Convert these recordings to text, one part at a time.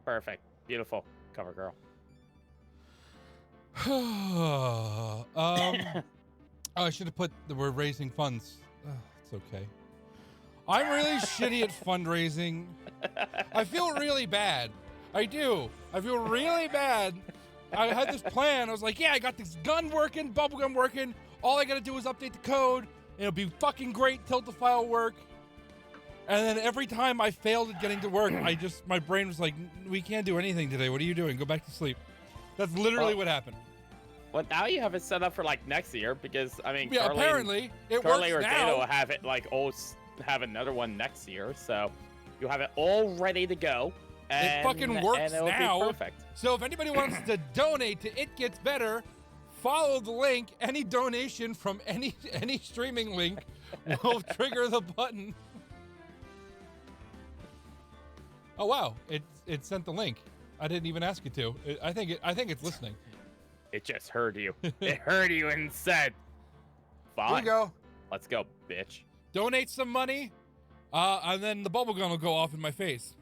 Perfect. Beautiful. Cover girl. I should have put that we're raising funds. It's okay. I'm really shitty at fundraising. I feel really bad. I do. I feel really bad. I had this plan. I was like, yeah, I got this gun working, bubble gun working. All I gotta do is update the code. And it'll be fucking great. Tilt the file work. And then every time I failed at getting to work, my brain was like, we can't do anything today. What are you doing? Go back to sleep. That's literally what happened. Well, now you have it set up for like next year because I mean, Yeah, Carly, apparently it Carly works or now. Data will have it like have another one next year, so you have it all ready to go. And, it fucking works and it'll now. Be perfect. So if anybody wants to donate to It Gets Better, follow the link. Any donation from any streaming link will trigger the button. Oh wow, it sent the link. I didn't even ask it to. I think it's listening. It just heard you. It heard you and said, "Fine, Here you go. Let's go, bitch." Donate some money, and then the bubble gun will go off in my face.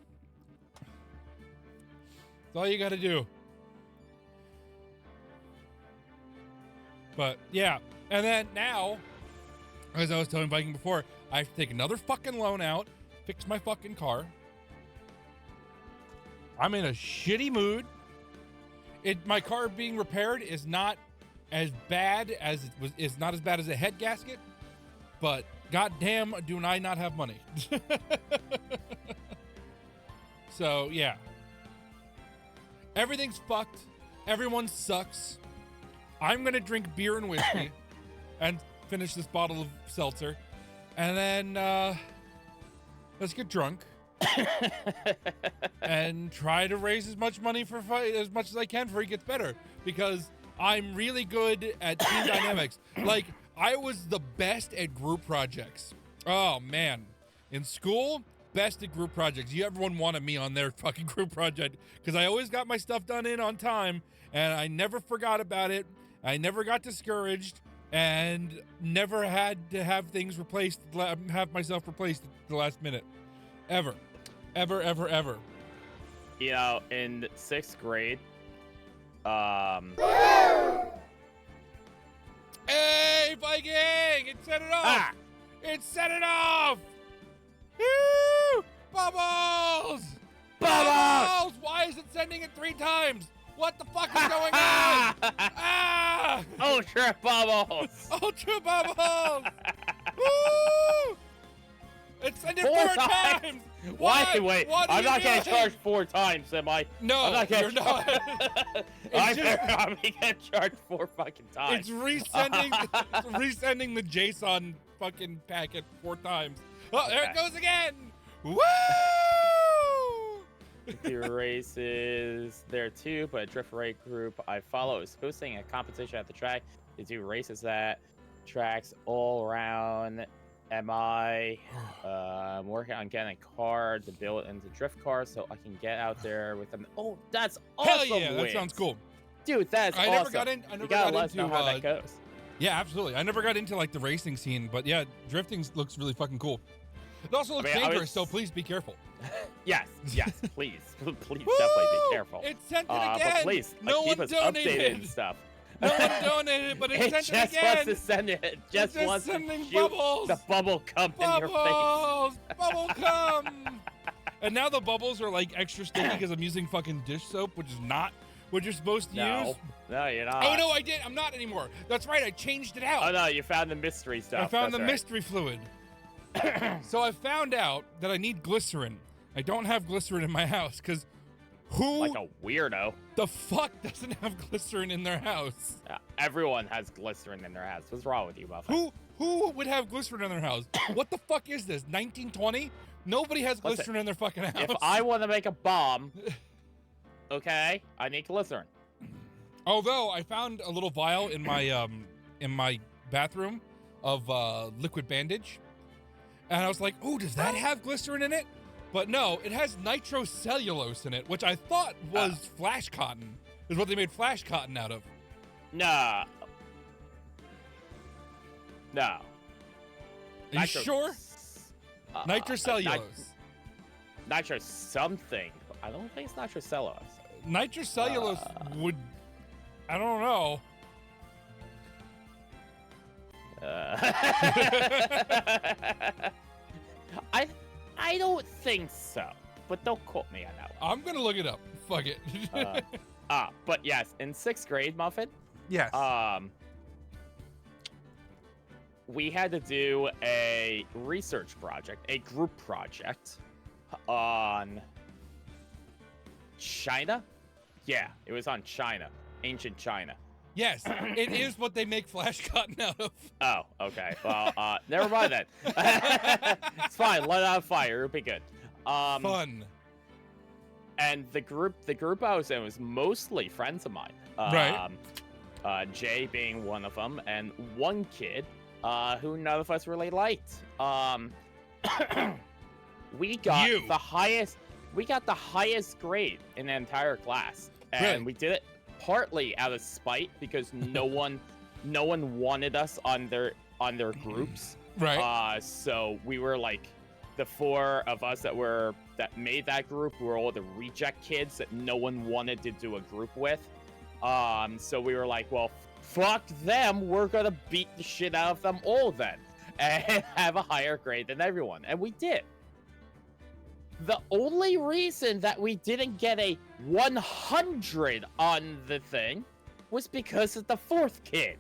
That's all you got to do. But yeah, and then now, as I was telling Viking before, I have to take another fucking loan out, fix my fucking car. I'm in a shitty mood. My car being repaired is not as bad as it was. Is not as bad as a head gasket, but goddamn, do I not have money? So yeah, everything's fucked. Everyone sucks. I'm gonna drink beer and whiskey and finish this bottle of seltzer, and then let's get drunk. And try to raise as much money for as much as I can for It Gets Better, because I'm really good at team dynamics. Like, I was the best at group projects. Oh man, in school, best at group projects. Everyone wanted me on their fucking group project because I always got my stuff done in on time, and I never forgot about it. I never got discouraged, and never had to have things replaced, have myself replaced at the last minute. Ever. You know, in 6th grade, Hey, Viking! It set it off! Ah! It set it off! Woo! Bubbles! Bubbles! Why is it sending it 3 times? What the fuck is going on? Ah! Ultra bubbles! Ultra bubbles! Woo! It's sending 4 times! Why? Wait, I'm not getting charged 4 times, am I? No, I'm not you're not. I'm getting charged 4 fucking times. It's resending the JSON fucking packet 4 times. Oh, there it goes again! Woo! Do races there too, but a drift raid group I follow is hosting a competition at the track to do races at tracks all around. I'm working on getting a car to build it into drift cars so I can get out there with them. Oh, that's awesome! Hell yeah, that sounds cool. Dude, that's awesome. I never got into how that goes. Yeah, absolutely. I never got into like the racing scene, but yeah, drifting looks really fucking cool. It also looks dangerous, so please be careful. Yes, please definitely be careful. It sent it again. But please, no keep one us donated. Updated and stuff. No one donated, but it sent it again. Wants to send it. It just wants to shoot bubbles. the bubble cum in your face. Bubble cum. And now the bubbles are like extra sticky because I'm using fucking dish soap, which is not what you're supposed to use. No, you're not. Oh no, I did. I'm not anymore. That's right. I changed it out. Oh no, you found the mystery stuff. I found the mystery fluid. So I found out that I need glycerin. I don't have glycerin in my house because who like a weirdo the fuck doesn't have glycerin in their house? Everyone has glycerin in their house. What's wrong with you, motherfucker? Who would have glycerin in their house? What the fuck is this? 1920? Nobody has glycerin in their fucking house. If I want to make a bomb, okay, I need glycerin. Although I found a little vial in my bathroom of liquid bandage, and I was like, "Oh, does that have glycerin in it?" But no, it has nitrocellulose in it, which I thought was flash cotton. Is what they made flash cotton out of. No. Are you sure? Nitrocellulose. Nitro something. I don't think it's nitrocellulose. Nitrocellulose would. I don't know. I don't think so, but don't quote me on that one. I'm gonna look it up. Fuck it. But yes, in 6th grade, Muffin, yes. We had to do a research project, a group project on China. Yeah, it was on China, ancient China. Yes, it is what they make Flash Cotton out of. Oh, okay. Well, never mind then. It's fine. Let it on fire. It'll be good. Fun. And the group I was in was mostly friends of mine. Right. Jay being one of them, and one kid who none of us really liked. We got You. the highest. We got the highest grade in the entire class, and Really? we did it partly out of spite because no one wanted us on their groups. Right. So we were like the 4 of us that made that group were all the reject kids that no one wanted to do a group with. So we were like, well, fuck them. We're gonna beat the shit out of them all then, and have a higher grade than everyone, and we did. The only reason that we didn't get a 100 on the thing was because of the 4th kid.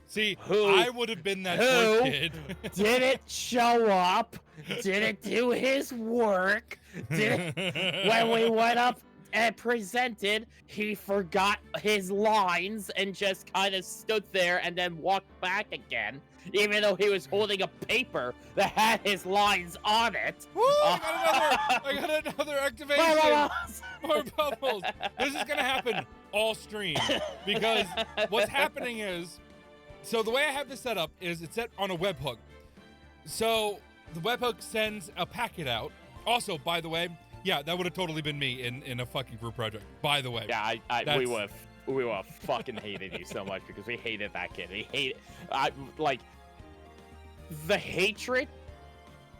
See, Who- I would have been that who fourth kid. Didn't show up, didn't do his work, when we went up and presented, he forgot his lines and just kind of stood there and then walked back again, even though he was holding a paper that had his lines on it. Woo! I got another activation. More bubbles. This is gonna happen all stream because what's happening is, so the way I have this set up is it's set on a webhook. So the webhook sends a packet out. Also, by the way, yeah, that would have totally been me in a fucking group project. By the way, Yeah, we would have fucking hated you so much because we hated that kid. The hatred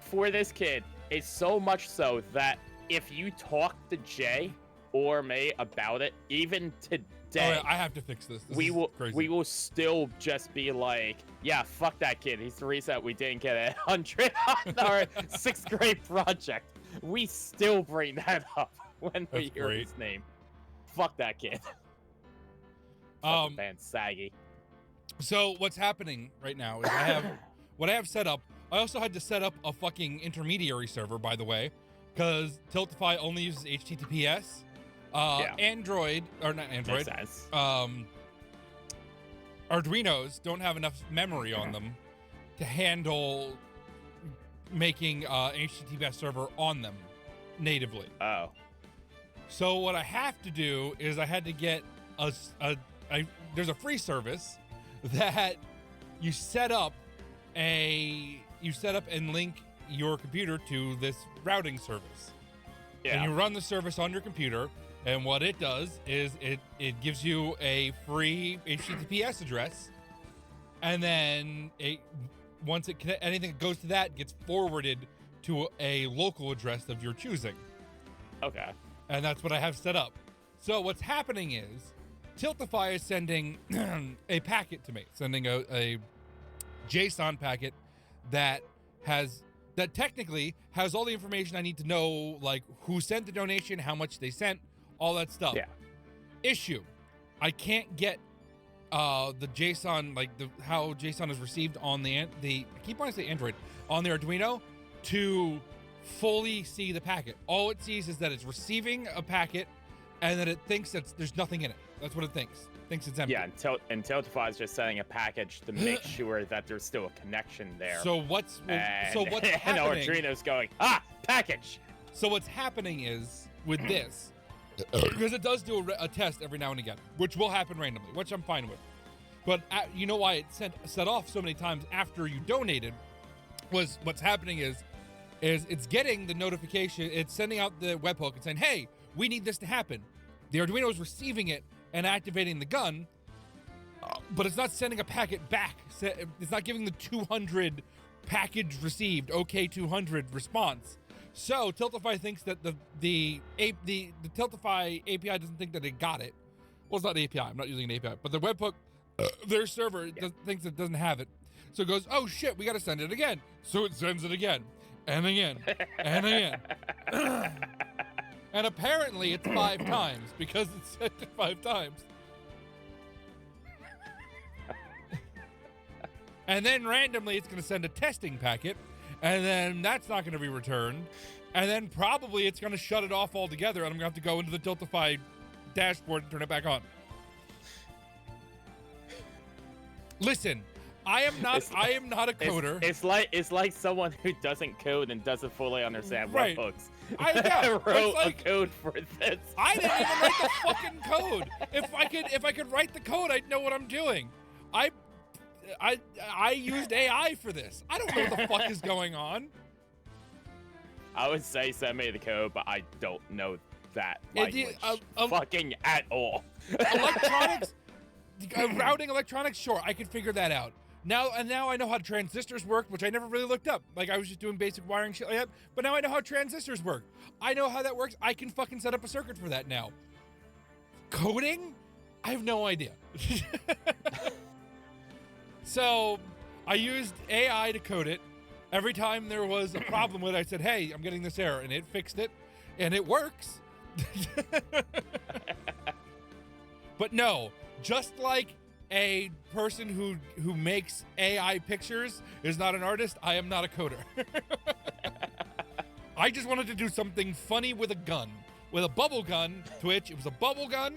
for this kid is so much so that if you talk to Jay or me about it, even today, yeah, I have to fix this. we will crazy. still just be like, yeah, fuck that kid. He's the reason that we didn't get 100 on our 6th grade project. We still bring that up when we That's hear great. his name. Fuck that kid. Fucking man, saggy. So what's happening right now is what I have set up. I also had to set up a fucking intermediary server, by the way, because Tiltify only uses HTTPS. Yeah. Android, or not Android, Makes sense. Arduinos don't have enough memory on them to handle making HTTPS server on them natively. Oh. So what I have to do is I had to get there's a free service that you set up and link your computer to this routing service. Yeah. And you run the service on your computer, and what it does is it gives you a free HTTPS address, and then anything that goes to that gets forwarded to a local address of your choosing. Okay. And that's what I have set up. So what's happening is Tiltify is sending a packet to me, sending a JSON packet that technically has all the information I need to know, like who sent the donation, how much they sent, all that stuff. Yeah. Issue: I can't get the JSON, like how JSON is received on the I keep wanting to say Android, on the Arduino to fully see the packet. All it sees is that it's receiving a packet and that it thinks that there's nothing in it. That's what it thinks. Thinks it's empty. Yeah, and Tiltify is just sending a package to make sure that there's still a connection there. So what's and happening? Arduino's going, package. So what's happening is with this, because it does do a test every now and again, which will happen randomly, which I'm fine with. But you know why it set off so many times after you donated was what's happening is it's getting the notification, it's sending out the webhook and saying, hey, we need this to happen. The Arduino is receiving it and activating the gun, but it's not sending a packet back. It's not giving the 200 package received, OK 200 response. So Tiltify thinks that the Tiltify API doesn't think that it got it. Well, it's not an API. I'm not using an API, but the webhook, their server thinks it doesn't have it. So it goes, oh shit, we got to send it again. So it sends it again, and again, and again. And apparently it's 5 times because it sent it 5 times. And then randomly it's going to send a testing packet, and then that's not going to be returned. And then probably it's going to shut it off altogether, and I'm going to have to go into the Tiltify dashboard and turn it back on. Listen, I am not a coder. It's like someone who doesn't code and doesn't fully understand Right. webhooks. I wrote like, a code for this. I didn't even write the fucking code. If I could write the code, I'd know what I'm doing. I used AI for this. I don't know what the fuck is going on. I would say send me the code, but I don't know that language fucking at all. Electronics, routing electronics, sure, I could figure that out. Now I know how transistors work, which I never really looked up. Like, I was just doing basic wiring shit like that. But now I know how transistors work. I know how that works. I can fucking set up a circuit for that now. Coding? I have no idea. So I used AI to code it. Every time there was a problem with it, I said, hey, I'm getting this error, and it fixed it, and it works. But no, just like a person who makes AI pictures is not an artist, I am not a coder. I just wanted to do something funny with a gun. With a bubble gun, Twitch. It was a bubble gun.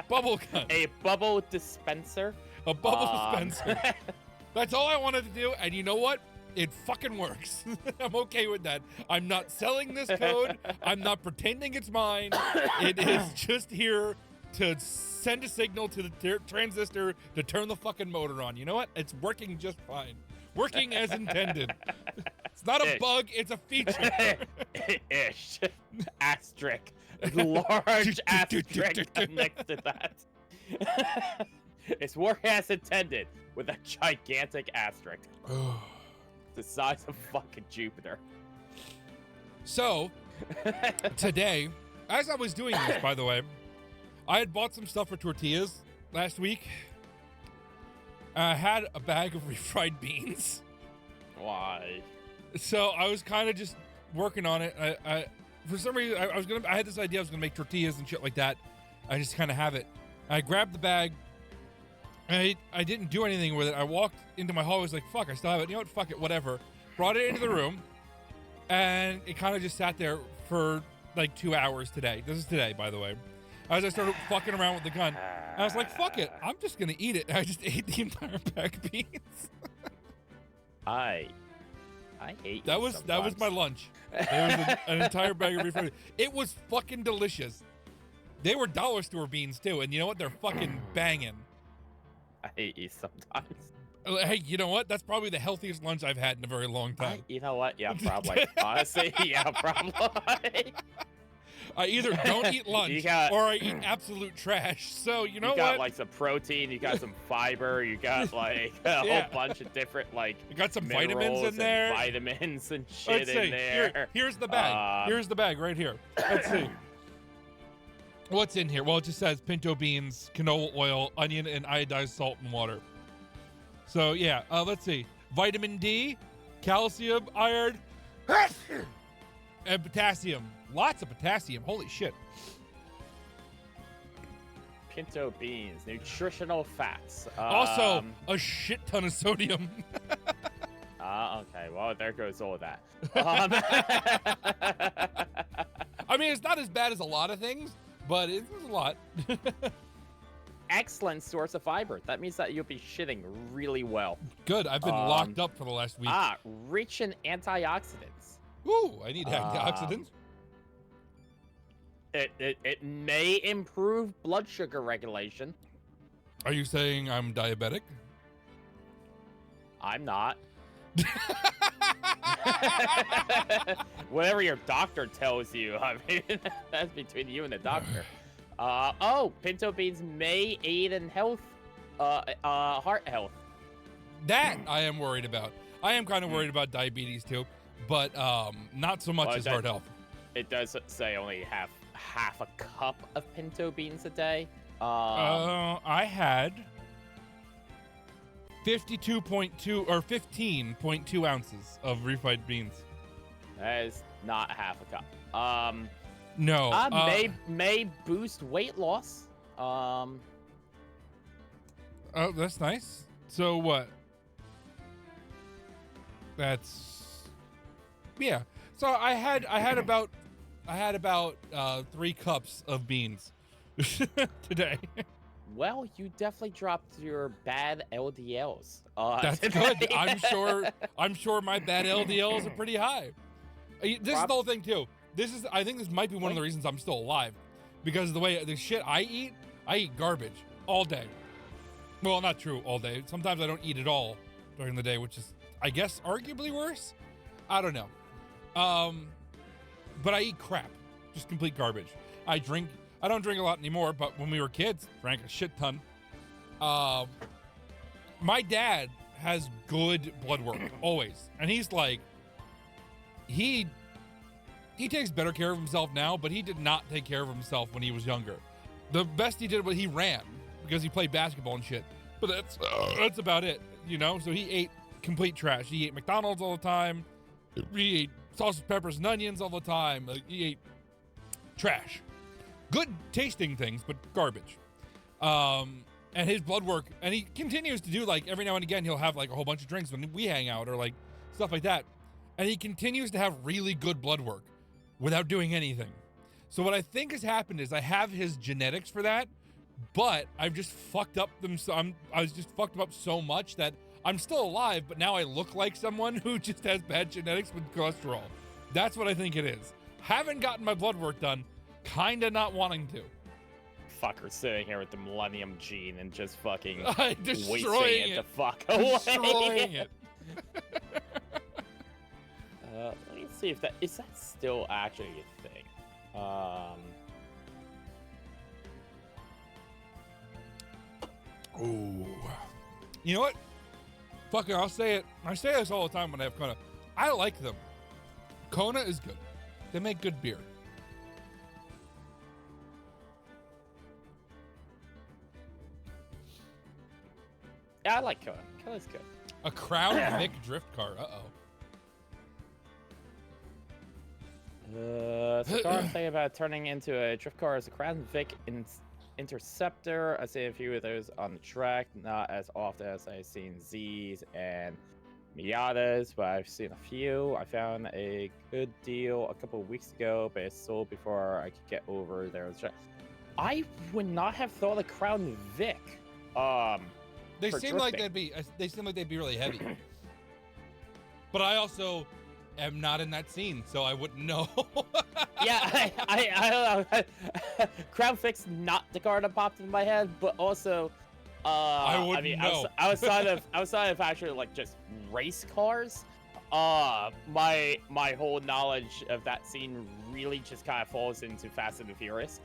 Bubble gun. A bubble dispenser. A bubble dispenser. That's all I wanted to do, and you know what? It fucking works. I'm okay with that. I'm not selling this code. I'm not pretending it's mine. It is just here to send a signal to the transistor to turn the fucking motor on. You know what? It's working just fine. Working as intended. It's not a bug, it's a feature. Ish. Asterisk. Large asterisk next to that. It's working as intended with a gigantic asterisk. The size of fucking Jupiter. So, today, as I was doing this, by the way, I had bought some stuff for tortillas last week. I had a bag of refried beans. Why? So I was kind of just working on it. I for some reason, I had this idea I was gonna make tortillas and shit like that. I just kind of have it. I grabbed the bag. I didn't do anything with it. I walked into my hall. I was like, fuck, I still have it. You know what? Fuck it, whatever. Brought it into the room, and it kind of just sat there for like 2 hours today. This is today, by the way. As I started fucking around with the gun, I was like, fuck it, I'm just gonna eat it. And I just ate the entire bag of beans. I hate that was my lunch. It was an entire bag of refried. It was fucking delicious. They were dollar store beans too, and you know what? They're fucking banging. I hate you sometimes. Hey, you know what? That's probably the healthiest lunch I've had in a very long time. You know what? Yeah, probably. Honestly, yeah, probably. I either don't eat lunch or I eat absolute trash. So you know what? You got like some protein, you got some fiber, you got like a whole bunch of different like you got some vitamins in there. Vitamins and shit Let's see. in there. Here's the bag. Here's the bag right here. Let's see. What's in here? Well, it just says pinto beans, canola oil, onion, and iodized salt and water. So yeah, let's see. Vitamin D, calcium, iron, and potassium. Lots of potassium. Holy shit. Pinto beans, nutritional fats. Also, a shit ton of sodium. Okay. Well, there goes all of that. I mean, it's not as bad as a lot of things, but it's a lot. Excellent source of fiber. That means that you'll be shitting really well. Good. I've been locked up for the last week. Rich in antioxidants. Ooh, I need antioxidants. It may improve blood sugar regulation. Are you saying I'm diabetic? I'm not. Whatever your doctor tells you, I mean, that's between you and the doctor. Pinto beans may aid in health, heart health. That I am worried about. I am kind of worried about diabetes too. but not so much Well, as heart health. It does say only have half a cup of pinto beans a day. I had 52.2 or 15.2 ounces of refried beans. That is not half a cup. No. May boost weight loss. Oh, that's nice. So what? That's yeah. So I had about 3 cups of beans today. Well, you definitely dropped your bad LDLs. That's good. I'm sure my bad LDLs are pretty high. This is the whole thing too. I think this might be one of the reasons I'm still alive, because of the way the shit I eat garbage all day. Well, not true all day. Sometimes I don't eat at all during the day, which is, I guess, arguably worse. I don't know. But I eat crap, just complete garbage. I don't drink a lot anymore, but when we were kids, drank a shit ton. My dad has good blood work always, and he's like, he takes better care of himself now, but he did not take care of himself when he was younger. The best he did was he ran because he played basketball and shit. But that's about it, you know? So he ate complete trash. He ate McDonald's all the time. He ate sausage, peppers, and onions all the time. Like, he ate trash. Good tasting things, but garbage. And his blood work, and he continues to do, like, every now and again, he'll have, like, a whole bunch of drinks when we hang out or, like, stuff like that. And he continues to have really good blood work without doing anything. So what I think has happened is I have his genetics for that, but I've just fucked up them. So I was just fucked up so much that I'm still alive, but now I look like someone who just has bad genetics with cholesterol. That's what I think it is. Haven't gotten my blood work done, kinda not wanting to. Fucker sitting here with the Millennium Gene and just fucking destroying wasting it the fuck away. Destroying it. Let me see if is that still actually a thing. Oh, you know what? Fucking, I'll say it. I say this all the time when I have Kona. I like them. Kona is good. They make good beer. Yeah, I like Kona. Kona's good. A Crown Vic drift car. So car thing about turning into a drift car is a Crown Vic Interceptor. I've seen a few of those on the track, not as often as I've seen Z's and Miatas, but I've seen a few. I found a good deal a couple of weeks ago, but it sold before I could get over there. I would not have thought of Crown Vic. They seem like they'd be really heavy. But I also am not in that scene, so I wouldn't know. Yeah, I don't know. Crown Vic's not the car that popped in my head, but also, I wouldn't know. outside of actually like just race cars, my whole knowledge of that scene really just kind of falls into Fast and the Furious.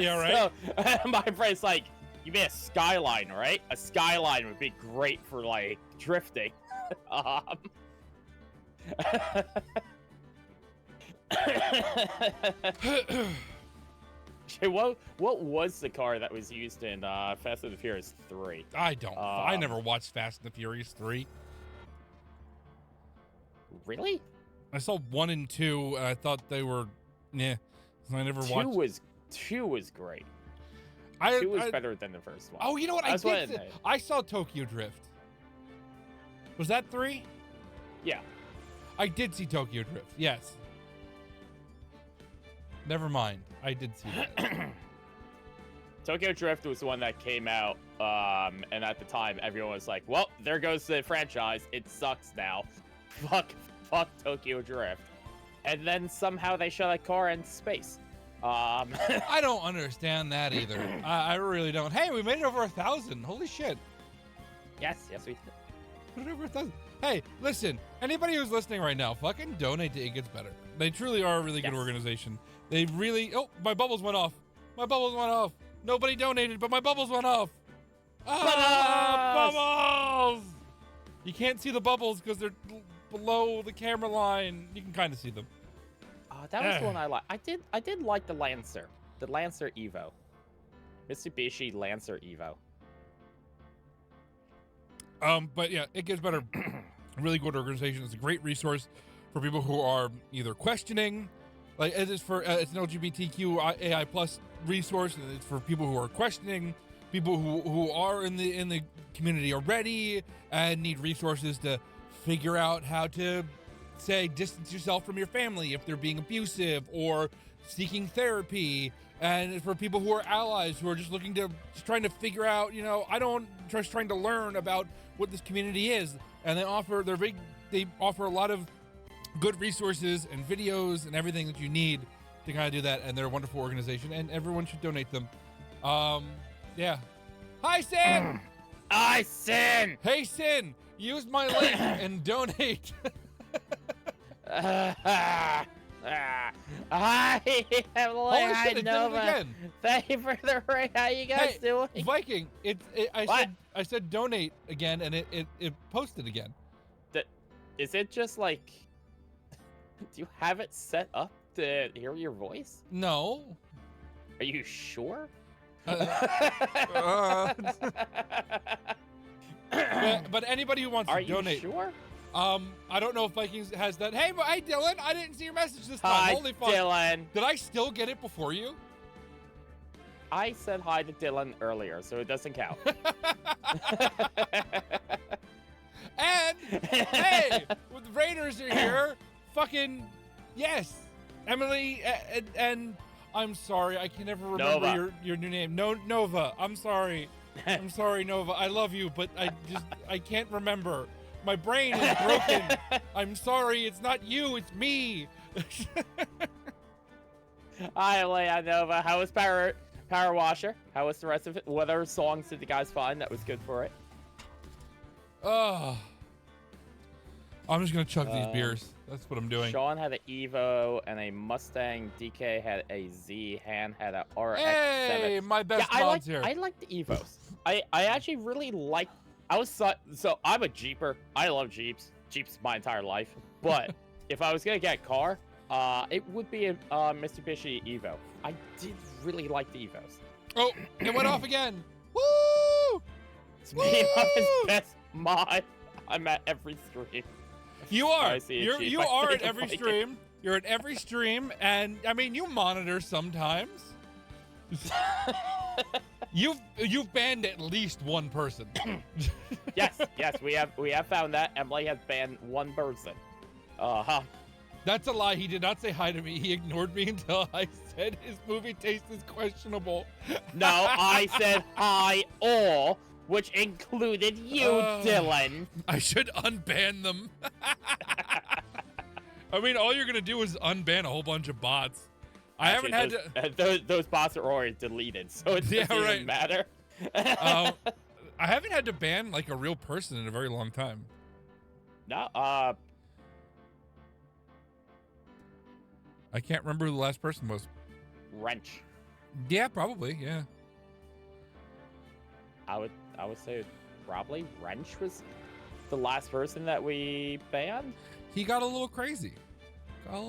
Yeah, right. So, my brain's like, you mean a Skyline, right? A Skyline would be great for like drifting. What was the car that was used in Fast and the Furious 3? I never watched Fast and the Furious 3. Really? I saw 1 and 2, and I thought they were, so I never watched. 2 was great. 2 was better than the first one. Oh, you know what? I saw Tokyo Drift. Was that 3? Yeah. I did see Tokyo Drift, yes. Never mind. I did see that. Tokyo Drift was the one that came out, and at the time, everyone was like, well, there goes the franchise. It sucks now. Fuck Tokyo Drift. And then somehow they shot a car in space. I don't understand that either. I really don't. Hey, we made it over 1,000. Holy shit. Yes, we did. Put it over 1,000. Hey, listen, anybody who's listening right now, fucking donate to It Gets Better. They truly are a really good organization. They really... Oh, my bubbles went off. Nobody donated, but my bubbles went off. Bubbles! You can't see the bubbles because they're below the camera line. You can kind of see them. That was the one I like. I did like the Lancer Evo, Mitsubishi Lancer Evo. But yeah, it gets better. Really good organization. It's a great resource for people who are either questioning, like it is for it's an LGBTQ AI plus resource, and it's for people who are questioning, people who are in the community already and need resources to figure out how to, say, distance yourself from your family if they're being abusive or seeking therapy. And for people who are allies who are just trying to figure out, just trying to learn about what this community is. And they offer a lot of good resources and videos and everything that you need to kind of do that. And they're a wonderful organization, and everyone should donate them. Yeah. Hi, Sin! Hi, Sin! Hey, Sin! Use my link and donate. Hi, Emily. Holy shit, it did it again. Thank you for the ring. How you guys doing? Viking, I said donate again, and it posted again. Is it just like, do you have it set up to hear your voice? No. Are you sure? But anybody who wants to donate. Are you sure? I don't know if Vikings has that. Hey, Dylan, I didn't see your message this time. Hi, Holy fuck. Dylan. Did I still get it before you? I said hi to Dylan earlier, so it doesn't count. And, hey, the Raiders are here. Fucking, yes. Emily, and I'm sorry, I can never remember your new name. Nova, I'm sorry. I'm sorry, Nova. I love you, but I can't remember. My brain is broken. I'm sorry, it's not you, it's me. Hi, Leia Nova. How was Power Washer? How was the rest of it? What other songs did you guys find that was good for it? I'm just gonna chug these beers. That's what I'm doing. Sean had an Evo and a Mustang. DK had a Z. Han had a RX-7. Hey, my best mods here. I like the Evos. I actually really like. So I'm a Jeeper. I love Jeeps. Jeeps my entire life. But if I was gonna get a car, it would be a Mitsubishi Evo. I did really like the Evos. Oh, it went off again. Woo! It's me on his best mod. I'm at every stream. You are. You are at every stream. You're at every stream, and I mean, you monitor sometimes. You've banned at least one person. yes, we have found that. Emily has banned one person. That's a lie. He did not say hi to me. He ignored me until I said his movie taste is questionable. No, I said hi all, which included you, Dylan. I should unban them. I mean, all you're gonna do is unban a whole bunch of bots. Actually, I haven't had to. Those bots are already deleted, so it doesn't even matter. I haven't had to ban like a real person in a very long time. No, I can't remember who the last person was. Wrench. Yeah, probably. Yeah. I would say probably Wrench was the last person that we banned. He got a little crazy. Yeah, a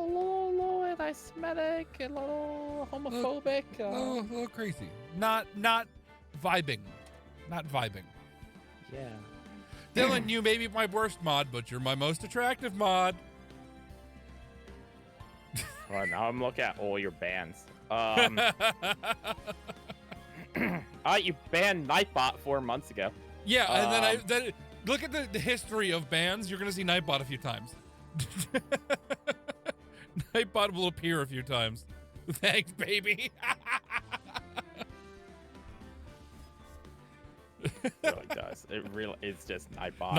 little anti-Semitic, a little homophobic. A little crazy. Not vibing. Yeah. Dylan, you may be my worst mod, but you're my most attractive mod. Well, now I'm looking at all your bans. You banned Nightbot 4 months ago. Yeah, and then look at the history of bans. You're gonna see Nightbot a few times. Nightbot will appear a few times. Thanks, baby. It really does. It's just Nightbot.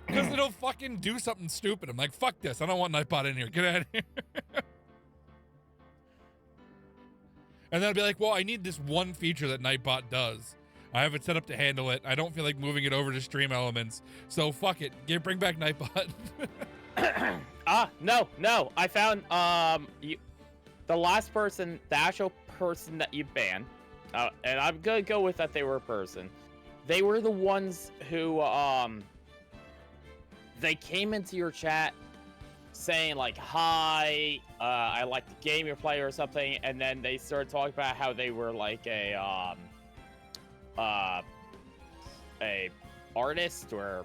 Because it'll fucking do something stupid. I'm like, fuck this. I don't want Nightbot in here. Get out of here. And then I'll be like, well, I need this one feature that Nightbot does. I have it set up to handle it. I don't feel like moving it over to Stream Elements. So fuck it. Bring back Nightbot. No. I found the last person, the actual person that you banned, and I'm gonna go with that they were a person. they were the ones who they came into your chat saying like, "Hi, I like the game you're playing" or something, and then they started talking about how they were like a artist or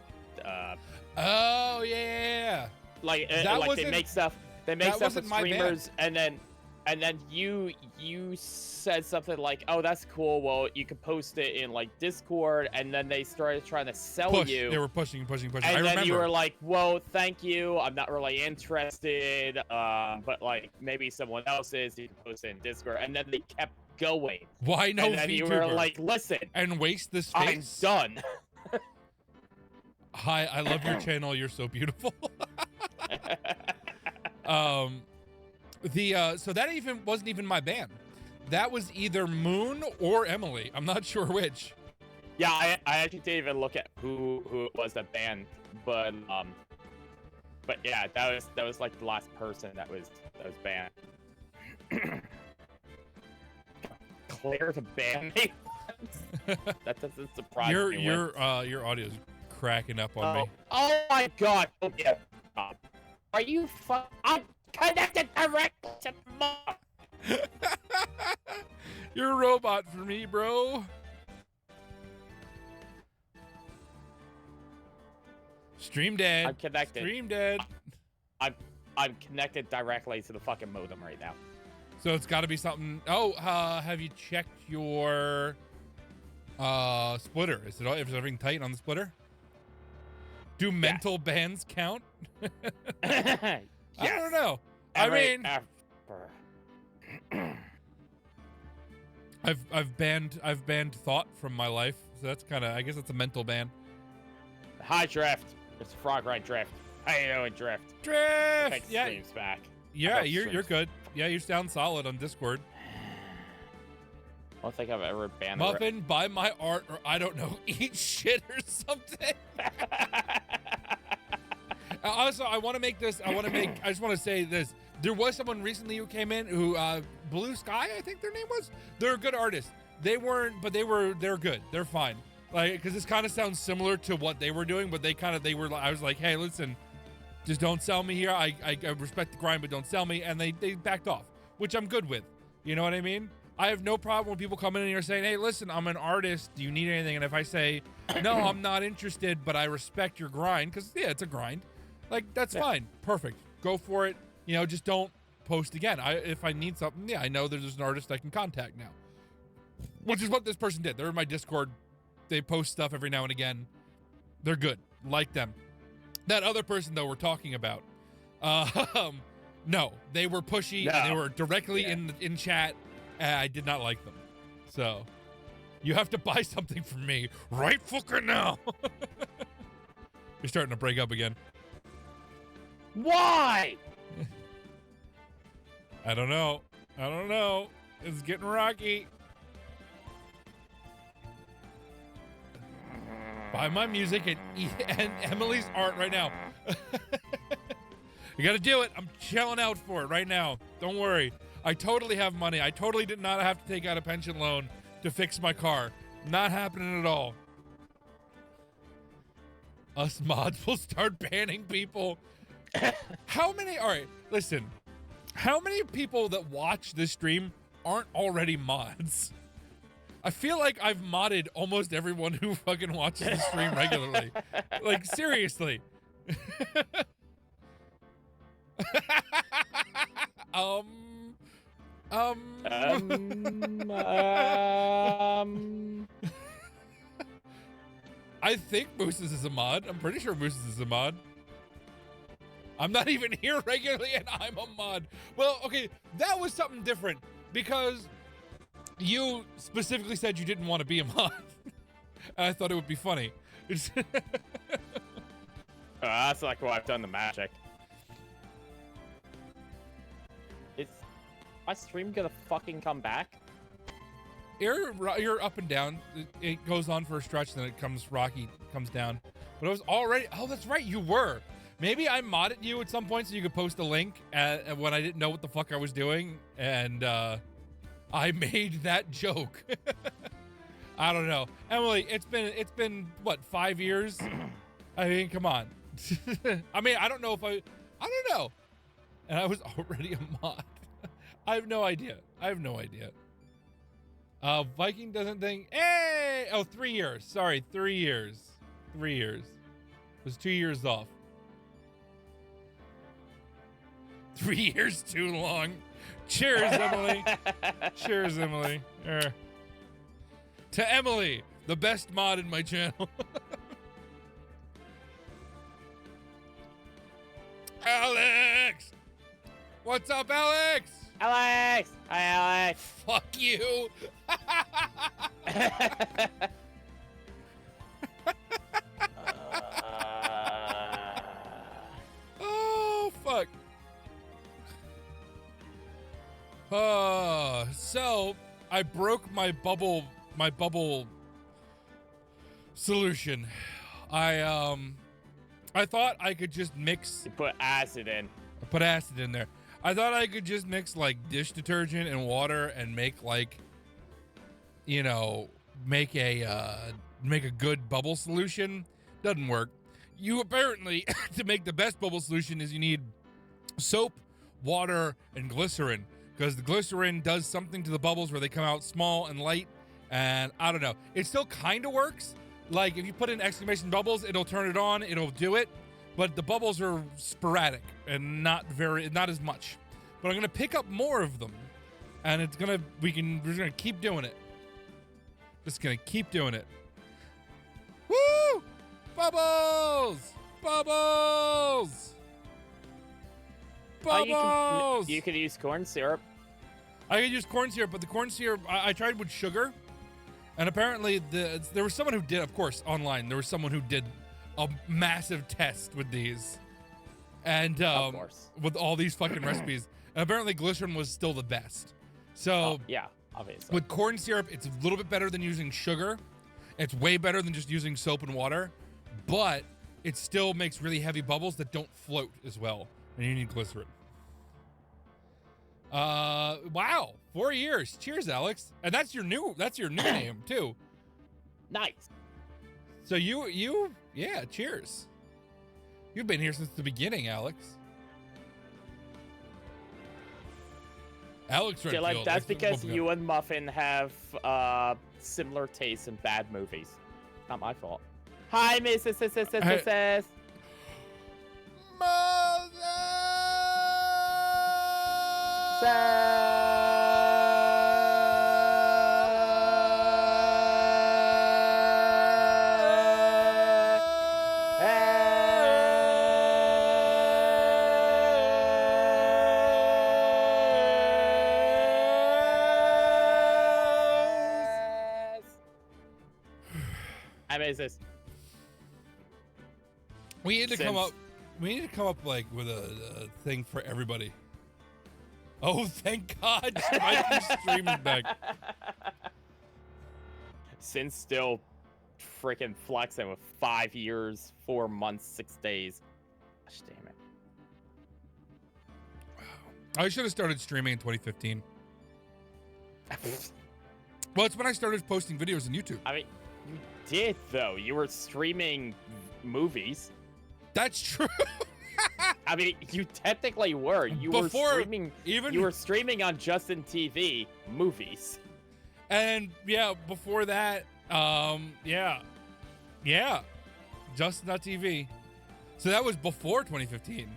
oh yeah, like they make stuff with streamers, and then you said something like, "Oh, that's cool. Well, you can post it in like Discord," and then they started trying to sell you. They were pushing. And I then remember. you were like, "Well, thank you. I'm not really interested. But like maybe someone else is. You can post it in Discord." And then they kept going. Why no And then you were like, "Listen, and waste the space. I'm done." Hi, I love your channel. You're so beautiful. So that wasn't even my band. That was either Moon or Emily. I'm not sure which. Yeah, I actually didn't even look at who it was that banned, but yeah, that was like the last person that was banned. Clear the ban me. That doesn't surprise me. Your audio's cracking up on me. Oh my god! Oh, yeah. Are you I'm connected directly to the mom. You're a robot for me, bro. Stream dead. I'm connected. Stream dead. I'm connected directly to the fucking modem right now. So it's got to be something. Oh, have you checked your splitter? Is everything tight on the splitter? Do mental bans count? Yes. I don't know. I've banned thought from my life, so that's kind of, I guess that's a mental ban. Hi, Drift. It's Frog Ride Drift. How you doing, Drift? Drift. Yeah. Streams back. Yeah, you're good. Yeah, you sound solid on Discord. I don't think I've ever banned Muffin, buy my art, or I don't know, eat shit or something. Also, I just want to say this. There was someone recently who came in who, Blue Sky, I think their name was. They're a good artist. They weren't, but they're good. They're fine. Like, because this kind of sounds similar to what they were doing, but I was like, hey, listen, just don't sell me here. I respect the grind, but don't sell me. And they backed off, which I'm good with. You know what I mean? I have no problem when people come in here saying, hey, listen, I'm an artist. Do you need anything? And if I say, no, I'm not interested, but I respect your grind, because, yeah, it's a grind. Like, that's fine. Perfect. Go for it. You know, just don't post again. If I need something, yeah, I know there's an artist I can contact now. Which is what this person did. They're in my Discord. They post stuff every now and again. They're good. Like them. That other person, though, we're talking about, no, they were pushy. No. And they were directly in chat. I did not like them. So, you have to buy something from me right fucking now. You're starting to break up again. Why? I don't know. It's getting rocky. Buy my music and Emily's art right now. You got to do it. I'm chilling out for it right now. Don't worry. I totally have money. I totally did not have to take out a pension loan to fix my car. Not happening at all. Us mods will start banning people. All right, listen. How many people that watch this stream aren't already mods? I feel like I've modded almost everyone who fucking watches the stream regularly. Like, seriously. I think Mooses is a mod. I'm pretty sure Mooses is a mod. I'm not even here regularly and I'm a mod. Well, okay, that was something different because you specifically said you didn't want to be a mod. And I thought it would be funny. That's like why I've done the magic. Is my stream gonna fucking come back? You're up and down. It goes on for a stretch, then it comes down. But it was already. Oh, that's right, you were. Maybe I modded you at some point so you could post a link when I didn't know what the fuck I was doing, and I made that joke. I don't know, Emily. It's been what, 5 years? I mean, come on. I mean, I don't know. And I was already a mod. I have no idea. Viking doesn't think. Hey! Oh, 3 years. Sorry, 3 years. 3 years. It was 2 years off. 3 years too long. Cheers, Emily. Cheers, Emily. To Emily, the best mod in my channel. Alex! What's up, Alex? Alex! Hi, Alex! Fuck you! Oh, fuck. So I broke my bubble solution. I thought I could just mix. You put acid in. I put acid in there. I thought I could just mix like dish detergent and water and make like, you know, make a good bubble solution. Doesn't work. You apparently, to make the best bubble solution, is you need soap, water, and glycerin, because the glycerin does something to the bubbles where they come out small and light. And I don't know. It still kind of works. Like if you put in exclamation bubbles, it'll turn it on. It'll do it. But the bubbles are sporadic and not as much. But I'm gonna pick up more of them, and we're gonna keep doing it. Just gonna keep doing it. Woo! Bubbles! Bubbles! Bubbles! You could use corn syrup. I could use corn syrup, but the corn syrup I tried with sugar, and apparently there was someone who did, of course, online. There was someone who did a massive test with these, and Of course. with all these fucking recipes. And apparently glycerin was still the best. So yeah, obviously. with corn syrup, it's a little bit better than using sugar. It's way better than just using soap and water, but it still makes really heavy bubbles that don't float as well. And you need glycerin. Wow, 4 years. Cheers, Alex. And that's your new name too. Nice. So yeah, cheers. You've been here since the beginning, Alex. Alex Redfield. Like that's because you and Muffin have similar tastes in bad movies. Not my fault. Hi, Mrs. We need to come up like with a thing for everybody. Oh, thank God! Mikey's streaming back. Since still freaking flexing with 5 years, 4 months, 6 days. Gosh, damn it. I should have started streaming in 2015. Well, it's when I started posting videos on YouTube. I mean, you did though. You were streaming movies. That's true. I mean, you technically were. You were streaming on Justin TV movies. And yeah, before that, yeah, Justin.tv. So that was before 2015.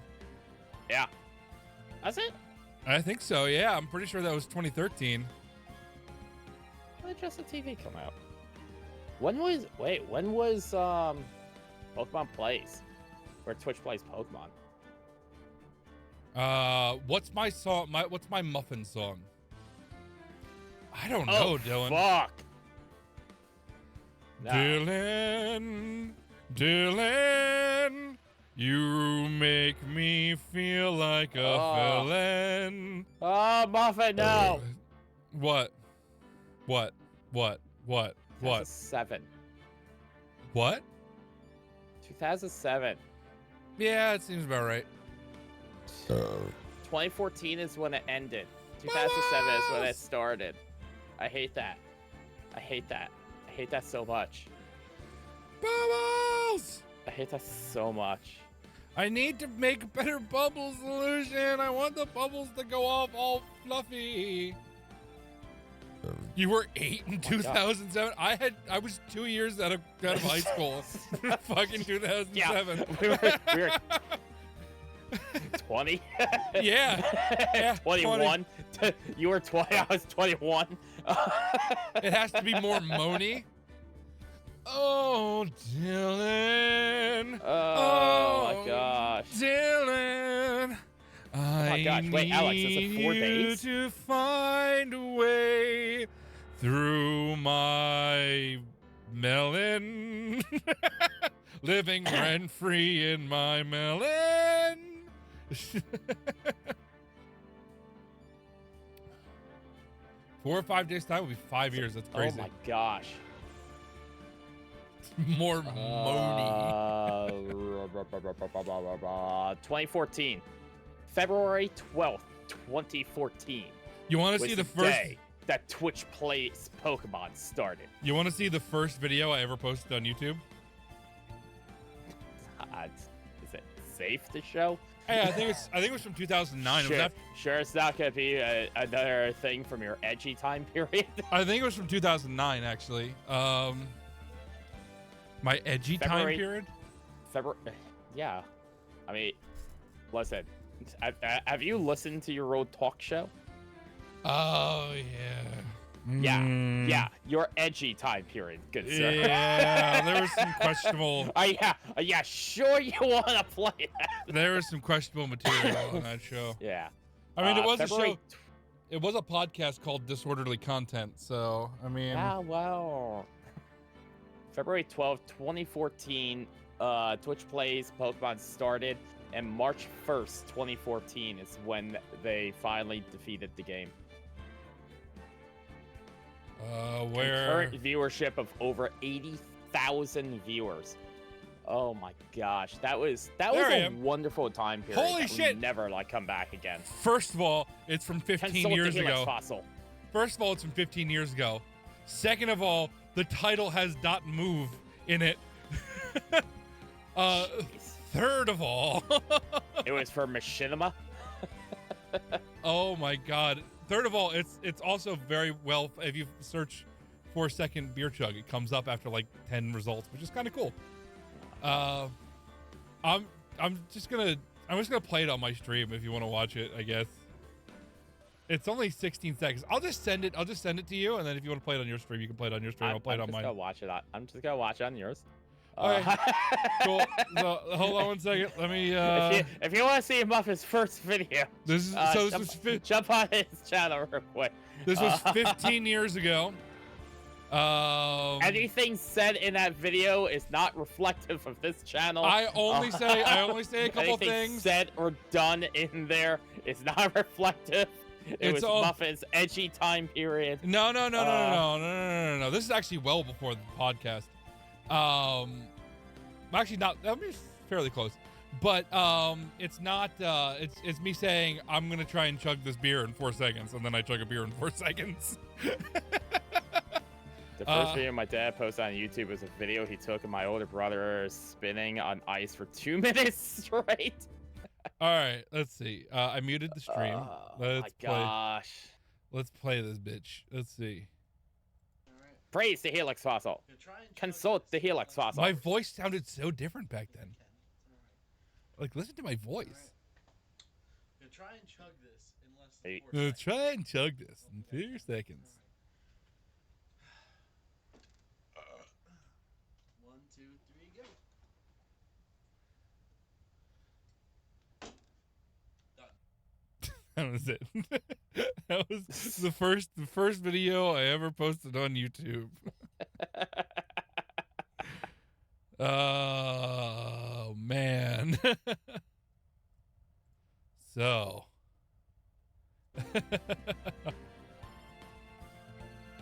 Yeah. That's it? I think so, yeah. I'm pretty sure that was 2013. When did Justin TV come out? When was Pokemon Plays? Where Twitch plays Pokemon? What's my song? What's my muffin song? I don't know, Dylan. Fuck. No. Dylan, you make me feel like a villain. Oh, Muffin, no. What? 2007. What? 2007. Yeah, it seems about right. 2014 is when it ended. 2007 is when it started. I hate that. I hate that. I hate that so much. Bubbles! I hate that so much. I need to make a better bubble solution. I want the bubbles to go off all fluffy. You were 8 in 2007. I was 2 years out of high school. Fucking 2007. Yeah, we were 20. Yeah. 21. 20. You were 20. I was 21. It has to be more moany. Oh, Dylan. Oh my gosh. Dylan. Oh my gosh. Wait, Alex, is it 4 days? To find a way through my melon. Living rent free in my melon. 4 or 5 days time will be 5 years. That's crazy. Oh my gosh. More moany. 2014. February 12th, 2014. You want to was see the the first day that Twitch plays Pokemon started. You want to see the first video I ever posted on YouTube? Is it safe to show? Hey, I think it was from 2009. Sure, It was sure it's not gonna be another thing from your edgy time period. I think it was from 2009, actually. My edgy time period. February. Yeah. I mean, listen. Have you listened to your old talk show? Oh yeah. Yeah. Your edgy time period, good sir. Yeah, there was some questionable. Yeah. Sure, you want to play that. There was some questionable material on that show. Yeah. I mean, it was February a show. It was a podcast called Disorderly Content. So I mean. Ah, well. February 12th, 2014. Twitch plays Pokemon started, and March 1st, 2014 is when they finally defeated the game. Where Current viewership of over 80,000 viewers. Oh my gosh, that was a wonderful time period. Holy that shit! Would never come back again. First of all, it's from 15 Consult years the Helix ago. Fossil. First of all, it's from 15 years ago. Second of all, the title has "dot move" in it. Third of all, it was for Machinima. Oh my god. Third of all, it's also very well, if you search 4-second beer chug, it comes up after like 10 results, which is kind of cool. I'm just gonna play it on my stream if you want to watch it, I guess. It's only 16 seconds. I'll just send it to you, and then if you want to play it on your stream, you can play it on your stream. I'll play it on mine. I'm just gonna watch it on yours. Okay, cool. So, hold on one second. Let me. If you want to see Muffin's first video, jump on his channel real quick. This was 15 years ago. Anything said in that video is not reflective of this channel. I only say a couple things. Said or done in there is not reflective. It was Muffin's edgy time period. No. This is actually well before the podcast. Actually not. I'm just fairly close, but it's not. It's me saying I'm gonna try and chug this beer in 4 seconds, and then I chug a beer in 4 seconds. The first video my dad posted on YouTube was a video he took of my older brother spinning on ice for 2 minutes straight. All right, let's see. I muted the stream. Gosh. Let's play this bitch. Let's see. Praise the Helix Fossil. Consult the Helix Fossil. My voice sounded so different back then. Like, listen to my voice. Try and chug this in less than 4 seconds. Try and chug this in 4 seconds. 1, 2, 3, go. That was it. That was the first video I ever posted on YouTube. Oh man. So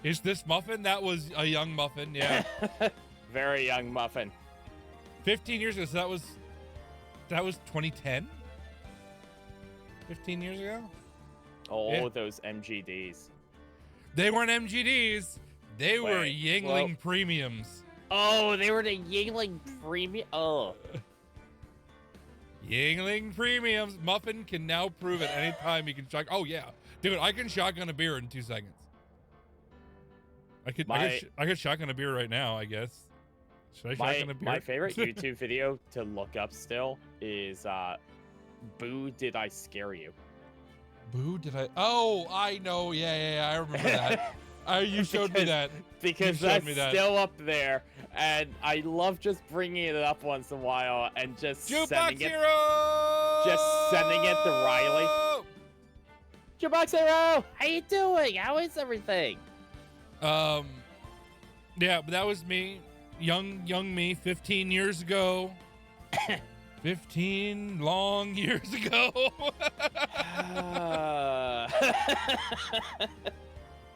is this Muffin? That was a young Muffin, yeah. Very young Muffin. 15 years ago, so that was 2010? 15 years ago? Oh, yeah. Those MGDs. They weren't MGDs. They were Wait, Yingling premiums. Oh, they were the Yingling Premium. Oh. Yingling premiums. Muffin can now prove at any time he can shotgun. Oh yeah, dude, I can shotgun a beer in 2 seconds. I could shotgun a beer right now, I guess. Should I shotgun a beer? My favorite YouTube video to look up still is Boo, Did I Scare You? Boo, did I? Oh, I know. Yeah, I remember that. You showed me that. Because that's still up there, and I love just bringing it up once in a while and just sending it to Riley. Jukebox Hero, how you doing? How is everything? Yeah, but that was me, young me, 15 years ago. 15 long years ago.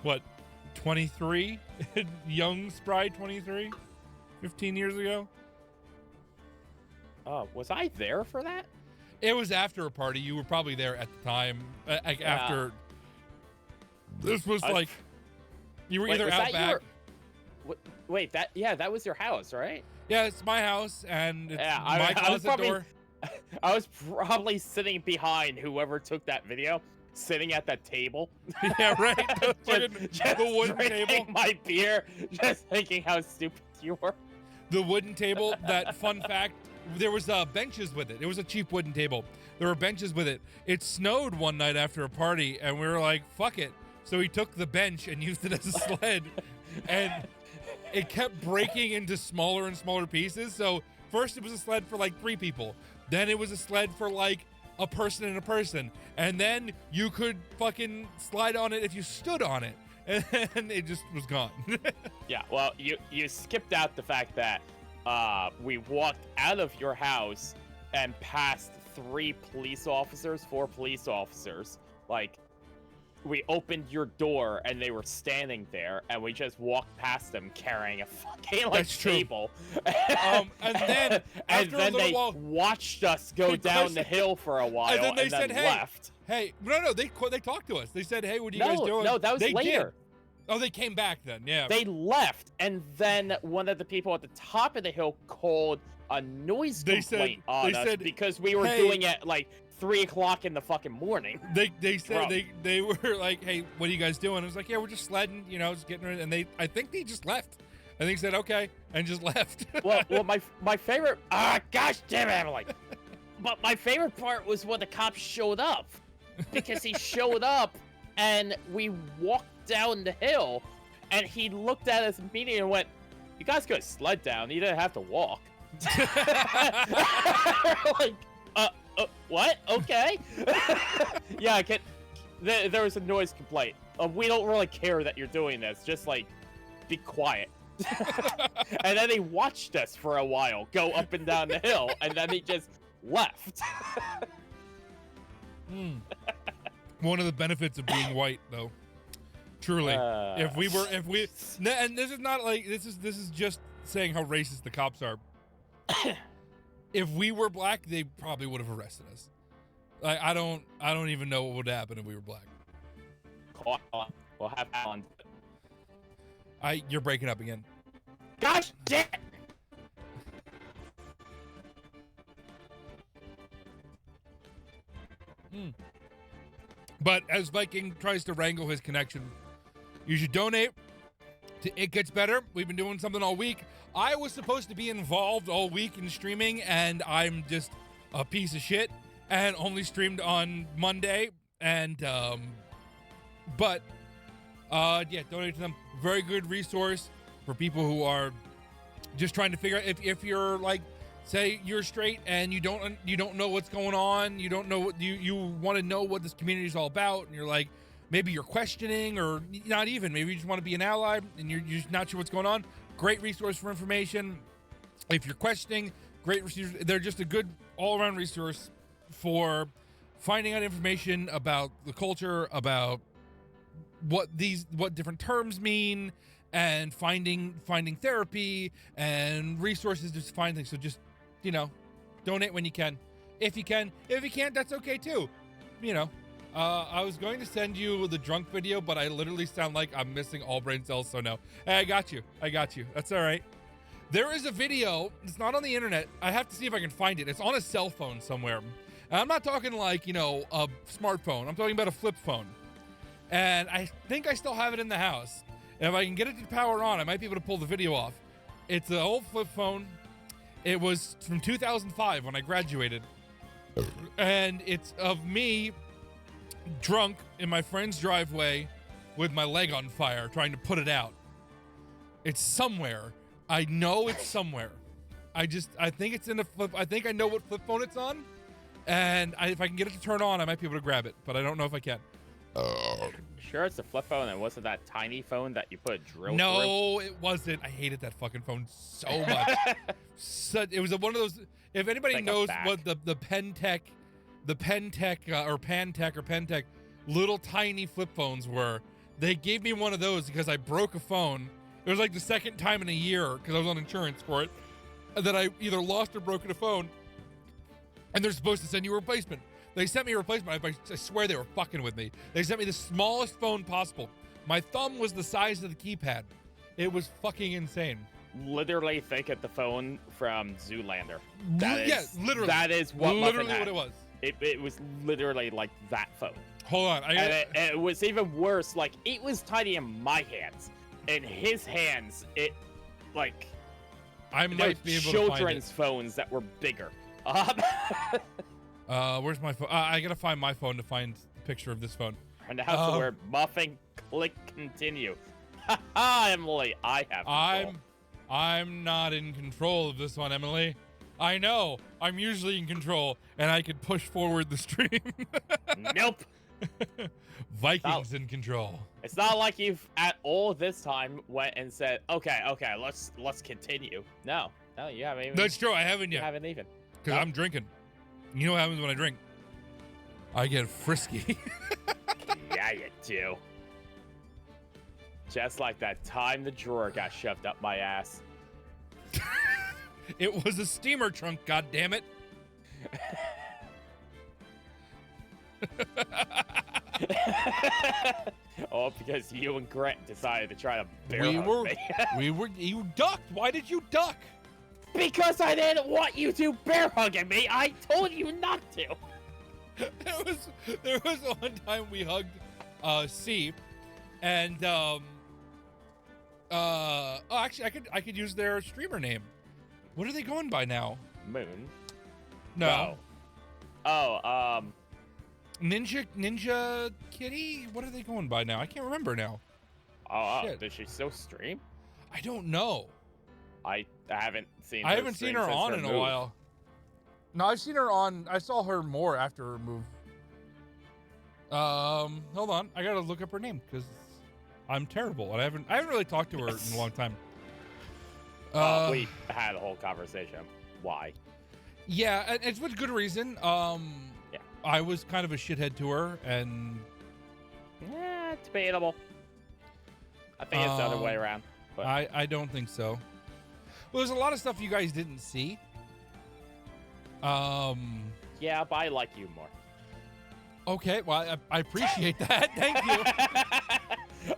What, 23? Young spry 23? 15 years ago? Oh, was I there for that? It was after a party. You were probably there at the time. After. This was like. You were either out back. Wait, that was your house, right? Yeah, it's my house, and it's I my closet door. I was probably sitting behind whoever took that video, sitting at that table. Yeah, right. Just the wooden drinking table. my beer, just thinking how stupid you were. The wooden table. That fun fact. There was benches with it. It was a cheap wooden table. There were benches with it. It snowed one night after a party, and we were like, "Fuck it." So we took the bench and used it as a sled, and it kept breaking into smaller and smaller pieces. So first it was a sled for like 3 people. Then it was a sled for like a person and a person. And then you could fucking slide on it if you stood on it. And it just was gone. Yeah, well, you skipped out the fact that we walked out of your house and past 4 police officers. Like, we opened your door and they were standing there, and we just walked past them carrying a fucking table. And then they watched us go down the hill for a while, and then said, left. Hey, no, they talked to us. They said, "Hey, what are you guys doing?" No, that was later. Did. Oh, they came back then. Yeah. They left, and then one of the people at the top of the hill called a noise complaint on us because we were doing it like 3 o'clock in the fucking morning. They said they were like, "Hey, what are you guys doing?" I was like, "Yeah, we're just sledding, just getting ready." And I think they just left. I think said okay and just left. well, my favorite. Gosh damn it, Emily. But my favorite part was when the cops showed up, because he showed up and we walked down the hill, and he looked at us immediately and went, "You guys could sled down. You didn't have to walk." Like, what? Okay. Yeah, there was a noise complaint. We don't really care that you're doing this. Just, like, be quiet. And then they watched us for a while go up and down the hill, and then they just left. One of the benefits of being white, though. Truly. And this is not like, this is just saying how racist the cops are. If we were black, they probably would have arrested us. I don't even know what would happen if we were black. We'll have Alan. You're breaking up again. Gosh damn! But as Viking tries to wrangle his connection, you should donate to It Gets Better. We've been doing something all week. I was supposed to be involved all week in streaming, and I'm just a piece of shit and only streamed on Monday. And donate to them. Very good resource for people who are just trying to figure out if you're like, say you're straight and you don't know what's going on, you don't know what you want to know what this community is all about, and you're like, maybe you're questioning, or not even, maybe you just want to be an ally and you're just not sure what's going on. Great resource for information. If you're questioning, great resource. They're just a good all-around resource for finding out information about the culture, about what different terms mean, and finding therapy and resources to find things. So just, donate when you can. If you can. If you can't, that's okay too. I was going to send you the drunk video, but I literally sound like I'm missing all brain cells, so no. Hey, I got you. That's all right. There is a video. It's not on the internet. I have to see if I can find it. It's on a cell phone somewhere. And I'm not talking like, a smartphone. I'm talking about a flip phone. And I think I still have it in the house. And if I can get it to power on, I might be able to pull the video off. It's an old flip phone. It was from 2005 when I graduated. And it's of me drunk in my friend's driveway with my leg on fire trying to put it out. It's somewhere. I know it's somewhere. I think it's in a flip. I think I know what flip phone it's on. And if I can get it to turn on, I might be able to grab it. But I don't know if I can. Sure, it's a flip phone, and wasn't that tiny phone that you put a drill through? No, it wasn't. I hated that fucking phone so much. It was one of those. If anybody knows what the Pentec or Pentec little tiny flip phones were, they gave me one of those because I broke a phone. It was like the second time in a year, because I was on insurance for it, that I either lost or broken a phone. And they're supposed to send you a replacement. They sent me a replacement. I swear they were fucking with me. They sent me the smallest phone possible. My thumb was the size of the keypad. It was fucking insane. Literally think of the phone from Zoolander. Literally. That is what literally what it was. It was literally like that phone. Hold on. It was even worse. Like, it was tiny in my hands. In his hands, I might be able to find it. Children's phones that were bigger. Where's my phone? I gotta find my phone to find the picture of this phone. And the house the word muffin, click continue. Ha Emily, I have control. I'm not in control of this one, Emily. I know. I'm usually in control, and I could push forward the stream. Nope. Vikings in control. It's not like you've at all this time went and said, okay, let's continue. No, you haven't even. That's true. I haven't yet. You haven't even. Because I'm drinking. You know what happens when I drink? I get frisky. Yeah, you do. Just like that time the drawer got shoved up my ass. It was a steamer trunk, goddammit. Oh, because you and Grant decided to try to bear hug me. You ducked. Why did you duck? Because I didn't want you to bear hugging me. I told you not to. There was one time we hugged C, and actually I could use their streamer name. What are they going by now? Moon. No. Oh, Ninja Kitty? What are they going by now? I can't remember now. Oh, shit. Does she still stream? I don't know. I haven't seen. I haven't seen her on in a while. No, I've seen her on. I saw her more after her move. Hold on. I gotta look up her name because I'm terrible and I haven't really talked to her in a long time. We had a whole conversation. Why? Yeah, and it's with good reason. Yeah. I was kind of a shithead to her, and yeah, it's debatable. I think it's the other way around. But I don't think so. Well, there's a lot of stuff you guys didn't see. Yeah, but I like you more. Okay, well, I appreciate that. Thank you.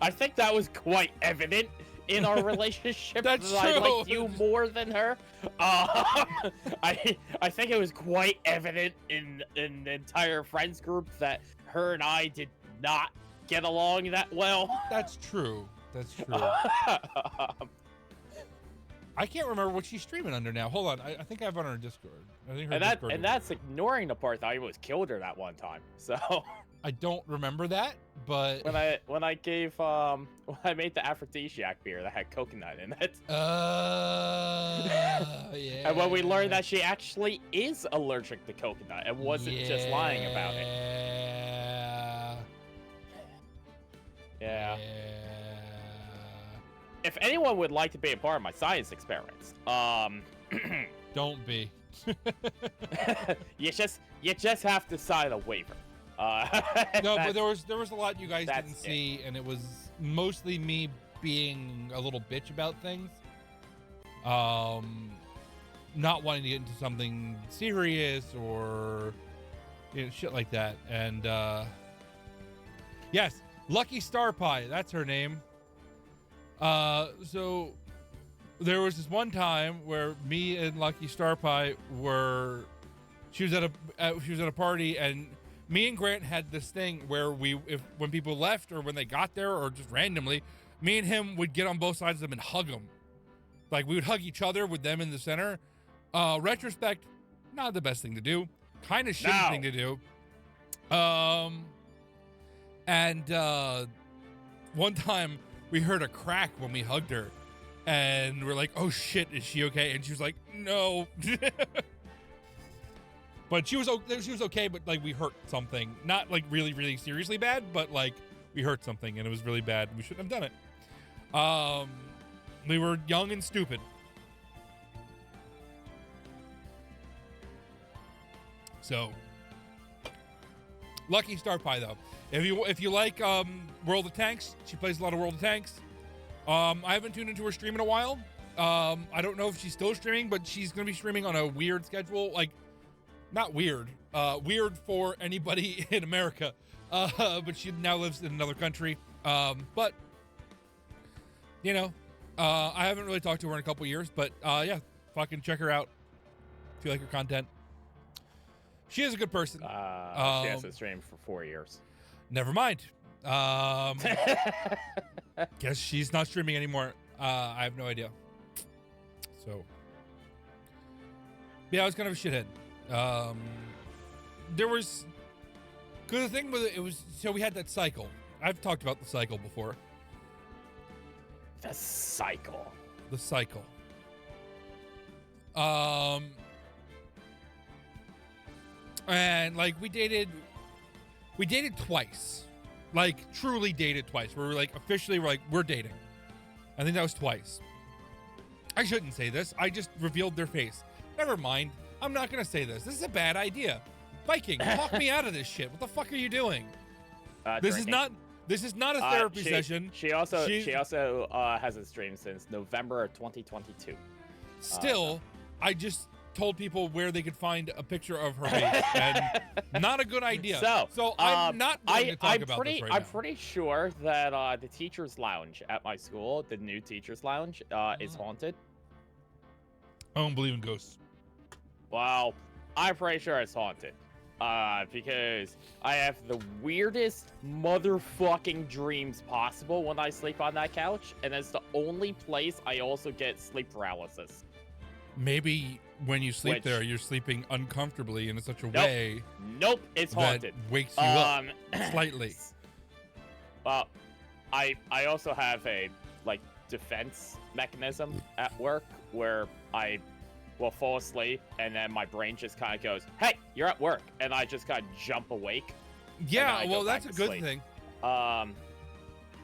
I think that was quite evident in our relationship. That's that true. I liked you more than her. I think it was quite evident in the entire friends group that her and I did not get along that well. That's true. That's true. I can't remember what she's streaming under now. Hold on. I think I have her on her Discord. I think her Discord. And that's ignoring the part that I almost killed her that one time. So I don't remember that, but when I made the aphrodisiac beer that had coconut in it. Yeah. And when we learned that she actually is allergic to coconut and wasn't just lying about it. Yeah. If anyone would like to be a part of my science experiments, don't be. you just have to sign a waiver. No, but there was a lot you guys didn't see, and it was mostly me being a little bitch about things. Not wanting to get into something serious or shit like that, and Yes, Lucky Star Pie. That's her name. So there was this one time where me and Lucky Star Pie were. She was at a party, and me and Grant had this thing where when people left or when they got there or just randomly, me and him would get on both sides of them and hug them. Like, we would hug each other with them in the center. Retrospect, not the best thing to do. Kind of shitty thing to do. And one time we heard a crack when we hugged her, and we're like, "Oh shit, is she okay?" And she was like, "No." But she was okay, but like we hurt something. Not like really, really seriously bad, but like we hurt something and it was really bad. We shouldn't have done it. We were young and stupid. So Lucky Star Pie though. If you like World of Tanks, she plays a lot of World of Tanks. I haven't tuned into her stream in a while. I don't know if she's still streaming, but she's gonna be streaming on a weird schedule. Like, not weird. Weird for anybody in America. But she now lives in another country. But you know, I haven't really talked to her in a couple years, but yeah, fucking check her out if you like her content. She is a good person. She hasn't streamed for 4 years. Never mind. Guess she's not streaming anymore. I have no idea. So, yeah, I was kind of a shithead. There was, cause the thing with it was, so we had that cycle. I've talked about the cycle before. The cycle. The cycle. And like we dated twice, like truly dated twice. Where we're like officially we're dating. I think that was twice. I shouldn't say this. I just revealed their face. Never mind. I'm not gonna say this. This is a bad idea. Viking, talk me out of this shit. What the fuck are you doing? This is not a therapy session. She also hasn't streamed since November of 2022. Still, I just told people where they could find a picture of her face, and not a good idea. So I'm not going to talk about this right now. I'm pretty sure that the teacher's lounge at my school, the new teacher's lounge, is haunted. I don't believe in ghosts. Well, I'm pretty sure it's haunted. Because I have the weirdest motherfucking dreams possible when I sleep on that couch, and it's the only place I also get sleep paralysis. Maybe when you sleep there, you're sleeping uncomfortably in such a way. Nope, it's haunted. That wakes you up slightly. Well, I also have a defense mechanism at work where I will fall asleep and then my brain just kind of goes, "Hey, you're at work," and I just kind of jump awake. Yeah, well, that's a good thing.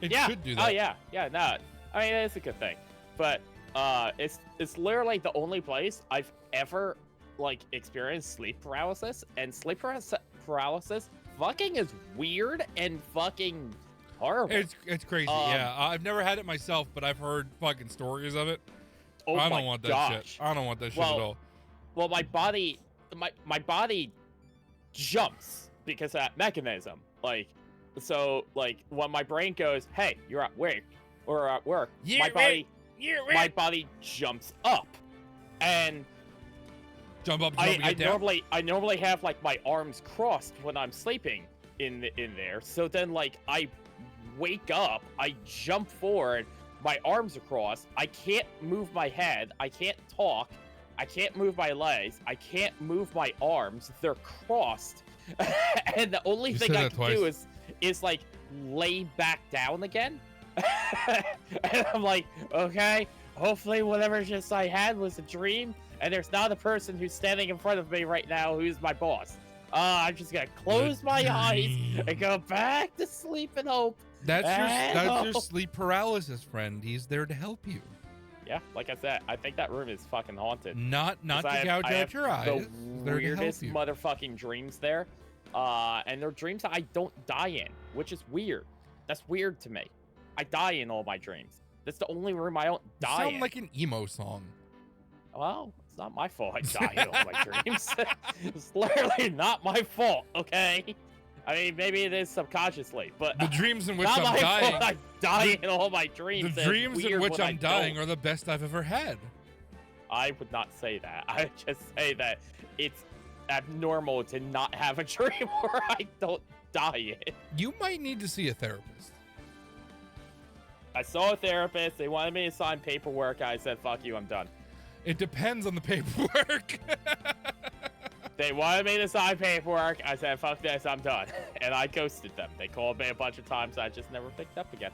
It should do that. Oh yeah, no. I mean, it's a good thing, but it's literally the only place I've ever experienced sleep paralysis, and sleep paralysis fucking is weird and fucking horrible. It's crazy. Yeah, I've never had it myself, but I've heard fucking stories of it. Oh I don't want that shit. I don't want that shit at all. Well, my body jumps because of that mechanism. So when my brain goes, "Hey, you're at work," or at work, my body jumps up, and jump up. I normally have my arms crossed when I'm sleeping in there. So then I wake up, I jump forward. My arms are crossed. I can't move my head. I can't talk. I can't move my legs. I can't move my arms. They're crossed. And the only thing I can do is lay back down again. And I'm like, okay, hopefully whatever just I had was a dream. And there's not a person who's standing in front of me right now who's my boss. I'm just going to close my eyes and go back to sleep and hope. That's your sleep paralysis friend. He's there to help you. Yeah, like I said, I think that room is fucking haunted. Not to gouge out your eyes. The weirdest motherfucking dreams there. And they're dreams that I don't die in, which is weird. That's weird to me. I die in all my dreams. That's the only room I don't die in. Sound like an emo song. Well, it's not my fault I die in all my dreams. It's literally not my fault, okay? I mean, maybe it is subconsciously, but The dreams in which not I'm my dying. fault. I'm dying in all my dreams. The and it's dreams in weird which when I'm I dying don't. are the best I've ever had. I would not say that. I would just say that it's abnormal to not have a dream where I don't die in. You might need to see a therapist. I saw a therapist. They wanted me to sign paperwork. I said, fuck you, I'm done. It depends on the paperwork. They wanted me to sign paperwork. I said, fuck this, I'm done. And I ghosted them. They called me a bunch of times. I just never picked up again.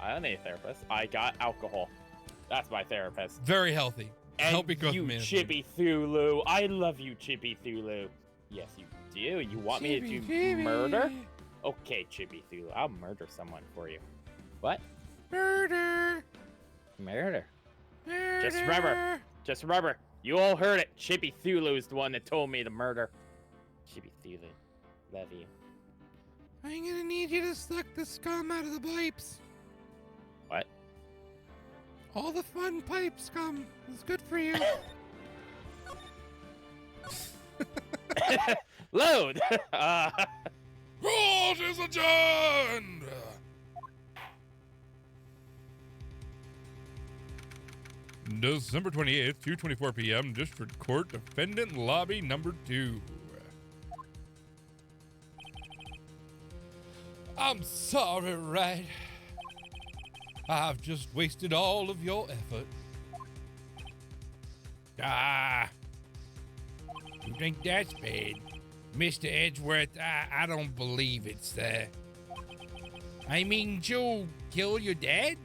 I don't need a therapist. I got alcohol. That's my therapist. Very healthy. And Healthy growth you, management. Chibi Thulu. I love you, Chibi Thulu. Yes, you do. You want me to do murder? Okay, Chibi Thulu. I'll murder someone for you. What? Murder. Murder. Murder. Just remember, you all heard it. Chibi Thulu is the one that told me to murder. Chibi Thulu. Love you. I'm gonna need you to suck the scum out of the pipes. What? All the fun pipe scum is good for you. Load! Roll is adjourned! December 28th, 2:24 p.m., District Court, Defendant Lobby Number 2. I'm sorry, Rat. I've just wasted all of your effort. Ah. You think that's bad? Mr. Edgeworth, I don't believe it's there. I mean, Joe killed your dad?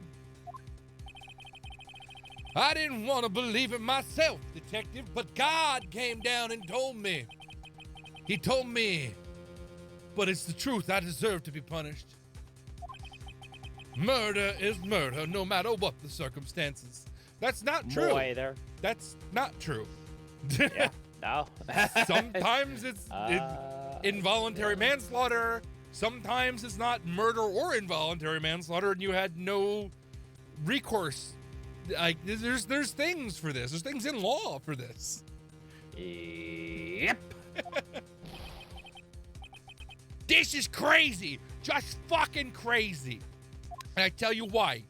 I didn't want to believe it myself, Detective, but God came down and told me. He told me. But it's the truth. I deserve to be punished. Murder is murder, no matter what the circumstances. That's not true. Boy, there. That's not true. Yeah. No. Sometimes it's involuntary manslaughter. Sometimes it's not murder or involuntary manslaughter, and you had no recourse. Like there's things for this. There's things in law for this. Yep. This is crazy. Just fucking crazy. And I tell you why.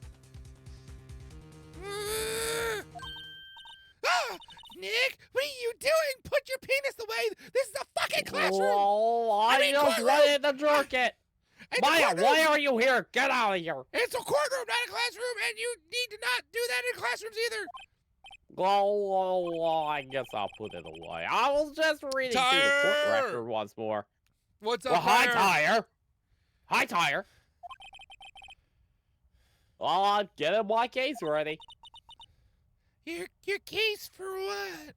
Nick, what are you doing? Put your penis away. This is a fucking classroom. Oh, I just wanted to jerk it. Maya, why are you here? Get out of here. It's a courtroom, not a classroom, and you need to not do that in classrooms either. Oh, I guess I'll put it away. I was just reading through the court record once more. What's up, Well, hi, Tire. Hi, Tire. Well, get my case ready. Your case for what?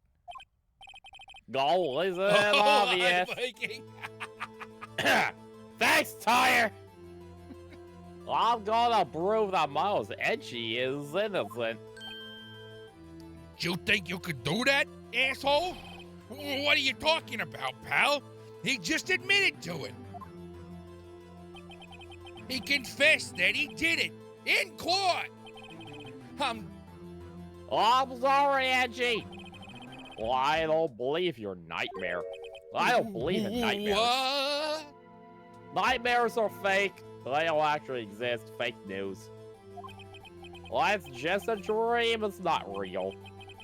Go, isn't it obvious? Thanks, Tire. I'm gonna prove that Miles Edgey is innocent. You think you could do that, asshole? What are you talking about, pal? He just admitted to it. He confessed that he did it in court. I'm sorry, Edgey. Well, I don't believe your nightmare. I don't believe in nightmares. What? Nightmares are fake. They don't actually exist. Fake news. Well, it's just a dream. It's not real.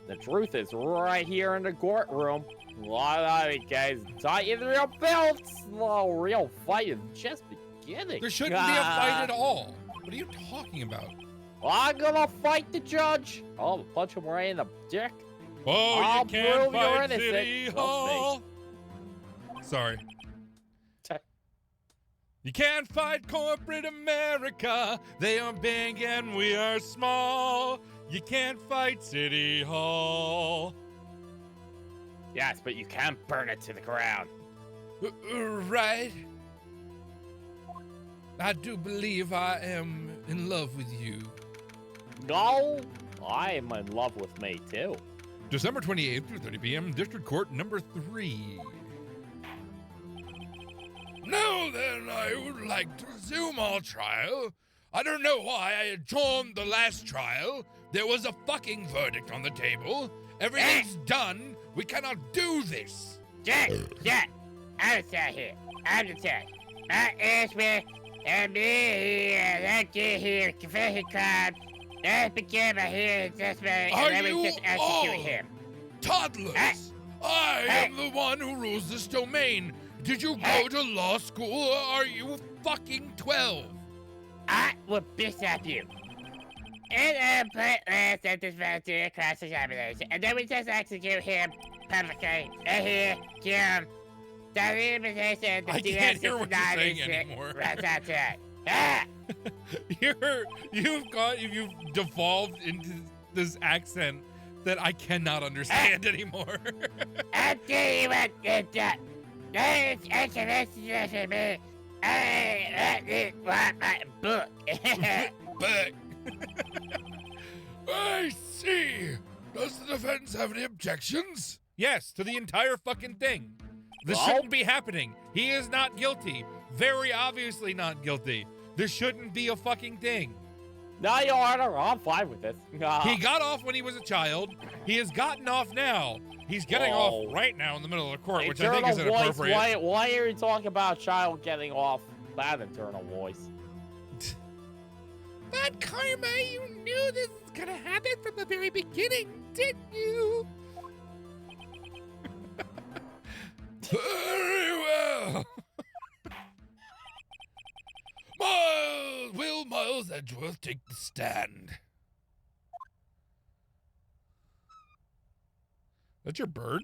The truth is right here in the courtroom. Why not, you guys tighten your belts? The real fight is just beginning. There shouldn't be a fight at all. What are you talking about? I'm gonna fight the judge. I'll punch him right in the dick. Oh, I'll you can't prove you're fight innocent. City We'll Hall. Sorry. You can't fight corporate America. They are big and we are small. You can't fight City Hall. Yes, but you can't burn it to the ground. Right. I do believe I am in love with you. No, I am in love with me too. December 28th through 30 p.m. District Court number 3. Now then, I would like to resume our trial. I don't know why I adjourned the last trial. There was a fucking verdict on the table. Everything's done. We cannot do this. Jack, out of here. I'm the judge. My Ashby and me here, that get here, confession crime. Let's begin by hearing judgment, Are and then we you just execute all him. toddlers? I am the one who rules this domain. Did you go to law school or are you fucking 12? I will bishop you. And put last sentence back to your class examination, and then we just execute him publicly. And here, Jim. The invitation I can't hear what you're saying anymore. That's it. Ah! You've devolved into this accent that I cannot understand anymore. I'll tell you what it does. There's information for me. I want my book. Back. I see. Does the defense have any objections? Yes, to the entire fucking thing. This Well- shouldn't be happening. He is not guilty. Very obviously not guilty. This shouldn't be a fucking thing. No, Your Honor, I'm fine with this. He got off when he was a child. He has gotten off now. He's getting Whoa. off right now in the middle of the court, which I Internal think is voice, inappropriate. why are you talking about a child getting off that internal voice? But Karma, you knew this was gonna happen from the very beginning, didn't you? Very well. Will Miles Edgeworth take the stand? That's your bird?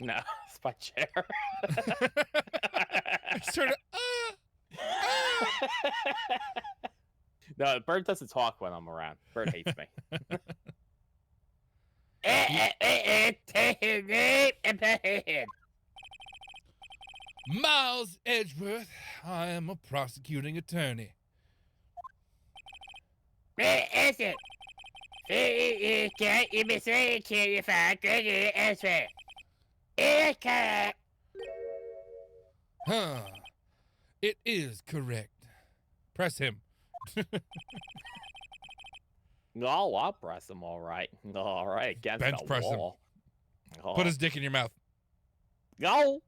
No, it's my chair. It's sort of, No, the bird doesn't talk when I'm around. Bird hates me. Miles Edgeworth, I am a prosecuting attorney. Listen. You can't even say you can't if I could answer. It's correct. Huh. It is correct. Press him. No, I'll press him all right. All right, against Bench the press him. wall. Oh. Put his dick in your mouth. No.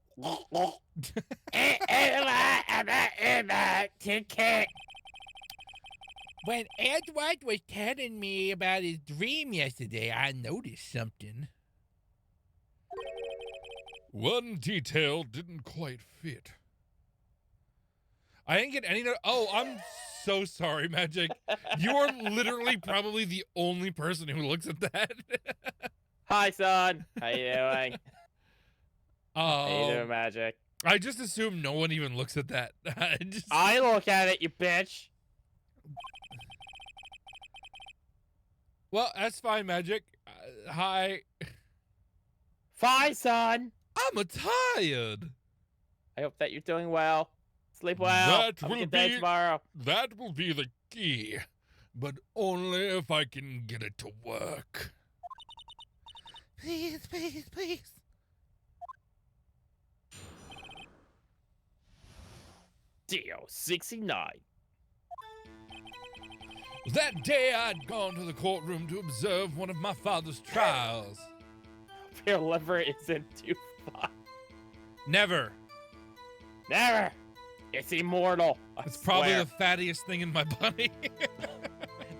When Edward was telling me about his dream yesterday, I noticed something. One detail didn't quite fit. I didn't get any. Oh, I'm so sorry, Magic. You are literally probably the only person who looks at that. Hi, son. How you doing? How you doing, Oh, Magic? I just assume no one even looks at that. I look at it, you bitch. Well, that's fine, Magic. Hi. Fine, son. I'm tired. I hope that you're doing well. Sleep well. That Have a will good day be- tomorrow. That will be the key, but only if I can get it to work. Please, please, please. Dio 69. That day, I'd gone to the courtroom to observe one of my father's trials. Your liver isn't too far. Never. Never. It's immortal. I It's probably swear. the fattiest thing in my body.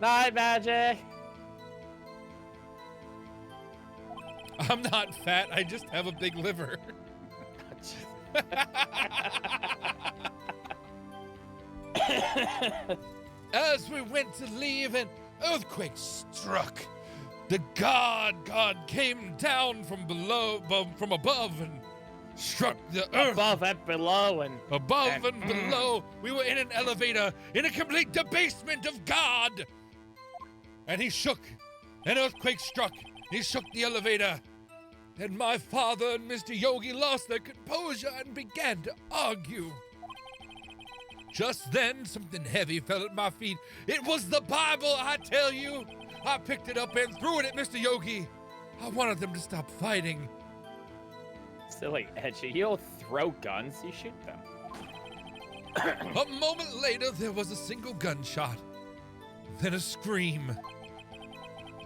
Night, Magic. I'm not fat. I just have a big liver. As we went to leave, an earthquake struck. The God came down from above and struck the earth. Above and below and Above and below, we were in an elevator in a complete debasement of God. And he shook. An earthquake struck. He shook the elevator. And my father and Mr. Yogi lost their composure and began to argue. Just then, something heavy fell at my feet. It was the Bible, I tell you. I picked it up and threw it at Mr. Yogi. I wanted them to stop fighting. silly Edgey. You don't throw guns, you shoot them. A moment later, there was a single gunshot. Then a scream.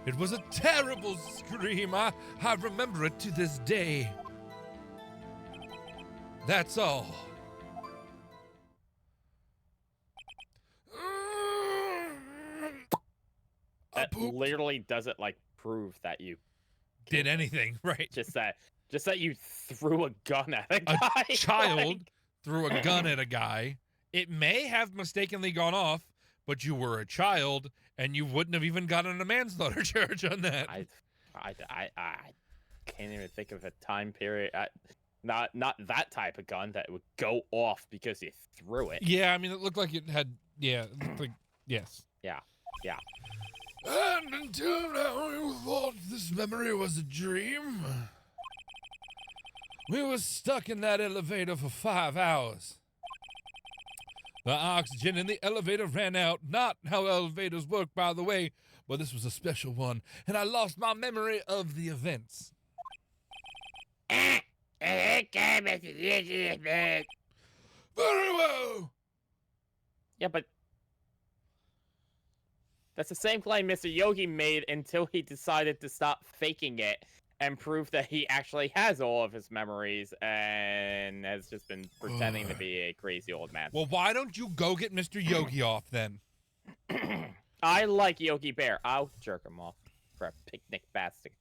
It was a terrible scream. I remember it to this day. That's all. That literally doesn't like prove that you Did anything, right? just that you threw a gun at a guy. A child like- threw a gun at a guy. It may have mistakenly gone off, but you were a child, and you wouldn't have even gotten a manslaughter charge on that. I can't even think of a time period. Not that type of gun that would go off because you threw it. Yeah, I mean, it looked like it had. Yeah, it looked like yes. Yeah. And until now, you thought this memory was a dream. We were stuck in that elevator for 5 hours. The oxygen in the elevator ran out. Not how elevators work, by the way, but this was a special one, and I lost my memory of the events. Okay, Mr. Yogi Bear. Very well. Yeah, but that's the same claim Mr. Yogi made until he decided to stop faking it and prove that he actually has all of his memories and has just been pretending to be a crazy old man. Well, why don't you go get Mr. Yogi off then? I like Yogi Bear. I'll jerk him off for a picnic basket.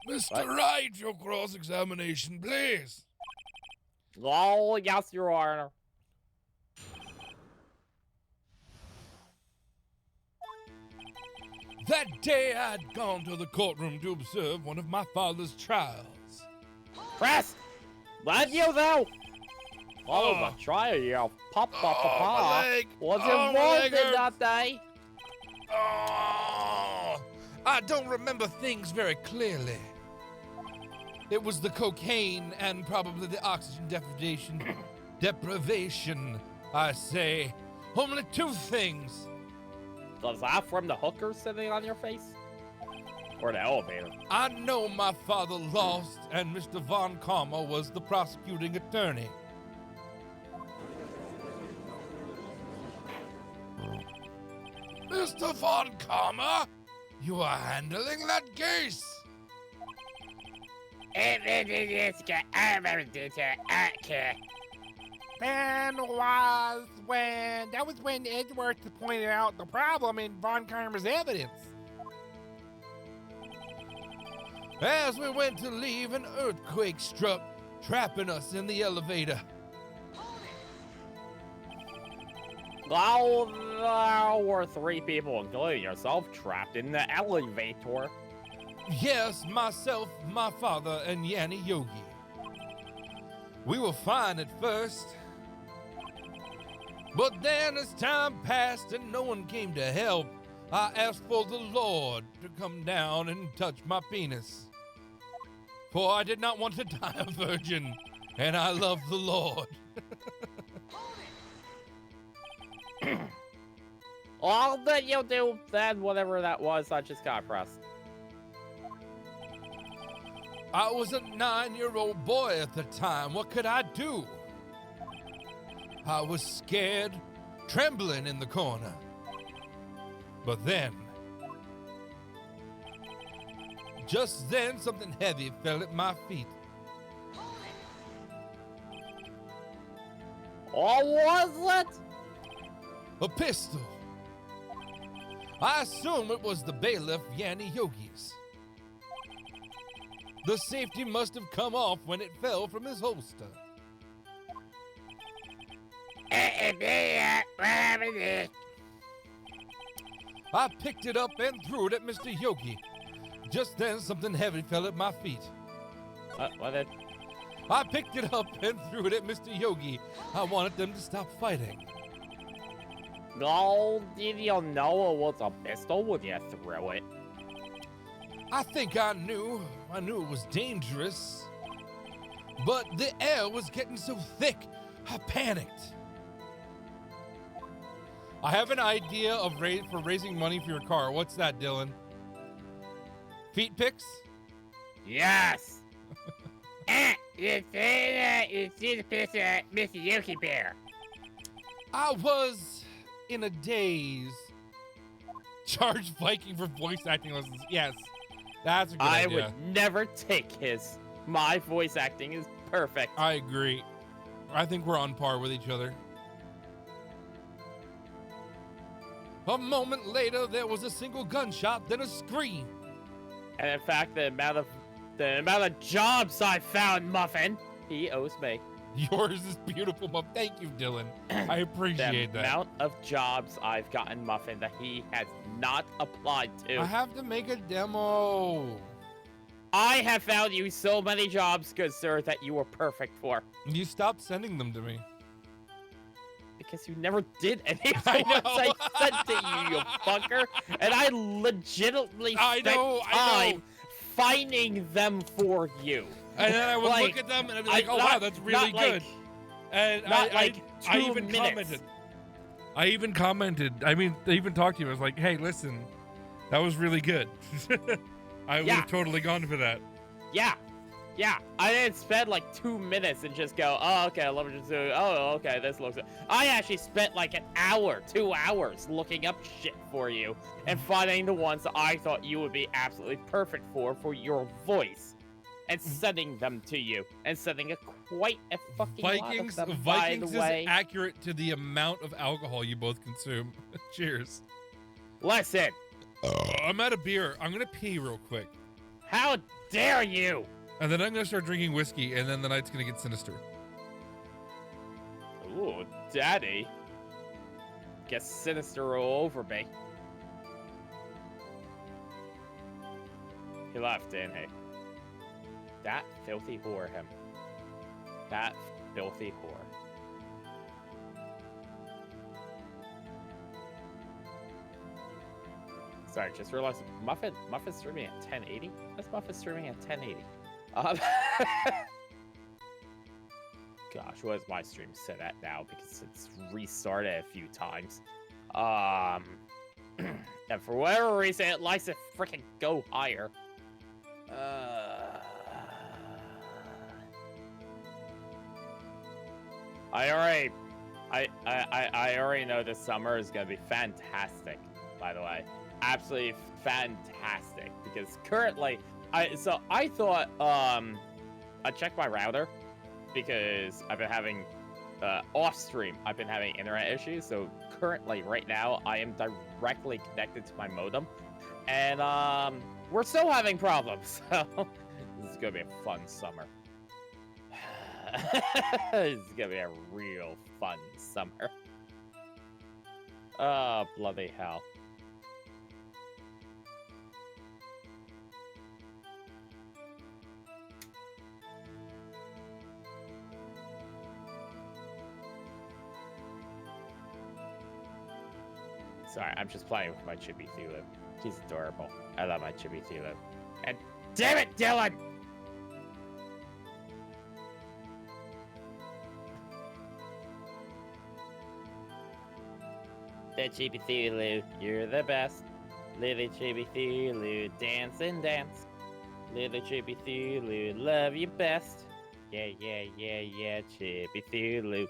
Mr. Wright, your cross-examination, please. Oh, yes, Your Honor. That day I'd gone to the courtroom to observe one of my father's trials. Press! Let you though! Oh, Oh. the trial, you pop, Oh, my leg. Was Oh, it my leg wanted hurts. that day? Oh, I don't remember things very clearly. It was the cocaine and probably the oxygen deprivation, I say. Only 2 things. Was that from the hooker sitting on your face? Or the elevator? I know my father lost, and Mr. Von Karma was the prosecuting attorney. Mr. Von Karma, you are handling that case. I remember detail. Okay. That was when Edgeworth pointed out the problem in Von Karma's evidence. As we went to leave, an earthquake struck, trapping us in the elevator. Well, there were 3 people, including yourself, trapped in the elevator. Yes, myself, my father, and Yanni Yogi. We were fine at first. But then as time passed and no one came to help, I asked for the Lord to come down and touch my penis. For I did not want to die a virgin, and I love the Lord. All that you do then, whatever that was, I just got pressed. I was a 9-year-old boy at the time. What could I do? I was scared, trembling in the corner. But then, just then, something heavy fell at my feet. Or was it? A pistol. I assume it was the bailiff Yanni Yogi's. The safety must have come off when it fell from his holster. I picked it up and threw it at Mr. Yogi. Just then, something heavy fell at my feet. What did? I picked it up and threw it at Mr. Yogi. I wanted them to stop fighting. Oh, did you know it was a pistol when you threw it? I think I knew. I knew it was dangerous. But the air was getting so thick, I panicked. I have an idea of for raising money for your car. What's that, Dylan? Feet pics? Yes. You see the picture of Mr. Yogi Bear. I was in a daze. Charge Viking for voice acting lessons. Yes, that's a good I idea. would never take his. My voice acting is perfect. I agree. I think we're on par with each other. A moment later, there was a single gunshot, then a scream. And in fact, the amount of jobs I found, Muffin, he owes me. Yours is beautiful, Muff. Thank you, Dylan. I appreciate The that. amount of jobs I've gotten, Muffin, that he has not applied to. I have to make a demo. I have found you so many jobs, good sir, that you were perfect for. You stopped sending them to me. Because you never did any of the I ones know. I sent to you fucker. And I legitimately spent time finding them for you. And then I would Like, look at them and I'd be like, oh, not- wow, that's really not good. And not I like I 2 even minutes. commented. I even talked to you. I was like, hey, listen, that was really good. I would Yeah. have totally gone for that. Yeah. I didn't spend like 2 minutes and just go, oh, okay, let me just do, oh, okay, this looks good. I actually spent like an hour, 2 hours looking up shit for you and finding the ones that I thought you would be absolutely perfect for your voice and sending them to you and sending quite a fucking Vikings lot of them, by is the way. accurate to the amount of alcohol you both consume. Cheers. Listen, I'm out of beer. I'm going to pee real quick. how dare you? And then I'm going to start drinking whiskey, and then the night's going to get sinister. Ooh, daddy. Guess sinister all over me. He left, didn't he? That filthy whore, him. That filthy whore. Sorry, just realized Muffin's streaming at 1080? That's Muffin streaming at 1080. Gosh, what is my stream set at now? Because it's restarted a few times. And for whatever reason, it likes to freaking go higher. I already know this summer is gonna be fantastic, by the way. Absolutely fantastic. Because currently, I thought, I checked my router because I've been having, off stream, I've been having internet issues. So currently, right now, I am directly connected to my modem. And, we're still having problems. So this is gonna be a fun summer. This is gonna be a real fun summer. Oh, bloody hell. Sorry, I'm just playing with my Chibi Thulu. He's adorable. I love my Chibi Thulu. And damn it, Dylan! The Chibi Thulu, you're the best. Little Chibi Thulu, dance and dance. Little Chibi Thulu, love you best. Yeah, Chibi Thulu.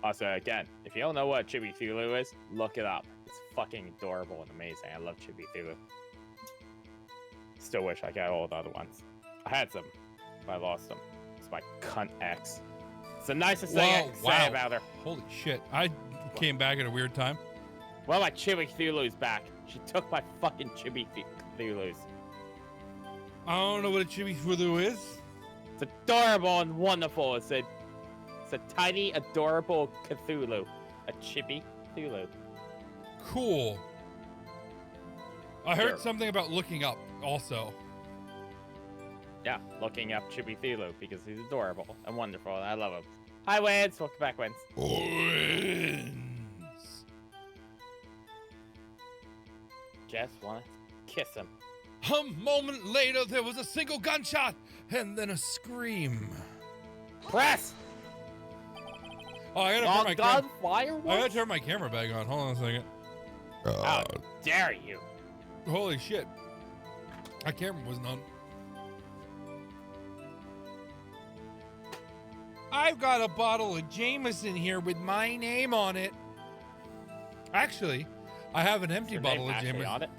Also, again, if you don't know what Chibi Thulu is, look it up. It's fucking adorable and amazing. I love Chibi Thulu. Still wish I got all the other ones. I had some, but I lost them. It's my cunt ex. It's the nicest thing I can say about her. Holy shit. I came back at a weird time. Well, my Chibi Thulu's back. She took my fucking Chibi Thulus. I don't know what a Chibi Thulu is. It's adorable and wonderful. It's a tiny, adorable Cthulhu. A Chibi Thulu. Cool. I heard Sure. something about looking up also. Yeah, looking up Chibi Thulu because he's adorable and wonderful, and I love him. Hi, Wins. Welcome back, Wins. Just wanna kiss him. A moment later, there was a single gunshot and then a scream. Press! Oh, I gotta Long turn my gun camera. I fireworks? gotta turn my camera back on. Hold on a second. How dare you? Holy shit. My camera wasn't on. I've got a bottle of Jameson here with my name on it. Actually, I have an empty Your bottle name of actually Jameson. on it?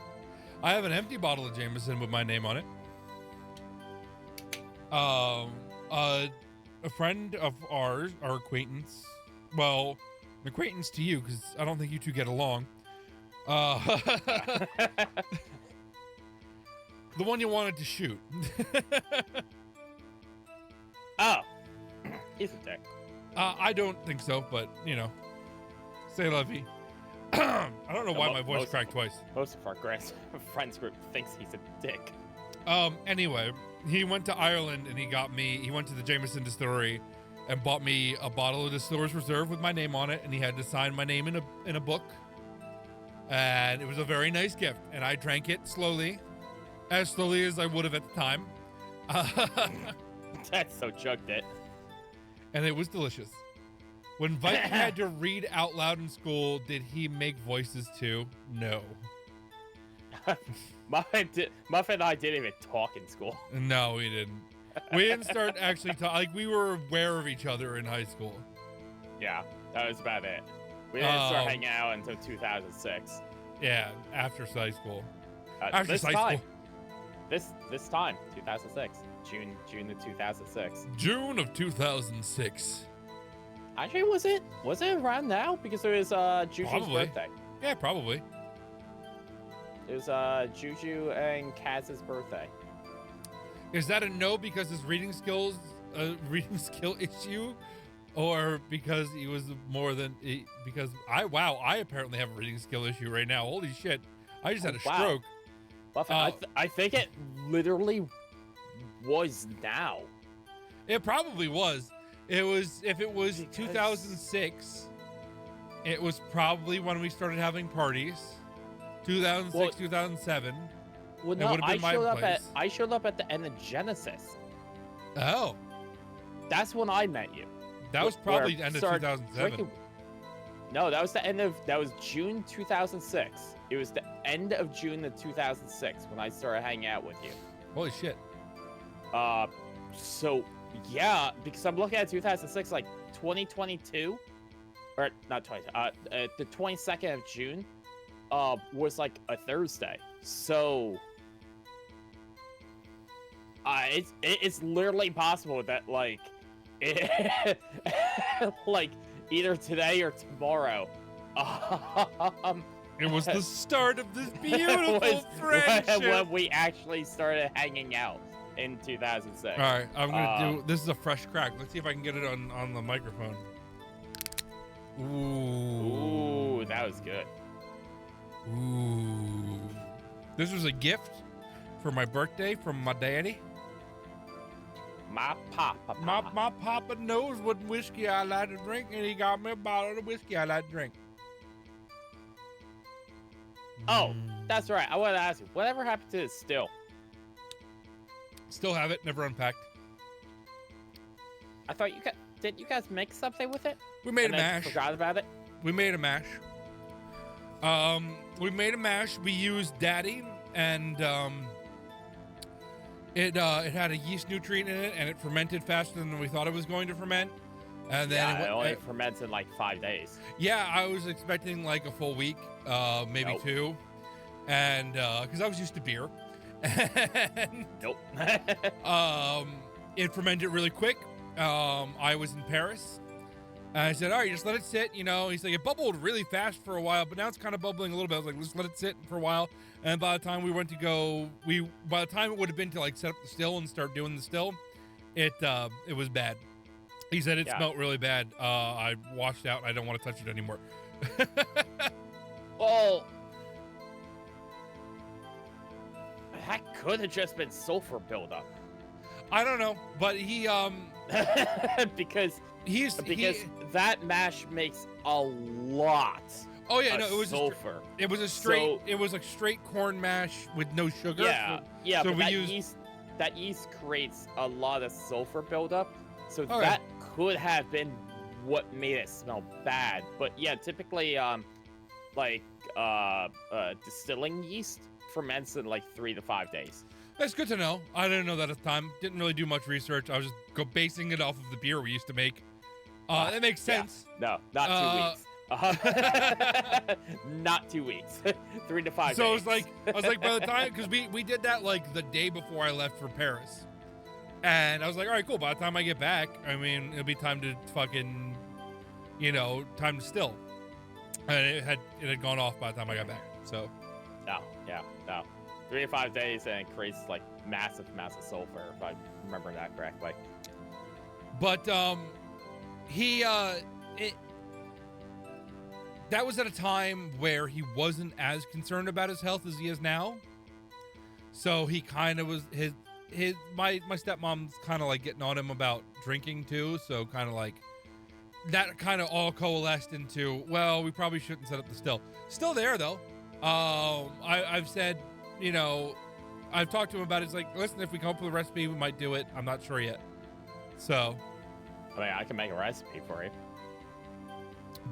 I have an empty bottle of Jameson with my name on it. A friend of ours, our acquaintance, well, an acquaintance to you, because I don't think you two get along. The one you wanted to shoot. Oh, he's a dick. I don't think so, but, you know, say la vie. I don't know why my voice cracked twice. Most of our friends group thinks he's a dick. Anyway, he went to Ireland and he went to the Jameson distillery and bought me a bottle of Distiller's Reserve with my name on it, and he had to sign my name in a book. And it was a very nice gift, and I drank it slowly as I would have at the time. That's so chugged it. And it was delicious. When Viking had to read out loud in school, did he make voices too? No. Muffin and I didn't even talk in school. No, we didn't. We didn't start actually like we were aware of each other in high school. Yeah, that was about it. We didn't start hanging out until 2006. Yeah, after high school. After this time. This time, 2006. June of 2006. June of 2006. Actually, was it around now? Because it was Juju's birthday. Yeah, probably. It was Juju and Kaz's birthday. Is that a no because his reading skill issue, or because he was because I apparently have a reading skill issue right now. Holy shit! I just had a stroke. Buffett, I think it literally was now. It probably was. If it was 2006, it was probably when we started having parties. 2006, 2007. Well, no, I showed up at the end of Genesis. Oh. That's when I met you. That was probably the end of 2007. No, that was June 2006. It was the end of June of 2006 when I started hanging out with you. Holy shit. So yeah, because I'm looking at 2006, like 2022, or not 20. The 22nd of June, was like a Thursday. So, it's literally possible that like, like either today or tomorrow. It was the start of this beautiful friendship when we actually started hanging out in 2006. All right, I'm gonna do. This is a fresh crack. Let's see if I can get it on the microphone. Ooh, that was good. Ooh, this was a gift for my birthday from my daddy. My papa. My papa knows what whiskey I like to drink, and he got me a bottle of whiskey I like to drink. Oh, that's right. I wanted to ask you, whatever happened to the still? Still have it, never unpacked. I thought didn't you guys make something with it? We made a mash. Forgot about it. We made a mash. We used Daddy, and it had a yeast nutrient in it, and it fermented faster than we thought it was going to ferment. And then it only ferments in like 5 days. Yeah, I was expecting like a full week, maybe 2, and because I was used to beer. And, nope. It fermented really quick. I was in Paris. And I said, all right, just let it sit. You know, he's like, it bubbled really fast for a while, but now it's kind of bubbling a little bit. I was like, let's let it sit for a while. And by the time we went to go, by the time it would have been to like set up the still and start doing the still, it was bad. He said it smelled really bad. I washed out. I don't want to touch it anymore. Well, that could have just been sulfur buildup. I don't know, but he because that mash makes a lot. Oh yeah, no, it was sulfur. It was a straight. It was a straight corn mash with no sugar. Yeah, so but that yeast creates a lot of sulfur buildup. So that could have been what made it smell bad. But yeah, typically, distilling yeast ferments in like 3 to 5 days. That's good to know. I didn't know that at the time. Didn't really do much research. I was just basing it off of the beer we used to make. That makes sense. Yeah. No, not 2 weeks. Not 2 weeks. 3 to 5 days. So I was like, by the time, because we did that like the day before I left for Paris. And I was like, all right, cool. By the time I get back, I mean, it'll be time to fucking, time to still. And it had gone off by the time I got back. So. No. 3 to 5 days, and it creates like massive sulfur, if I remember that correctly. But that was at a time where he wasn't as concerned about his health as he is now. So he kind of was my stepmom's kind of like getting on him about drinking too. So kind of like that kind of all coalesced into, well, we probably shouldn't set up the still there though. I've said, I've talked to him about it. It's like, listen, if we come up with a recipe, we might do it. I'm not sure yet. So, I mean, I can make a recipe for you.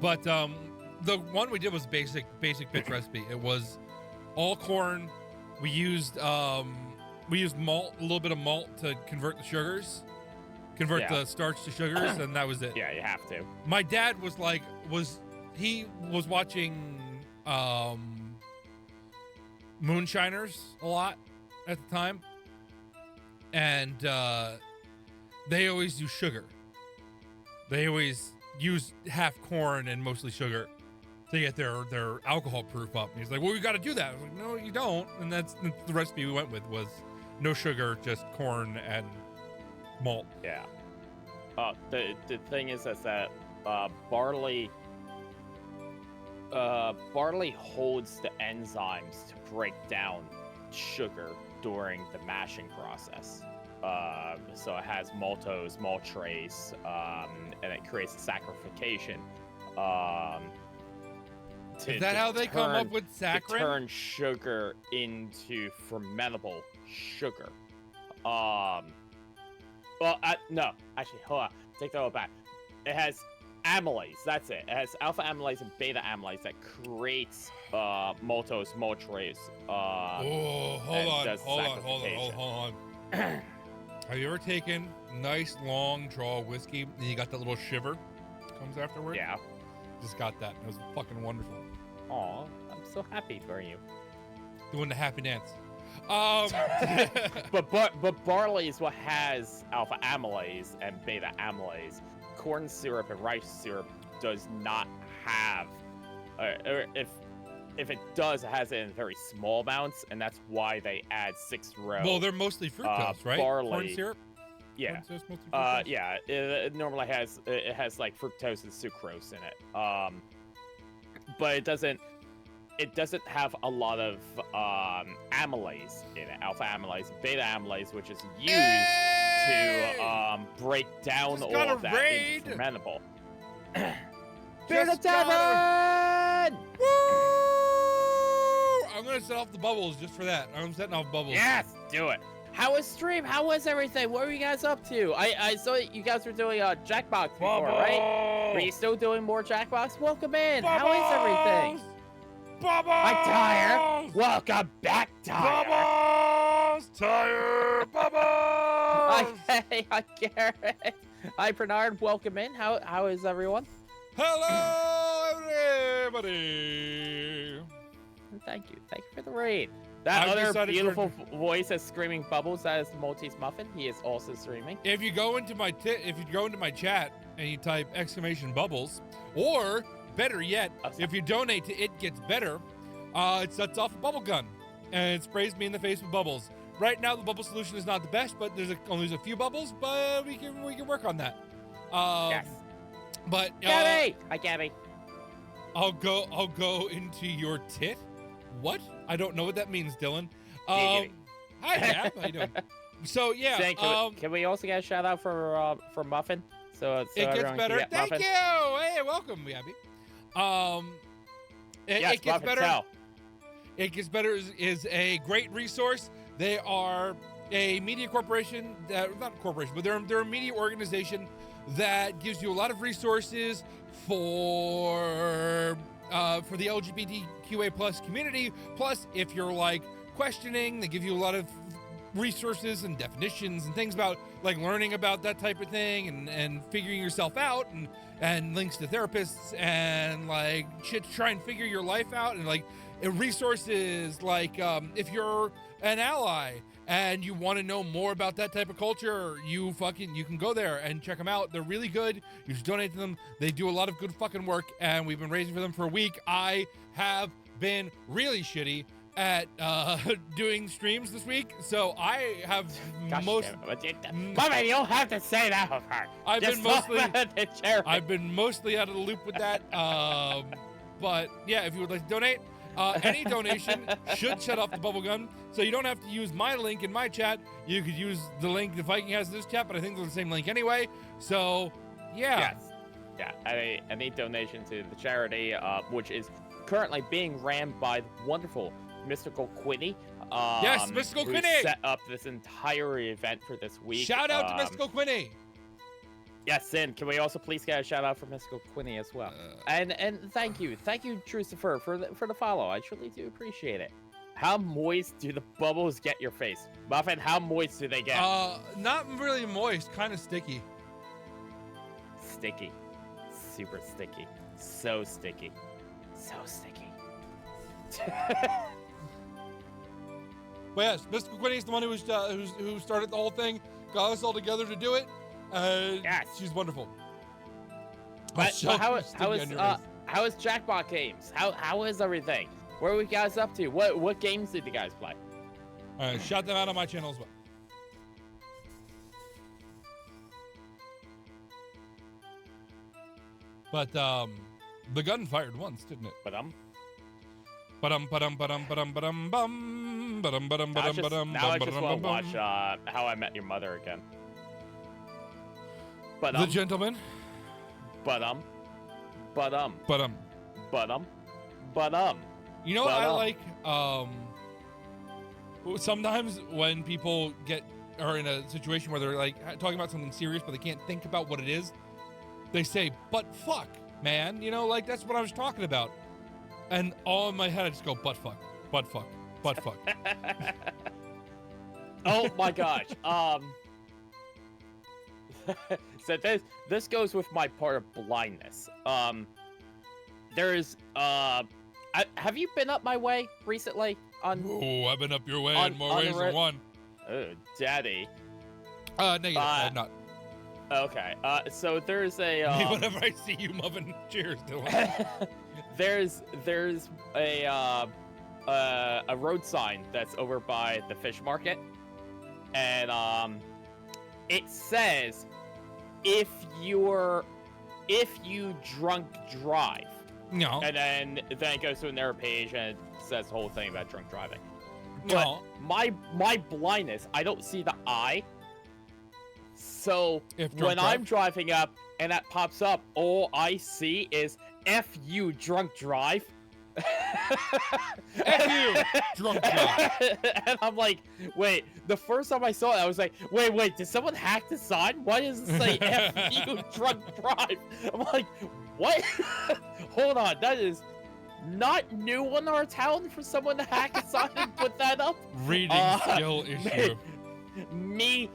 But the one we did was basic bitch recipe. It was all corn. We used malt, a little bit of malt to convert the sugars, the starch to sugars, and that was it. Yeah, you have to. My dad was watching Moonshiners a lot at the time, and they always use sugar. They always use half corn and mostly sugar to get their alcohol proof up. And he's like, well, we got to do that. I was like, no, you don't. And that's the recipe we went with, was no sugar, just corn and malt. Yeah. The thing is that barley holds the enzymes to break down sugar during the mashing process. So it has maltose, maltase, and it creates saccharification. Is that how they come up with saccharin? To turn sugar into fermentable sugar. No, actually, hold on. Take that all back. It has amylase. That's it. It has alpha amylase and beta amylase that creates maltose, maltase. Hold on. Have you ever taken nice long draw of whiskey and you got that little shiver that comes afterward? Yeah. Just got that. It was fucking wonderful. Aw, I'm so happy for you. Doing the happy dance. But barley is what has alpha amylase and beta amylase. Corn syrup and rice syrup does not have, or if it does, it has it in very small amounts, and that's why they add 6 row. Well, they're mostly fructose, right? Barley. Corn syrup. Yeah. Corn syrup's mostly fructose? Yeah. It normally has like fructose and sucrose in it. But it doesn't have a lot of amylase in it, alpha amylase, beta amylase, which is used to break down all of that into fermentable. Beer the tavern! I'm gonna set off the bubbles just for that. I'm setting off bubbles. Yes, do it. How was stream? How was everything? What were you guys up to? I saw you guys were doing Jackbox before, right? Were you still doing more Jackbox? Welcome in. Bubbles! How is everything? Bubbles! Hi, Tyre. Welcome back, Tyre. Bubbles! Tyre! Bubbles! Hi, Garrett. Hi, Bernard. Welcome in. How is everyone? Hello, everybody. Thank you for the raid. That I've other decided beautiful voice as screaming bubbles, that is the Maltese Muffin. He is also streaming. If you go into my chat and you type !bubbles, or better yet, if you donate to It Gets Better, it sets off a bubble gun and it sprays me in the face with bubbles. Right now, the bubble solution is not the best, but there's a few bubbles, but we can work on that. Yes. But Gabby! Hi, Gabby. I'll go into your tit. What? I don't know what that means, Dylan. Giggity. Hi, Gab. How you doing? So yeah. Saying, can we also get a shout out for Muffin? So It Gets everyone Better. can get Thank Muffin? you. Hey, welcome, Gabby. Yes, It Gets Muffin, Better. tell. It Gets Better is a great resource. They are a media corporation not a corporation, but they're a media organization that gives you a lot of resources for the LGBTQA plus community. Plus, if you're like questioning, they give you a lot of resources and definitions and things about like learning about that type of thing and figuring yourself out and links to therapists and like shit to try and figure your life out and like resources like if you're an ally and you want to know more about that type of culture, you can go there and check them out. They're really good. You should donate to them. They do a lot of good fucking work, and we've been raising for them for a week. I have been really shitty at doing streams this week, so I have Mama, you don't have to say that of her. I've I've been mostly out of the loop with that. But yeah, if you would like to donate, any donation should shut off the bubble gun. So you don't have to use my link in my chat. You could use the link the Viking has in this chat, but I think they're the same link anyway. So yeah. Yes. Yeah. Any donation to the charity, which is currently being ran by the wonderful Mystical Quinny. Yes, Mystical who Quinny! set up this entire event for this week. Shout out to Mystical Quinny! Yes, and can we also please get a shout out for Mystical Quinny as well? And thank you, Trucifer, for the follow. I truly do appreciate it. How moist do the bubbles get your face, Muffin? How moist do they get? Not really moist, kind of sticky. Sticky, super sticky, so sticky, so sticky. But yes, Mystical Quinny is the one who started the whole thing, got us all together to do it. Yes, she's wonderful. But how is Jackpot Games? How is everything? What are we guys up to? What games did you guys play? All right, shout them out on my channel as well. But the gun fired once, didn't it? Now I just want to watch How I Met Your Mother again. The gentleman. You know what I like? Sometimes when people are in a situation where they're like talking about something serious, but they can't think about what it is, they say, "But fuck, man," you know, like that's what I was talking about. And all in my head, I just go, "Butt fuck, butt fuck, butt fuck." Oh my gosh. So this goes with my part of blindness. There's have you been up my way recently? Oh, I've been up your way in more ways than one. Oh, daddy. Negative. I'm not. Okay. So there's a. Whenever I see you, Muffin, cheers to it. There's a road sign that's over by the fish market, and it says if you drunk drive. No. And then it goes to another page and it says the whole thing about drunk driving. No. But my blindness, I don't see the eye. So when I'm driving up and that pops up, all I see is F you drunk drive. F you drunk drive. And I'm like, wait, the first time I saw it, I was like, wait, did someone hack the sign? Why does it say F you drunk drive? I'm like, what? Hold on, that is not new in our town for someone to hack a sign and put that up. Reading skill issue. Me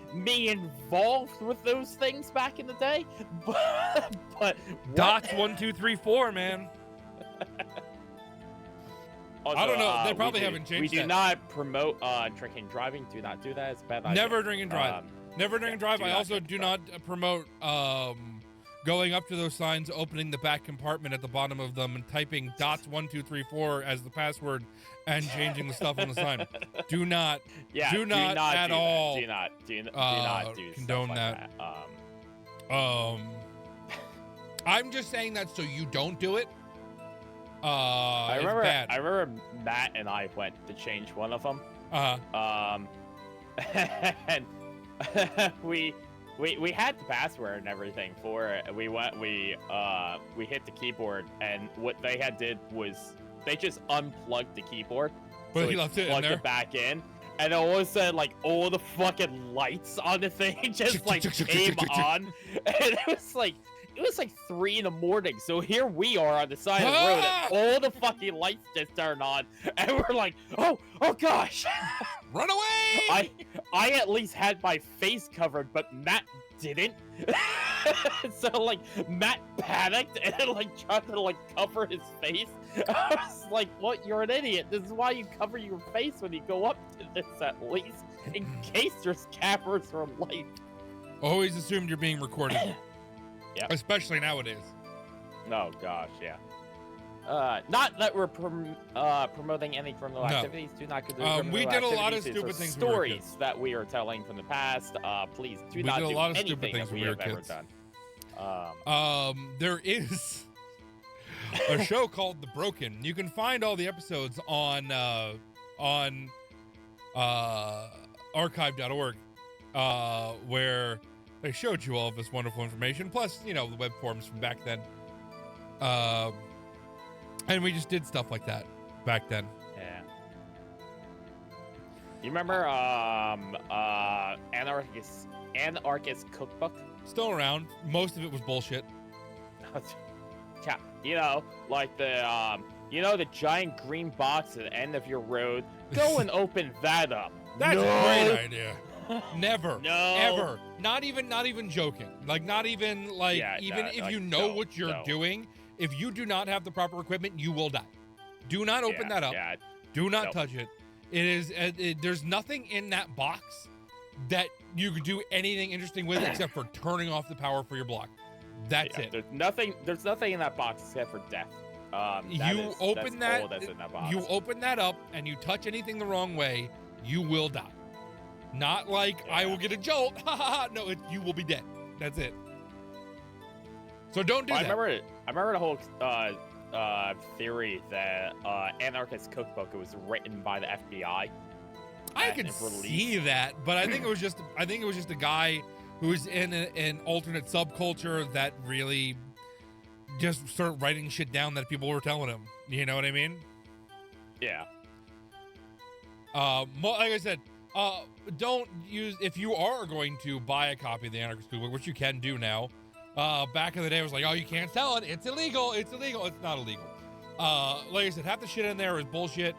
involved with those things back in the day, but dots 1 2 3 4, man. Also, I don't know. They probably haven't changed. We do not promote drinking and driving. Do not do that. It's a bad idea. Never drink and drive. Never drink and drive. I also do not promote going up to those signs, opening the back compartment at the bottom of them, and typing dots 1 2 3 4 as the password, and changing the stuff on the sign. Do not. Yeah. Do not at all. Do not do condone stuff like that. I'm just saying that so you don't do it. I remember Matt and I went to change one of them. And we had the password and everything for it. We hit the keyboard, and what they did was they just unplugged the keyboard. But so he left it in there. Plugged it back in, and all of a sudden, like all the fucking lights on the thing just like came on, and it was like 3 in the morning. So here we are on the side of the road, and all the fucking lights just turned on, and we're like, oh gosh, run away! I at least had my face covered, but Matt didn't. So like Matt panicked and like tried to like cover his face. I was like, "What? You're an idiot. This is why you cover your face when you go up to this, at least, in case there's cameras or light." Always assumed you're being recorded. Yep. Especially nowadays. Oh gosh, yeah. Not that we're promoting any criminal No. activities. Do not consider criminal we did a lot of activities. These stupid are things when we were kids. stories that we are telling from the past. Please do We not did a do lot of stupid anything things that when we we were have ever kids. done. There is a show called The Broken. You can find all the episodes on archive.org, where they showed you all of this wonderful information, plus, you know, the web forums from back then. And we just did stuff like that back then. Yeah. You remember Anarchist Cookbook? Still around. Most of it was bullshit. Yeah, you know, like the the giant green box at the end of your road. Go and open that up. That's No. a great idea. Never. No. Ever. Not even joking. Like, not even like, Yeah, even no, if like, you know no, what you're no. doing, if you do not have the proper equipment, you will die. Do not open that up. Yeah. Do not Nope. touch it. It is. There's nothing in that box that you could do anything interesting with except for turning off the power for your block. That's it. There's nothing in that box except for death. You open that. All that's in that box. You open that up and you touch anything the wrong way, you will die. Not like I will get a jolt. Ha ha ha. No, you will be dead. That's it. So don't do that. I remember the whole theory that Anarchist Cookbook, it was written by the FBI. I and can it released. see that, but I think it was just a guy who was in an alternate subculture that really just started writing shit down that people were telling him. You know what I mean? Yeah. Like I said, don't use, if you are going to buy a copy of the Anarchist Cookbook, which you can do now. Back in the day, it was like, oh, you can't sell it. It's illegal. It's illegal. It's not illegal. Like I said, half the shit in there is bullshit.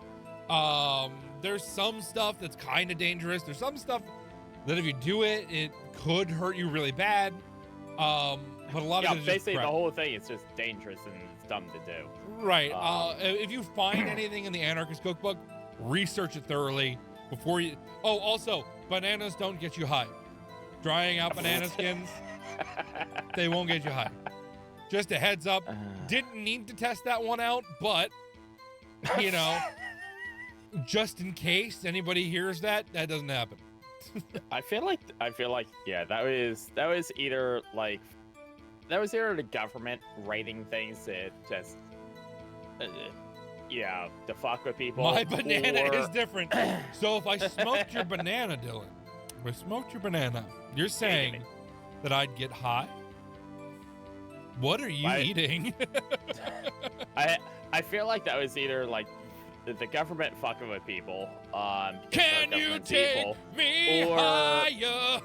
There's some stuff that's kind of dangerous. There's some stuff that if you do it, it could hurt you really bad. But a lot of it is just basically crap. the whole thing is just dangerous and it's dumb to do. Right. If you find anything in the Anarchist Cookbook, research it thoroughly before you. Oh, also, bananas don't get you high. Drying out banana skins, they won't get you high. Just a heads up. Didn't need to test that one out, but you know, just in case anybody hears that doesn't happen. I feel like yeah, that was either the government writing things to just to fuck with people. My banana or- is different. So if I smoked your banana, Dylan, if I smoked your banana, you're saying that I'd get high? What are you eating? I feel like that was either like the government fucking with people. Because Can they're you government take people, me or- higher?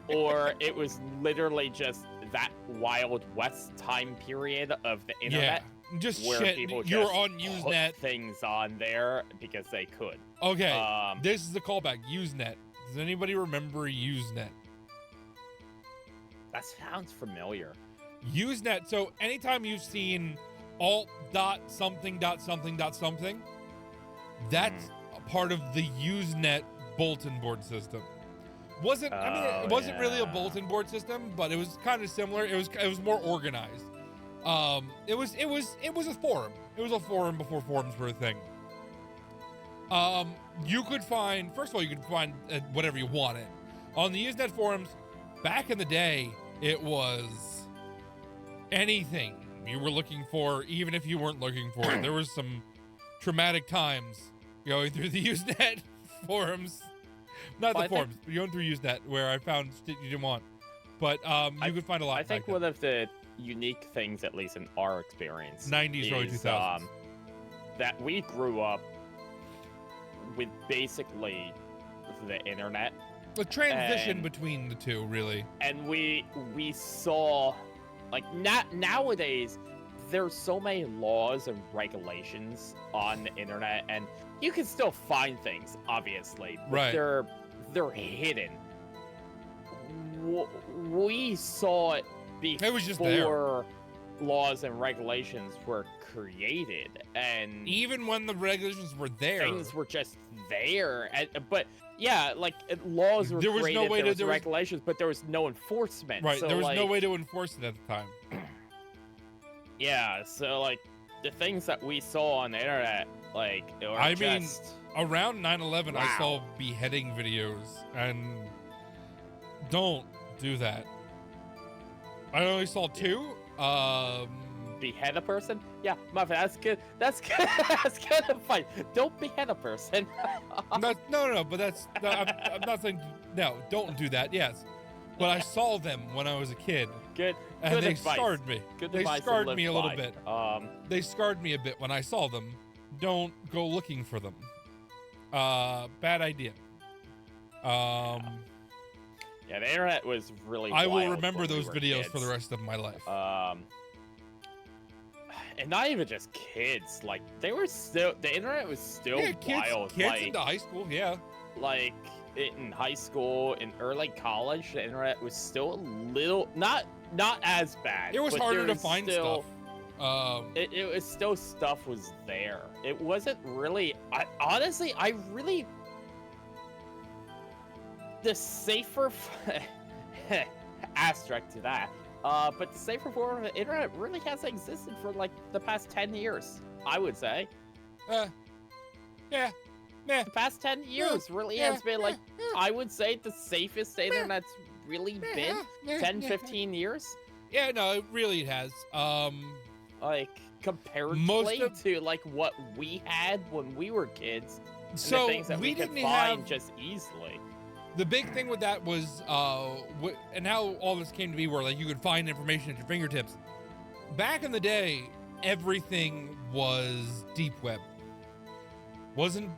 or it was literally just that Wild West time period of the internet. Yeah, just where shit. people You're just on put Usenet. things on there because they could. Okay, this is the callback. Usenet. Does anybody remember Usenet? That sounds familiar. Usenet. So anytime you've seen alt.something, that's a part of the Usenet bulletin board system. It wasn't really a bulletin board system, but it was kind of similar. It was more organized. It was a forum. It was a forum before forums were a thing. You could find, first of all, whatever you wanted. On the Usenet forums, back in the day, it was anything you were looking for, even if you weren't looking for it. There was some traumatic times going through the Usenet forums. Not the forums, but going through Usenet where I found shit you didn't want. But you could find a lot. I think one of the unique things, at least in our experience, 90s, early 2000s, that we grew up with basically the internet. The transition between the two, really. And we saw, like, nowadays, there's so many laws and regulations on the internet, and you can still find things, obviously, but right. they're hidden. we saw it before It was just there. laws and regulations were created, and Even when the regulations were there, things were just there. But yeah, like laws were There was no created, way there to- was there was- regulations, but there was no enforcement. right? So, There was no like, way to enforce it at the time. Yeah, so like the things that we saw on the internet, like, were I mean, just, Around 9/11, I Wow. saw beheading videos, and don't do that. I only saw 2. behead a person. Yeah, Muffin, that's good. That's good. That's good to fight. Don't behead a person. No, but I'm not saying no. Don't do that. Yes, but I saw them when I was a kid, Good. and Good they advice. scarred me. Good They advice to scarred live me a little by. bit. They They me a bit when I saw them. Don't go looking for them. Bad idea. Yeah, the internet was really. I will wild remember when we those were videos kids. for the rest of my life. And not even just kids. Like they were still. The internet was still Yeah, kids wild. into high school. Yeah. Like in high school, in early college, the internet was still a little not as bad. It was but harder there to was find still, stuff. It was still stuff was there. It wasn't really. Honestly, the safer asterisk to that. But the safer form of the internet really hasn't existed for like the past 10 years. I would say Yeah. the past 10 years really has been like. I would say the safest the internet's really been 10, 15 years. Yeah, no, it really has. Like comparatively Most of- to like what we had when we were kids, and So the things that we could didn't find have just easily. the big thing with that was and how all this came to be, where like you could find information at your fingertips. Back in the day, everything was deep web. Wasn't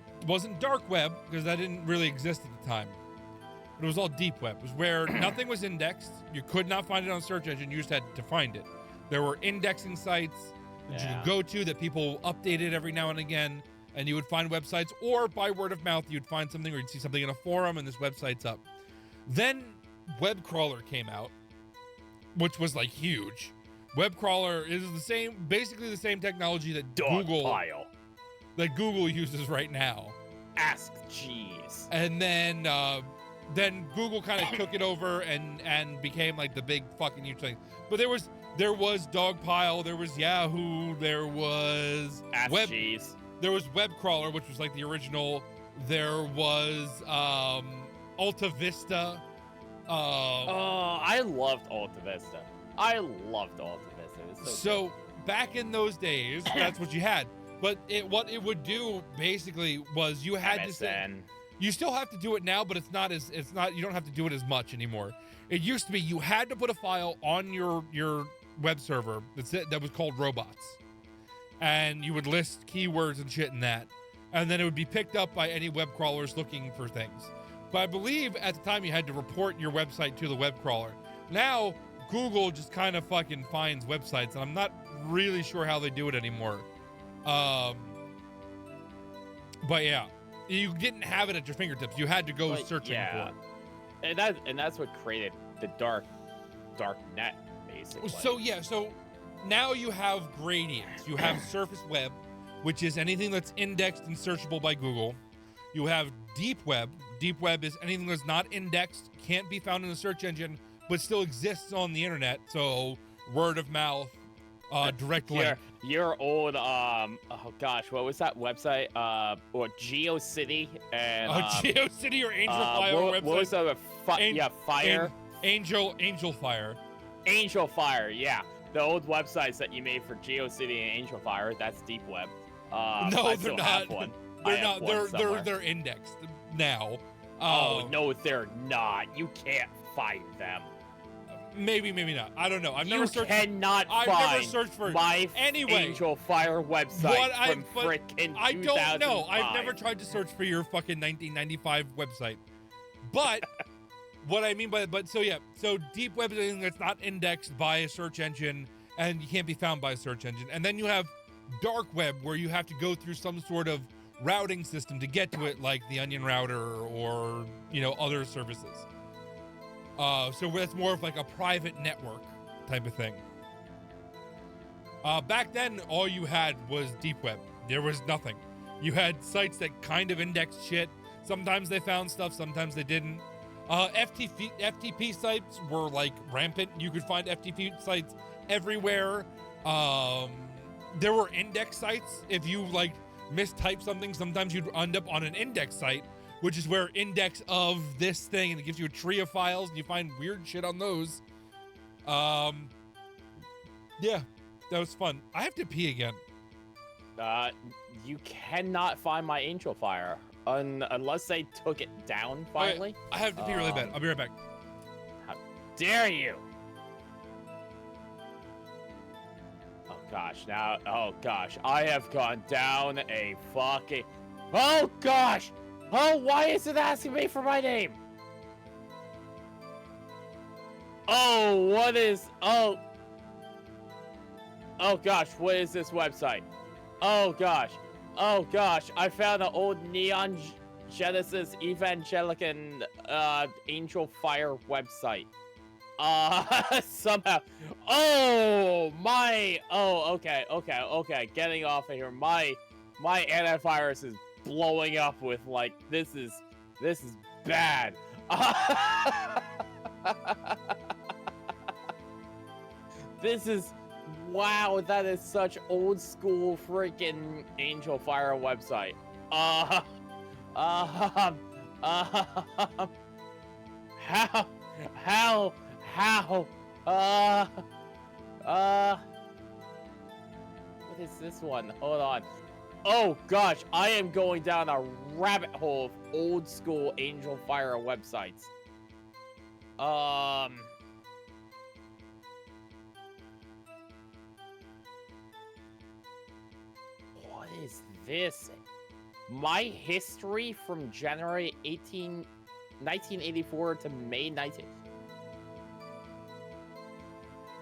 dark web, because that didn't really exist at the time. It was all deep web. It was where nothing was indexed. You could not find it on a search engine. You just had to find it. There were indexing sites that you Yeah. could go to that people updated every now and again, and you would find websites, or by word of mouth, you'd find something, or you'd see something in a forum, and this website's up. Then web crawler came out, which was like huge. Web crawler is basically the same technology that Dogpile. Google uses right now. Ask Jeeves. And then Google kind of took it over and became like the big fucking huge thing. But there was Dogpile, there was Yahoo, there was Ask Jeeves. there was Web Crawler, which was like the original. There was Alta Vista. Oh, I loved Alta Vista. I loved Alta Vista. It was so So back in those days, that's what you had. But what it would do basically was you had to say, MSN. you still have to do it now, but it's not you don't have to do it as much anymore. It used to be you had to put a file on your web server that was called robots, and you would list keywords and shit in that, and then it would be picked up by any web crawlers looking for things. But I believe at the time you had to report your website to the web crawler. Now Google just kind of fucking finds websites, and I'm not really sure how they do it anymore. But yeah, you didn't have it at your fingertips. You had to go Like, searching yeah. for it. And that's what created the dark net, basically. So now you have gradients. You have surface web, which is anything that's indexed and searchable by Google. You have deep web. Deep web is anything that's not indexed, can't be found in a search engine, but still exists on the internet. So word of mouth, direct link. Your old oh gosh, what was that website? Or GeoCity and GeoCity or Angel Fire what was website. the Fire? Angel Fire. Angel Fire, yeah. The old websites that you made for GeoCity and Angel Fire, that's deep web. No, I they're still not. have one. I They're have not. one somewhere. They're indexed now. Oh no, they're not. You can't find them. Maybe not. I don't know. I've You never searched. cannot I've never find searched for my anyway. Angel Fire website from but frickin' I don't know. 2005. I've never tried to search for your fucking 1995 website. But what I mean by so deep web is anything that's not indexed by a search engine and you can't be found by a search engine. And then you have dark web, where you have to go through some sort of routing system to get to it, like the Onion router or other services. So that's more of like a private network type of thing. Back then, all you had was deep web. There was nothing. You had sites that kind of indexed shit. Sometimes they found stuff, sometimes they didn't. FTP sites were like rampant. You could find FTP sites everywhere. There were index sites. If you like mistype something, sometimes you'd end up on an index site, which is where index of this thing, and it gives you a tree of files, and you find weird shit on those. Yeah, that was fun. I have to pee again. You cannot find my Angel Fire unless they took it down finally. I have to pee really bad. I'll be right back. How dare you? Oh gosh, now, oh gosh, I have gone down a fucking, oh gosh! Oh, why is it asking me for my name? Oh, what is, oh gosh, what is this website? Oh gosh, I found an old Neon Genesis Evangelican Angel Fire website. Somehow, okay, getting off of here. My antivirus is blowing up with like, this is bad. This is, wow, that is such old school freaking Angel Fire website. How, what is this one? Hold on. Oh gosh, I am going down a rabbit hole of old school Angel Fire websites. What is this? My history from January 1984 to May 19.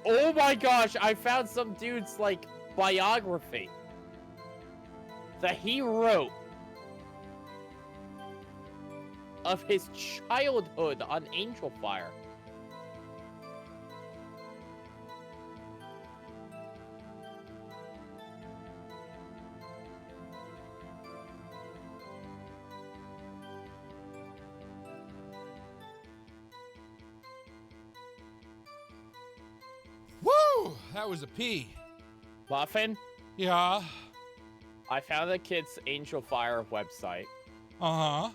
Oh my gosh, I found some dude's like biography that he wrote of his childhood on Angel Fire. Woo! That was a pee. Muffin, Yeah. I found the kid's Angel Fire website. Uh-huh.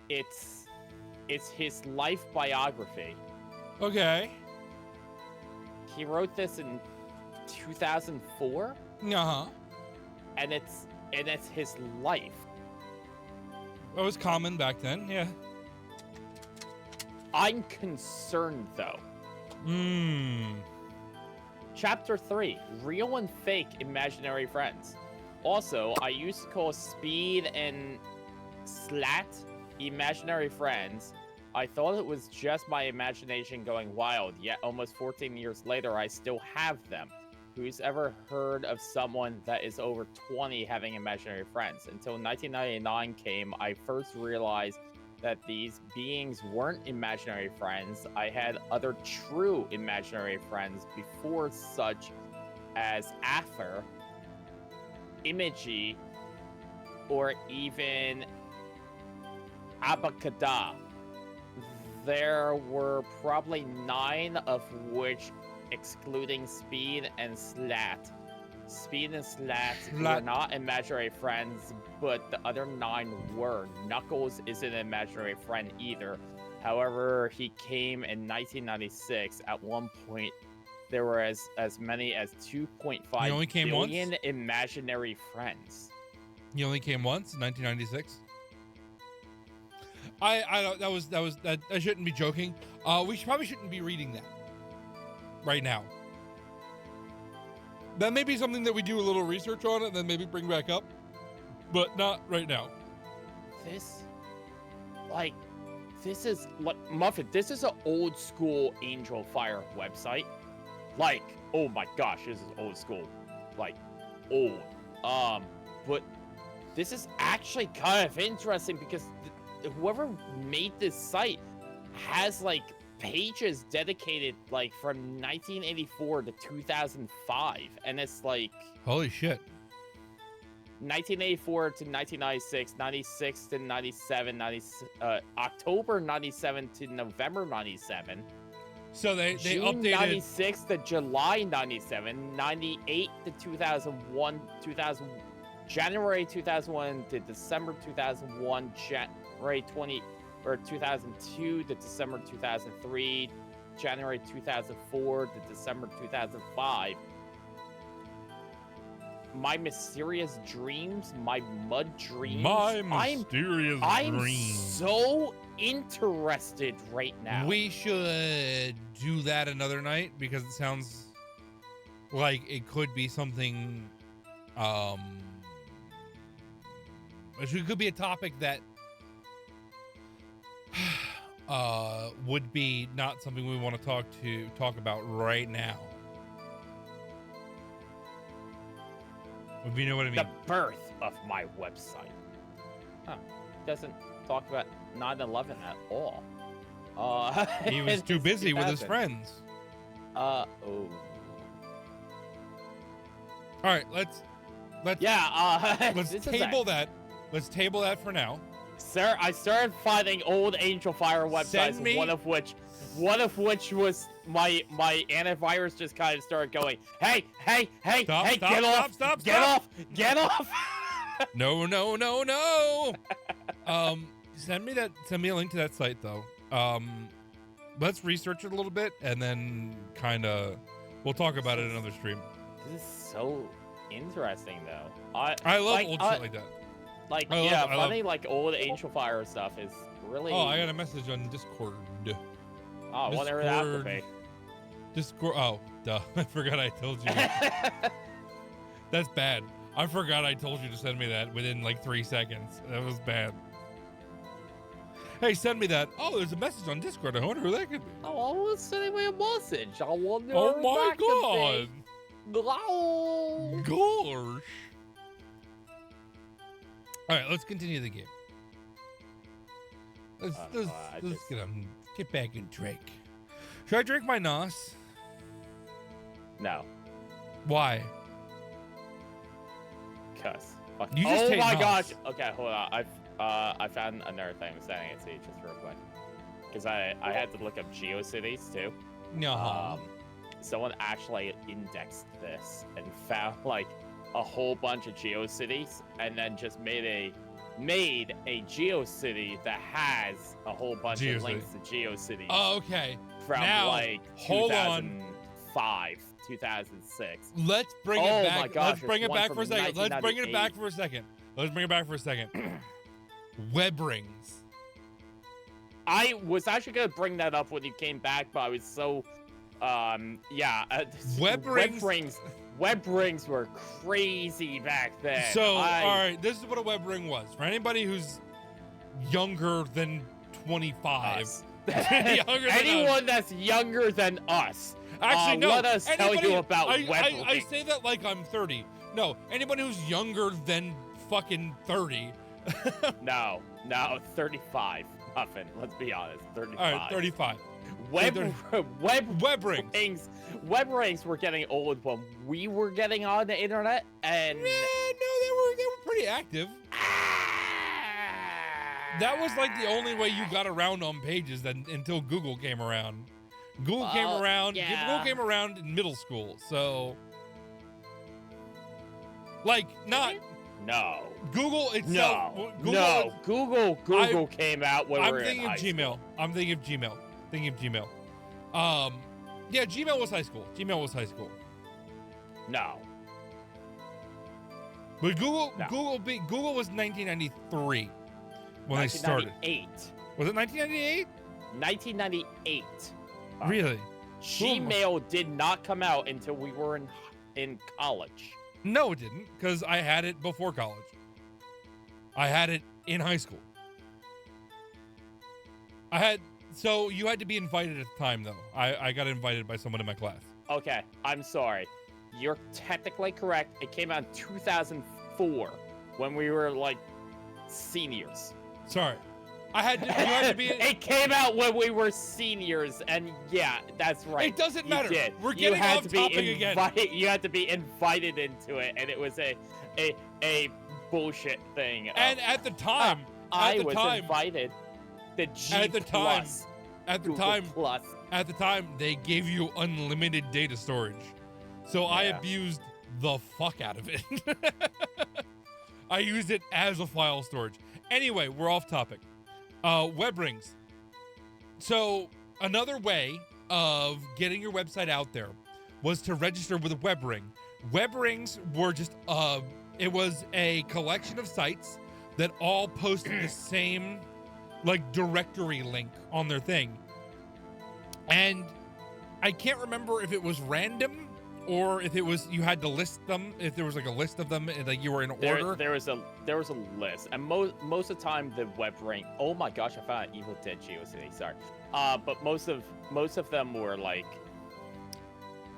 It's his life biography. Okay. He wrote this in 2004, Uh-huh. and it's his life. That was common back then, yeah. I'm concerned though. Chapter 3, Real and Fake Imaginary Friends. Also, I used to call Speed and Slat imaginary friends. I thought it was just my imagination going wild, yet almost 14 years later, I still have them. Who's ever heard of someone that is over 20 having imaginary friends? Until 1999 came, I first realized that these beings weren't imaginary friends. I had other true imaginary friends before, such as Aether, Edgey, or even Abacada. There were probably 9 of which, excluding Speed and Slat. Speed and Slat were not imaginary friends, but the other 9 were. Knuckles isn't an imaginary friend either. However, he came in 1996. At one point, there were as many as 2.5 He only came billion once? imaginary friends. He only came once in 1996. I shouldn't be joking. We probably shouldn't be reading that right now. That may be something that we do a little research on and then maybe bring back up, but not right now. This is like Muffin. This is an old school Angel Fire website. Like, oh my gosh, this is old school. Like, old. But this is actually kind of interesting because whoever made this site has like pages dedicated like from 1984 to 2005, and it's like Holy shit. 1984 to 1996, 96 to 97, October 97 to November 97. So they June updated 96 to July 97, 98 to 2001, January 2001 to December 2001, January 2002 to December 2003, January 2004 to December 2005. My Mysterious Dreams, My Mud Dreams. My Mysterious I'm Dreams. so interested right now. We should do that another night because it sounds like it could be something. It could be a topic that would be not something we want to talk about right now. If you know what I mean. The birth of my website. Huh. Doesn't talk about 9/11 at all. He was too busy with his 2000. friends. Oh. All right, let's Yeah, let's this is table that. Let's table that for now. Sir, I started finding old Angel Fire websites, Send me- one of which was my antivirus just kind of started going, hey, Stop, hey, stop, get stop, off, stop, get stop. off, get off. No. Send me a link to that site though. Let's research it a little bit and then we'll talk about it in another stream. This is so interesting, though. I love like, old shit like that. Like, I yeah, love- funny, like old Angel Fire stuff is really. Oh, I got a message on Discord. Oh, whatever that would be. Discord. Oh, duh. I forgot I told you. That's bad. I forgot I told you to send me that within like 3 seconds. That was bad. Hey, send me that. Oh, there's a message on Discord. I wonder who that could be. Oh, I was sending me a message. I wonder. Oh who my that could god. be. Oh. Gosh. All right, let's continue the game. Let's get back and drink. Should I drink my NOS? No, Why? cuss. Fuck. You just oh take my NOS. gosh. Okay, hold on. I found another thing. I'm sending it to you just real quick because I had to look up GeoCities too. No. Someone actually indexed this and found like a whole bunch of GeoCities and then just made a GeoCity that has a whole bunch GeoCity. of links to GeoCities Oh, okay. from now, like hold on. 2005, 2006. Let's bring Oh it my back. gosh, Let's bring there's it one back from for a second. Let's bring it back 1998. for a second. Let's bring it back for a second. Web rings. I was actually gonna bring that up when you came back, but I was so, Web rings. Web rings were crazy back then. So, all right, this is what a web ring was. For anybody who's younger than 25. Us. Younger than Anyone that's younger than us. Actually, no. Let us tell Anybody- you about I web rings. I say that like I'm 30. No, anybody who's younger than fucking 30. No, 35. Nothing. Let's be honest. 35. All right, 35. Web Web rings. Web rings were getting old when we were getting on the internet, and Yeah, no, they were pretty active. That was like the only way you got around on pages until Google came around. Google came around. yeah. Google came around in middle school, so like not no. Google itself. No, Google no. Google I- came out when we I'm were thinking in of high Gmail. school. I'm thinking of Gmail. Yeah, Gmail was high school. Gmail was high school. No. But Google No. Google was 1993 when they started. 1998. Was it 1998? 1998. Really? Gmail did not come out until we were in college. No, it didn't, because I had it before college. I had it in high school. So you had to be invited at the time, though. I got invited by someone in my class. Okay, I'm sorry. You're technically correct. It came out in 2004 when we were like seniors. Sorry. You had to be. It came out when we were seniors, and yeah, that's right. It doesn't You matter. did. We're You getting had off to be topic again. You had to be invited into it, and it was a bullshit thing. And at the time, I was invited. The G At the time. Plus, at the Google time, Plus. at the time, they gave you unlimited data storage. So I Yeah. abused the fuck out of it. I used it as a file storage. Anyway, we're off topic. Web rings. So another way of getting your website out there was to register with a web ring. Web rings were just it was a collection of sites that all posted the same directory link on their thing. And I can't remember if it was random or if it was you had to list them, if there was a list of them, like you were in order. There was a list, and most of the time the web ring. Oh my gosh, I found an Evil Dead GeoCity. Sorry, but most of them were like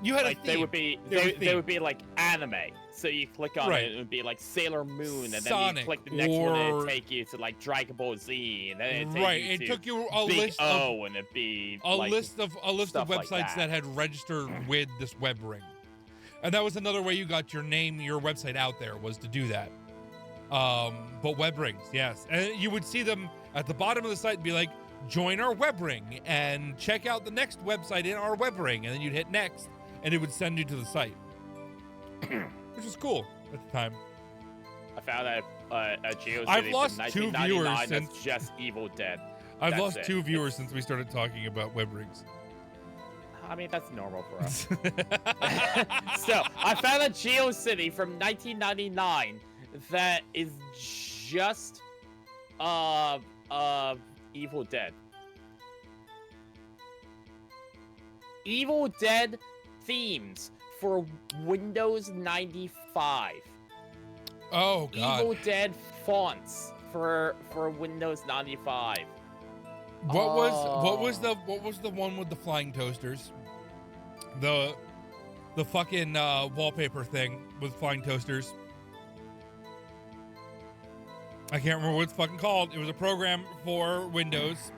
You had like a theme. they would be like anime. So you click on Right. it, it would be like Sailor Moon, and then Sonic, you click the next one, and or- it'd take you to like Dragon Ball Z, and then it'd take Right, you it to took you a Big list of O, and it'd be a like, list of stuff like websites that had registered with this web ring. And that was another way you got your website out there, was to do that. But web rings, yes. And you would see them at the bottom of the site and be like, join our web ring and check out the next website in our web ring. And then you'd hit next and it would send you to the site, which was cool at the time. I found a GeoCity I've lost from 2 1999 viewers that's since- just Evil Dead. I've That's lost it. 2 viewers since we started talking about web rings. I mean, that's normal for us. So, I found a GeoCity from 1999 that is just Evil Dead. Evil Dead themes for Windows 95. Oh god. Evil Dead fonts for Windows 95. What was the one with the flying toasters? The fucking wallpaper thing with flying toasters. I can't remember what it's fucking called. It was a program for Windows.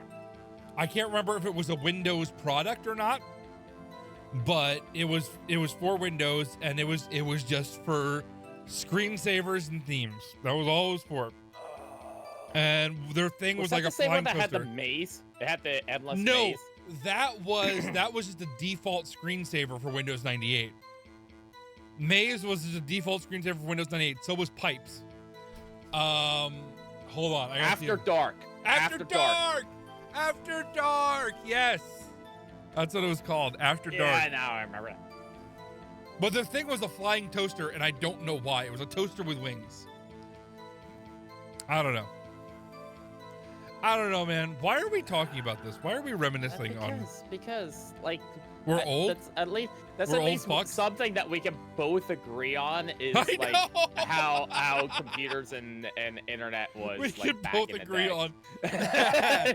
I can't remember if it was a Windows product or not, but it was for Windows, and it was just for screensavers and themes. That was all it was for. And their thing was like that a the same flying one that toaster. had the maze? It had the endless No, maze. that was just the default screensaver for Windows 98. Maze was just a default screensaver for Windows 98. So was Pipes. Hold on. I gotta see After it. Dark. After dark. After Dark. Yes, that's what it was called. After Dark. Yeah, now I remember it. But the thing was a flying toaster, and I don't know why. It was a toaster with wings. I don't know. I don't know, man. Why are we talking about this? Why are we reminiscing on? Because like We're old. That's at least We're old least fucks? something that we can both agree on is I like know. how computers and internet was We like can back both in the agree day. on.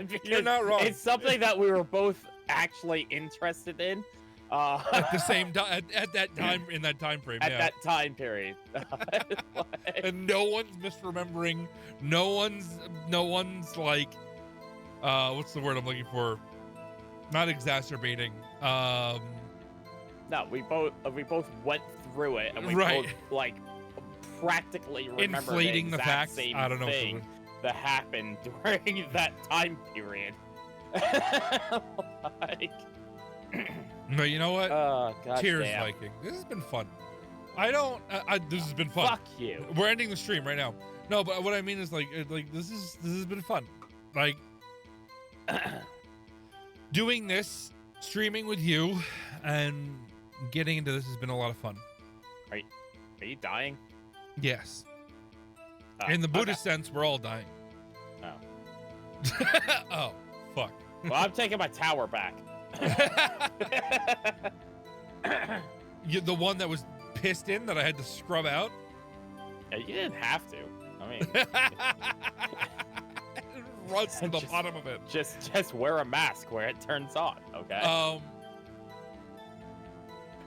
Because You're not wrong. It's something that we were both actually interested in. At the same time, at that time, in that time frame, At yeah. that time period. And no one's misremembering. No one's like, what's the word I'm looking for? Not exacerbating. No, we both went through it, and we Right. both like practically remember Inflating the exact facts. same I don't know. thing that happened during that time period. Like, No, you know what? oh god Cheers, damn. Viking. This has been fun. This has been fun. Fuck you. We're ending the stream right now. No, but what I mean is like this has been fun. Like doing this, streaming with you, and getting into this has been a lot of fun. Are you dying? Yes. Oh, In the okay. Buddhist sense, we're all dying. Oh. Oh, fuck. Well, I'm taking my tower back. The one that was pissed in that I had to scrub out. Yeah, you didn't have to. I mean, Runs to the Just- bottom of it. just wear a mask where it turns on, okay?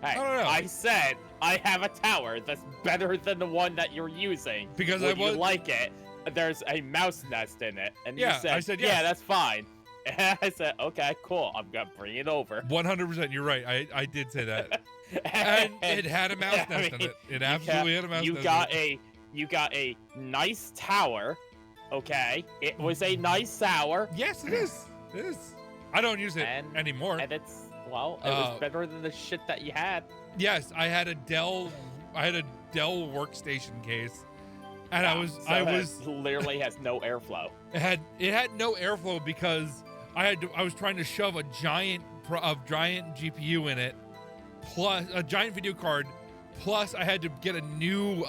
Hey, I don't know. I said I have a tower that's better than the one that you're using. Because Would I was- you like it? there's a mouse nest in it, and Yeah, you said, I said yeah, yes. that's fine. And I said, okay, cool. I'm gonna bring it over. 100%. You're right. I did say that. And it had a mouse I nest in mean, it. It absolutely had a mouse nest. You got a nice tower. Okay, it was a nice tower, Yes, it is. It is. I don't use it And- anymore. and it was better than the shit that you had. Yes, I had a Dell workstation case, and Wow, I so was it literally has no airflow. it had no airflow because I was trying to shove a giant GPU in it, plus a giant video card, plus I had to get a new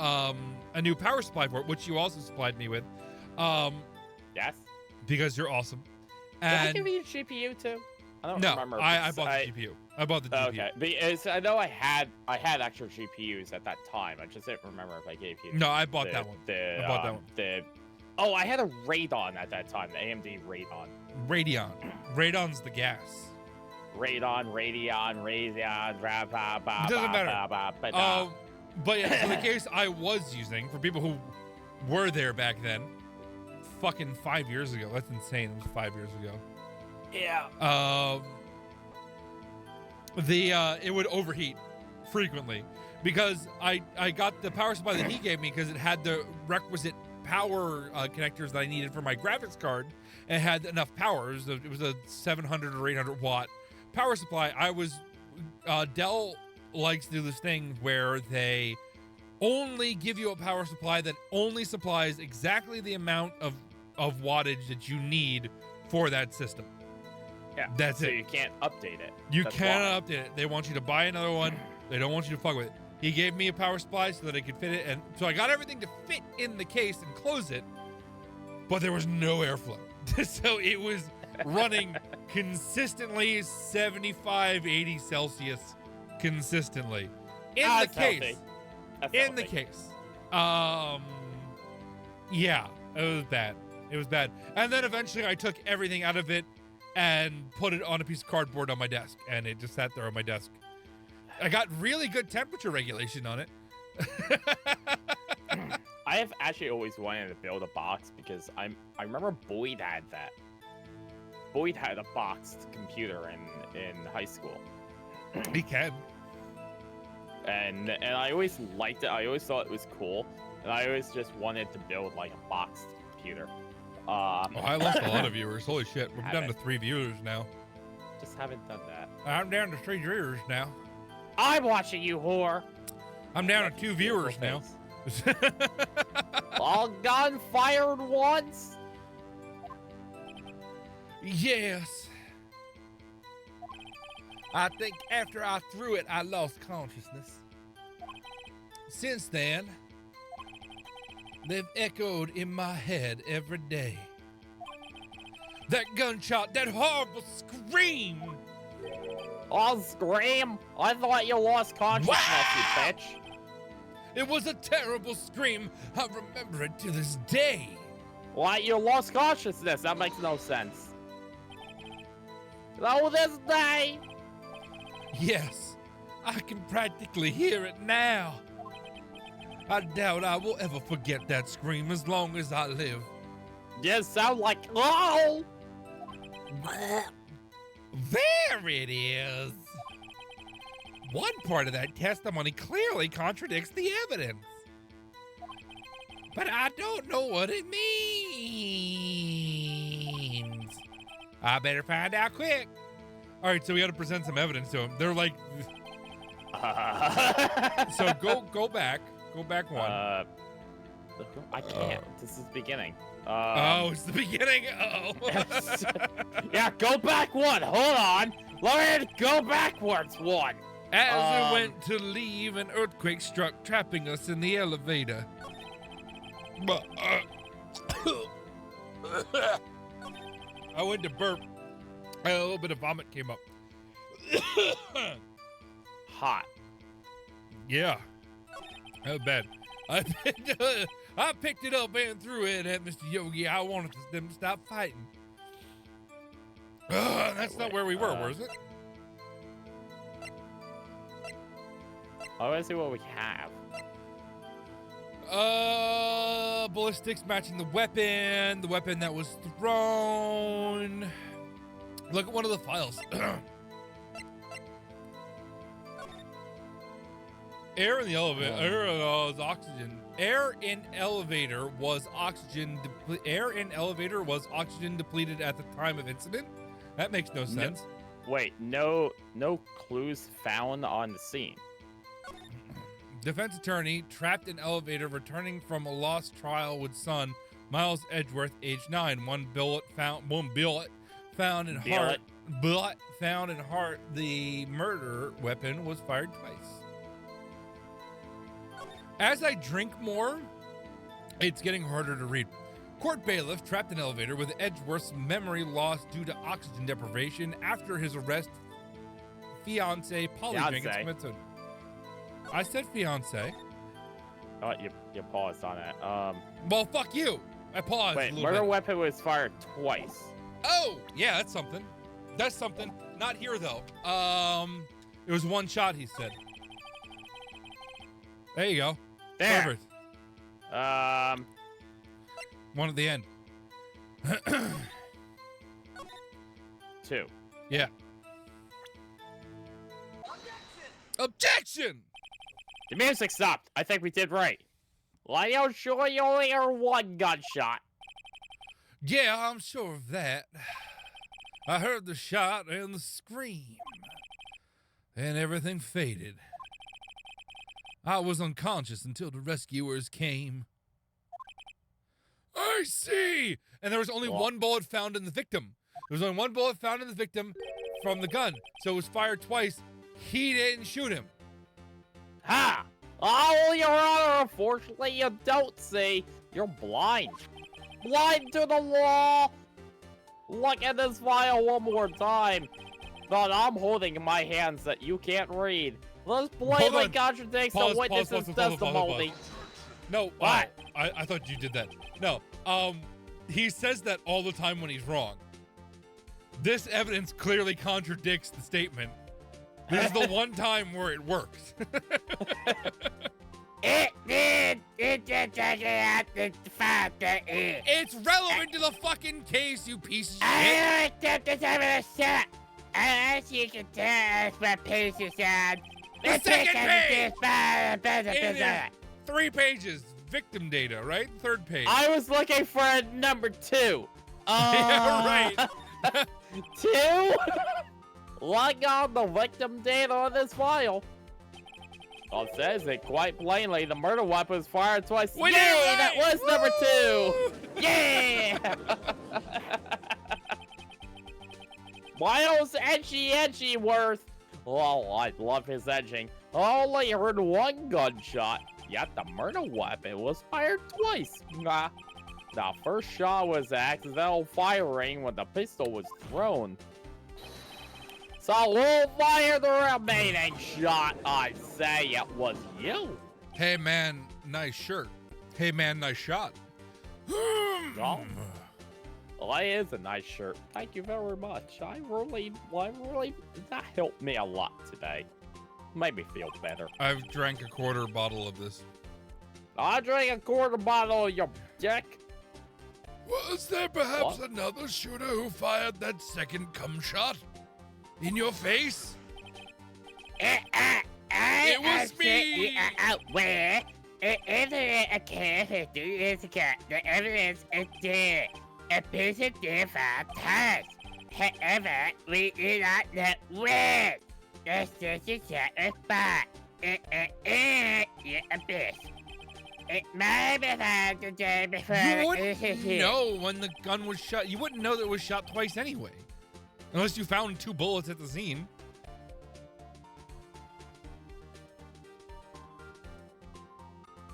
power supply for it, which you also supplied me with, Yes. because you're awesome. Did I And give you a GPU too? I don't no, remember. I because bought the GPU. I bought the GPU. Okay, because I know I had extra GPUs at that time. I just didn't remember if I gave you. No, I bought that one. I bought that one. Oh, I had a Radeon at that time, the AMD Radeon. Radeon. Radon's the gas. Radeon, blah, blah, blah, It doesn't blah, matter. blah, blah, blah. But yeah, so the case I was using, for people who were there back then, fucking 5 years ago. That's insane. It was 5 years ago. Yeah. It would overheat frequently because I got the power supply that he gave me because it had the requisite power connectors that I needed for my graphics card. And had enough power. It was a 700 or 800 watt power supply. Dell likes to do this thing where they only give you a power supply that only supplies exactly the amount of wattage that you need for that system. Yeah. That's so it. you can't update it. You That's cannot update it. They want you to buy another one. They don't want you to fuck with it. He gave me a power supply so that I could fit it, and so I got everything to fit in the case and close it, but there was no airflow. So it was running consistently 75, 80 Celsius consistently in the That's healthy. case. That's In the healthy. case. Yeah, it was bad. It was bad. And then eventually I took everything out of it and put it on a piece of cardboard on my desk, and it just sat there on my desk. I got really good temperature regulation on it. I have actually always wanted to build a box because I remember Boyd had that. Boyd had a boxed computer in high school. He can. And I always liked it. I always thought it was cool. And I always just wanted to build like a boxed computer. Oh, I lost a lot of viewers. Holy shit. We're down to Haven't. 3 viewers now. Just haven't done that. I'm down to 3 viewers now. I'm watching you, whore. I'm down to 2 viewers now. All gun fired once. Yes. I think after I threw it, I lost consciousness. Since then, they've echoed in my head every day. That gunshot, that horrible scream. I'll scream. I thought you lost consciousness, you bitch. It was a terrible scream. I remember it to this day. Why, you lost consciousness? That makes no sense. Oh, this day. Yes, I can practically hear it now. I doubt I will ever forget that scream as long as I live. You sound like, oh! There it is. One part of that testimony clearly contradicts the evidence. But I don't know what it means. I better find out quick. All right, so we got to present some evidence to him. They're like, so go back one. I can't. This is the beginning. Oh, it's the beginning. Oh. Yeah, go back one. Hold on. Let me go backwards one. As we went to leave, an earthquake struck, trapping us in the elevator. I went to burp. A little bit of vomit came up. Hot. Yeah. That was bad. I picked it up and threw it at Mr. Yogi. I wanted them to stop fighting. That's not where we were, was it? I want to see what we have. ballistics matching the weapon that was thrown. Look at one of the files. Air in the elevator. Was oxygen. Air in elevator was oxygen depleted at the time of incident. That makes no sense. Wait, no clues found on the scene. Defense attorney trapped in elevator returning from a lost trial with son Miles Edgeworth, age 9. One bullet found in heart. The murder weapon was fired twice. As I drink more, it's getting harder to read. Court bailiff trapped in elevator with Edgeworth's memory lost due to oxygen deprivation after his arrest. Fiance Polly Jenkins commits. I said fiance. Oh, you paused on it. Well, fuck you. I paused. Wait, a little murder bit. weapon was fired twice. Oh, yeah, that's something. That's something. Not here though. It was one shot. He said. There you go. There. Perfect. One at the end. 2. Yeah. Objection! The music stopped. I think we did right. Well, I'm sure you only heard one gunshot. Yeah, I'm sure of that. I heard the shot and the scream. And everything faded. I was unconscious until the rescuers came. I see! And there was only one bullet found in the victim. There was only one bullet found in the victim from the gun. So it was fired twice. He didn't shoot him. Ha! Oh, Your Honor, unfortunately you don't see. You're blind. Blind to the law! Look at this file one more time. But I'm holding in my hands that you can't read. This blatantly contradicts the witness's testimony. No, what? I thought you did that. No, he says that all the time when he's wrong. This evidence clearly contradicts the statement. This is the one time where it works. It did. It did check it out. It's relevant to the fucking case, you piece of shit. I accept this evidence, sir. As you can tell, what page is on. The second page! In there. 3 pages. Victim data, right? 3rd page. I was looking for a number 2. Yeah, right. 2? Log on the victim data on this file. Well, it says it quite plainly. The murder weapon was fired twice. We Yay! did it That right! was number 2. Yeah! Miles Edgeyworth. Oh, I love his edging. I only heard one gunshot, yet the murder weapon was fired twice. The first shot was accidental firing when the pistol was thrown. So we'll fire the remaining shot. I say it was you. Hey, man, nice shirt. Hey, man, nice shot. Oh. Well, that is a nice shirt. Thank you very much. That helped me a lot today. Made me feel better. I've drank a 1/4 bottle of this. I drank a 1/4 bottle of your dick. Was there perhaps another shooter who fired that second cum shot? In your face? It was me! Where? Evidence occurred 2 years ago. The evidence is there. A person did 5 times. However, we do not know when. The station shot was fired. You're a bitch. It might be found the day before. You wouldn't know when the gun was shot. You wouldn't know that it was shot twice anyway. Unless you found 2 bullets at the scene.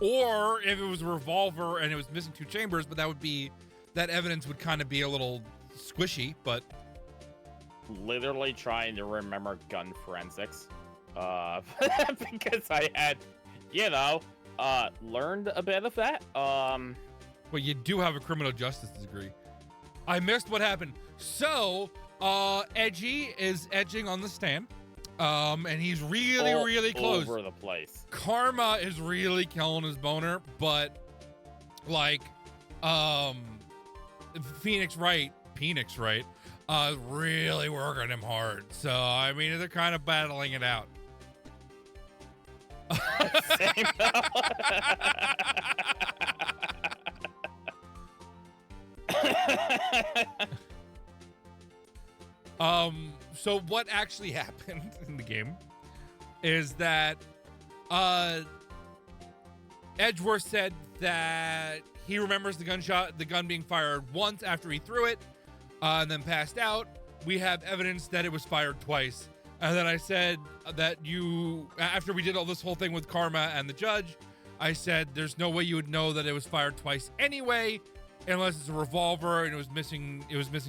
Or if it was a revolver and it was missing 2 chambers, but that evidence would kind of be a little squishy, but... Literally trying to remember gun forensics. Because I had, learned a bit of that. But you do have a criminal justice degree. I missed what happened. So, Edgey is edging on the stand. And he's really close. Over the place. Karma is really killing his boner, but like, Phoenix Wright, really working him hard. So, I mean, they're kind of battling it out. Same. So what actually happened in the game is that Edgeworth said that he remembers the gun being fired once after he threw it, and then passed out. We have evidence that it was fired twice. And then I said that after we did all this whole thing with Karma and the judge, I said there's no way you would know that it was fired twice anyway, unless it's a revolver and it was missing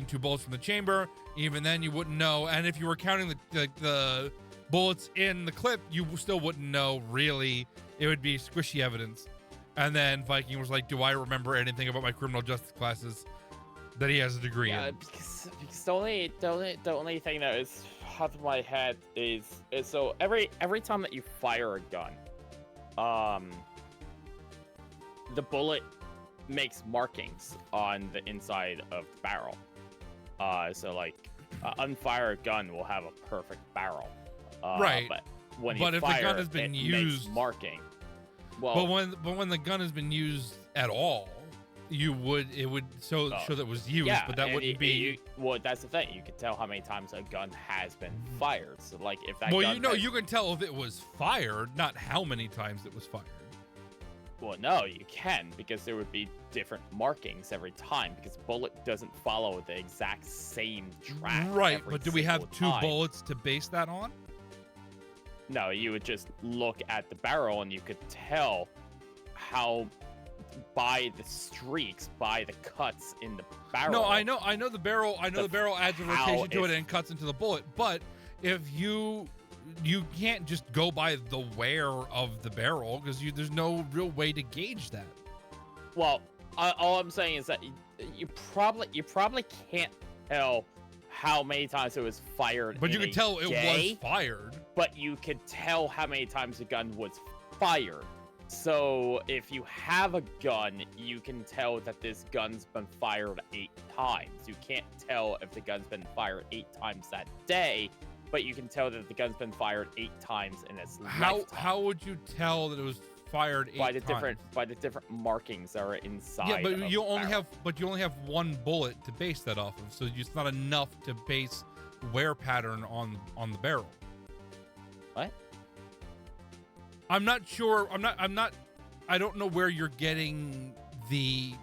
2 bullets from the chamber. Even then you wouldn't know. And if you were counting the bullets in the clip, you still wouldn't know, really. It would be squishy evidence. And then Viking was like, do I remember anything about my criminal justice classes that he has a degree in? Because the only thing that is off of my head is so every time that you fire a gun, the bullet makes markings on the inside of the barrel. So like unfired gun will have a perfect barrel. Right. But when if you fire, the gun has been used, makes marking. Well, but when the gun has been used at all, it would show that it was used, yeah, but that wouldn't be. Well, that's the thing. You can tell how many times a gun has been fired. So like if that. Well, gun you can tell if it was fired, not how many times it was fired. Well, no, you can, because there would be different markings every time, because bullet doesn't follow the exact same track. Right, every but do we have single 2 time. bullets to base that on? No, you would just look at the barrel and you could tell how, by the streaks, by the cuts in the barrel. No, I know the barrel. The barrel adds a rotation to it and cuts into the bullet. But if you can't just go by the wear of the barrel, because there's no real way to gauge that. Well, all I'm saying is that you probably can't tell how many times it was fired. But you can tell it was fired. But you could tell how many times the gun was fired. So if you have a gun, you can tell that this gun's been fired 8 times. You can't tell if the gun's been fired 8 times that day, but you can tell that the gun's been fired 8 times in its lifetime. How would you tell that it was fired 8 times? By the different markings that are inside. Yeah, but you only barrel. have 1 bullet to base that off of, so it's not enough to base wear pattern on the barrel. What? I'm not sure. I don't know where you're getting the.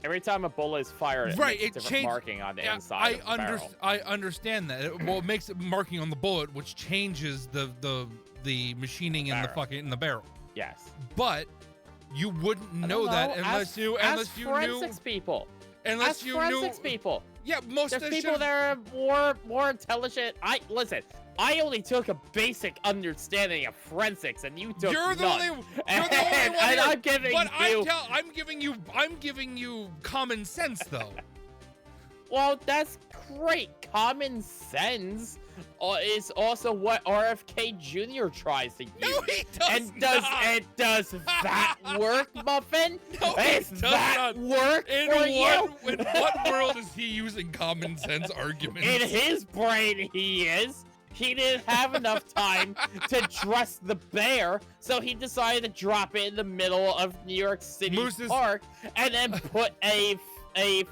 Every time a bullet is fired, right, it makes a different changes marking on the inside of the barrel. I understand that. It makes it marking on the bullet, which changes the machining in the barrel. Yes. But you wouldn't know that unless you forensics knew. people. Unless you knew. Forensics people. Yeah, most There's of people that are more intelligent. Listen. I only took a basic understanding of forensics, and you took You're the none. only one. And I'm giving you. I'm giving you common sense, though. Well, that's great. Common sense is also what RFK Jr. tries to use. No, he does not. Does that work, Muffin? No, does that work for you? In what world is he using common sense arguments? In his brain, he is. He didn't have enough time to dress the bear, so he decided to drop it in the middle of New York City Park and then put a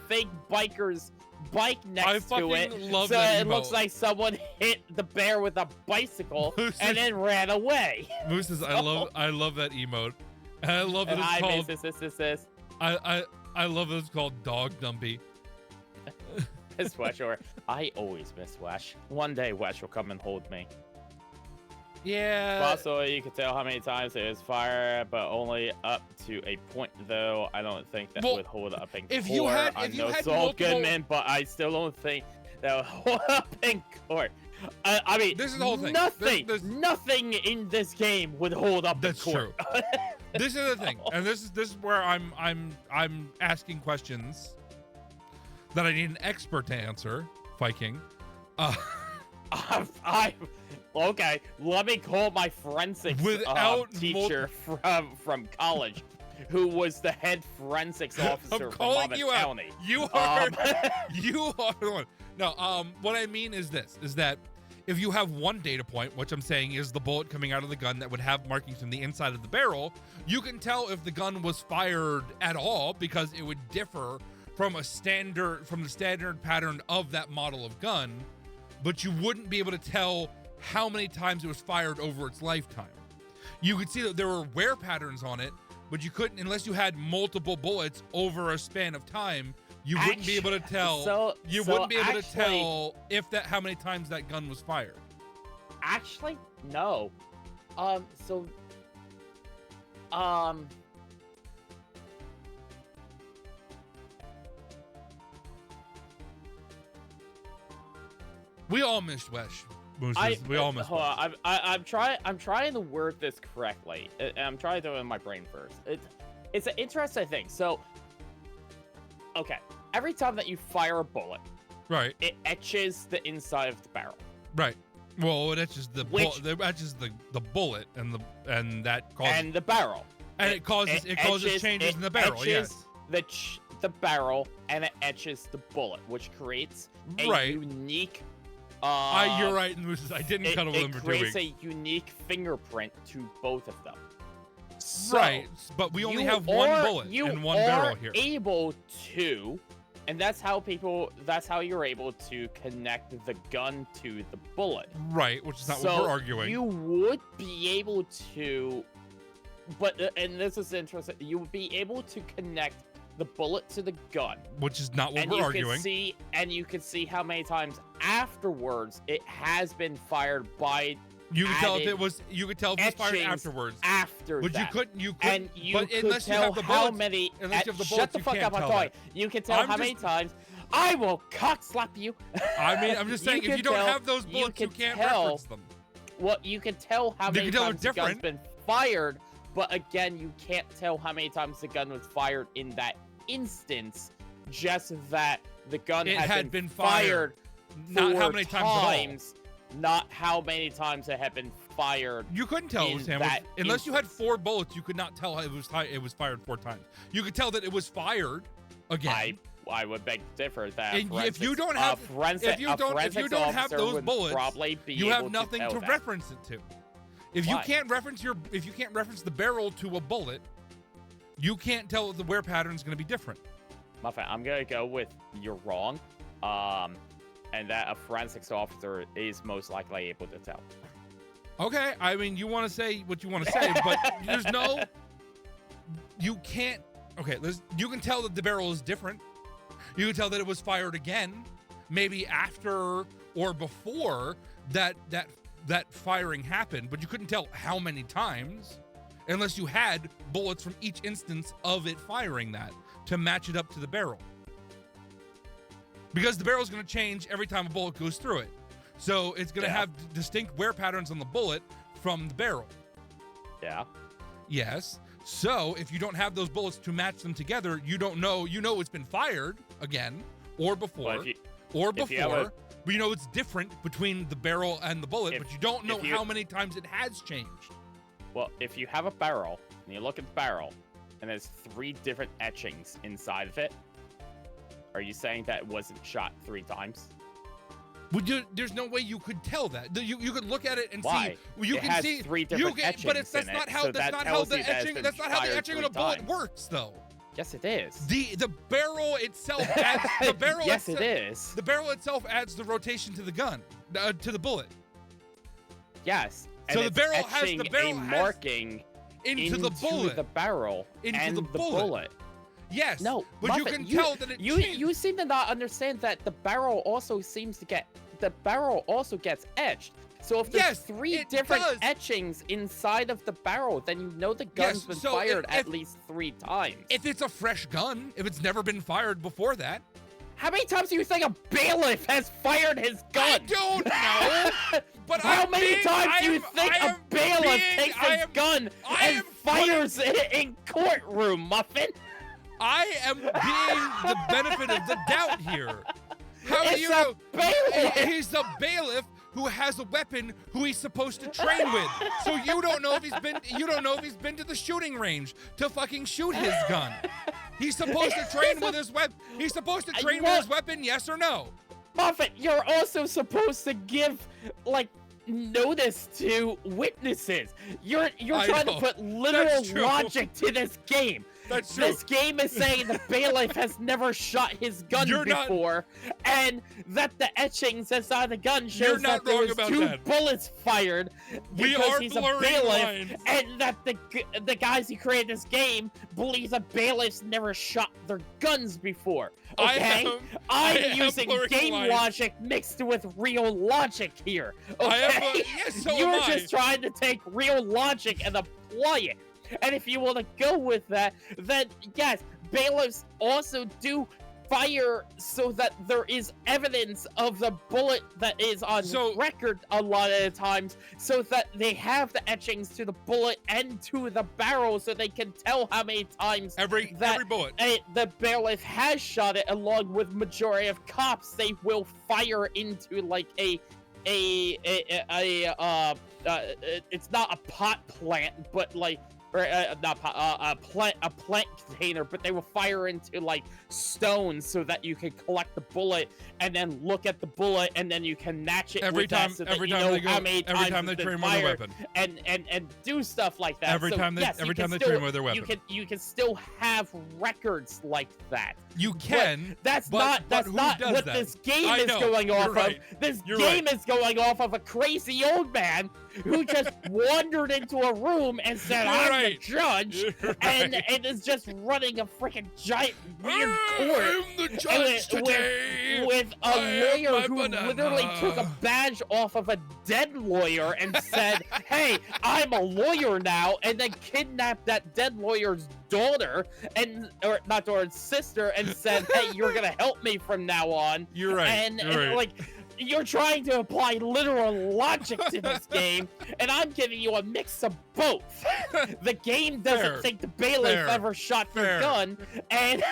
fake biker's bike next to it, so it looks like someone hit the bear with a bicycle and then ran away. Mooses, I love that emote. And I love that it's called. This. I love that it's called Dog Dumpy. Miss Wesh, or I always miss Wesh. One day Wesh will come and hold me. Yeah. Also, you can tell how many times it is fired, but only up to a point, though. I don't think that would hold up in court. I'm no Saul Goodman, but I still don't think that would hold up in court. I mean, this is the whole thing. Nothing in this game would hold up in court. That's true. This is the thing, and this is where I'm asking questions that I need an expert to answer, Viking. Okay, let me call my forensics teacher from college. who was the head forensics officer I'm for calling Monmouth you out. County. You are, Um, you are the one. No, what I mean is this: is that if you have one data point, which I'm saying is the bullet coming out of the gun that would have markings from the inside of the barrel, you can tell if the gun was fired at all because it would differ from the standard pattern of that model of gun, but you wouldn't be able to tell how many times it was fired over its lifetime. You could see that there were wear patterns on it, but you couldn't, unless you had multiple bullets over a span of time, you wouldn't be able to tell. Wouldn't be able to tell if how many times that gun was fired. Actually, no. We all missed Wesh. We all missed Wesh. I'm trying to word this correctly. I'm trying to do it in my brain first. It's an interesting thing. So, okay, every time that you fire a bullet, right, it etches the inside of the barrel. Right. Well, it etches the bullet and that causes and the barrel. And it causes changes in the barrel. Yes. The barrel and it etches the bullet, which creates a unique. You're right, Mooses. I didn't cuddle with them for 2 weeks. It creates a unique fingerprint to both of them. So right, but we only have one bullet and one barrel here. You are able to, and that's how you're able to connect the gun to the bullet. Right, which is not what we're arguing. You would be able to, and this is interesting, you would be able to connect the bullet to the gun, which is not what we're arguing. You can see how many times afterwards it has been fired by. You could tell if it was. You could tell if it was fired afterwards. But you couldn't. Unless you have the bullets. Shut the fuck up! I'm talking. You can tell how many times. I will cock slap you. I mean, I'm just saying, if you don't have those bullets, you can't reference them. Well, you can tell how many times the gun's been fired. But again, you can't tell how many times the gun was fired in that instance, just that the gun had been fired not how many times at all. Not how many times it had been fired. You couldn't tell, Sam, unless you had 4 bullets, you could not tell it was fired 4 times. You could tell that it was fired again. I would beg to differ that if you don't have those bullets, you have nothing to reference it to. If you can't reference the barrel to a bullet, you can't tell if the wear pattern is going to be different. My friend, I'm gonna go with you're wrong, and that a forensics officer is most likely able to tell. Okay, I mean, you want to say what you want to say, but you can't. Okay, you can tell that the barrel is different. You can tell that it was fired again, maybe after or before that firing happened, but you couldn't tell how many times unless you had bullets from each instance of it firing that to match it up to the barrel. Because the barrel is going to change every time a bullet goes through it. So it's going to have distinct wear patterns on the bullet from the barrel. Yeah. Yes. So if you don't have those bullets to match them together, you don't know. You know it's been fired again or before but you know it's different between the barrel and the bullet, but you don't know how many times it has changed. Well, if you have a barrel and you look at the barrel and there's 3 different etchings inside of it, are you saying that it wasn't shot 3 times? There's no way you could tell that. You could look at it and Why? See. You it can has see 3 different etchings but that's not how the etching of the bullet works, though. Yes, it is. The barrel itself adds the barrel. Yes, it is. The barrel itself adds the rotation to the gun, to the bullet. Yes. So and the barrel has marking into the bullet, the barrel, into the bullet. Yes. No, but Muffin, you can tell that it. You seem to not understand that the barrel also gets etched. So if there's 3 different etchings inside of the barrel, then you know the gun's been fired at least 3 times. If it's a fresh gun, if it's never been fired before that. How many times do you think a bailiff has fired his gun? I don't know. But how many times do you think a bailiff takes his gun and fires it in courtroom, Muffin? I am being the benefit of the doubt here. How do you know? Bailiff. He's a bailiff who has a weapon who he's supposed to train with. So you don't know if he's been to the shooting range to fucking shoot his gun. He's supposed to train with his weapon. He's supposed to train with his weapon, yes or no? Moffat, you're also supposed to give, like, notice to witnesses. You're trying to put literal logic to this game. That's true. This game is saying the bailiff has never shot his gun before, and that the etchings inside the gun shows that there was two bullets fired because he's a bailiff, and that the guys who created this game believe that bailiffs never shot their guns before. Okay, I'm using game logic mixed with real logic here. Okay, you're just trying to take real logic and apply it. And if you want to go with that, then yes, bailiffs also do fire so that there is evidence of the bullet that is on record a lot of the times, so that they have the etchings to the bullet and to the barrel, so they can tell how many times every bullet the bailiff has shot it. Along with majority of cops, they will fire into like it's not a pot plant, but like. Or a plant container, but they will fire into like stones so that you can collect the bullet and then look at the bullet and then you can match it every time they train with a weapon and do stuff like that. Every time they train with their weapon, you can still have records like that. You can. That's not what this game is going off of. This game is going off of a crazy old man who just wandered into a room and said, "I'm the judge," and is just running a freaking giant weird court. I'm the judge today. With a lawyer who literally took a badge off of a dead lawyer and said, "Hey, I'm a lawyer now," and then kidnapped that dead lawyer's daughter or not daughter, sister, and said, "Hey, you're gonna help me from now on." You're right. And like. You're trying to apply literal logic to this game, and I'm giving you a mix of both. The game doesn't think the bailiff ever shot your gun, and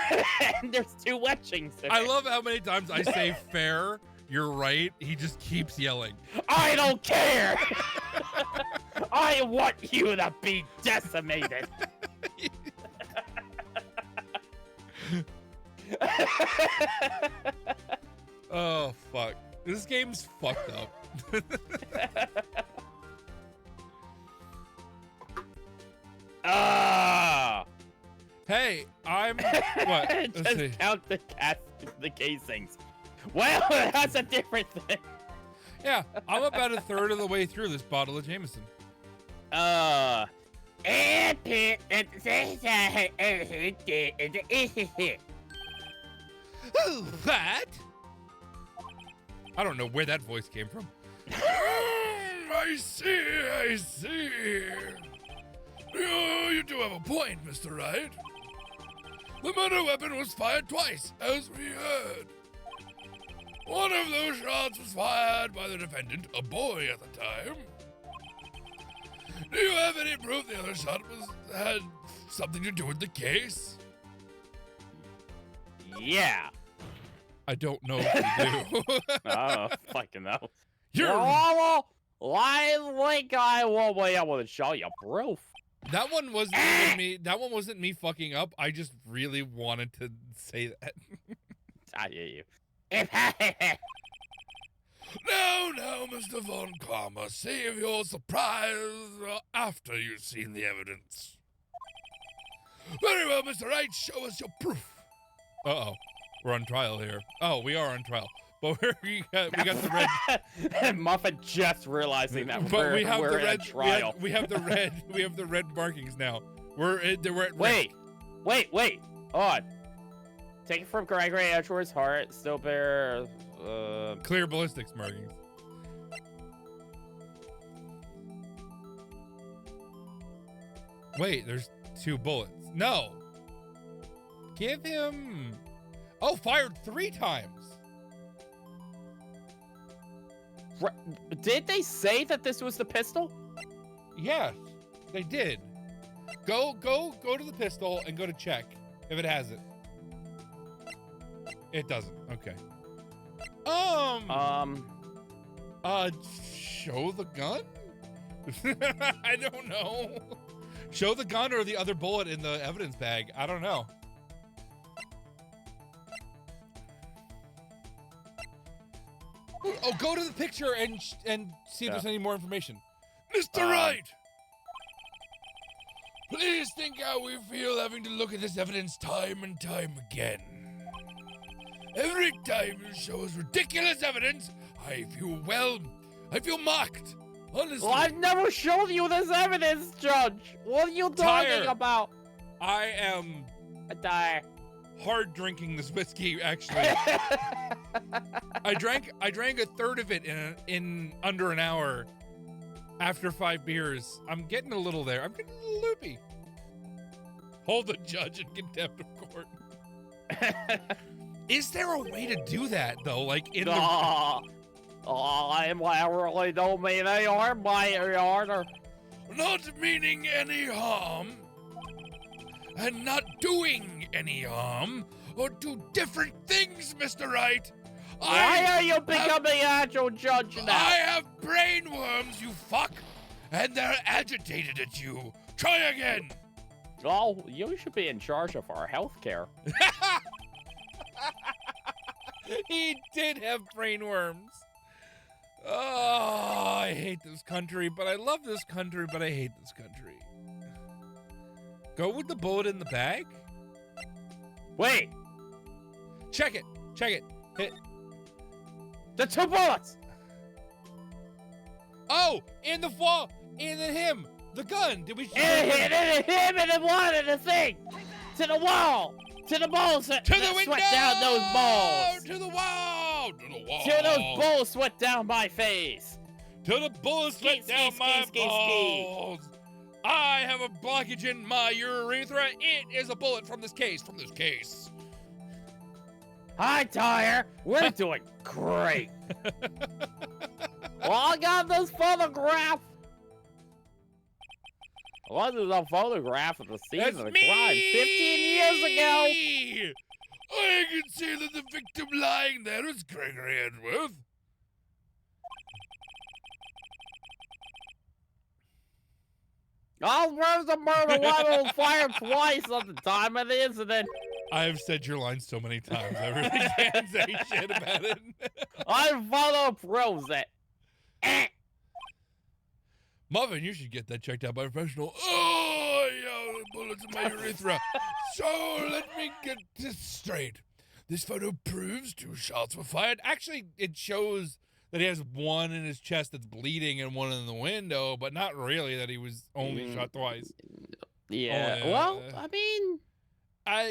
there's two etchings. I love how many times I say fair. You're right. He just keeps yelling. I don't care. I want you to be decimated. Oh, fuck. This game's fucked up. Hey, I'm... What? Just count the casings. Well, that's a different thing. Yeah, I'm about a third of the way through this bottle of Jameson. What? I don't know where that voice came from. I see. Oh, you do have a point, Mr. Wright. The murder weapon was fired twice, as we heard. One of those shots was fired by the defendant, a boy at the time. Do you have any proof the other shot had something to do with the case? Yeah. I don't know if you do. I don't fucking know. I won't be able to show you proof. That one wasn't even me. That one wasn't me fucking up. I just really wanted to say that. I hear you. Now, Mr. Von Karma, save your surprise after you've seen the evidence. Very well, Mr. Wright, show us your proof. Uh-oh. We're on trial here. Oh, we are on trial. But we got the red. Muffin just realizing that but we have we're the in red a trial. We have the red. We have the red markings now. We're at Wait. Hold on. Take it from Gregory Edgeworth's heart. Still bear. Clear ballistics markings. Wait, there's 2 bullets. No. Give him. Oh, fired 3 times. Did they say that this was the pistol? Yes, they did. Go to the pistol and go to check if it has it. It doesn't. Okay. Show the gun? I don't know. Show the gun or the other bullet in the evidence bag. I don't know. Oh, go to the picture and see if there's any more information. Mr. Wright! Please think how we feel having to look at this evidence time and time again. Every time you show us ridiculous evidence, I feel mocked. Honestly. Well, I've never shown you this evidence, Judge. What are you talking Tyre. about? I am Tyre. hard drinking this whiskey, actually. I drank a third of it in under an hour after 5 beers. I'm getting a little there. I'm getting a little loopy. Hold the judge in contempt of court. Is there a way to do that though? Like in the I really don't mean any harm by your honor. Not meaning any harm and not doing any harm are two different things, Mr. Wright. Why are you becoming actual judge now? I have brain worms, you fuck, and they're agitated at you. Try again. Oh, you should be in charge of our health care. He did have brain worms. Oh, I hate this country, but I love this country, but I hate this country. Go with the bullet in the bag? Wait, Check it. Hit. the 2 bullets! Oh, in the wall, in him, the gun. Did we shoot And him and the one and the thing! To the wall! To the balls! To the window. Sweat down those balls! To the wall. To the wall. To those balls sweat down my face! To the bullets Ski, let ski, down ski, my ski, ski. balls. I have a blockage in my urethra. It is a bullet from this case. Hi, Tyre! We're doing great! Well, I got this photograph! What is a photograph of the scene That's of the me! crime 15 years ago? I can see that the victim lying there is Gregory Edgeworth. Oh, where's the murder weapon fired twice at the time of the incident? I have said your line so many times. I really can't say shit about it. I photo proves it. Muffin, you should get that checked out by a professional. Oh, yeah, the bullets in my urethra. So let me get this straight. This photo proves 2 shots were fired. Actually, it shows that he has one in his chest that's bleeding and one in the window, but not really that he was only shot twice. Yeah. Oh, yeah. Well, I mean,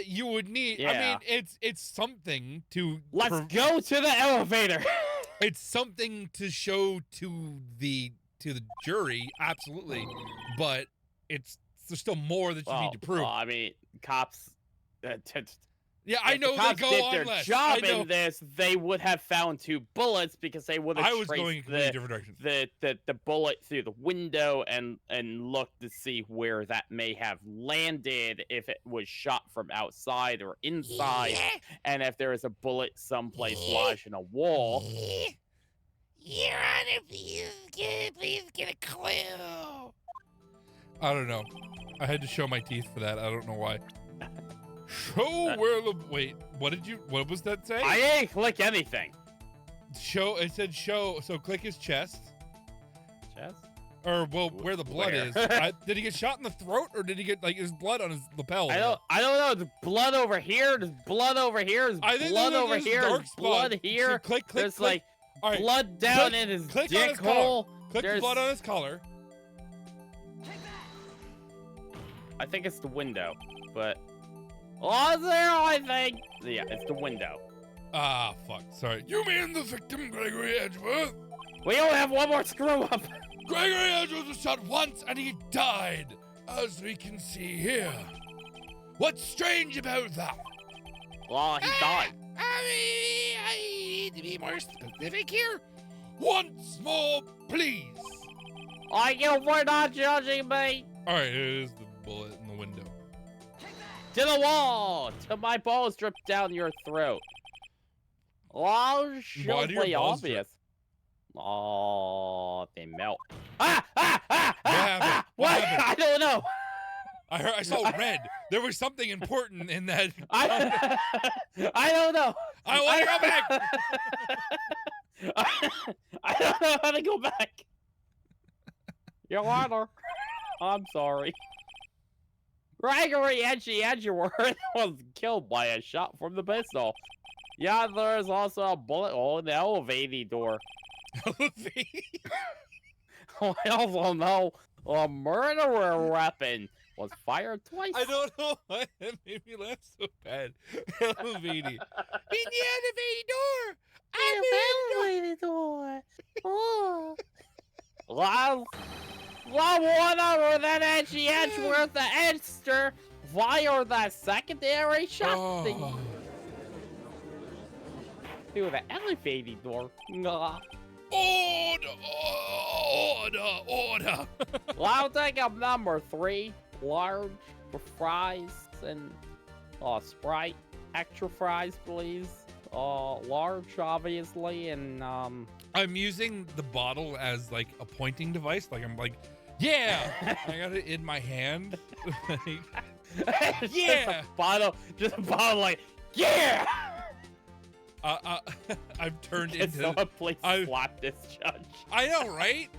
You would need. Yeah. I mean, it's something to. let's go to the elevator. It's something to show to the jury, absolutely, but there's still more that you need to prove. Well, I mean, cops. Yeah, I know the cops they go did on their less. job I know. in this. They would have found 2 bullets because they would have I was traced going in completely different directions. the bullet through the window and looked to see where that may have landed if it was shot from outside or inside, and if there is a bullet someplace lodged in a wall. Your Honor, please get a clue. I don't know. I had to show my teeth for that. I don't know why. Show where the wait. What was that say? I didn't click anything. Show. It said show. So click his chest. Chest? Or well, where the blood Where? is. Did he get shot in the throat, or did he get like his blood on his lapel? I don't know. There's blood over here. There's blood over here. There's I think blood there's over this here. dark There's spot. blood So here. click. There's click. like All right. blood down Click- in his click on dick his collar. hole. Click the There's- blood on his collar. I think it's the window, but oh, there. I think. Yeah, it's the window. Ah, fuck. Sorry. You mean the victim, Gregory Edgeworth? We only have one more screw up. Gregory Edgeworth was shot once and he died, as we can see here. What's strange about that? Well, he died. I need to be more specific here. Once more, please. We're not judging me. All right, it is the bullet in the window. To the wall. Till my balls drip down your throat. Well, Why do your surely balls obvious. Oh, they melt. What happened? What happened? I don't know. I saw red. There was something important in that. I don't know. I want to go back. I don't know how to go back. Your Honor, I'm sorry. Gregory Edgeworth was killed by a shot from the pistol. Yeah, there's also a bullet hole in the elevator door. I also know a murderer weapon was fired twice. I don't know why that made me laugh so bad. Elevator. In the elevator door. Elevator door. Oh. Love one over that Edgeworth the Edster via the secondary shot thing. Through the elevator door. Nah. Order. Well, I'll take up number 3, large for fries and Sprite, extra fries, please. Large, obviously, and I'm using the bottle as like a pointing device. Like I'm like, yeah. I got it in my hand. Yeah. Just a bottle, like, yeah. I've turned Can into. someone please slap this judge? I know, right?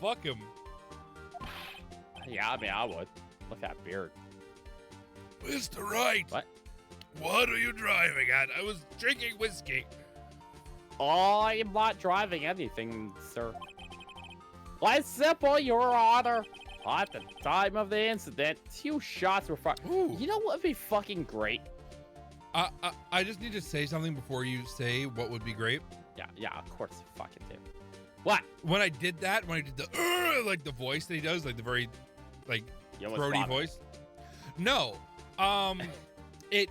Fuck him. Yeah, I mean, I would. Look at that beard. Mr. Wright. What? Are you driving at? I was drinking whiskey. I am not driving anything, sir. Quite simple, Your Honor. At the time of the incident, 2 shots were fired. You know what would be fucking great? I just need to say something before you say what would be great. Yeah, of course you fucking do. What? When I did that, when I did the like the voice that he does, like the very like throaty voice. No, it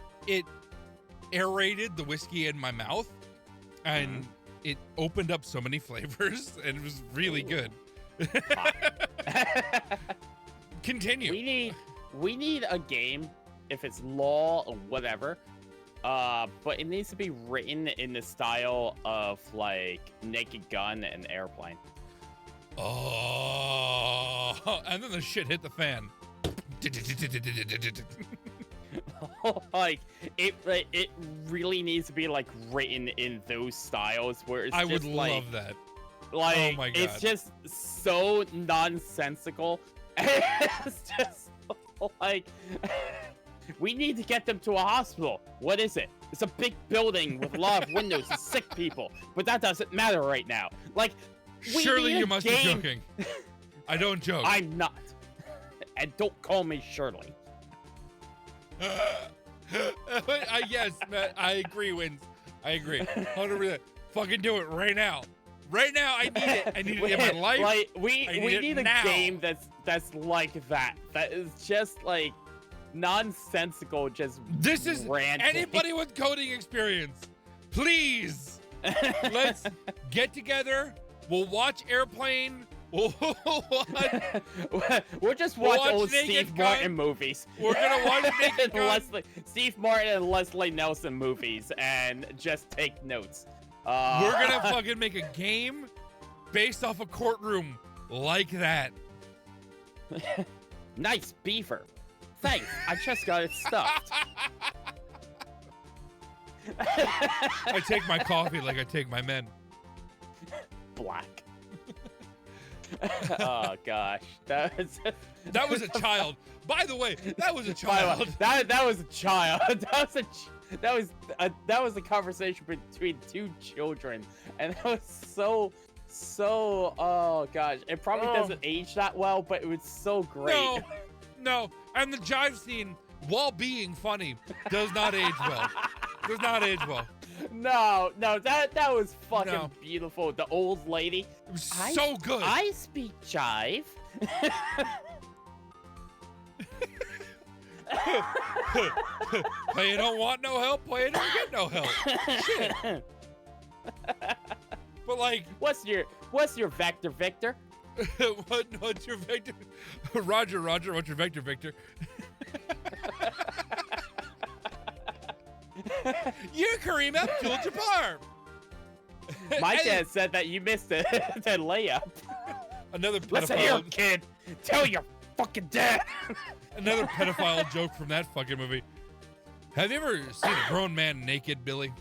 aerated the whiskey in my mouth, and it opened up so many flavors, and it was really good. Continue. We need a game, if it's law or whatever. But it needs to be written in the style of like Naked Gun and Airplane. Oh, and then the shit hit the fan. Like it really needs to be like written in those styles where it's I just would like, love that. Like, oh my God. It's just so nonsensical. It's just like we need to get them to a hospital. What is it? It's a big building with a lot of windows and sick people. But that doesn't matter right now. Like, Surely you must be joking. I don't joke. I'm not. And don't call me Shirley. Yes, Matt, I agree, Wins. I agree. 100%. Fucking do it right now. Right now, I need it. I need it in my life. Like, we need a now. game that's like that. That is just like nonsensical, just this is ranting. Anybody with coding experience, please, let's get together. We'll watch Airplane. We'll just watch old Naked Steve Gun. Martin movies. We're gonna watch Naked Gun. Steve Martin and Leslie Nelson movies and just take notes. We're gonna fucking make a game based off a courtroom like that. Nice beaver. Thanks, I just got it stuffed. I take my coffee like I take my men. Black. Oh gosh, that was a child. By the way, that was a child. That was a child. That was a conversation between 2 children, and that was so. Oh gosh, it probably doesn't age that well, but it was so great. No, and the jive scene, while being funny, does not age well. Does not age well. No, that was fucking beautiful. The old lady. It was so good. I speak jive. Play you don't want no help, play you don't get no help. Shit. But like, what's your vector, Victor? what's your vector? Roger, what's your vector, Victor? You're Kareem Abdul-Jabbar. My dad said that you missed the layup. Another Listen here, pedophile, kid. Tell your fucking dad. another pedophile joke from that fucking movie. Have you ever seen a grown man naked, Billy?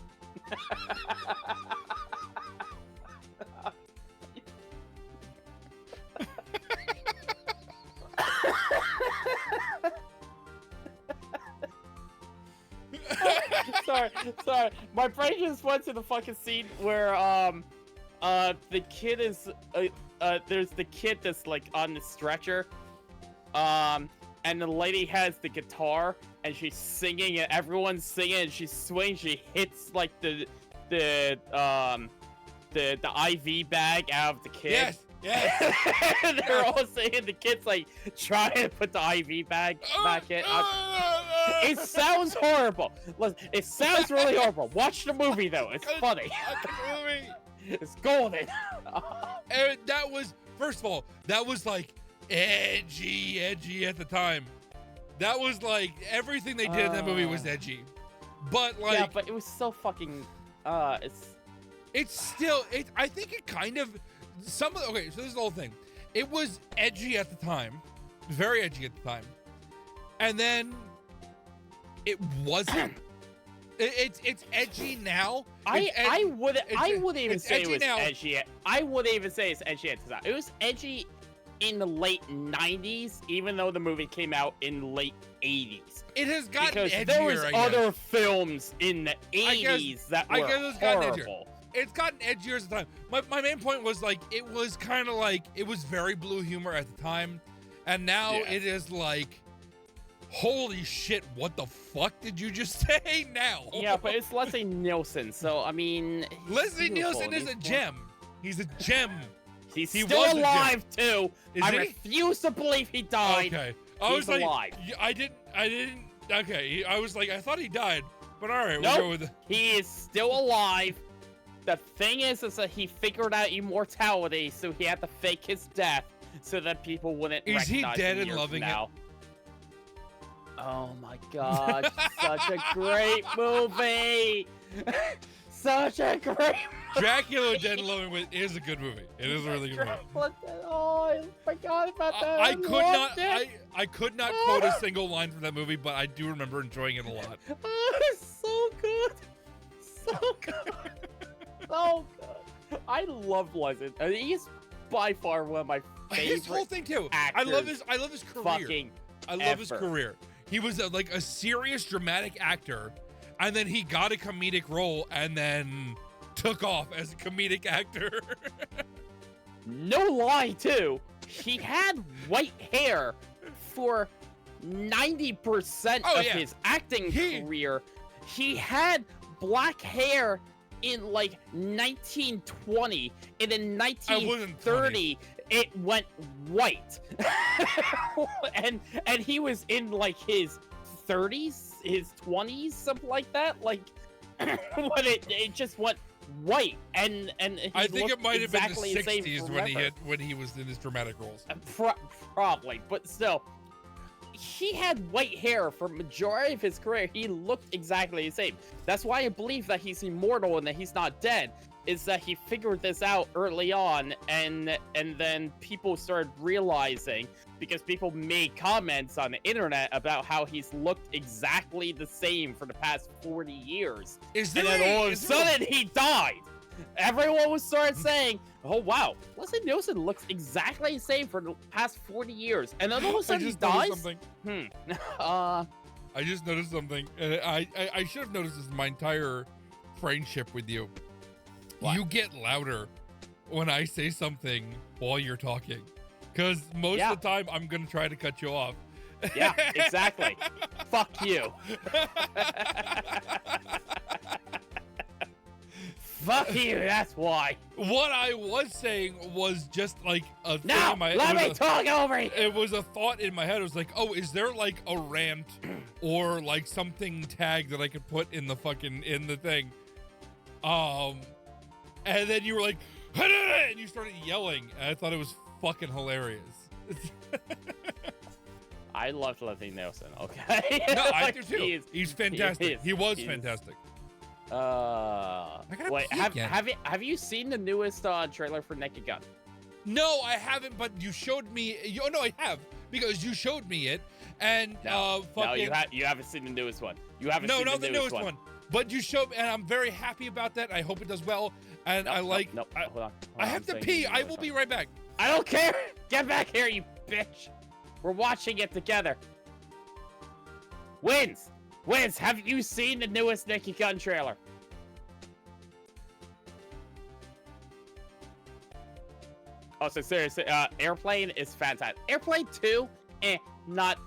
sorry. My brain just went to the fucking scene where the kid is there's the kid that's like on the stretcher, and the lady has the guitar and she's singing and everyone's singing and she swings. She hits like the IV bag out of the kid. Yes. And they're all singing. The kid's like trying to put the IV bag back in. It sounds horrible. Listen, it sounds really horrible. Watch the movie though. It's funny. It's golden. And that was, first of all, that was like edgy at the time. That was like everything they did in that movie was edgy. But like, yeah, but it was so fucking. It's still. I think it kind of. Okay, so this is the whole thing. It was edgy at the time, very edgy at the time, and then it wasn't. It's edgy now. I wouldn't even say it was now. edgy. I wouldn't even say it's edgy at the time. It was edgy in the late 90s, even though the movie came out in late 80s. It has gotten because edgier. there was I guess. other films in the 80s that were it's gotten horrible. It's gotten edgier as the time. My main point was like it was kind of like it was very blue humor at the time, and now it is like, holy shit! What the fuck did you just say now? Yeah, but it's Leslie Nielsen, so I mean, Leslie Nielsen is a gem. He's a gem. He was still a gem. alive too. Is I he? refuse to believe he died. Okay, He's alive. I didn't. Okay, I was like, I thought he died, but all right, Nope. we'll go with it. He is still alive. The thing is that he figured out immortality, so he had to fake his death so that people wouldn't Is he recognize dead him and years loving from it? now. Oh my god, such a great movie! Such a great Dracula Dead and Loving It is a good movie. It is a really good movie. Oh, I forgot about that. I could not. It. I could not quote a single line from that movie, but I do remember enjoying it a lot. It's so good. So good. So good. I love Leslie. He's by far one of my favorite. His whole thing too. I love his career. Fucking I love his career. He was like a serious dramatic actor, and then he got a comedic role, and then took off as a comedic actor. No lie, too. He had white hair for 90% of his acting career. He had black hair in like 1920, and in 1930 it went white. and he was in like his 30s, his 20s, something like that. Like when it just went white, and he I think it might have been exactly the the same 60s when he was in his dramatic roles. Probably, but still. He had white hair for majority of his career. He looked exactly the same. That's why I believe that he's immortal and that he's not dead. Is that he figured this out early on, and then people started realizing, because people made comments on the internet about how he's looked exactly the same for the past 40 years. And then all of a sudden he died. Everyone was started saying, "Oh wow, Leslie Nielsen looks exactly the same for the past 40 years," and then all of a sudden he dies. I just noticed something, and I should have noticed this my entire friendship with you. What? You get louder when I say something while you're talking, because most of the time I'm gonna try to cut you off. Yeah, exactly. Fuck you. Fuck you, that's why. What I was saying was just like a thing no, in my let me talk over you. It was a thought in my head. It was like, oh, is there like a rant or like something tag that I could put in the fucking in the thing? And then you were like, and you started yelling, and I thought it was fucking hilarious. I loved Leslie Nielsen, okay? No, I Like, do too. He's fantastic. He was fantastic. gotta Wait, pee again. have you seen the newest trailer for Naked Gun? No, I haven't, but you showed me. Oh, no, I have, because you showed me it, and No, fucking. you haven't seen the newest one. You haven't No, seen not the newest one. But you showed, and I'm very happy about that. I hope it does well, and I like. Nope. Hold on. I have to pee. I will be right back. I don't care. Get back here, you bitch. We're watching it together. Wins. Have you seen the newest Naked Gun trailer? Oh, so seriously, Airplane is fantastic. Airplane 2, not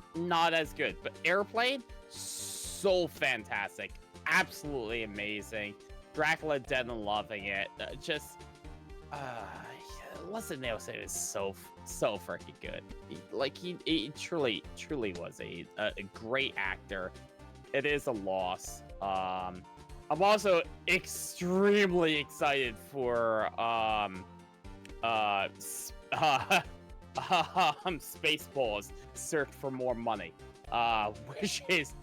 as good, but Airplane, so fantastic, absolutely amazing. Dracula dead and loving it. Leslie Nielsen is so freaking good. He truly was a great actor. It is a loss. I'm also extremely excited for Spaceballs Search for More Money, which is,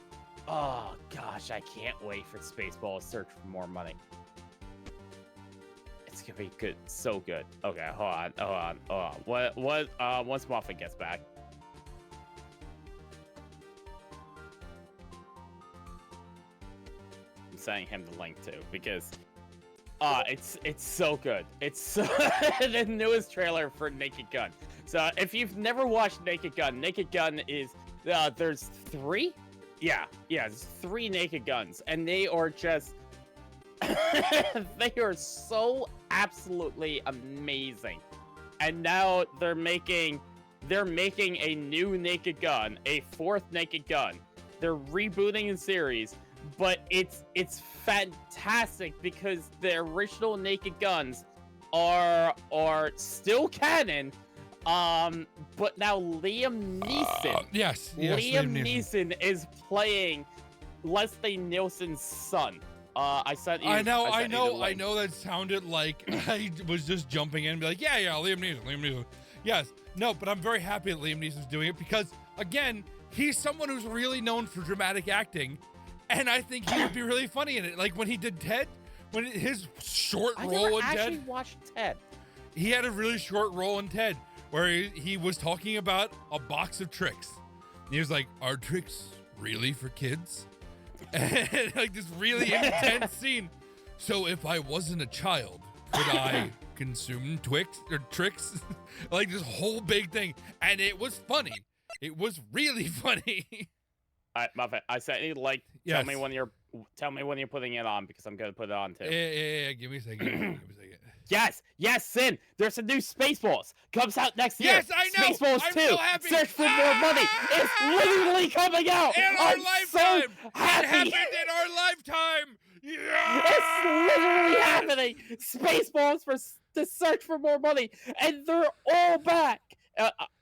oh gosh, I can't wait for Spaceballs Search for More Money. It's gonna be good, so good. Okay, hold on. Once Muffin gets back. I'm sending him the link too, because it's so good. It's so the newest trailer for Naked Gun. So if you've never watched Naked Gun is there's 3? Yeah, there's 3 Naked Guns, and they are just they are so absolutely amazing. And now they're making a new Naked Gun, a 4th Naked Gun. They're rebooting the series, but it's fantastic because the original Naked Guns are still canon. But now Liam Neeson. Yes, Liam Neeson is playing Leslie Nielsen's son. I sent you. I know. That sounded like I was just jumping in and be like, yeah, Liam Neeson. Yes, no, but I'm very happy that Liam Neeson's doing it because, again, he's someone who's really known for dramatic acting, and I think he would be really funny in it. Like when he did Ted, when his short role in Ted. I actually watched Ted. He had a really short role in Ted where he was talking about a box of tricks. He was like, "Are tricks really for kids?" And like this really intense scene. So if I wasn't a child, could I consume tricks? Like this whole big thing. And it was funny. It was really funny. All right, Muffin, I sent you yes. tell me when you're putting it on because I'm gonna put it on too. Yeah. Give me a second. Yes, Sin. There's a new Spaceballs. Comes out next year. Yes, I know. Spaceballs I'm 2. so happy. Search for more money. It's literally coming out. In our lifetime. So happy. It happened in our lifetime. Yeah. It's literally happening. Spaceballs to search for more money, and they're all back.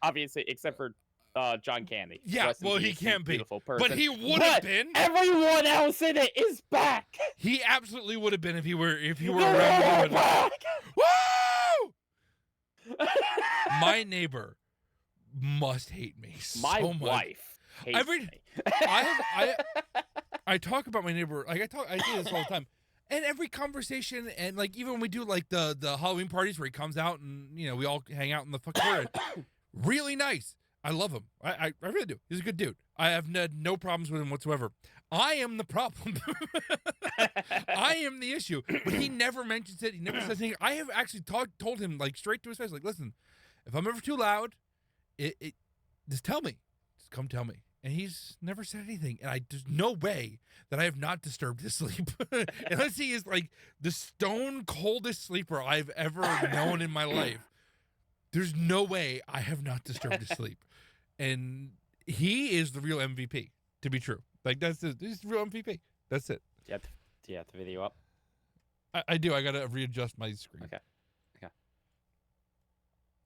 Obviously, except for John Candy. Yeah, well, he can't be. Person. But he would have been. Everyone else in it is back. He absolutely would have been if he were They're around. all back. Woo! My neighbor must hate me My so much. wife hates me. I talk about my neighbor. Like I do this all the time. And every conversation, and like even when we do like the Halloween parties where he comes out and we all hang out in the fucking area, really nice. I love him. I really do. He's a good dude. I have no problems with him whatsoever. I am the problem. I am the issue. But he never mentions it. He never says anything. I have actually told him like straight to his face, like, listen, if I'm ever too loud, it just tell me. Just come tell me. And he's never said anything. And there's no way that I have not disturbed his sleep. Unless he is like the stone coldest sleeper I've ever known in my life. There's no way I have not disturbed his sleep. And he is the real MVP, to be true. Like, he's the real MVP. That's it. Do you have the video up? I do. I got to readjust my screen. Okay.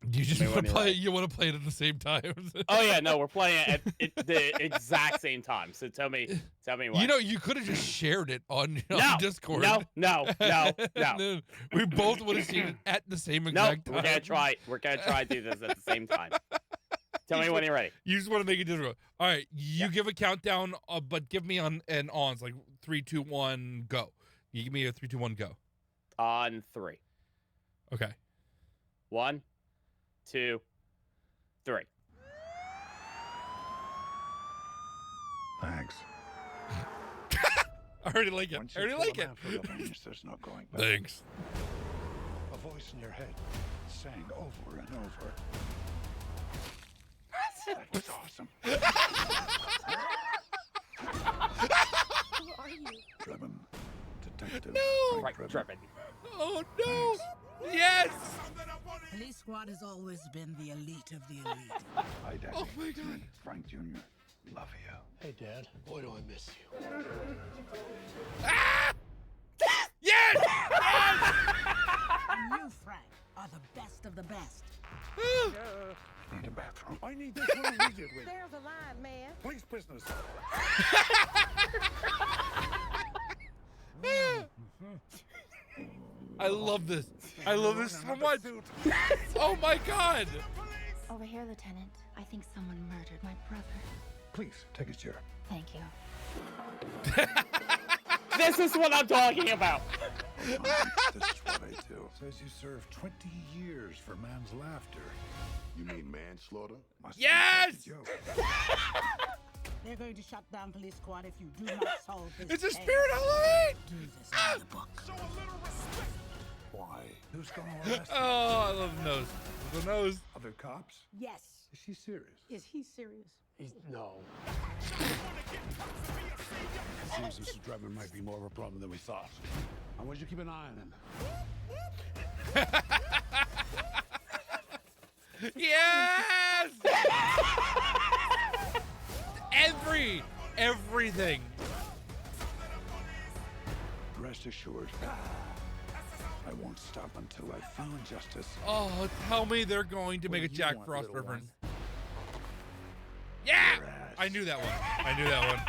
Do you just want to play? You want to play it at the same time? Oh yeah, no, we're playing it at the exact same time. So tell me why. You could have just shared it on Discord. No. We both would have seen it at the same exact time. We're gonna try to do this at the same time. Tell me when you're ready. You just want to make it difficult. All right, you give a countdown, but give me on and ons like 3, 2, 1, go. You give me a 3, 2, 1, go. On 3. Okay. 1, 2, 3. Thanks. I already like it. Once I you already pull like them it. out for the finish, there's no going back. Thanks. A voice in your head sang over and over. That was awesome. Who are you? Drebin. Detective. No! Frank Right, Drebin. Drebin. Oh, no. Yes. Police squad has always been the elite of the elite. Hi, Daddy. Oh, my God. Frank Jr. Love you. Hey, Dad. Boy, do I miss you. Ah! Yes! And you, Frank, are the best of the best. Need a bathroom. I need this one immediately. There's a line, man. Police business. I love this. I love this so much. Oh, my God. Over here, Lieutenant. I think someone murdered my brother. Please, take a chair. Thank you. This is what I'm talking about. This is what I do. Says you served 20 years for man's laughter. You mean manslaughter? Must Yes! be a joke. They're going to shut down police squad if you do not solve this It's a case. spirit Halloween. Do this by the book. Why? Who's gonna arrest him? Oh, I love the nose. The nose. Other cops? Yes. Is she serious? Is he serious? No. Seems Mr. Drebin might be more of a problem than we thought. I want you to keep an eye on him. Yes! Everything. Rest assured, I won't stop until I've found justice. Oh, tell me they're going to make a What do you Jack want, Frost little reference. one? Yeah! Your ass. I knew that one. I knew that one.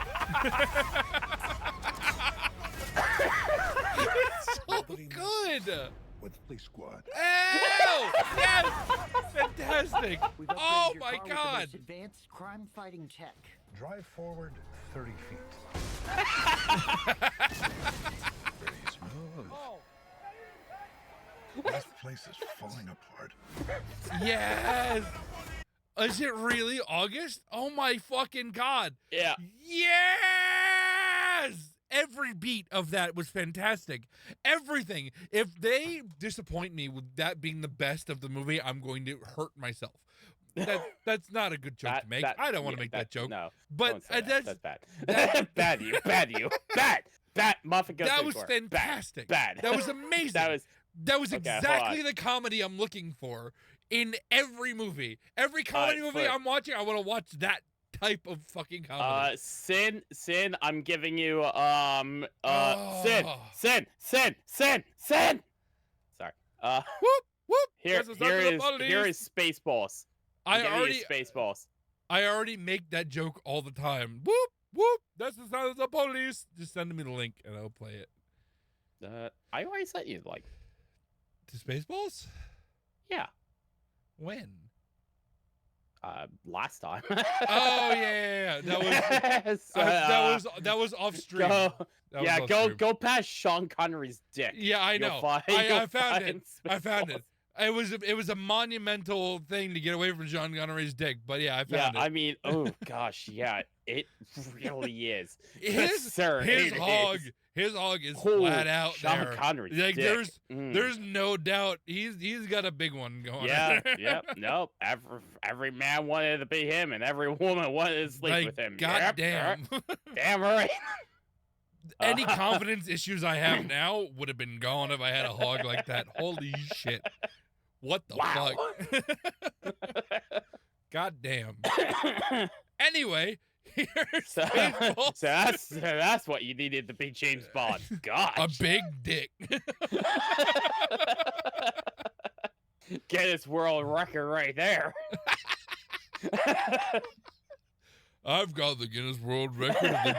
It's so Nobody knows. good. With police squad. Oh! Yes! Fantastic! Oh my God! Advanced crime-fighting tech. Drive forward 30 feet. Very smooth. This place is falling apart. Yes! Is it really August? Oh my fucking God! Yeah. Yes! Every beat of that was fantastic. Everything. If they disappoint me with that being the best of the movie, I'm going to hurt myself. That's not a good joke to make. I don't want to make that joke. No. But don't say that's bad. Bad you. Bad you. Bad. Muffin goes that in was for it. fantastic. Bad. That was amazing. That was Okay, hold exactly on. the comedy I'm looking for in every movie. Every comedy movie for- I'm watching, I want to watch that type of fucking comedy. Sin, I'm giving you, Sin. Sorry. Whoop whoop. Here That's the sound of the here police. is Spaceballs. I'm giving you Spaceballs. I already make that joke all the time. Whoop whoop. That's the sound of the police. Just send me the link and I'll play it. I already sent you, like, To Spaceballs? yeah, When? last time. Oh yeah. That was off stream. Go, That was yeah, off go stream. go past Sean Connery's dick. Yeah, I You'll know. find- I you'll found it. find I found Spaceballs. it. It was a monumental thing to get away from John Connery's dick, but yeah, I Yeah, found it. I mean, oh gosh, yeah, it really is. his Sir, his it hog, is. his hog is Oh, flat out Sean there. Connery's Like dick. Mm. there's no doubt he's got a big one going. Yeah, yep, nope. Every man wanted to be him, and every woman wanted to sleep Like, with him. God Yep, damn. damn right. Any confidence issues I have now would have been gone if I had a hog like that. Holy shit. What the Wow. fuck? God damn. Anyway, here's So, Spaceballs. so that's what you needed to be James Bond. God. A big dick. Guinness World Record right there. I've got the Guinness World Record of the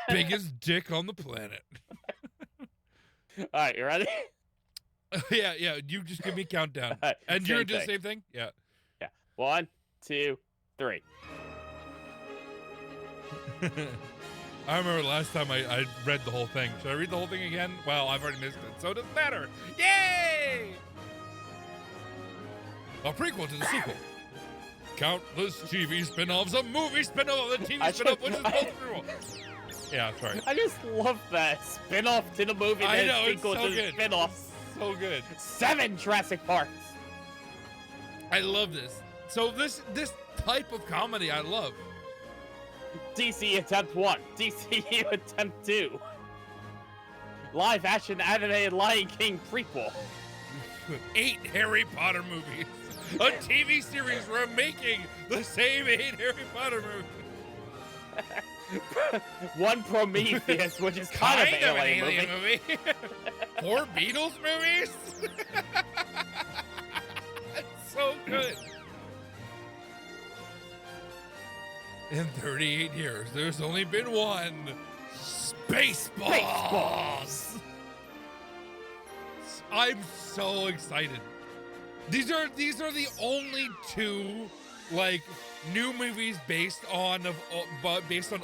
biggest dick on the planet. All right, you ready? yeah. You just give me a countdown. All right, And you're same gonna do the thing. same thing? Yeah. Yeah. 1, 2, 3. I remember last time I read the whole thing. Should I read the whole thing again? Well, I've already missed it, so it doesn't matter. Yay! A prequel to the sequel. Countless TV spin-offs, a movie spin-off, a TV spin-off, which is both prequel. Yeah, sorry. I just love that spin-off to the movie. I know, it's sequel so to good. Spin-off. So good. 7 Jurassic Parks. I love this. So this type of comedy I love. DC Attempt 1. DCU Attempt 2. Live action animated Lion King prequel. 8 Harry Potter movies. A TV series remaking the same 8 Harry Potter movies. 1 Prometheus, which is kind of an alien movie. 4 Beatles movies? It's so good. In 38 years, there's only been one. Spaceballs. I'm so excited. These are the only 2 like new movies based on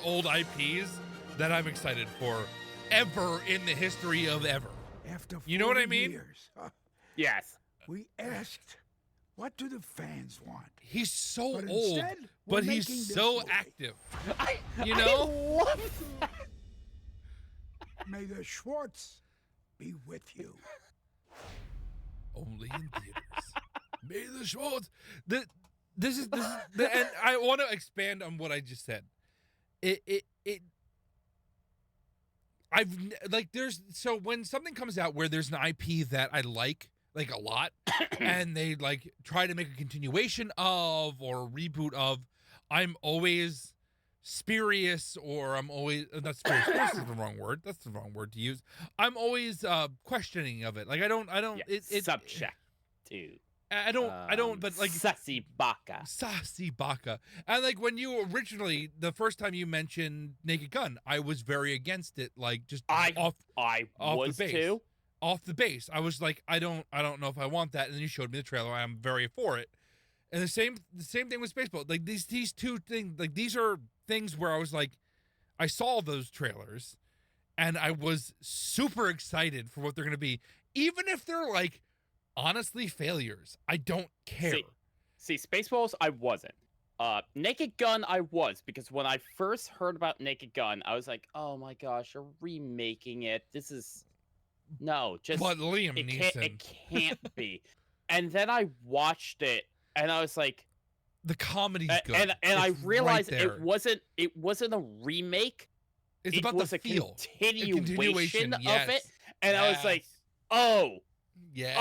old IPs that I'm excited for ever in the history of ever. After 40 You know what I mean? years, Yes. we asked, what do the fans want? He's so But old, instead, we're but he's making this so movie. active. I love that. May the Schwartz be with you. Only in theaters. May the Schwartz. This is and I want to expand on what I just said. There's so when something comes out where there's an IP that I like a lot, and they like try to make a continuation of or a reboot of, I'm always spurious, or I'm always not spurious. Spurious is the wrong word. That's the wrong word to use. I'm always questioning of it. Like I don't. Yeah, It's subject to. I don't. But like Sassy Baka. Sassy Baka. And like when you originally, the first time you mentioned Naked Gun, I was very against it. Like just I off was the base. too. Off the base, I was like, I don't know if I want that. And then you showed me the trailer. I'm very for it. And the same thing with Spaceball. Like these 2 things, like these are things where I was like, I saw those trailers, and I was super excited for what they're gonna be, even if they're like honestly failures. I don't care. See, Spaceballs, I wasn't. Naked Gun, I was, because when I first heard about Naked Gun, I was like, oh my gosh, you're remaking it. This is no, just But Liam Neeson. It can't be. And then I watched it, and I was like, the comedy's good, and I It's realized right there. it wasn't a remake. It's it about was the a feel. continuation of yes. it, and I was like, oh. Yeah.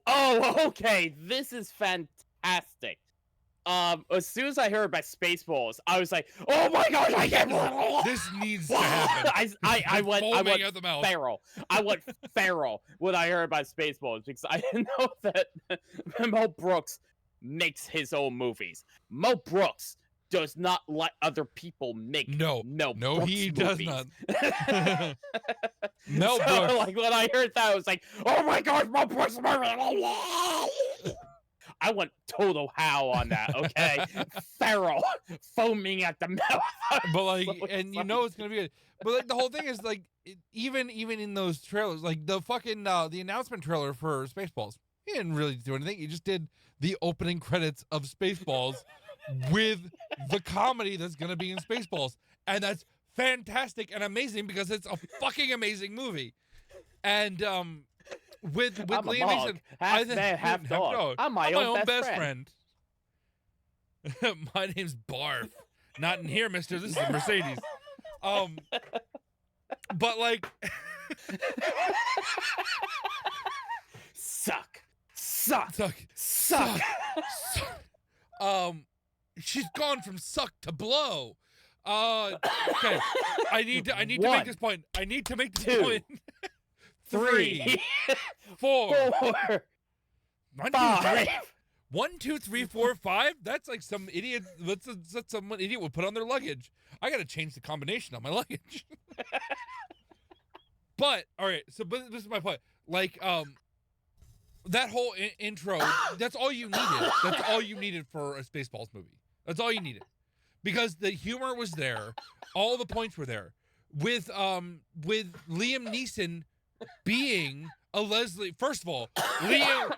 Oh, okay. This is fantastic. As soon as I heard about Spaceballs, I was like, oh my gosh, I can't. This needs to happen. I went out the mouth. feral. I went feral when I heard about Spaceballs, because I didn't know that Mel Brooks makes his own movies. Mel Brooks does not let other people make No, Brooks he movies. does not. Mel So, Brooks. like when I heard that, I was like, "Oh my gosh, Mel Brooks movie!" I went total howl on that. Okay, feral, foaming at the mouth. But like, So and you know it's gonna be good. But like the whole thing is like, even in those trailers, like the fucking the announcement trailer for Spaceballs, he didn't really do anything. He just did the opening credits of Spaceballs with the comedy that's gonna be in Spaceballs, and that's fantastic and amazing because it's a fucking amazing movie. And with I'm Liam a Neeson, hog. Half man, half dog. I'm my own best friend. My name's Barf. Not in here, mister. This is a Mercedes. But like suck. She's gone from suck to blow. Okay. I need to make One. this point. I need to make this Two. point. 3, 4, 4, 1, 2, 5. 3. 1, 2, 3, 4, 5. That's like some idiot. That's some idiot would put on their luggage. I gotta change the combination on my luggage. But all right. So, but this is my point. Like, that whole intro. That's all you needed. That's all you needed for a Spaceballs movie. That's all you needed, because the humor was there, all the points were there. with Liam Neeson being a Leslie. First of all, Liam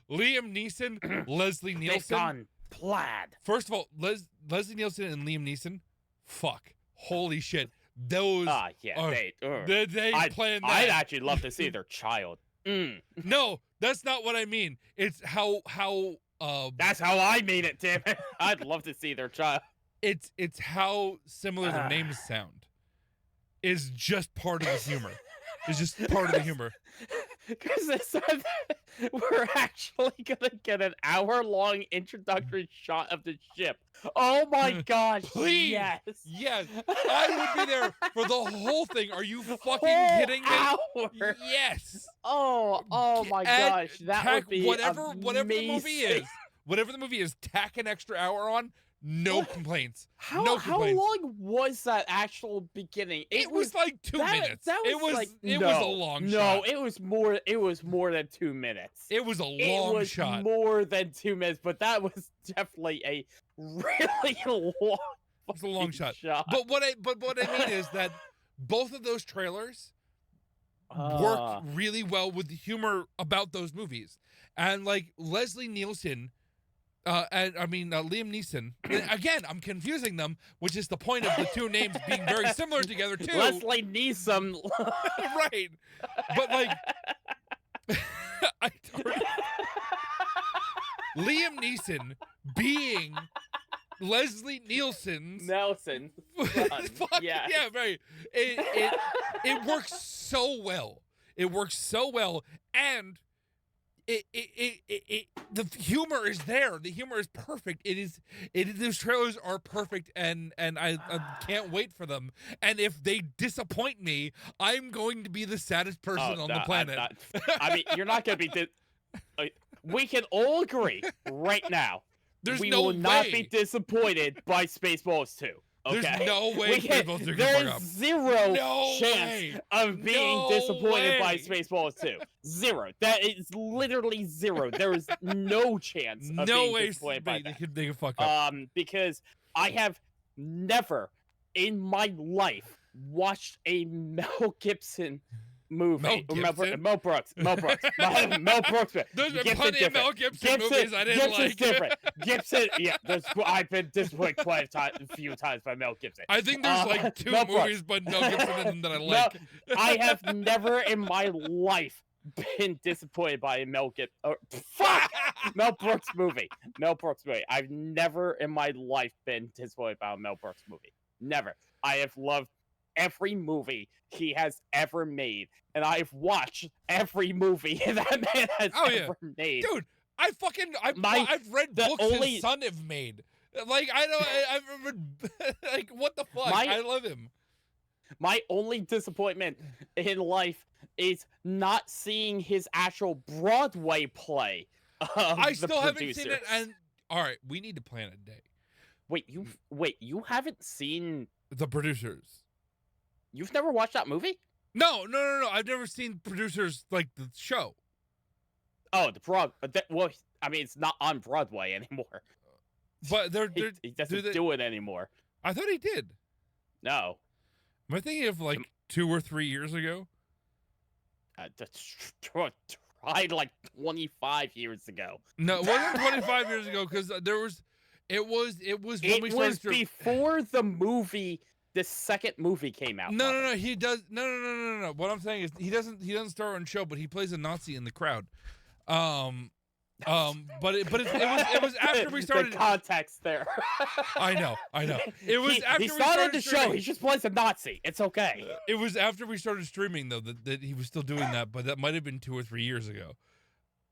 Neeson, Leslie They've Nielsen. gone plaid. First of all, Leslie Nielsen and Liam Neeson. Fuck. Holy shit. Those. Yeah, they planned that. I'd actually love to see their child. No, that's not what I mean. It's how. That's how I mean it, damn it. I'd love to see their child. It's how similar their names sound. Is just part of the humor. It's just part of the humor. Because they said that we're actually gonna get an hour-long introductory shot of the ship. Oh my gosh! Please, yes, I would be there for the whole thing. Are you fucking kidding me? Hour. Yes. Oh my gosh! That would be whatever the movie amazing. is. Whatever the movie is, tack an extra hour on. No complaints. How No complaints. long was that actual beginning? It was like 2 minutes. It was a long shot. No, it was more than 2 minutes. It was a long shot. More than 2 minutes, but that was definitely a really long. It's a long shot. But what I mean is that both of those trailers work really well with the humor about those movies, and like Leslie Nielsen. Liam Neeson. Again, I'm confusing them, which is the point of the two names being very similar together too. Leslie Neeson, right? But like, Liam Neeson being Leslie Nielsen's Nelson. Fuck yes. yeah, right. It works so well. It works so well, and the humor is there. The humor is perfect. Those trailers are perfect, and I can't wait for them. And if they disappoint me, I'm going to be the saddest person on the planet. I mean, you're not going to be. We can all agree right now. We will not be disappointed by Spaceballs 2. Okay? There's no way Spaceballs 2 can There's fuck up. zero No chance way. of being No disappointed by way. Spaceballs 2. Zero. That is literally zero. There is no chance of being disappointed by that. They can fuck up. Because I have never in my life watched a Mel Gibson movie. Mel Gibson? Mel Brooks. Mel Brooks. There's been plenty of Mel Gibson movies I didn't Gibson's like. different. Gibson, yeah. I've been disappointed quite a few times by Mel Gibson. I think there's like 2 Mel movies Brooks. by Mel Gibson in them that I like. I have never in my life been disappointed by a Mel Gibson. Fuck! Mel Brooks movie. Mel Brooks movie. I've never in my life been disappointed by a Mel Brooks movie. Never. I have loved every movie he has ever made, and I've watched every movie that man has ever made. Dude, I've read books his son have made. Like I've read, like what the fuck? I love him. My only disappointment in life is not seeing his actual Broadway play. I still haven't seen it, and all right, we need to plan a day. Wait, you haven't seen The Producers? You've never watched that movie? No. I've never seen Producers, like the show. Oh, well, I mean, it's not on Broadway anymore. But he doesn't do it anymore. I thought he did. No. Am I thinking of like 2 or 3 years ago? Tried like 25 years ago. No, it wasn't 25 years ago because it was when we started. It was before the movie. The second movie came out. No. He does. No. What I'm saying is he doesn't star on show, but he plays a Nazi in the crowd. But it was after we started. The context there. I know. It was after he started the show. He just plays a Nazi. It's okay. It was after we started streaming though that he was still doing that, but that might have been 2 or 3 years ago.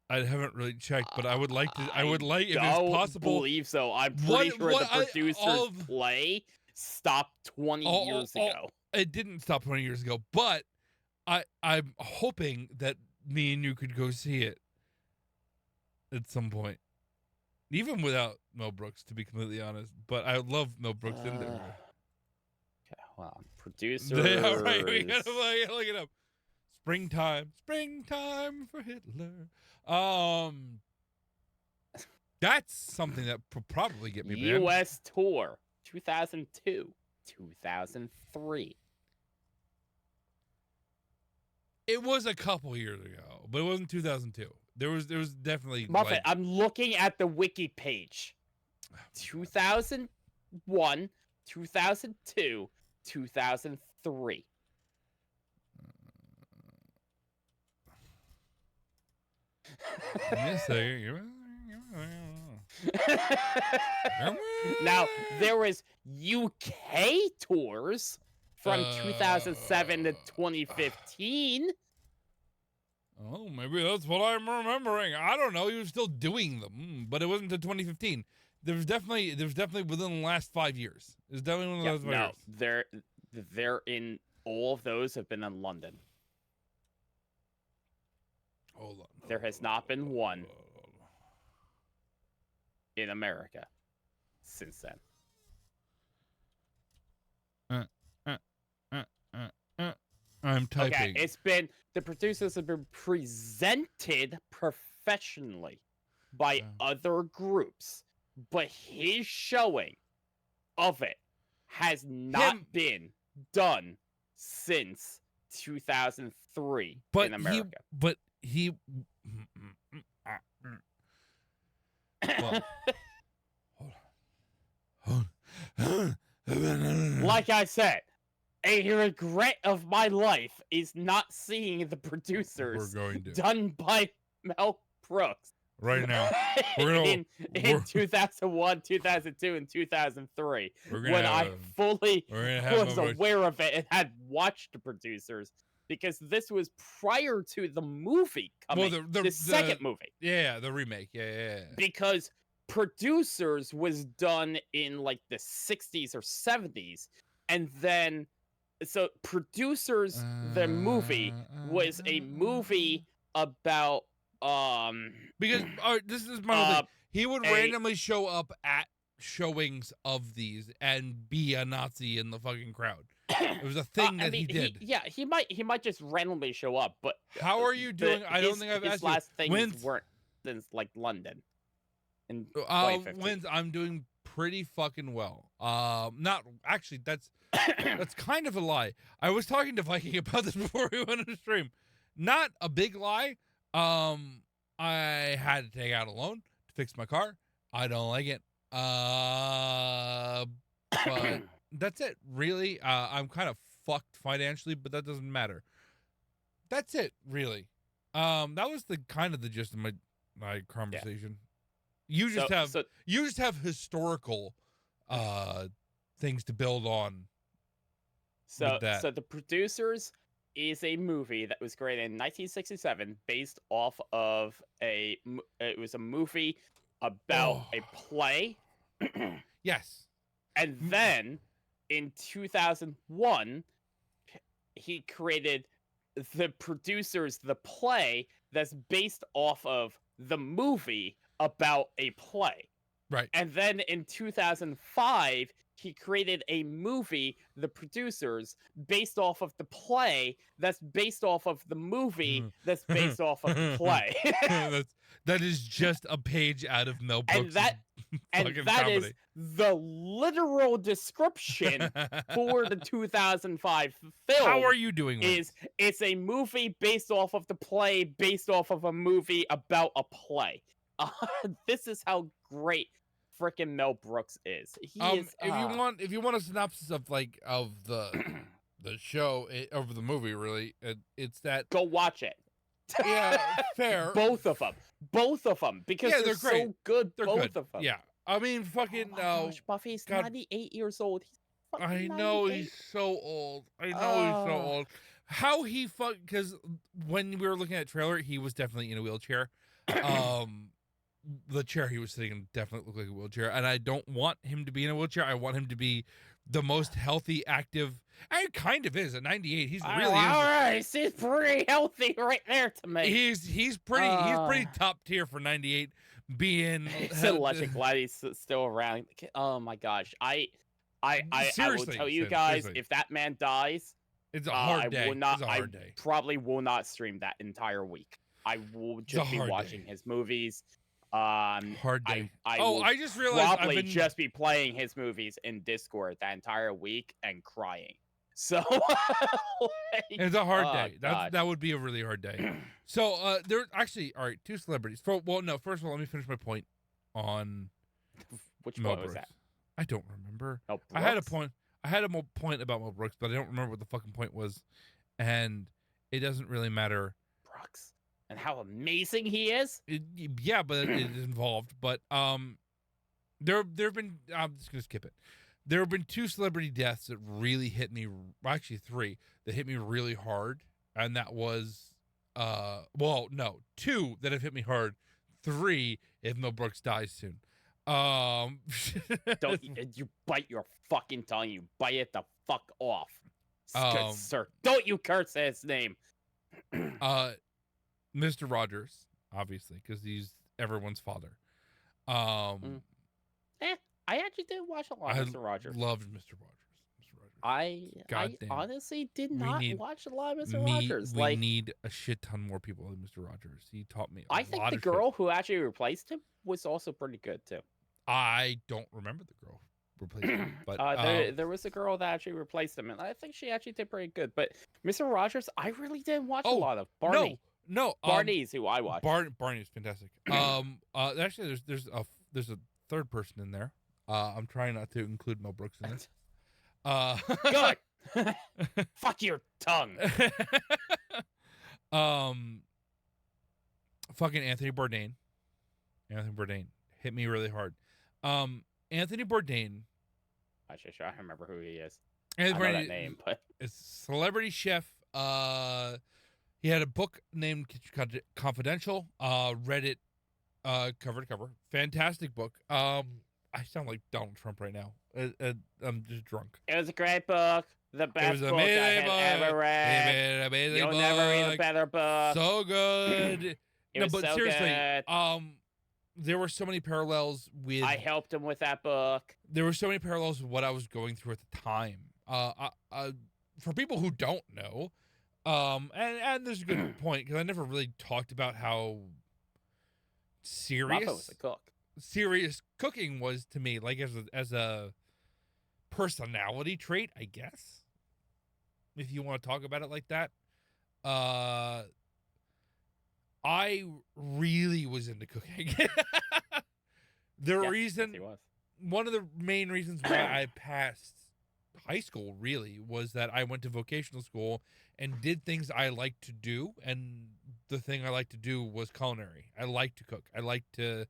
I haven't really checked, but I would like to. I would like if it's possible. I believe so. I'm pretty sure the Producers play stopped 20 years ago. It didn't stop 20 years ago, but I'm hoping that me and you could go see it at some point, even without Mel Brooks, to be completely honest. But I love Mel Brooks in there. Okay, well, Producers. Yeah, right. We gotta look it up. Springtime for Hitler. That's something that probably get me banned. U.S. tour 2002, 2003, It was a couple years ago, but it wasn't 2002. There was definitely Muffet, like, I'm looking at the wiki page. 2001, 2002, 2003. Give me a second. Now, there was UK tours from 2007 to 2015. Oh, maybe that's what I'm remembering. I don't know. He was still doing them, but it wasn't until 2015. There was definitely within the last 5 years. It was definitely one of those 5 years. They're in, all of those have been in London. Hold on. There has not been one in America since then. I'm typing. Okay, the producers have been presented professionally by other groups, but his showing of it has not been done since 2003 in America. Like I said, a regret of my life is not seeing the producers done by Mel Brooks right now. in 2001, 2002, and 2003, when I fully was aware of it and had watched the producers, because this was prior to the movie coming, the second movie. Yeah, the remake. Yeah. Because producers was done in like the 60s or 70s, and then so producers, the movie was a movie about because this is my thing. He would randomly show up at showings of these and be a Nazi in the fucking crowd. It was a thing that he did. He might just randomly show up, but how are you doing? I don't think I've asked you. Last things weren't since like London. In 2015. I'm doing pretty fucking well. Not actually. That's kind of a lie. I was talking to Viking about this before we went on the stream. Not a big lie. I had to take out a loan to fix my car. I don't like it. But that's it. Really. I'm kind of fucked financially, but that doesn't matter. That's it. Really. That was the gist of my conversation. You just have historical things to build on. So the producers is a movie that was created in 1967 based off of it was a movie about a play. Yes. And then in 2001 he created the producers, the play that's based off of the movie about a play. Right. And then in 2005, he created a movie, The Producers, based off of the play that's based off of the movie that's based off of the play. that is just a page out of Mel Brooks' and that is the literal description for the 2005 film. How are you doing? It's a movie based off of the play, based off of a movie about a play. This is how great frickin' Mel Brooks is. If you want a synopsis of the show over the movie, really, it's that. Go watch it. Yeah, fair. Both of them, because they're great. So good. They're both good. of them. Yeah, I mean, fucking. Oh my gosh, Buffy's 98 years old. I know he's so old. He's so old. How he because when we were looking at the trailer, he was definitely in a wheelchair. The chair he was sitting in definitely looked like a wheelchair, and I don't want him to be in a wheelchair. I want him to be the most healthy, active, and he kind of is at 98. He's really all right. He's pretty healthy right there to me. He's pretty top tier for 98. Being Electric glad he's still around. Oh my gosh, I will tell you guys, if that man dies, it's a hard day. I probably will not stream that entire week. I will just be watching his movies. Hard day. I just realized probably just be playing his movies in Discord that entire week and crying. So like, It's a hard oh, day. God. That would be a really hard day. So there actually, all right, 2 celebrities. Well, no, first of all, let me finish my point on Which Mel one was Brooks. that? I don't remember. Mel I had a Brooks? point. I had a point about Mel Brooks, but I don't remember what the fucking point was, and it doesn't really matter. Brooks. And how amazing he is? Yeah, but it is involved. But there have been. I'm just gonna skip it. There have been 2 celebrity deaths that really hit me. Actually, 3 that hit me really hard, and that was, well, no, 2 that have hit me hard. 3 if Mel Brooks dies soon. Don't you bite your fucking tongue? You bite it the fuck off, good sir. Don't you curse his name. Mr. Rogers, obviously, because he's everyone's father. I actually did watch a lot of Mr. Rogers. Loved Mr. Rogers. I Goddamn. honestly did not watch a lot of Mr. Rogers. We need a shit ton more people like Mr. Rogers. He taught me. I think the girl who actually replaced him was also pretty good too. I don't remember the girl replaced him, but there was a girl that actually replaced him, and I think she actually did pretty good. But Mr. Rogers, I really didn't watch a lot of. Barney. No, Barney's who I watched. Barney's fantastic. Actually, there's a third person in there. I'm trying not to include Mel Brooks in this. Good. Fuck your tongue. Fucking Anthony Bourdain. Anthony Bourdain hit me really hard. Anthony Bourdain. Actually, sure, I don't remember who he is. Anthony I know that name, but it's celebrity chef. He had a book named Confidential. Read it cover to cover. Fantastic book. I sound like Donald Trump right now. I'm just drunk. It was a great book. The best book I had ever read. You'll never read a better book. So good. But so seriously, good. there were so many parallels with. I helped him with that book. There were so many parallels with what I was going through at the time. For people who don't know, and there's a good point because I never really talked about how serious was a cook. Serious cooking was to me, like as a personality trait, I guess. If you want to talk about it like that, I really was into cooking. One of the main reasons why I passed high school really was that I went to vocational school and did things I liked to do, and the thing I liked to do was culinary. I like to cook. I like to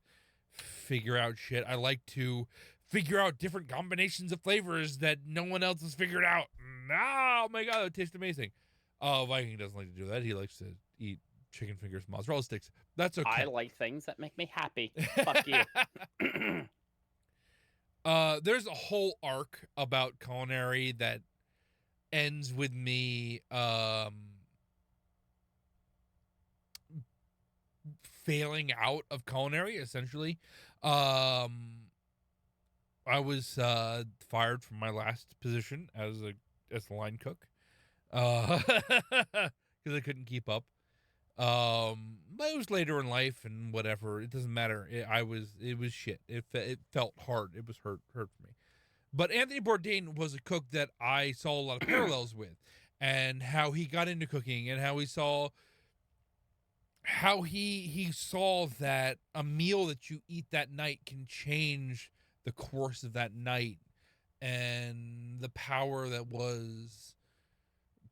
figure out shit. I like to figure out different combinations of flavors that no one else has figured out. Oh my god, it tastes amazing. Viking doesn't like to do that. He likes to eat chicken fingers, mozzarella sticks. That's okay. I like things that make me happy. Fuck you. There's a whole arc about culinary that ends with me failing out of culinary, essentially. I was fired from my last position as a line cook because I couldn't keep up. But it was later in life and whatever. It doesn't matter. It was shit. It felt hard. It was hurt for me. But Anthony Bourdain was a cook that I saw a lot of parallels with, and how he got into cooking, and how he saw that a meal that you eat that night can change the course of that night, and the power that was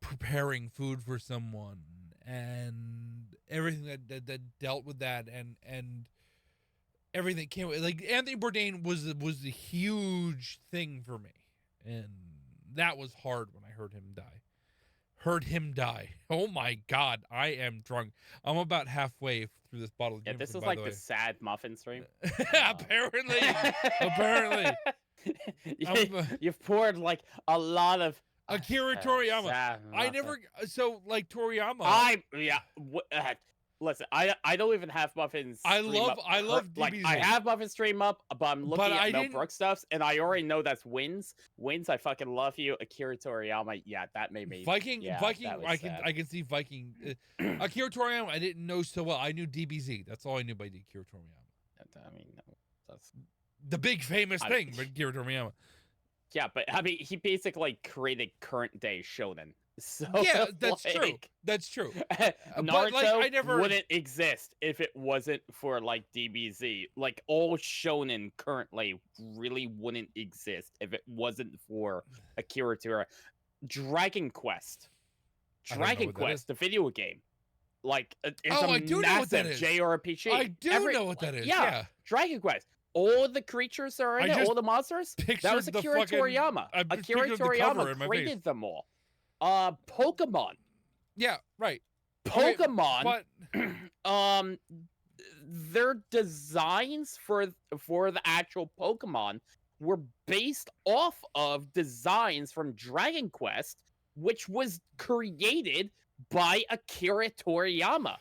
preparing food for someone, and everything that dealt with that, and everything that came with, like, Anthony Bourdain was a huge thing for me, and that was hard when I heard him die. Oh my god, I am drunk. I'm about halfway through this bottle of Jameson, this is like the sad muffin stream. Apparently. You've poured like a lot of Akira Toriyama. I never Toriyama. Listen, I don't even have muffins. I love DBZ. Like, I have muffin stream up, but I'm looking at Mel Brooks stuffs, and I already know that's wins. Wins, I fucking love you. Akira Toriyama, yeah, that made me Viking. I can see Viking. Akira Toriyama, I didn't know so well. I knew DBZ. That's all I knew by Akira Toriyama. I mean, that's the big famous thing, but Akira Toriyama. Yeah, but I mean, he basically created current day shonen. So Yeah, that's like, true. That's true. Naruto But, like, I never- wouldn't exist if it wasn't for like DBZ. Like all shonen currently really wouldn't exist if it wasn't for Akira Toriyama. Dragon Quest, I don't know Dragon what that is. Quest, the video game. Like it's Oh, a I do know what that massive is. JRPG. I do know what that is. Yeah. Dragon Quest. All the creatures that are in I it, just all the monsters. That was pictured the Akira fucking- Toriyama. I just Akira pictured the cover in Toriyama my created face. them all. Pokemon. Yeah, right. Okay, Pokemon. but Their designs for the actual Pokemon were based off of designs from Dragon Quest, which was created by Akira Toriyama.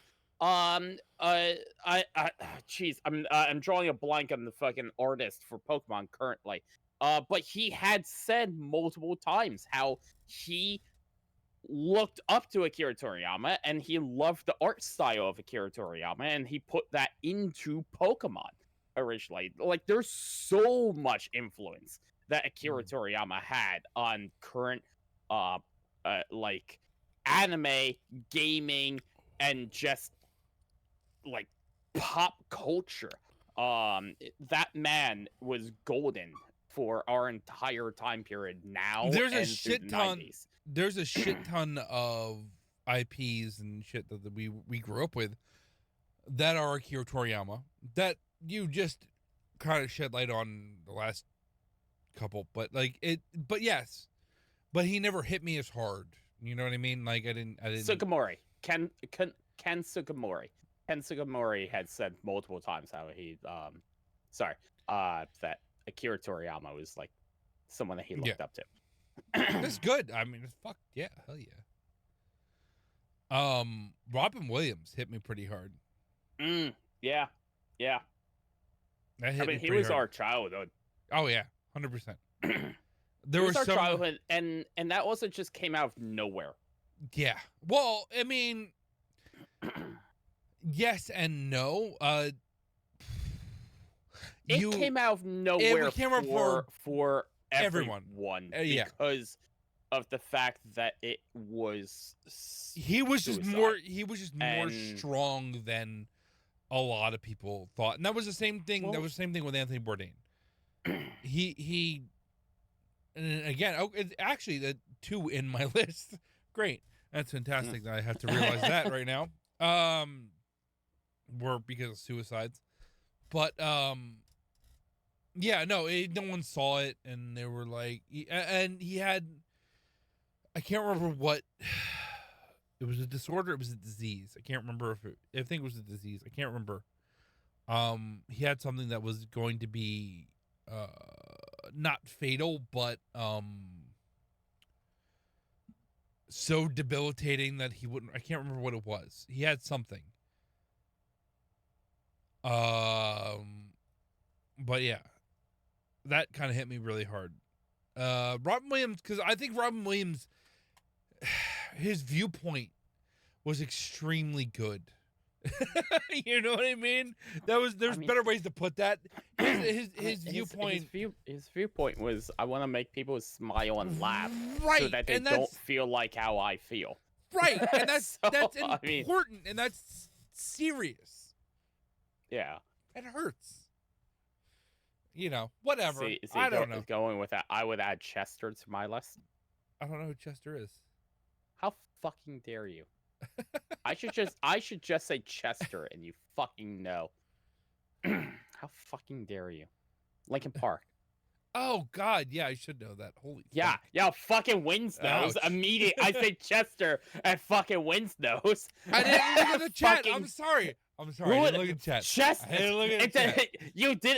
Jeez, I'm drawing a blank on the fucking artist for Pokemon currently. But he had said multiple times how he looked up to Akira Toriyama and he loved the art style of Akira Toriyama, and he put that into Pokemon originally. Like, there's so much influence that Akira Toriyama had on current like anime, gaming, and just like pop culture. That man was golden for our entire time period now. There's a and through shit the ton. 90s. There's a shit ton of IPs and shit that we grew up with that are Akira Toriyama that you just kind of shed light on the last couple, but yes, but he never hit me as hard. You know what I mean? Like I didn't. Sugimori. Ken Sugimori. Ken Sugimori had said multiple times how he that Akira Toriyama was like someone that he looked up to. That's good. I mean, fuck yeah, hell yeah. Robin Williams hit me pretty hard. Yeah. That hit me he pretty was hard. our childhood. Oh yeah, 100%. There It was was our some childhood, and that also just came out of nowhere. Yeah. Well, I mean, yes and no. It came out of nowhere for everyone. Yeah. Because of the fact that it was He was just more And- strong than a lot of people thought. And that was the same thing. That was the same thing with Anthony Bourdain. he and again, it's actually the 2 in my list. Great. That's fantastic that I have to realize that right now. Were because of suicides. But yeah, no one saw it, and they were like, and he had, I can't remember what, it was a disorder, it was a disease. I can't remember I think it was a disease. I can't remember. He had something that was going to be not fatal, but so debilitating that he wouldn't, I can't remember what it was. He had something. But yeah, that kind of hit me really hard. Robin Williams, because I think Robin Williams, his viewpoint was extremely good. You know what I mean? There's better ways to put that. His viewpoint. His viewpoint was, I want to make people smile and laugh, right, so that they don't feel like how I feel. Right, and that's So, that's I mean- important, and that's serious. Yeah. It hurts. You know, whatever. See, I don't know. Going with that, I would add Chester to my list. I don't know who Chester is. How fucking dare you? I should just say Chester, and you fucking know. How fucking dare you? Lincoln Park. Oh God, yeah, I should know that. Holy Yeah, fuck. yeah, fucking wins those. Ouch. Immediate. I say Chester and fucking wins those. I didn't look at the chat. Fucking- I'm sorry. I didn't look at the chat. Chester. I didn't look at the chat. You did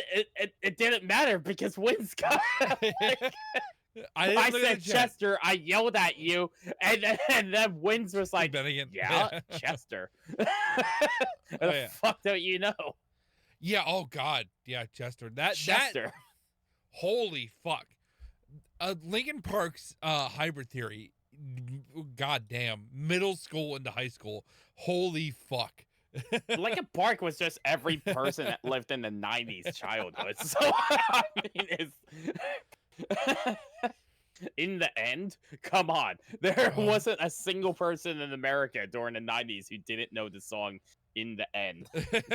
it didn't matter because wins got. I said Chester. I yelled at you, and then Wins was like, Then again, "Yeah, Chester." How the yeah. fuck don't you know? Yeah. Oh God. Yeah, Chester. Chester. Holy fuck. Lincoln Park's hybrid theory. God damn. Middle school into high school. Holy fuck. Lincoln Park was just every person that lived in the '90s childhood. So I mean, In the end, come on. There Oh. wasn't a single person in America during the 90s who didn't know the song In the End.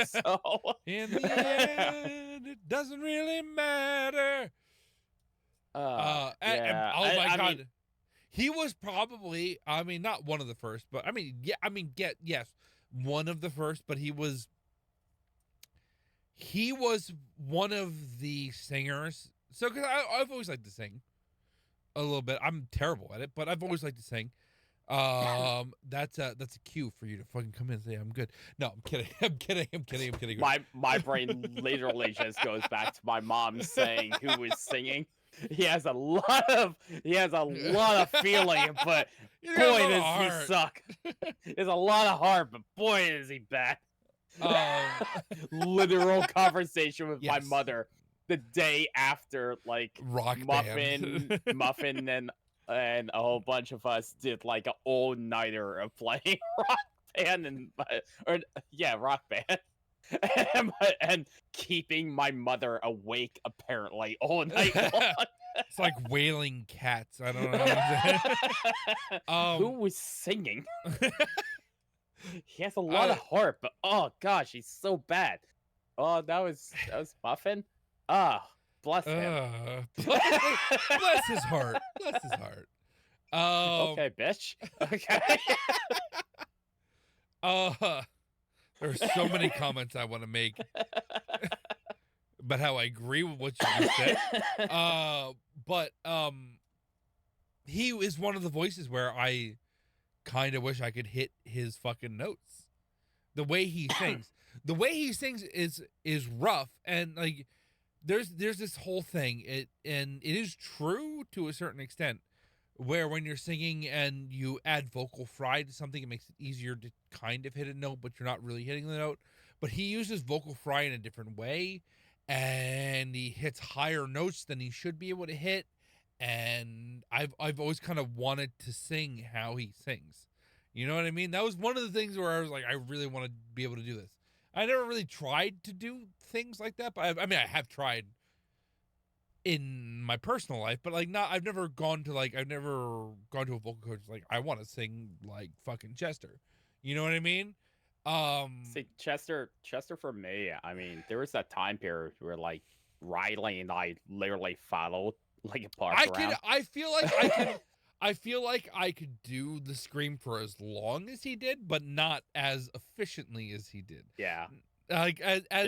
So In the end, it doesn't really matter. yeah. Oh my I God. mean, He was probably, I mean, not one of the first, but I mean, yeah, yes, one of the first, but he was one of the singers. So, because I've always liked to sing a little bit. I'm terrible at it, but I've always liked to sing. That's a cue for you to fucking come in and say I'm good. No, I'm kidding. I'm kidding. my brain literally just goes back to my mom saying who was singing. He has a lot of feeling, but You got a boy lot of does he heart. suck. There's a lot of heart, but boy is he bad. Literal conversation with my Yes. mother the day after, like, Rock band. Muffin and a whole bunch of us did like an all-nighter of playing rock band rock band. and keeping my mother awake apparently all night long. It's like wailing cats. I don't know. Who was singing? He has a lot of heart, but oh gosh, he's so bad. Oh, that was Muffin. Ah, bless him. Bless his heart. Bless his heart. Okay, bitch. Okay. There's so many comments I want to make about how I agree with what you just said. But he is one of the voices where I kind of wish I could hit his fucking notes. The way he sings, is rough, and like there's this whole thing. It is true to a certain extent, where when you're singing and you add vocal fry to something, it makes it easier to kind of hit a note, but you're not really hitting the note. But he uses vocal fry in a different way, and he hits higher notes than he should be able to hit. And I've always kind of wanted to sing how he sings. You know what I mean? That was one of the things where I was like, I really want to be able to do this. I never really tried to do things like that, but I have tried in my personal life, but like I've never gone to a vocal coach like I want to sing like fucking Chester. You know what I mean? See, Chester for me, I mean, there was that time period where like Riley and I literally followed like a park around. I feel like I could do the scream for as long as he did, but not as efficiently as he did. Yeah. Like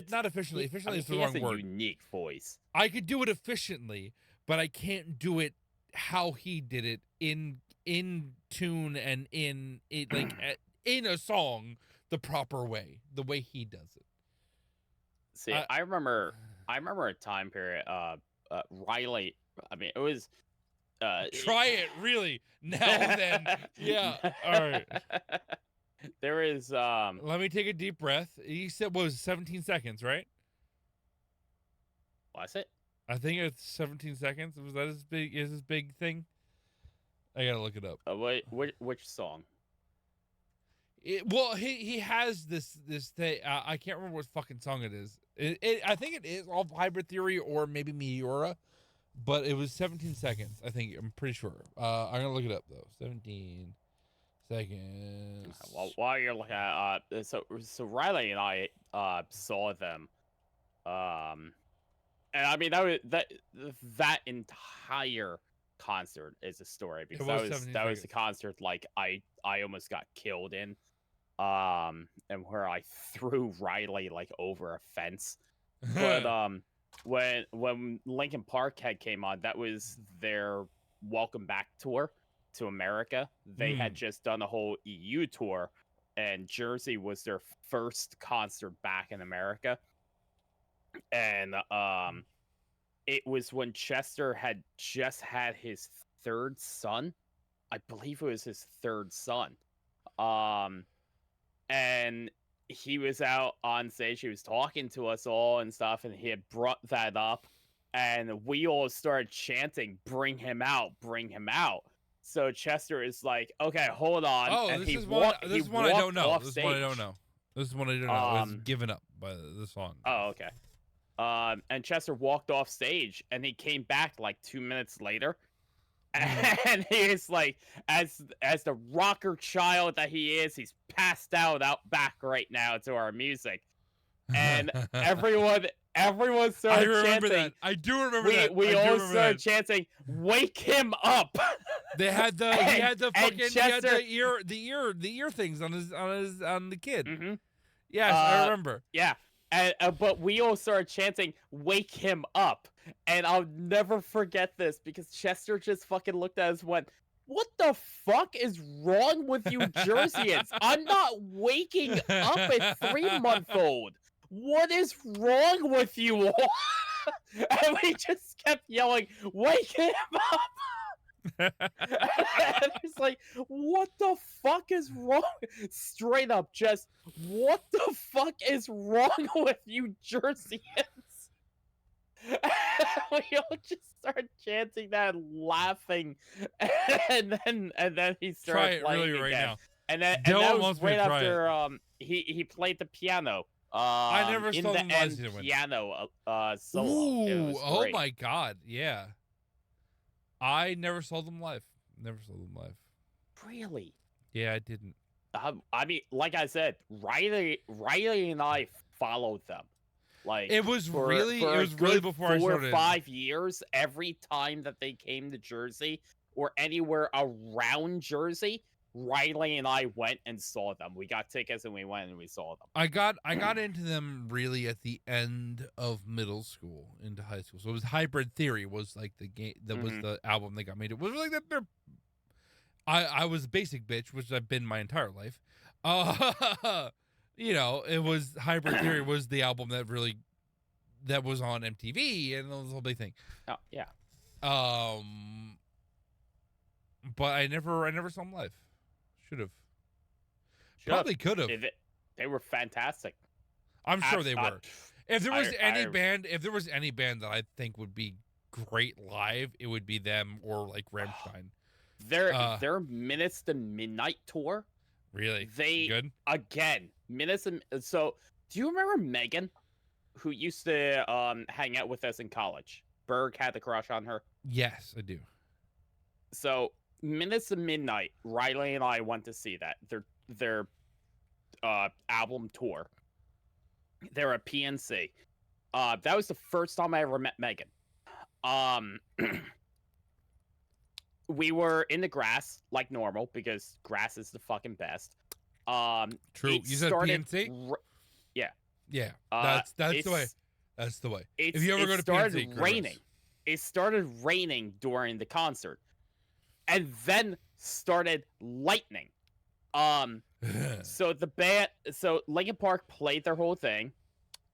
not efficiently. Efficiently is the wrong word. He has a unique voice. I could do it efficiently, but I can't do it how he did it in tune and in it like in a song the proper way, the way he does it. See, I remember a time period. Riley. I mean, it was. Try it, really. Now then. Yeah. All right. There is Let me take a deep breath. He said what was it, 17 seconds, right? Was it? I think it's 17 seconds. Was that his big thing? I gotta look it up. Which song? Well, he has this thing. I can't remember what fucking song it is. I think it is all Hybrid Theory or maybe Meteora. But it was 17 seconds, I think. I'm pretty sure. I'm going to look it up, though. 17 seconds. Well, while you're looking at so Riley and I saw them. And I mean, that entire concert is a story. Because that was the concert, like, I almost got killed in. And where I threw Riley, like, over a fence. But, when Linkin Park came on, that was their welcome back tour to America. They had just done a whole EU tour, and Jersey was their first concert back in America. And it was when Chester had just had his third son. I believe it was his third son. And he was out on stage, he was talking to us all and stuff, and he had brought that up, and we all started chanting, bring him out, bring him out. So Chester is like, okay, hold on. Oh, and this is one I don't know. This is one I don't know. It was given up by the song. Oh, okay. And Chester walked off stage, and he came back like 2 minutes later, and he's like, as the rocker child that he is, he's passed out back right now to our music, and everyone started I remember chanting. that. I do remember that. We I do all remember started that. chanting, "Wake him up!" They had the he had the and fucking he had Chester- the ear things on the kid. Mhm. Yes, I remember. Yeah, and but we all started chanting, "Wake him up!" And I'll never forget this because Chester just fucking looked at us and went, "What the fuck is wrong with you Jerseyans? I'm not waking up a 3-month-old. What is wrong with you all?" And we just kept yelling, "Wake him up!" And it's like, what the fuck is wrong? Straight up, just what the fuck is wrong with you Jerseyans? We all just started chanting that and laughing, and then he started Try it playing really right again. now. And that Dylan was wants me right to try after he played the piano. I never in saw the them live end to win. piano solo. It Ooh, was oh great. my god, yeah. I never saw them live. Never saw them live. Really? Yeah, I didn't. I mean, like I said, Riley and I followed them. Like It was for really a good before I 4 or started. 5 years. Every time that they came to Jersey or anywhere around Jersey, Riley and I went and saw them. We got tickets and we went and we saw them. I got into them really at the end of middle school into high school. So it was Hybrid Theory was like the game that was the album that got me. It was like that. I was a basic bitch, which I've been my entire life. You know, it was Hybrid Theory was the album that was on MTV and the whole big thing. Oh yeah. But I never saw them live. Should have. Probably could have. They were fantastic. I'm sure they were. If there was any I- band that I think would be great live, it would be them or like Rammstein. Their Minutes to Midnight tour. Really? They good? Again, Minutes and so do you remember Megan, who used to hang out with us in college? Berg had the crush on her. Yes, I do. So Minutes to Midnight, Riley and I went to see that. Their album tour. They're a PNC. That was the first time I ever met Megan. We were in the grass like normal because grass is the fucking best. True. You said PNC? Yeah. Yeah. That's the way. That's the way. If you ever go to PNC, raining. It started raining during the concert, and then started lightning. So Linkin Park played their whole thing,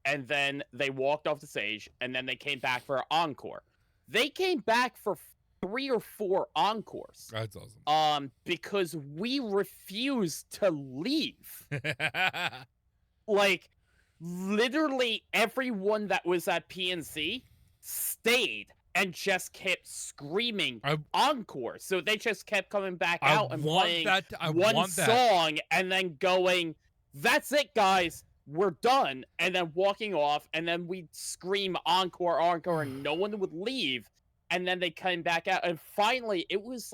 and then they walked off the stage, and then they came back for an encore. They came back for 3 or 4 encores. That's awesome. Because we refused to leave. Like, literally everyone that was at PNC stayed and just kept screaming encore. So they just kept coming back out and playing one song and then going, "That's it, guys. We're done." And then walking off, and then we'd scream encore, encore, and no one would leave. And then they came back out, and finally it was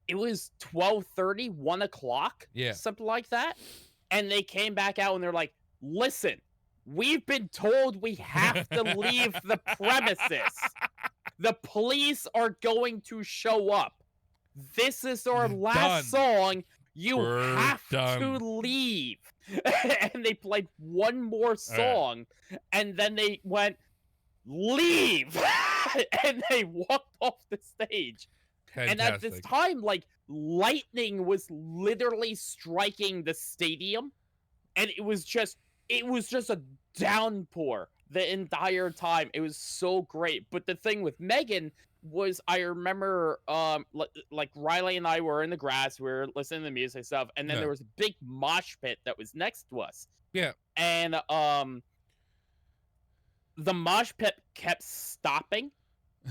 12:30, 1 o'clock, something like that. And they came back out and they're like, "Listen, we've been told we have to leave the premises. The police are going to show up. This is our last song. You have to leave." And they played one more song, and then they went, "Leave!" And they walked off the stage. Fantastic. And at this time, like, lightning was literally striking the stadium, and it was just a downpour the entire time. It was so great. But the thing with Megan was, I remember like Riley and I were in the grass, we were listening to the music stuff, and then there was a big mosh pit that was next to us. Yeah. And the mosh pit kept stopping.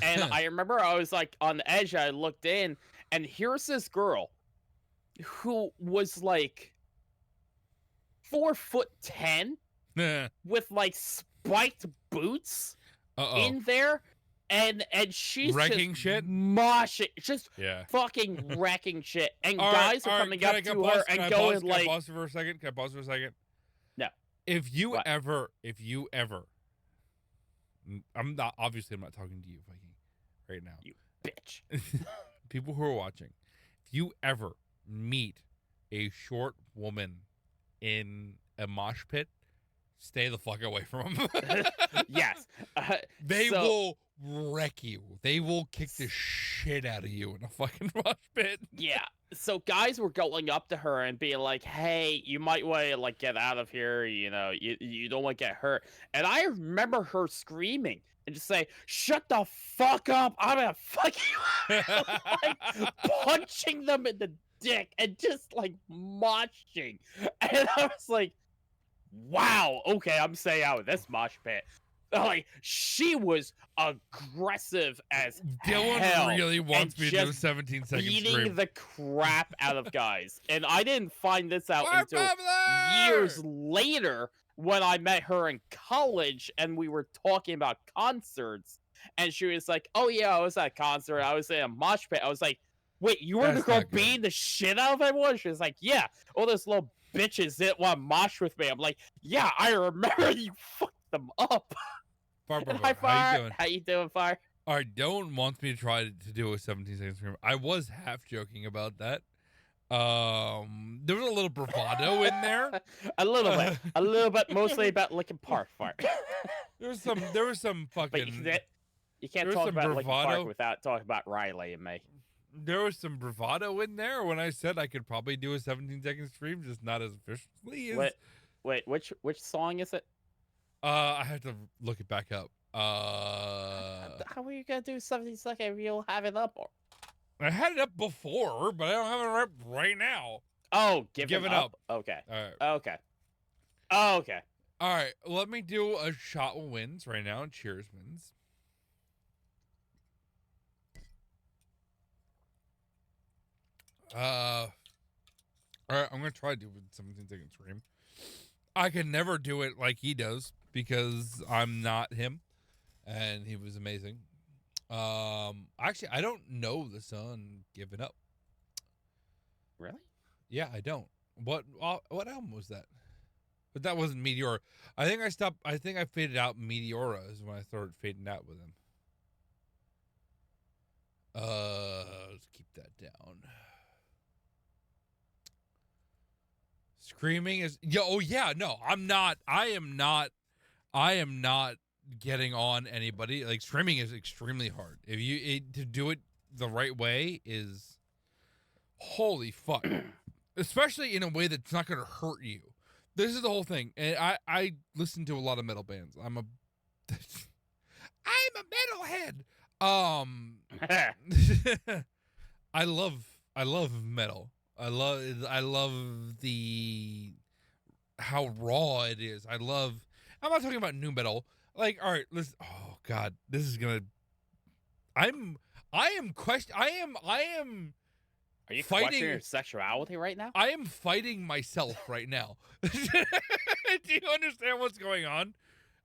And I remember I was like on the edge, I looked in, and here's this girl who was like 4'10" with like spiked boots Uh-oh. in there, and she's Wrecking just shit? moshing, just Yeah. fucking wrecking shit. And All right, guys are all right, coming can up I to pause? her Can I and pause? going Can I like, pause for a second? Can I pause for a second? no. If you What? ever, I'm not talking to you, Viking, right now. You bitch. People who are watching, if you ever meet a short woman in a mosh pit, stay the fuck away from them. Yes. They So- will wreck you. They will kick the shit out of you in a fucking mosh pit. Yeah. So guys were going up to her and being like, "Hey, you might want to like get out of here. You know, you don't want to get hurt." And I remember her screaming and just say, "Shut the fuck up! I'm gonna fuck you!" Like punching them in the dick and just like moshing. And I was like, "Wow, okay, I'm staying out of this mosh pit." Like she was aggressive as Dylan hell really wants and me to do a just 17-second beating stream. the crap out of guys. And I didn't find this out Our until family! years later when I met her in college and we were talking about concerts. And she was like, "Oh yeah, I was at a concert. I was in a mosh pit." I was like, "Wait, you were the That's girl not good. beating the shit out of everyone?" She was like, "Yeah, all those little bitches didn't want to mosh with me." I'm like, "Yeah, I remember you fucked them up." Barbara, Hi, how Fire. you doing? How you doing, Fire? All right, Dylan wants me to try to do a 17-second stream. I was half joking about that. There was a little bravado in there. a little bit, mostly about Linkin Park, Fire. There was some But fucking. you can't There's talk some about Linkin bravado. Park without talking about Riley and me. There was some bravado in there when I said I could probably do a 17-second stream, just not as efficiently as. Wait, which song is it? I have to look it back up. How are you gonna do 17-second if you'll have it up? I had it up before, but I don't have it up right now. Oh, Give give it it up. up. Okay. All right. Okay. Okay. All right. Let me do a shot wins right now. Cheers wins. All right. I'm gonna try to do a 17-second stream. I can never do it like he does because I'm not him, and he was amazing. Actually, I don't know the song "Give It Up." Really? Yeah, I don't. What album was that? But that wasn't Meteora. I think I faded out Meteora is when I started fading out with him. Let's keep that down. Screaming is oh yeah, no, I'm not. I am not getting on anybody. Like screaming is extremely hard. If to do it the right way is holy fuck. Especially in a way that's not going to hurt you. This is the whole thing. And I listen to a lot of metal bands. I'm a metalhead. I love metal. I love the how raw it is. I'm not talking about new metal. Like, all right, listen. Oh God, this is gonna. I am Are you fighting questioning your sexuality right now? I am fighting myself right now. Do you understand what's going on?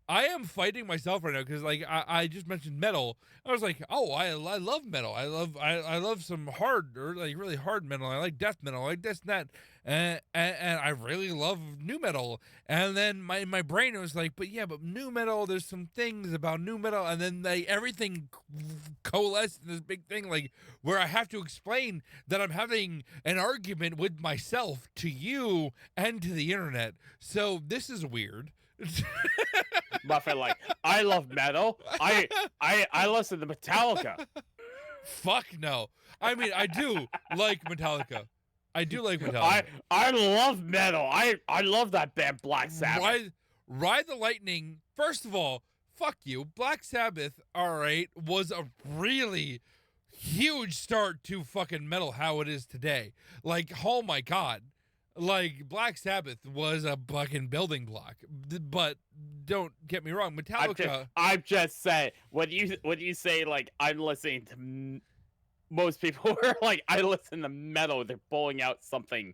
I am fighting myself right now because, like, I just mentioned metal. I was like, oh, I love metal. I love some hard or like really hard metal. I like death metal. I like this and that, and I really love new metal. And then my brain was like, but new metal. There's some things about new metal, and then everything coalesced in this big thing, like where I have to explain that I'm having an argument with myself to you and to the internet. So this is weird. Muffin, like, I love metal. I listen to Metallica. Fuck no. I mean, I do like Metallica. I do like Metallica. I love metal. I love that band Black Sabbath. Ride the Lightning. First of all, fuck you. Black Sabbath, all right, was a really huge start to fucking metal how it is today. Like, oh my God. Like, Black Sabbath was a fucking building block. But don't get me wrong, Metallica. I'm just saying, when you say, like, I'm listening to most people are like, I listen to metal, they're pulling out something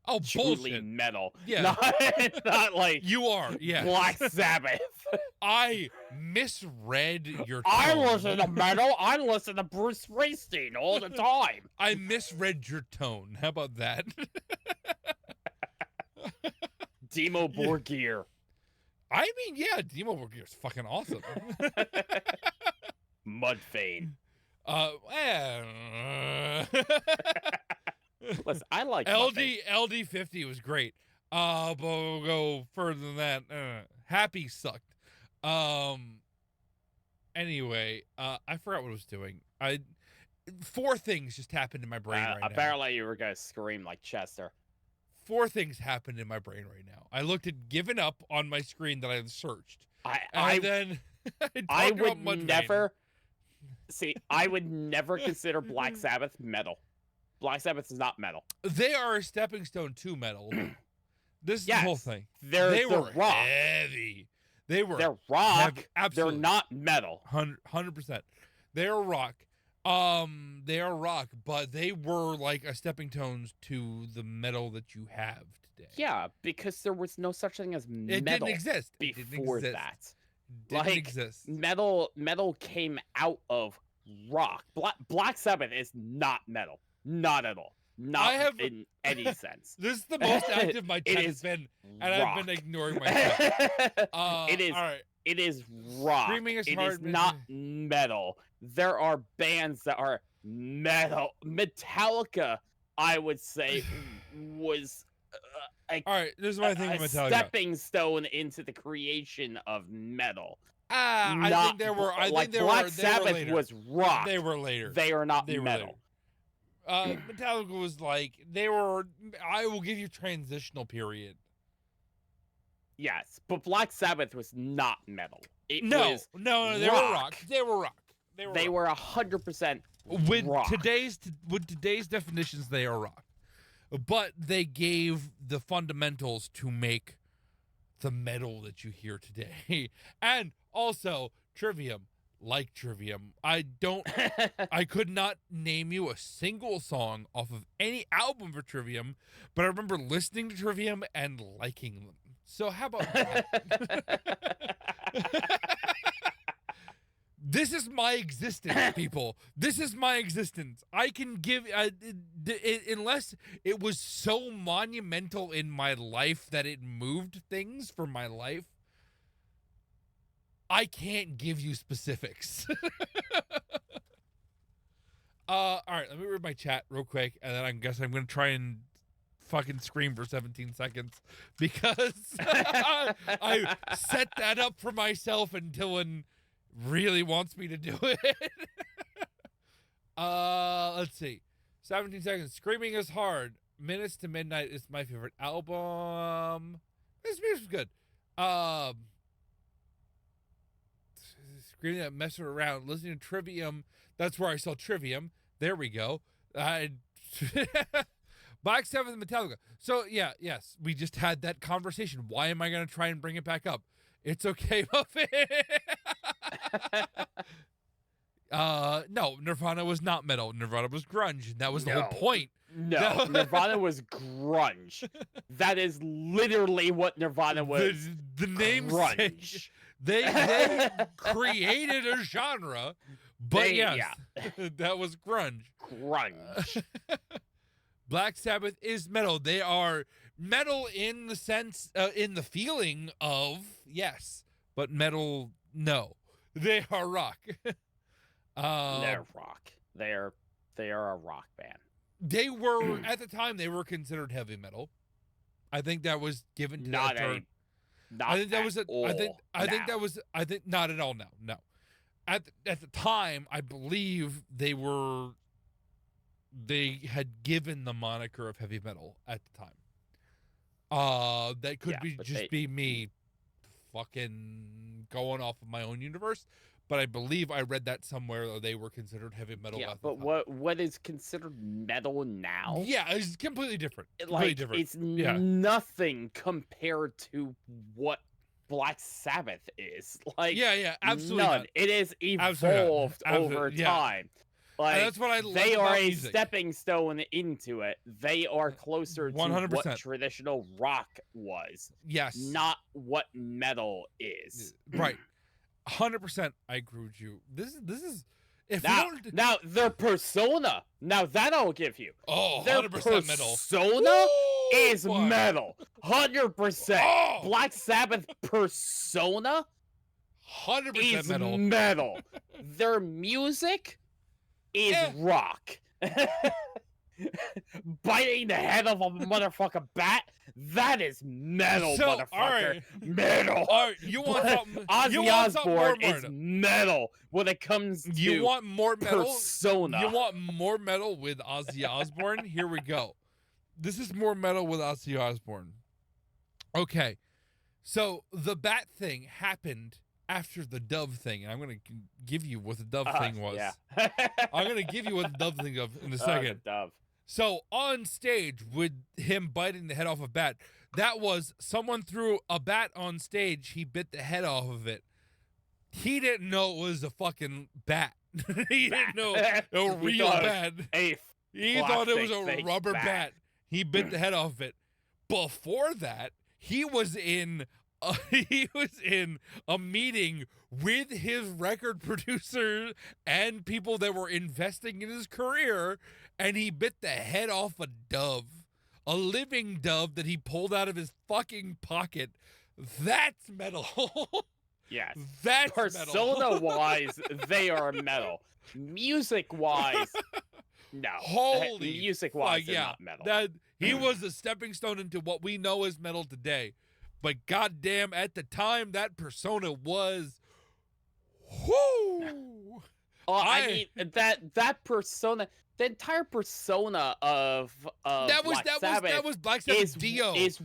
Oh, truly bullshit. metal. Yeah. Not like You are, yeah. Black Sabbath. I misread your tone. I listen to metal. I listen to Bruce Springsteen all the time. I misread your tone. How about that? Demo Borgir. I mean, yeah, Demo Borgir is fucking awesome. Mudvayne. Listen, I like LD50 was great. But we'll go further than that. Happy sucked. Anyway, I forgot what I was doing. Four things just happened in my brain right now. Apparently you were gonna scream like Chester. Four things happened in my brain right now. I looked at given up on my screen that I had searched. I would never see. I would never consider Black Sabbath metal. Black Sabbath is not metal. They are a stepping stone to metal. This is the whole thing. They were rock. Heavy. They're rock. Heavy. Absolutely. They're not metal. 100%. They're rock. They are rock, but they were like a stepping stones to the metal that you have today. Yeah, because there was no such thing as metal. It didn't exist before that. Didn't exist. Metal came out of rock. Black Sabbath is not metal. Not at all. Not in any sense. This is the most active my chat has been, and rock. I've been ignoring myself. It is. All right. It is rock. Screaming is it hard, is not metal. There are bands that are metal. Metallica, I would say, was all right. This is what I think of Metallica. Stepping stone into the creation of metal. I think there were. I think there Black were. Sabbath was rock. They were later. They are not metal. Metallica was like they were. I will give you transitional period. Yes, but Black Sabbath was not metal. No, they were rock. They were rock. They were 100% with rock. today's definitions. They are rock, but they gave the fundamentals to make the metal that you hear today. And also Trivium, like Trivium, I could not name you a single song off of any album for Trivium, but I remember listening to Trivium and liking them. So how about that? This is my existence, people. This is my existence. I can give, unless it was so monumental in my life that it moved things for my life, I can't give you specifics. All right, let me read my chat real quick, and then I guess I'm going to try and fucking scream for 17 seconds because I set that up for myself and Dylan really wants me to do it. Let's see. 17 seconds. Screaming is hard. Minutes to Midnight is my favorite album. This music's good. Screaming that messing around. Listening to Trivium. That's where I saw Trivium. There we go. Black Sabbath and Metallica. So yeah, yes, we just had that conversation. Why am I going to try and bring it back up? It's okay, Muffin. No, Nirvana was not metal. Nirvana was grunge. That was the whole point. No, Nirvana was grunge. That is literally what Nirvana was. The name grunge. They created a genre, but that was grunge. Grunge. Black Sabbath is metal. They are metal in the sense, in the feeling of yes, but metal, no. They are rock. They're rock. They are a rock band. They were at the time. They were considered heavy metal. I think that was given to not that term. Not I think that was I think not at all now. No. At the time, I believe they had given the moniker of heavy metal at the time. That could be me fucking going off of my own universe, but I believe I read that somewhere that they were considered heavy metal. Yeah, at the but time. what is considered metal now? Yeah, it's completely different. It's nothing compared to what Black Sabbath is. Like, yeah, absolutely. None. Not. It is evolved over time. Like, that's what I love they are about a music. stepping stone into it. They are closer to 100%. what traditional rock was, Yes. not what metal is. Right. 100%. I agree with you. This is. If Now, we don't. now their persona. Now that I'll give you. Oh, Their 100% metal. persona is fuck. metal. 100%. Oh! Black Sabbath persona 100% is metal. metal. Their music is rock. Biting the head of a motherfucking bat, that is metal, So, motherfucker. alright. Metal. Alright, you want something? You Ozzy want something more Osbourne is metal? metal when it comes to You want more metal? persona. You want more metal with Ozzy Osbourne? Here we go. This is more metal with Ozzy Osbourne. Okay, so the bat thing happened after the dove thing. I'm going to give you what the dove thing was. Yeah. I'm going to give you what the dove thing was in a second. The dove. So on stage with him biting the head off a bat, that was someone threw a bat on stage. He bit the head off of it. He didn't know it was a fucking bat. He didn't know a real bat. He thought it was a rubber bat. He bit the head off of it. Before that, he was in a meeting with his record producer and people that were investing in his career, and he bit the head off a dove, a living dove that he pulled out of his fucking pocket. That's metal. Yes. That's persona-wise, they are metal. Music-wise, no. Holy music-wise, they're yeah, not metal. That he was a stepping stone into what we know as metal today. But goddamn, at the time, that persona was, whoo! I mean, that persona, the entire persona of that was Black Sabbath Dio. Is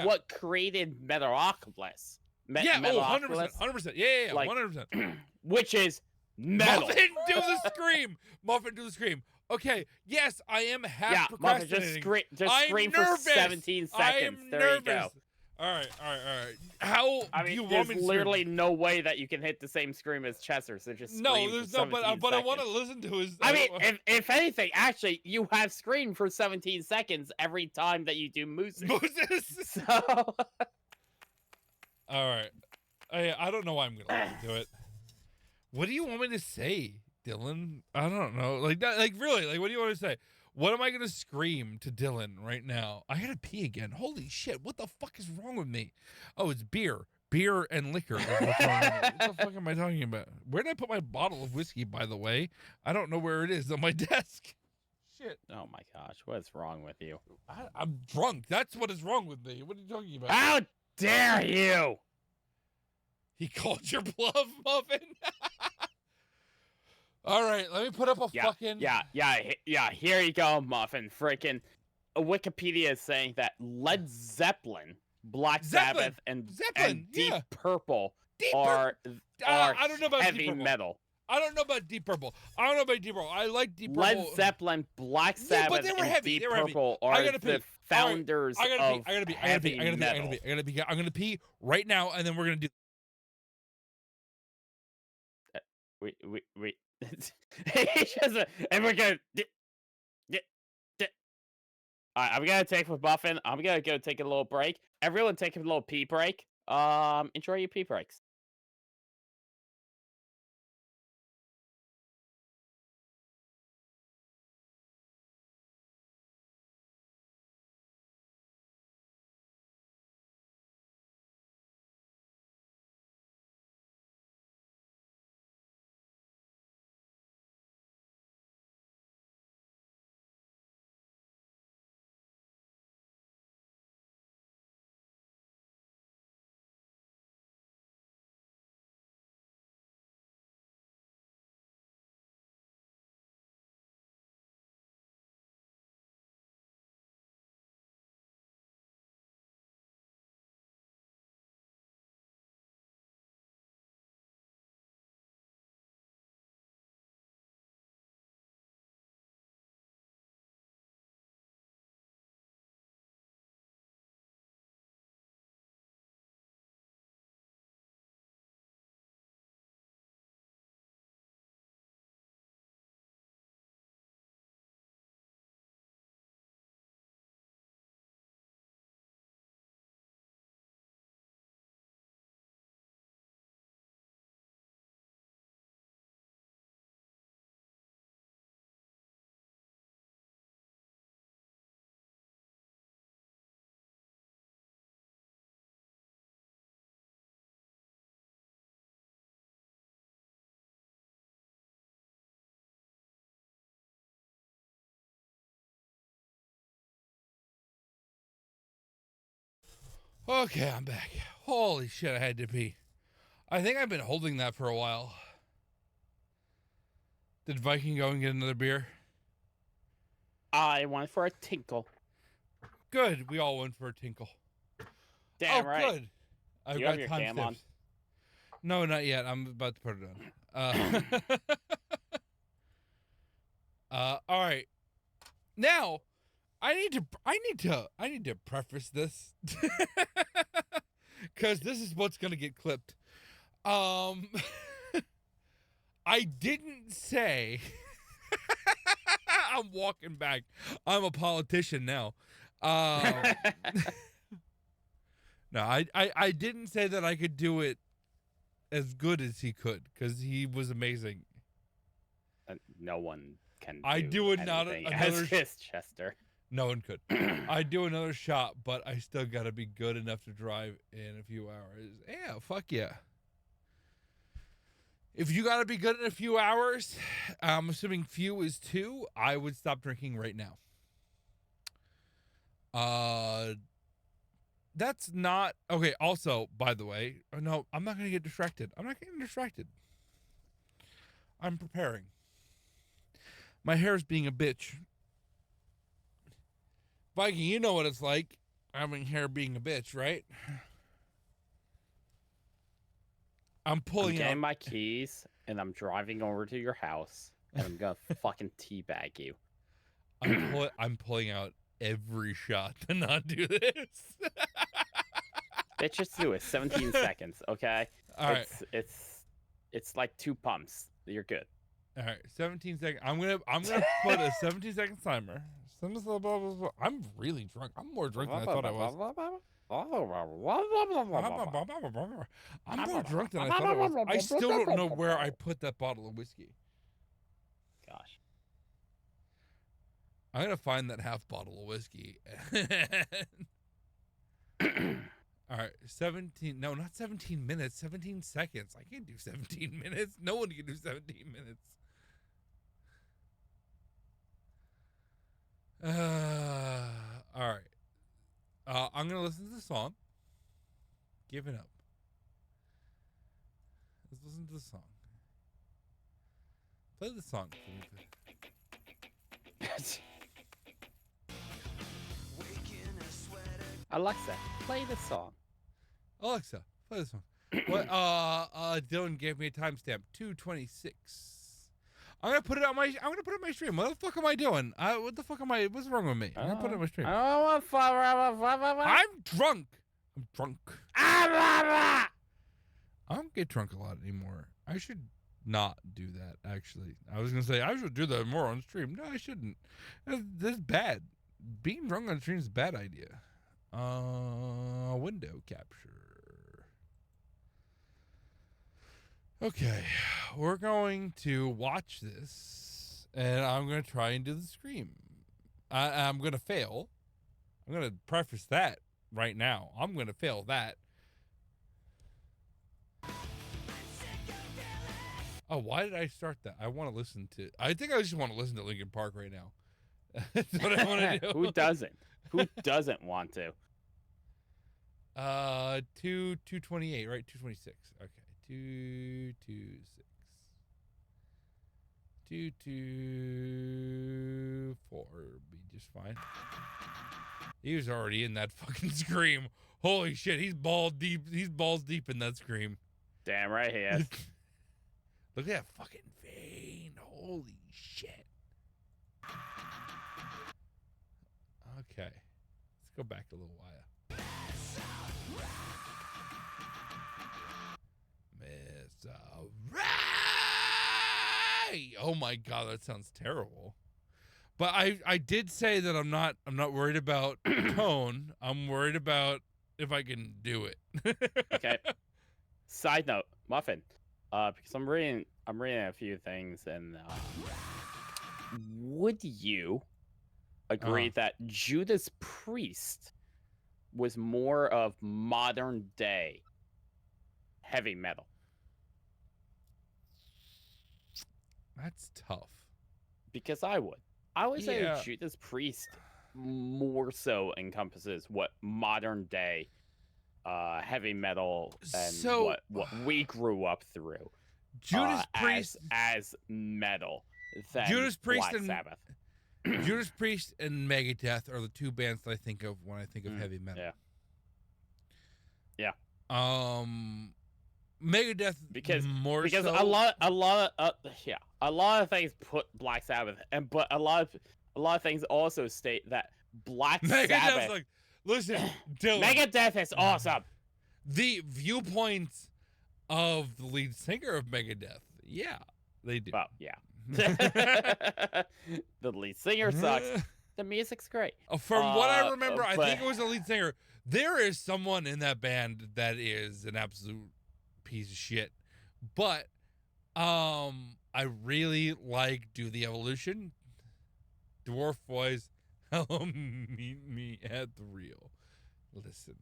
what created Metalocalypse. Yeah, 100%. Yeah, like, 100%. Which is metal. Muffin, do the scream. Muffin, do the scream. Okay, yes, I am half procrastinating. Muffin, just scream for 17 seconds. I am there nervous. you go. All right. How I mean, do you there's want me to literally scream? no way that you can hit the same scream as Chester, so just No, scream there's for no, but 17 I want to seconds. listen to his. I mean, if anything, actually, you have screamed for 17 seconds every time that you do Mooses. So... All right. I don't know why I'm gonna listen to it. What do you want me to say, Dylan? I don't know. Like that. Like really. Like what do you want to say? What am I gonna scream to Dylan right now? I gotta pee again. Holy shit! What the fuck is wrong with me? Oh, it's beer and liquor. Is what's wrong with me. What the fuck am I talking about? Where did I put my bottle of whiskey? By the way, I don't know where it is on my desk. Shit. Oh my gosh, what's wrong with you? I'm drunk. That's what is wrong with me. What are you talking about? How dare you? He called your bluff, Muffin. All right, let me put up a fucking... Yeah, here you go, Muffin. Freaking Wikipedia is saying that Led Zeppelin, Black Sabbath, and Deep Purple are I don't know about heavy Deep Purple. metal. I don't know about Deep Purple. I like Deep Purple. Led Zeppelin, Black Sabbath, but they were and heavy. Deep They were heavy. Purple I are gotta pee. the founders of heavy metal. I gotta pee. I'm gonna pee right now, and then we're gonna do... Wait. And we're gonna. Alright, I'm gonna take with Muffin. I'm gonna go take a little break. Everyone, take a little pee break. Enjoy your pee breaks. Okay, I'm back. Holy shit, I had to pee. I think I've been holding that for a while. Did Viking go and get another beer? I went for a tinkle. Good. We all went for a tinkle. Damn right. Good. I've You got have your time cam on? steps. No, not yet. I'm about to put it on. All right. Now, I need to preface this because this is what's gonna get clipped. I didn't say. I'm walking back. I'm a politician now. No, I didn't say that I could do it as good as he could because he was amazing. No one can. I do another as Kiss Chester. No one could. I do another shot, but I still got to be good enough to drive in a few hours. Yeah, fuck yeah. If you got to be good in a few hours, I'm assuming few is 2, I would stop drinking right now. That's not... Okay, also, by the way, no, I'm not going to get distracted. I'm not getting distracted. I'm preparing. My hair's being a bitch. Viking, you know what it's like having hair being a bitch, right? I'm getting out my keys and I'm driving over to your house and I'm gonna fucking teabag you. I'm pulling out every shot to not do this. Bitch, just do it. 17 seconds, okay? All right. It's like 2 pumps. You're good. All right, 17 seconds. I'm gonna put a 17-second timer. I'm really drunk. I'm more drunk than I thought I was. I'm more drunk than I thought I was. I still don't know where I put that bottle of whiskey. Gosh. I'm going to find that half bottle of whiskey. All right, 17. No, not 17 minutes. 17 seconds. I can't do 17 minutes. No one can do 17 minutes. All right. I'm going to listen to the song. Giving up. Let's listen to the song. Play the song. Alexa, play the song. Alexa, play the song. What? Dylan gave me a timestamp. 2:26. I'm gonna put it on my stream. What the fuck am I doing? What's wrong with me? I'm gonna put it on my stream. I'm drunk. I'm drunk. I don't get drunk a lot anymore. I should not do that, actually. I was gonna say I should do that more on stream. No, I shouldn't. That's bad. Being drunk on stream is a bad idea. Window capture. Okay, we're going to watch this, and I'm going to try and do the scream. I'm going to fail. I'm going to preface that right now. I'm going to fail that. Oh, why did I start that? I want to listen to... I think I just want to listen to Linkin Park right now. That's what I want to do. Who doesn't? Who doesn't want to? 228, right? 226. Okay. 226. 224 be just fine. He was already in that fucking scream. Holy shit, he's balls deep in that scream. Damn right he is. Look at that fucking vein. Holy shit. Okay. Let's go back a little while. Oh my god, that sounds terrible. But I did say that I'm not worried about tone. I'm worried about if I can do it. Okay. Side note, Muffin. Because I'm reading a few things, and would you agree that Judas Priest was more of modern day heavy metal? That's tough. Because I would say Judas Priest more so encompasses what modern day heavy metal and So- what we grew up through. Judas Priest, as metal than Judas Priest Black and- Sabbath. Judas Priest and Megadeth are the two bands that I think of when I think of heavy metal. Yeah. Megadeth Because more because so. a lot of things put Black Sabbath, but a lot of things also state that Black Megadeth's Sabbath. like, listen, Dylan. Megadeth is awesome. The viewpoints of the lead singer of Megadeth, yeah, they do. Well, yeah. The lead singer sucks. The music's great. From what I remember, I but- think it was the lead singer. There is someone in that band that is an absolute piece of shit. But I really like Do the Evolution. Dwarf Boys, hello, meet me at the real. Listen,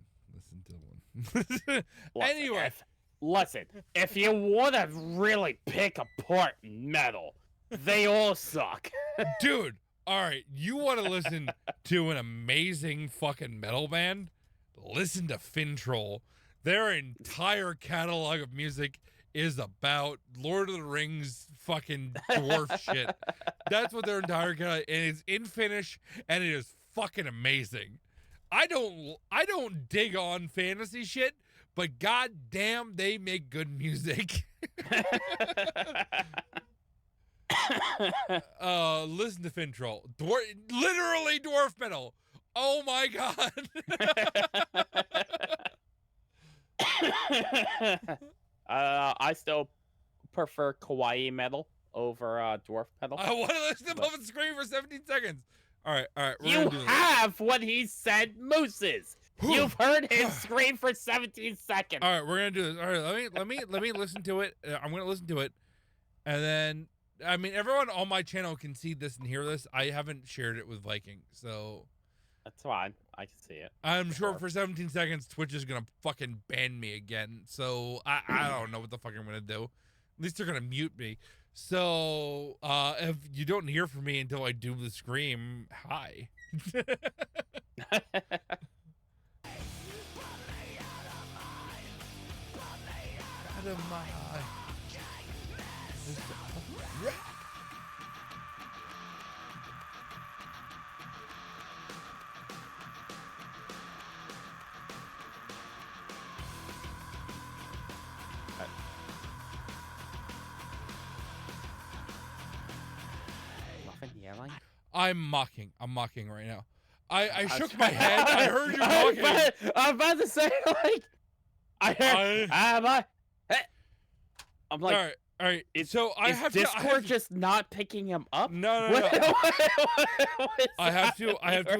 Dylan. Anyway. Listen, if you want to really pick apart metal, they all suck. Dude, all right, you want to listen to an amazing fucking metal band? Listen to Fintroll. Their entire catalog of music is about Lord of the Rings fucking dwarf shit. That's what their entire catalog, and it's in Finnish, and it is fucking amazing. I don't dig on fantasy shit, but goddamn, they make good music. Listen to Fintroll. Literally dwarf metal. Oh my god. I still prefer kawaii metal over dwarf metal. I want to listen to Muppet scream for 17 seconds. All right. We're You gonna do this. have what he said, mooses. You've heard him scream for 17 seconds. All right, we're gonna do this. All right, let me listen to it. I'm gonna listen to it, and then I mean everyone on my channel can see this and hear this. I haven't shared it with Viking, so That's fine. I can see it. I'm sure for 17 seconds Twitch is gonna fucking ban me again. So I don't know what the fuck I'm gonna do. At least they're gonna mute me. So if you don't hear from me until I do the scream, hi. Out of my Muffin yelling? I'm mocking right now. I shook my head. I heard you mocking. I'm about to say, like, I heard. I'm like, all right. So I is have Discord to, just not picking him up? No. I have to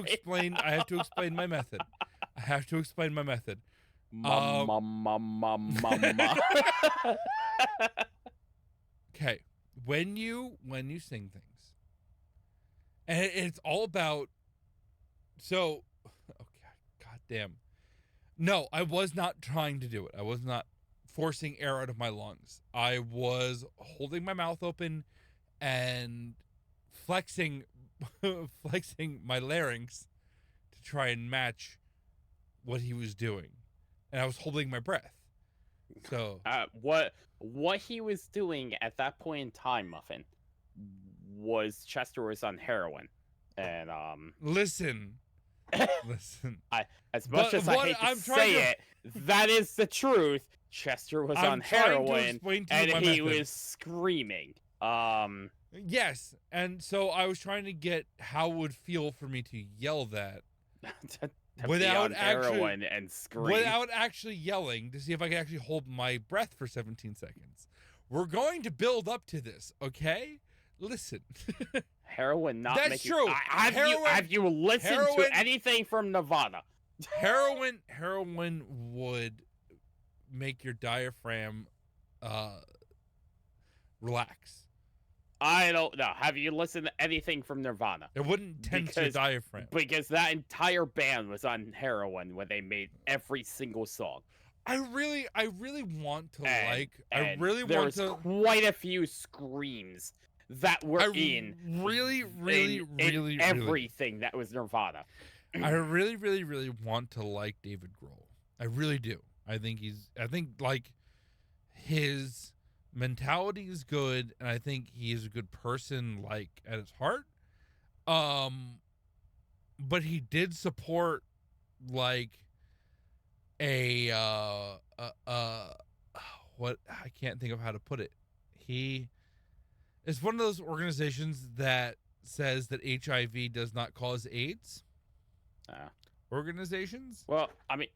explain. I have to explain my method. Okay, when you sing things, and it's all about. So, goddamn. No, I was not trying to do it. I was not forcing air out of my lungs. I was holding my mouth open and flexing my larynx to try and match what he was doing. And I was holding my breath. So what he was doing at that point in time, Muffin, was Chester was on heroin. And listen. As much as I hate to say it, that is the truth. Chester was on heroin and he was screaming. Yes, and so I was trying to get how it would feel for me to yell that to without be on heroin and scream. Without actually yelling, to see if I could actually hold my breath for 17 seconds. We're going to build up to this, okay? Listen. Heroin not That's making... true. Have you listened to anything from Nirvana? Heroin would make your diaphragm relax. I don't know. Have you listened to anything from Nirvana? It wouldn't tense your diaphragm. Because that entire band was on heroin when they made every single song. I really want to There's quite a few screams that were in everything that was Nirvana. I really want to like David Grohl. I really do. I think like his mentality is good, and I think he is a good person, like at his heart. But he did support like a what, I can't think of how to put it. He is one of those organizations that says that HIV does not cause AIDS. Organizations. Well, I mean,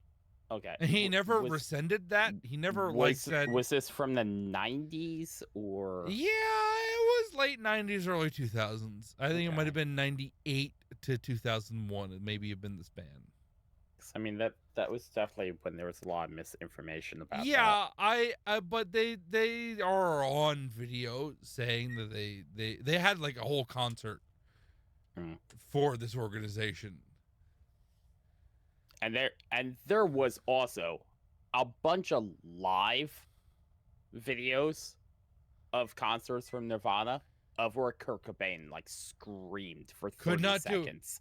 okay. He never rescinded that. He never said. Was this from the 90s or? Yeah, it was late 90s, early 2000s. I think it might have been 98 to 2001. It maybe have been the span. I mean, that was definitely when there was a lot of misinformation about that. Yeah, but they are on video saying that they had like a whole concert for this organization. And there was also a bunch of live videos of concerts from Nirvana of where Kurt Cobain like screamed for 30 seconds.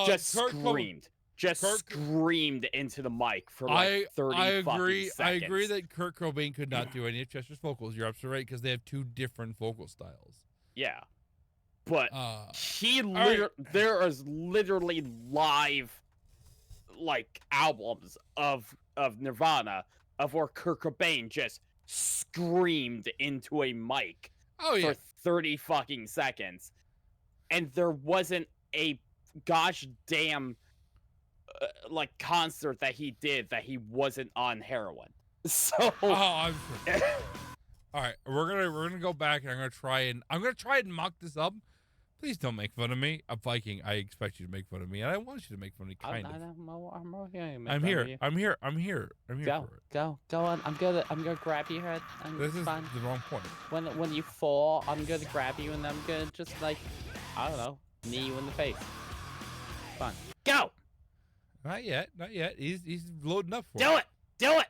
Just screamed. Screamed into the mic for like 30 fucking seconds. I agree that Kurt Cobain could not do any of Chester's vocals. You're absolutely right, because they have two different vocal styles. Yeah. But there is literally live like albums of Nirvana of where Kurt Cobain just screamed into a mic for 30 fucking seconds, and there wasn't a gosh damn like concert that he did that he wasn't on heroin. So all right, we're gonna go back, and I'm gonna try and mock this up. Please don't make fun of me. I'm Viking. I expect you to make fun of me, and I want you to make fun of me. I'm here. I'm here go, for it. Go on. I'm gonna grab you here. This is the wrong point. When you fall, I'm gonna grab you, and I'm gonna just like, I don't know, knee you in the face. Fine. Go. Not yet. He's loading up for it. Do it.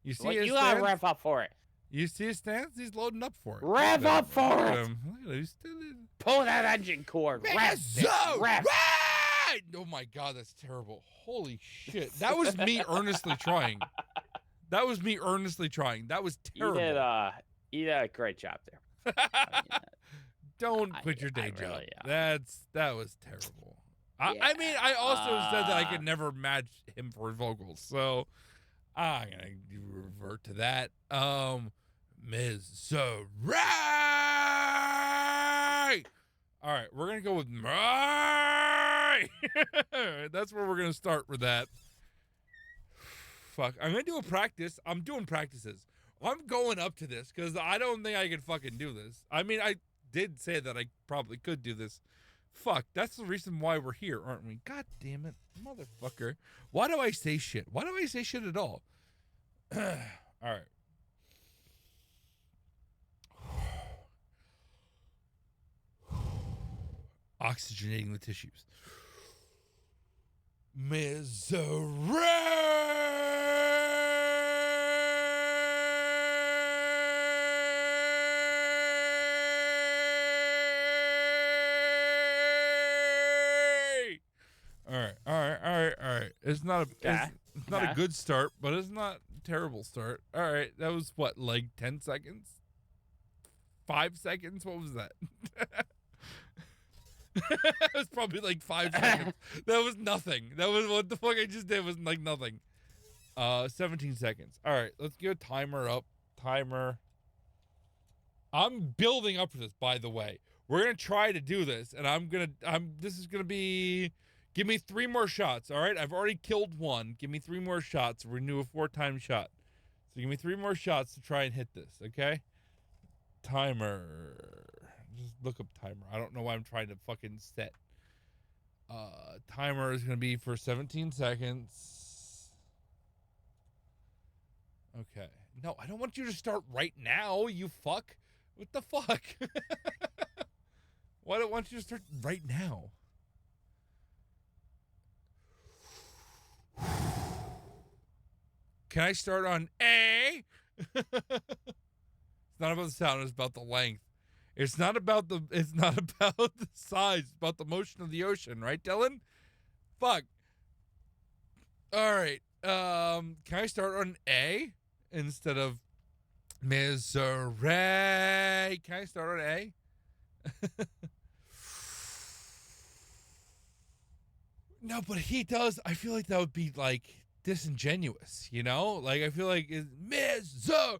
You see his you stance? gotta rev up for it. You see his stance? He's loading up for it. Rev up for it. He's still in. Pull that engine cord. Rev. Oh my god, that's terrible. Holy shit. That was me earnestly trying. That was terrible. You did a great job there. Don't quit your day job. That was terrible. I mean, I also said that I could never match him for vocals, so I'm gonna revert to that. Ms. Ray. All right, we're gonna go with Ray. That's where we're gonna start with that. Fuck, I'm gonna do a practice. I'm doing practices. I'm going up to this because I don't think I can fucking do this. I mean, I did say that I probably could do this. Fuck, that's the reason why we're here, aren't we? God damn it, motherfucker. Why do I say shit? Why do I say shit at all? All right. Oxygenating the tissues. All right. It's not a good start, but it's not a terrible start. All right, that was what, like 10 seconds? 5 seconds? What was that? It was probably like 5 seconds. That was nothing. That was what the fuck I just did was like nothing. 17 seconds. All right, let's get a timer up. Timer. I'm building up to this, by the way. We're gonna try to do this, and this is gonna be. Give me 3 more shots, all right? I've already killed 1. Give me 3 more shots. We're gonna do a 4-time shot. So give me 3 more shots to try and hit this, okay? Timer. Just look up timer. I don't know why I'm trying to fucking set. Timer is gonna be for 17 seconds. Okay. No, I don't want you to start right now, you fuck. What the fuck? Why don't I want you to start right now? Can I start on A? It's not about the sound, it's about the length. It's not about the size, it's about the motion of the ocean, right, Dylan? Fuck. All right. Can I start on A instead of misery? Can I start on A? No, but he does. I feel like that would be like disingenuous, you know? Like I feel like it's misery.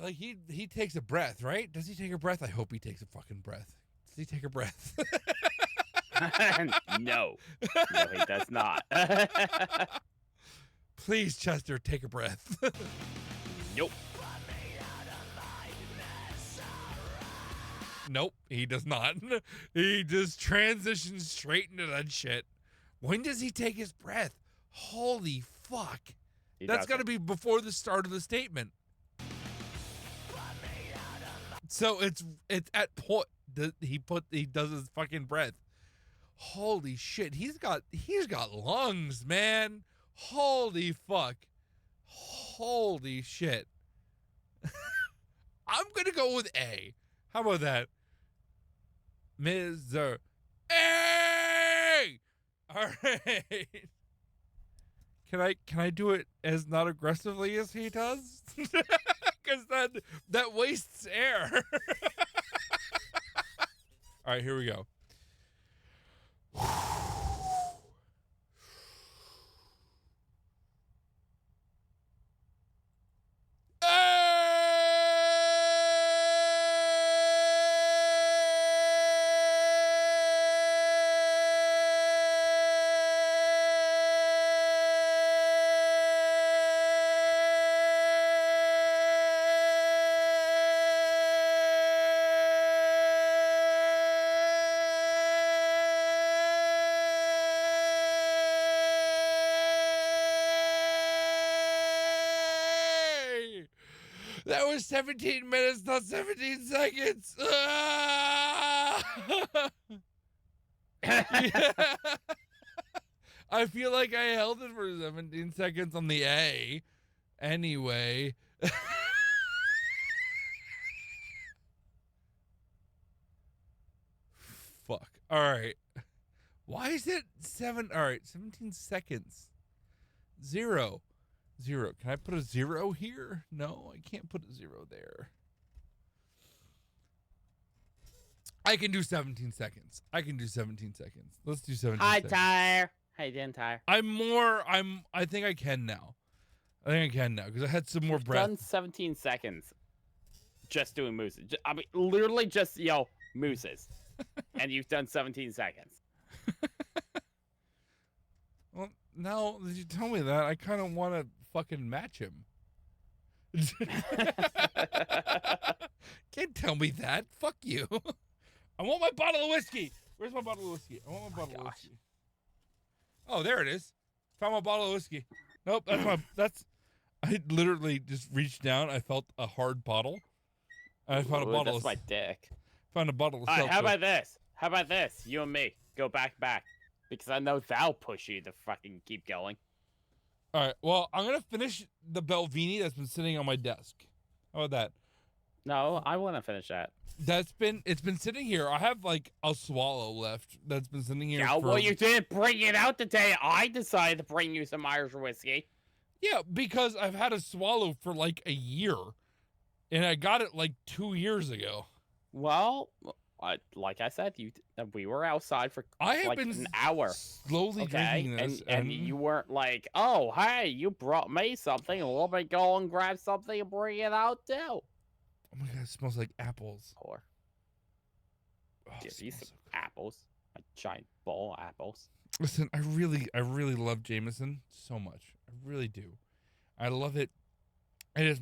Like he takes a breath, right? Does he take a breath? I hope he takes a fucking breath. Does he take a breath? No, he does not. Please, Chester, take a breath. Nope. Nope, he does not. He just transitions straight into that shit. When does he take his breath? Holy fuck. That's got to be before the start of the statement. So it's at point that he does his fucking breath. Holy shit, he's got lungs, man. Holy fuck. Holy shit. I'm gonna go with A. How about that? Misery. A! All right. Can I do it as not aggressively as he does? Because that wastes air. All right, here we go. That was 17 minutes, not 17 seconds. Ah! Yeah. I feel like I held it for 17 seconds on the A. Anyway. Fuck. All right. Why is it 7? All right, 17 seconds. 0. Can I put a 0 here? No, I can't put a 0 there. I can do 17 seconds. Let's do 17 Hi, seconds. Tyre. How you doing, Tyre? I think I can now. Because I had some more breath. Done 17 seconds. Just doing mooses. I mean, literally just, mooses. And you've done 17 seconds. Well, now that you tell me that, I kind of want to fucking match him. Can't tell me that. Fuck you. I want my bottle of whiskey. Where's my bottle of whiskey? I want my bottle of whiskey. Oh, there it is. Found my bottle of whiskey. Nope, I literally just reached down. I felt a hard bottle. And I found a bottle. That's my dick. Found a bottle of All right, seltzer. How about this? You and me go back. Because I know that'll push you to fucking keep going. All right. Well, I'm gonna finish the Belvini that's been sitting on my desk. How about that? No, I want to finish that. It's been sitting here. I have like a swallow left that's been sitting here. Yeah, well, you didn't bring it out the day I decided to bring you some Irish whiskey. Yeah, because I've had a swallow for like a year, and I got it like 2 years ago. Well, like I said, we were outside for like an hour. Slowly drinking this, and you weren't like, oh, hey, you brought me something. Let me go and grab something and bring it out too. Oh my god, it smells like apples. Or Oh, give you some so apples, a giant bowl of apples. Listen, I really love Jameson so much. I really do. I love it. It is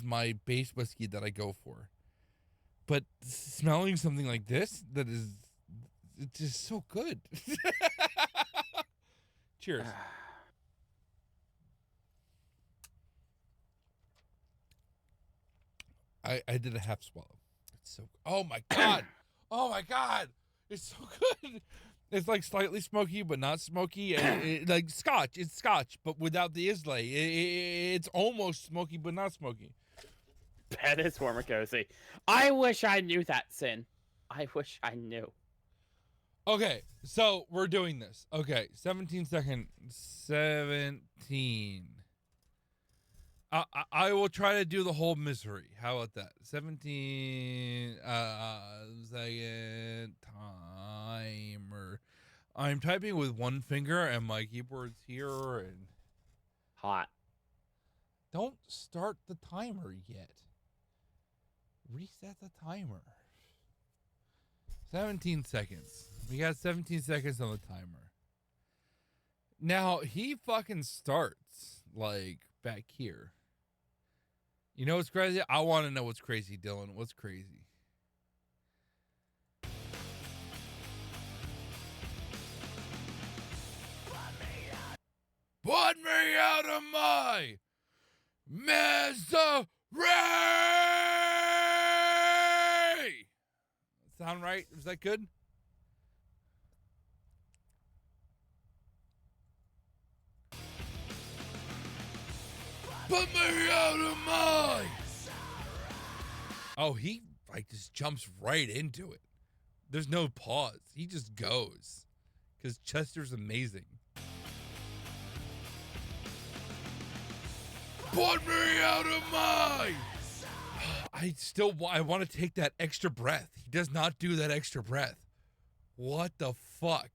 my base whiskey that I go for. But smelling something like this, it's just so good. Cheers. I did a half swallow. It's so. Oh my god. Oh my god. It's so good. It's like slightly smoky, but not smoky. Like Scotch. It's Scotch, but without the Islay. It's almost smoky, but not smoky. That is Warmacosi. I wish I knew that, Sin. I wish I knew. Okay, so we're doing this. Okay, 17 seconds. 17. I will try to do the whole misery. How about that? 17 second timer. I'm typing with one finger and my keyboard's here and Hot. don't start the timer yet. Reset the timer. 17 seconds. We got 17 seconds on the timer. Now, he fucking starts, like, back here. You know what's crazy? I want to know what's crazy, Dylan. What's crazy? Put me out of my misery! Sound right? Was that good? Put me out of my... Oh, he like just jumps right into it. There's no pause. He just goes. Because Chester's amazing. Put me out of my... I want to take that extra breath. He does not do that extra breath. What the fuck?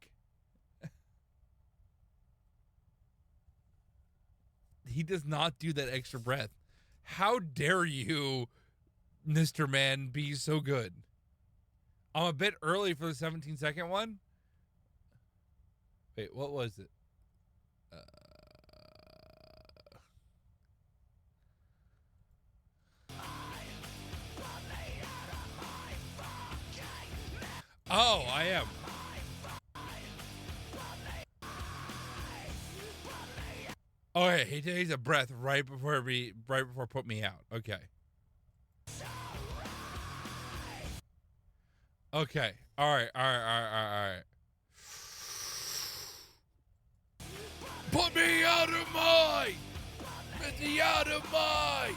He does not do that extra breath. How dare you, Mr. Man, be so good? I'm a bit early for the 17-second one. Wait, what was it? Oh, I am. Okay, he takes a breath right before put me out. Okay. Okay. All right. Put me out of my. Get me out of my.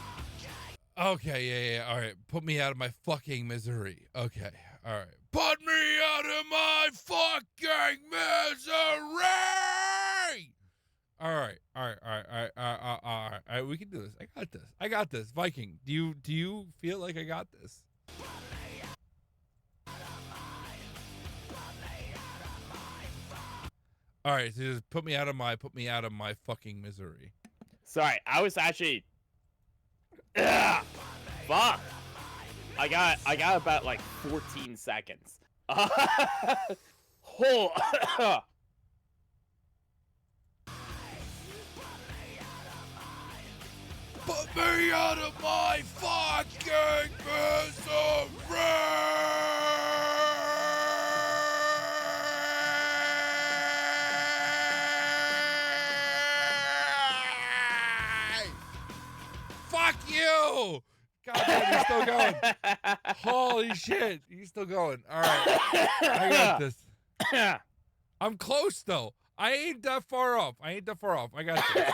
Okay, yeah. All right. Put me out of my fucking misery. Okay. All right. Put me out of my fucking misery. All right. We can do this. I got this. Viking, do you feel like I got this? All right, so just put me out of my fucking misery. Sorry, I was actually. Ugh, fuck. I got about like 14 seconds. Put me out of my fucking misery! Fuck you! God damn, he's still going. Holy shit, he's still going. All right, I got this. I'm close though. I ain't that far off. I got this.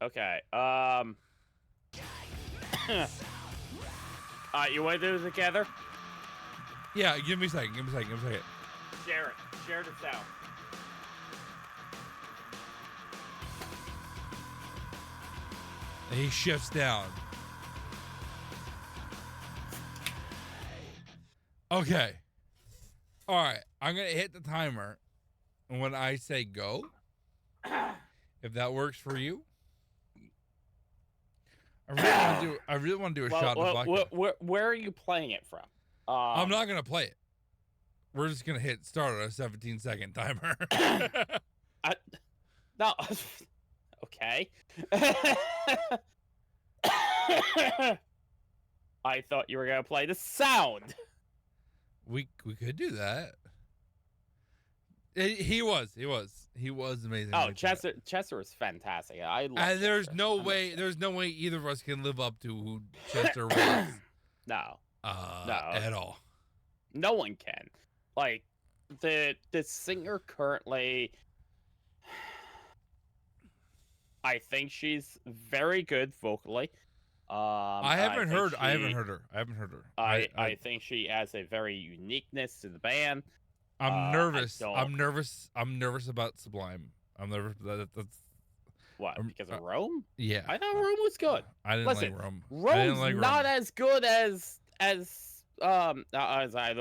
Okay. Alright, you want to do this together? Yeah, give me a second. Share the sound. He shifts down. Okay. All right, I'm gonna hit the timer when I say go. If that works for you. I really want to do a shot in the bucket. Where are you playing it from? I'm not gonna play it. We're just gonna hit start on a 17-second timer. No. Okay. I thought you were gonna play the sound. We could do that. He was amazing. Oh, Chester was fantastic. I love and there's Chester. no way either of us can live up to who Chester was. No. At all. No one can. Like the singer currently, I think she's very good vocally. I haven't heard her. I haven't heard her. I think she adds a very uniqueness to the band. I'm nervous. I'm nervous about Sublime. I'm nervous. That's what, because of Rome? Yeah. I thought Rome was good. I didn't Listen, like Rome. Rome's like not Rome. as good as I don't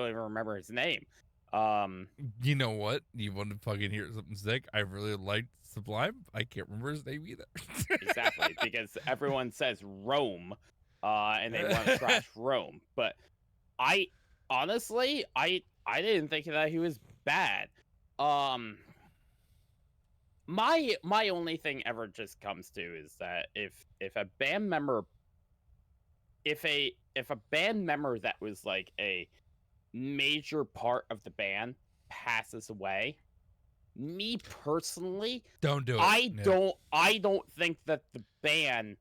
even remember his name. You know what? You want to fucking hear something sick? I really liked Sublime. I can't remember his name either. Exactly, because everyone says Rome, and they want to trash Rome. But I honestly, I didn't think that he was bad. My only thing ever just comes to is that if a band member, if a band member that was like a major part of the band passes away, me personally, don't do it. I don't think that the band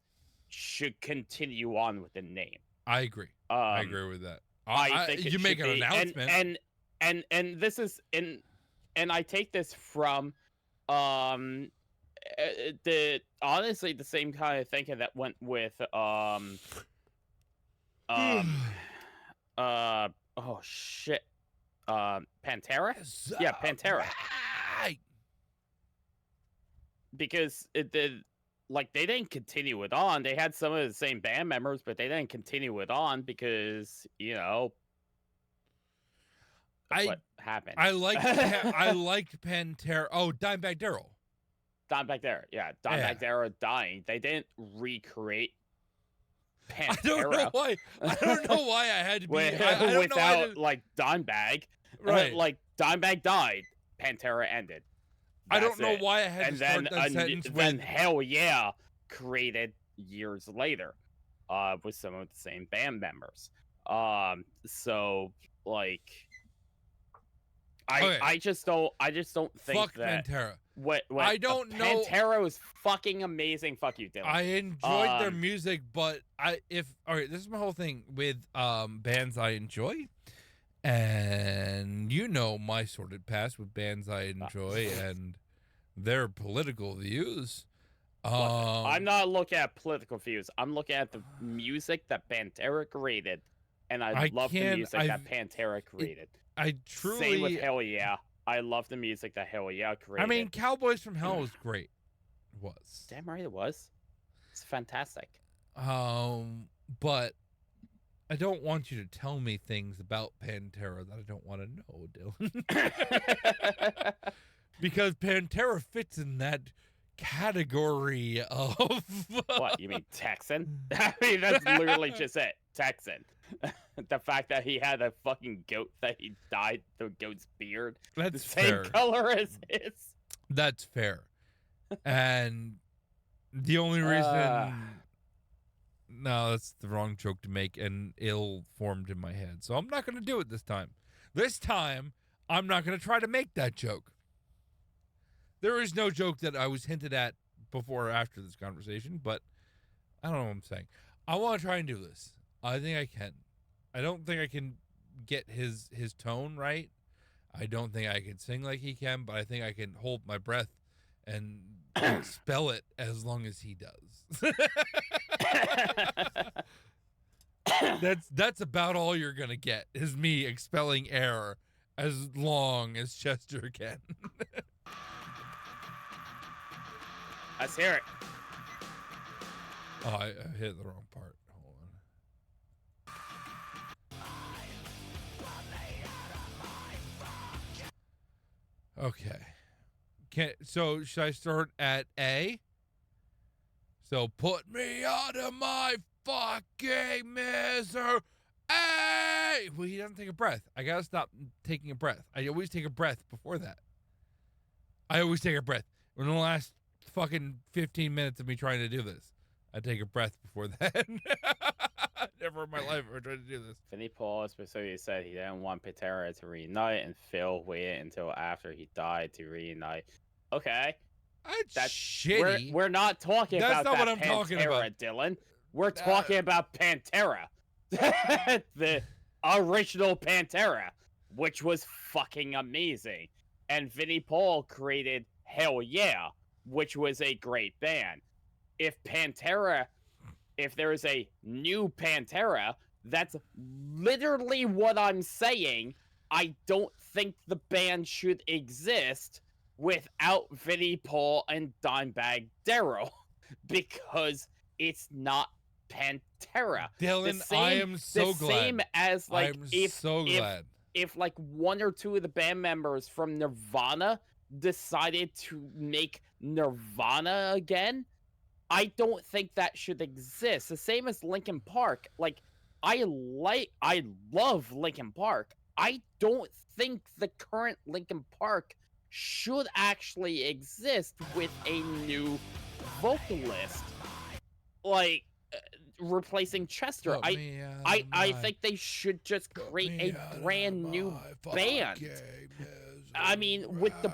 should continue on with the name. I agree. I agree with that. I think you make an announcement, and this is and I take this from the honestly the same kind of thinking that went with oh shit, Pantera. Yeah, Pantera. Right. Because they didn't continue it on. They had some of the same band members, but they didn't continue it on because what happened. I liked Pantera. Oh, Dimebag Darrell. Dimebag Darrell, yeah, Dimebag Darrell dying. They didn't recreate Pantera. I don't know why I had to be without like Dimebag. Right. Like Dimebag died, Pantera ended. I don't know why I had to start that sentence then Hell Yeah created years later, with some of the same band members. So like, I just don't think Fuck that Pantera. I don't know. Pantera was fucking amazing. Fuck you, Dylan. I enjoyed their music, but all right, this is my whole thing with bands I enjoy. And you know my sordid past with bands I enjoy and their political views. I'm not looking at political views. I'm looking at the music that Pantera created, and I love the music that Pantera created. Same with Hell Yeah. I love the music that Hell Yeah created. I mean, Cowboys from Hell was great. It was. Damn right it was. It's fantastic. But I don't want you to tell me things about Pantera that I don't want to know, Dylan. Because Pantera fits in that category of... What, you mean Texan? I mean, that's literally just it. Texan. The fact that he had a fucking goat that he dyed the goat's beard. That's the same color as his. That's fair. And the only reason... No, that's the wrong joke to make and ill-formed in my head. So I'm not going to do it this time. This time, I'm not going to try to make that joke. There is no joke that I was hinted at before or after this conversation, but I don't know what I'm saying. I want to try and do this. I think I can. I don't think I can get his tone right. I don't think I can sing like he can, but I think I can hold my breath and spell it as long as he does. That's about all you're gonna get is me expelling air as long as Chester can. Let's hear it. Oh, I hit the wrong part. Hold on. Okay. So should I start at A? So put me out of my fucking misery. Hey! Well, he doesn't take a breath. I gotta stop taking a breath. I always take a breath before that. I always take a breath. In the last fucking 15 minutes of me trying to do this, I take a breath before that. Never in my life have I tried to do this. Vinnie Paul specifically said he didn't want Pantera to reunite, and Phil waited until after he died to reunite. Okay. That's shitty. We're not talking That's about not that what I'm Pantera, talking about. Dylan. We're talking about Pantera. The original Pantera, which was fucking amazing. And Vinnie Paul created Hell Yeah, which was a great band. If Pantera if there is a new Pantera, that's literally what I'm saying. I don't think the band should exist without Vinnie Paul and Dimebag Darrell because it's not Pantera. Dylan, I am so glad. The same as like I'm so glad. If like one or two of the band members from Nirvana decided to make Nirvana again, I don't think that should exist. The same as Linkin Park. Like I love Linkin Park. I don't think the current Linkin Park should actually exist with a new vocalist, like replacing Chester. I think they should just create a brand new band. I mean, with the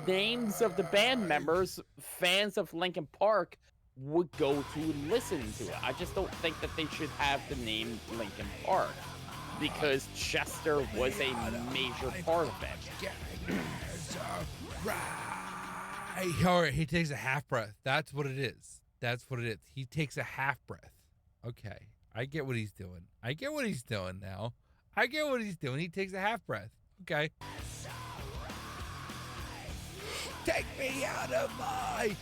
names of the band members, fans of Linkin Park would go to listen to it. I just don't think that they should have the name Linkin Park because Chester was a major part of it. All right, he takes a half breath. That's what it is. That's what it is. He takes a half breath. Okay, I get what he's doing. I get what he's doing now. I get what he's doing. He takes a half breath. Okay. Take me out of my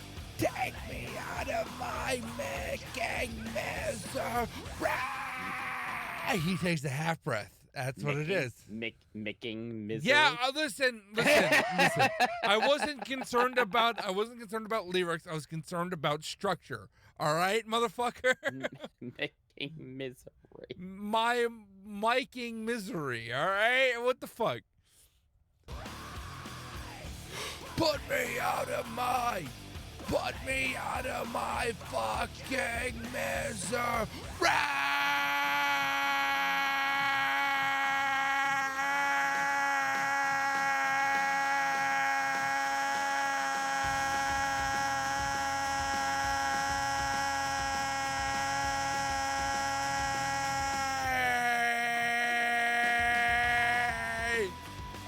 making misery. He takes a half breath. That's what it is. Making misery. Yeah, listen. I wasn't concerned about lyrics. I was concerned about structure. All right, motherfucker. Making misery. My miking misery. All right, what the fuck? Put me out of my fucking misery.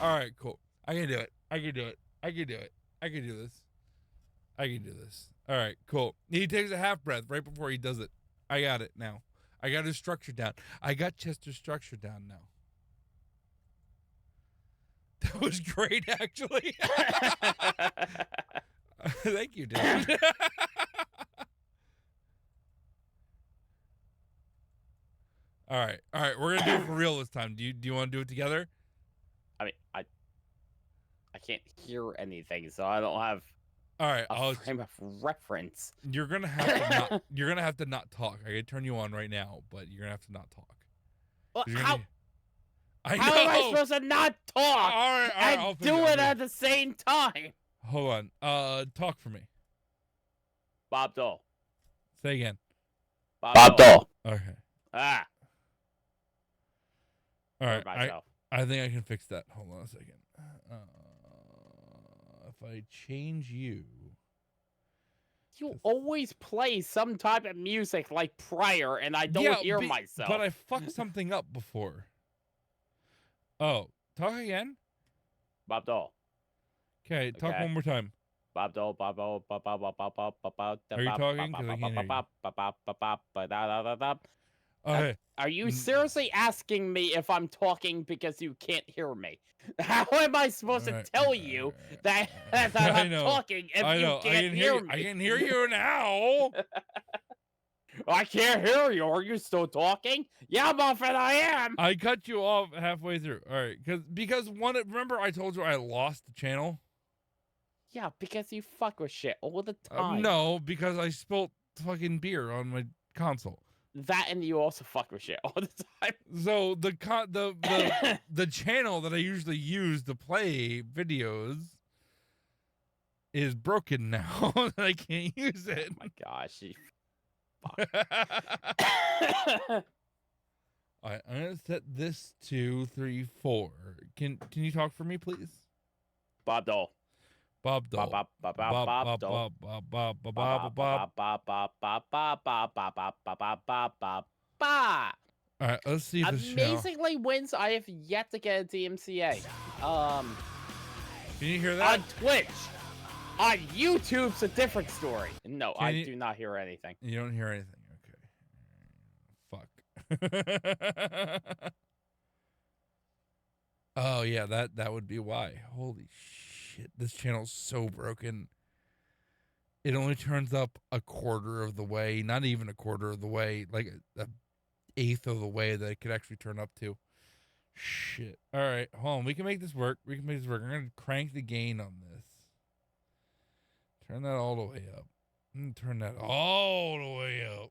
All right, cool. I can do it. I can do this. All right, cool. He takes a half breath right before he does it. I got it now. I got his structure down. I got Chester's structure down now. That was great, actually. Thank you, dude. All right. We're gonna do it for real this time. Do you want to do it together? I mean, I can't hear anything, so I don't have. All right, a frame of reference. You're gonna have to not. You're gonna have to not talk. I can turn you on right now, but you're gonna have to not talk. Well, how am I supposed to not talk all right, and do it at the same time? Hold on. Talk for me. Bob Dole. Say again. Bob Dole. Okay. Ah. All right. I think I can fix that. Hold on a second. If I change you. You always play some type of music like prior, and I don't hear myself. But I fucked something up before. Oh, talk again? Bob Dole. Okay, talk one more time. Bob Dole, Bob Dole, Bob Bob Bob Bob Bob Bob Bob. Are you talking? 'Cause I can't hear you. Okay. Are you seriously asking me if I'm talking because you can't hear me? How am I supposed to tell you that I'm talking if you can't hear me? I can hear you now. I can't hear you. Are you still talking? Yeah, Muffin, I am. I cut you off halfway through. All right, because remember I told you I lost the channel? Yeah, because you fuck with shit all the time. No, because I spilt fucking beer on my console. That and you also fuck with shit all the time. So the channel that I usually use to play videos is broken now. I can't use it. Oh my gosh. All right, I'm gonna set this to 3, 4. Can you talk for me, please? Bob Dole. Bob Dole. Bob Dole. All right, let's see if this amazingly wins. I have yet to get a DMCA. Can you hear that? On Twitch. On YouTube's a different story. No, I do not hear anything. You don't hear anything. Okay. Oh yeah, that would be why. Holy shit, this channel's so broken. It only turns up a quarter of the way, not even a quarter of the way, like a eighth of the way that it could actually turn up to. Shit. All right, hold on. We can make this work. I'm gonna crank the gain on this. Turn that all the way up. Turn that all the way up.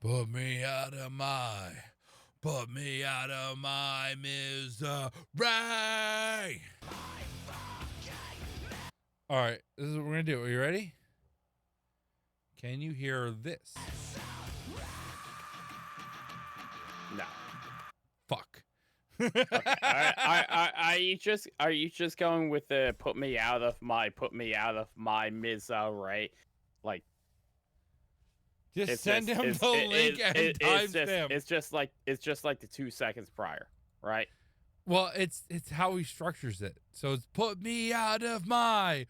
Put me out of my misery. All right, this is what we're gonna do. Are you ready? Can you hear this? No. Fuck. Okay. Are you just going with the put me out of my misery? Like, just send him the link and timestamp. It's just like the 2 seconds prior, right? Well, it's how he structures it. So it's put me out of my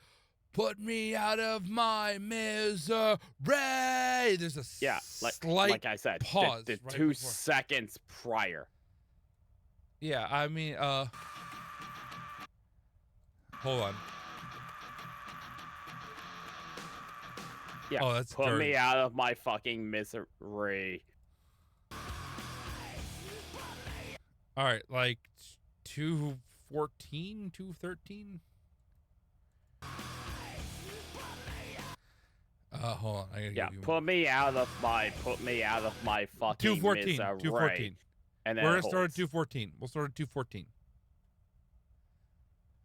misery. There's a slight like I said, pause. The right 2 before. seconds prior. Yeah, I mean, hold on. Yeah, oh, that's put dirty. me out of my fucking misery. All right, like 2:14, 2:13. Hold on. I gotta give you put me out of my fucking 2:14. misery. 2:14. And then we're gonna start at 2:14. We'll start at 2:14.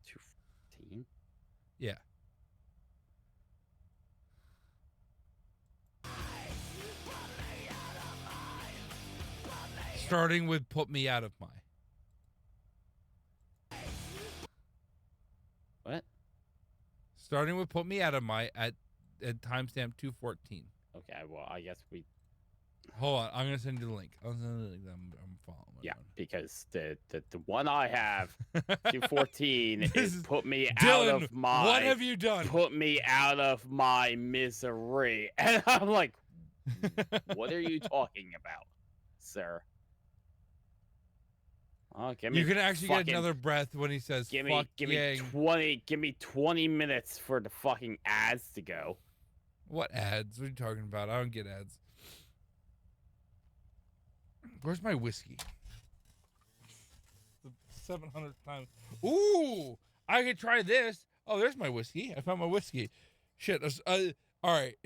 2:14. Yeah. Starting with put me out of my. What? Starting with put me out of my at timestamp 2:14. Okay, well, I guess we. Hold on, I'm gonna send you the link. I'm following. Yeah, because the one I have 2:14 is put me out Dylan, of my. what have you done? Put me out of my misery, and I'm like, what are you talking about, sir? Oh, you can actually get another breath when he says give me 20 minutes for the fucking ads to go. What ads? What are you talking about? I don't get ads. Where's my whiskey? The 700th time. Ooh, I could try this. Oh, there's my whiskey. I found my whiskey. Shit. All right.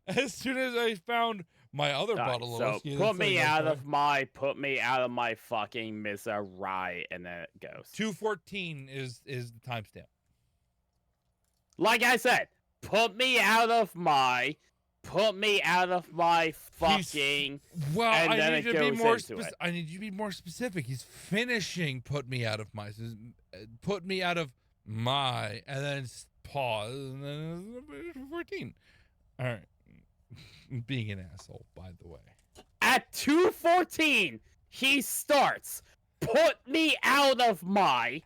As soon as I found my other bottle of whiskey, put me out of my fucking misery, and then it goes. 2:14 is the timestamp. Like I said, put me out of my fucking. Well, and I then need it to be goes more into it. I need you to be more specific. He's finishing put me out of my. Put me out of my, and then pause, and then 14. All right. Being an asshole, by the way. At 2:14, he starts, put me out of my,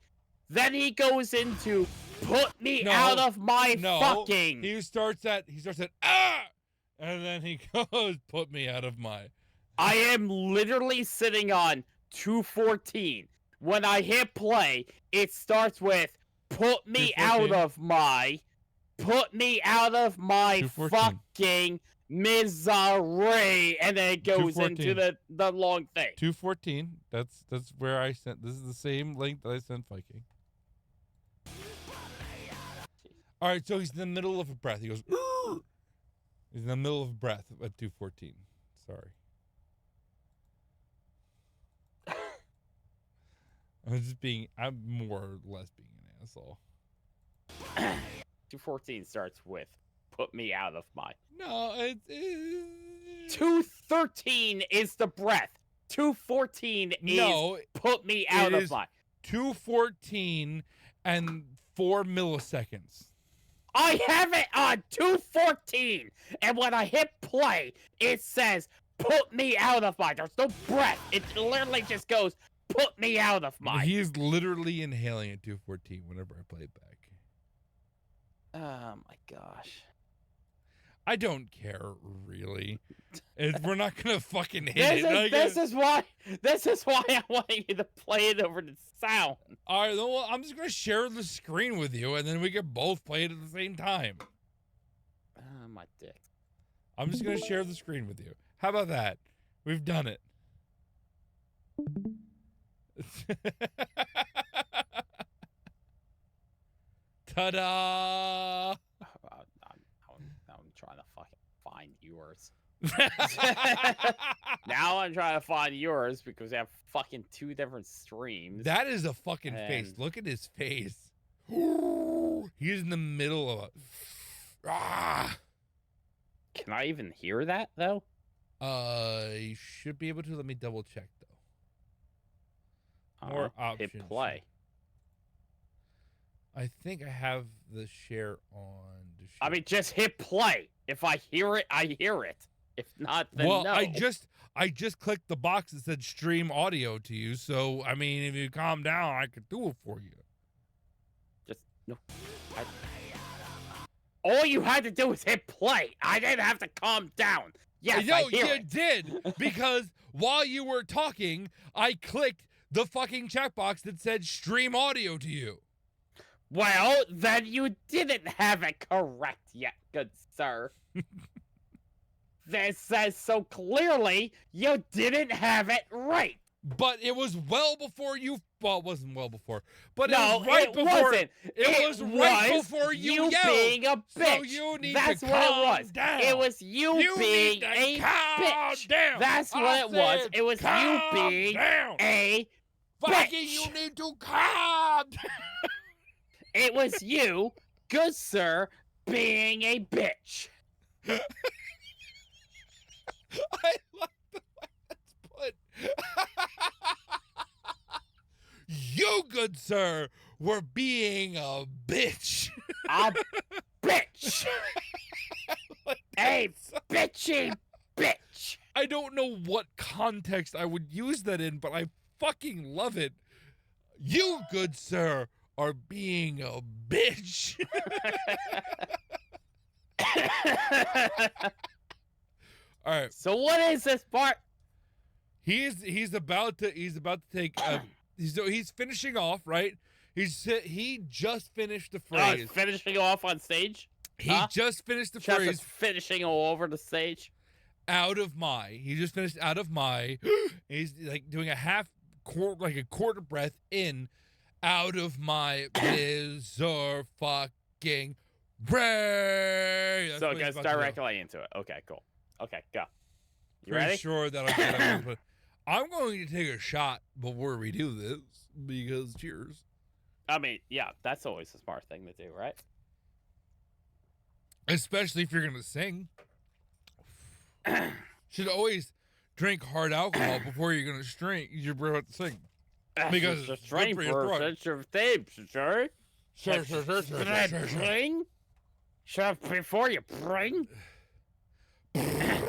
then he goes into, put me out of my fucking. He starts at, ah! And then he goes, put me out of my. I am literally sitting on 2:14. When I hit play, it starts with, put me out of my, fucking misery, and then it goes into the long thing. 2:14. That's where I sent. This is the same link that I sent Viking. All right, so he's in the middle of a breath. He goes. Urgh! He's in the middle of a breath at 2:14. Sorry. I'm more or less being an asshole. 2:14 starts with, put me out of my. No, it's 2:13 is the breath. 2:14 is put me out of my. 2:14 and 4 milliseconds. I have it on 2:14, and when I hit play, it says, put me out of my. There's no breath. It literally just goes, put me out of my. He is literally inhaling at 2:14 whenever I play it back. Oh my gosh. I don't care, really. We're not gonna fucking hit it. This is why I wanted you to play it over the sound. All right, well, I'm just gonna share the screen with you, and then we can both play it at the same time. My dick. I'm just gonna share the screen with you. How about that? We've done it. Ta-da! I'm trying to fucking find yours. Now I'm trying to find yours because they have fucking 2 different streams. That is a fucking face. Look at his face. He's in the middle of a... Can I even hear that, though? You should be able to. Let me double check, though. More options. Hit play. I think I have the share on. I mean, just hit play. If I hear it, I hear it. If not, then well, no. I just clicked the box that said stream audio to you. So, I mean, if you calm down, I could do it for you. Just, no. All you had to do was hit play. I didn't have to calm down. Yes, no, I hear you it. did. Because while you were talking, I clicked the fucking checkbox that said stream audio to you. Well, then you didn't have it correct yet, good sir. This says so clearly you didn't have it right. But it was well before you. Well, it wasn't well before. But no, it was right it before. Wasn't. It was right before you yelled. Being a bitch. So you need That's to what calm it was. down. It was you being a bitch. Down. That's what it was. It was you being down. a Fucking bitch. You need to calm down. It was you, good sir, being a bitch. I like the way that's put. You, good sir, were being a bitch. A bitch. A bitchy bitch. I don't know what context I would use that in, but I fucking love it. You, good sir, are being a bitch. All right. So what is this part? He's about to take he's finishing off, right? He just finished the phrase. Finishing off on stage? He just finished the Chef phrase. is finishing all over the stage. Out of my. He just finished out of my. He's like doing a quarter breath in. Out of my blizzard fucking brain. So it goes directly into it. Okay, cool. Okay, go. You Pretty ready? sure that I'm going to take a shot before we do this because cheers. I mean, yeah, that's always a smart thing to do, right? Especially if you're going to sing. Should always drink hard alcohol before you're going to you're about to sing. Because it's good for your throat. It's your theme, sir. Sure. Bring? Chef, before you bring? Have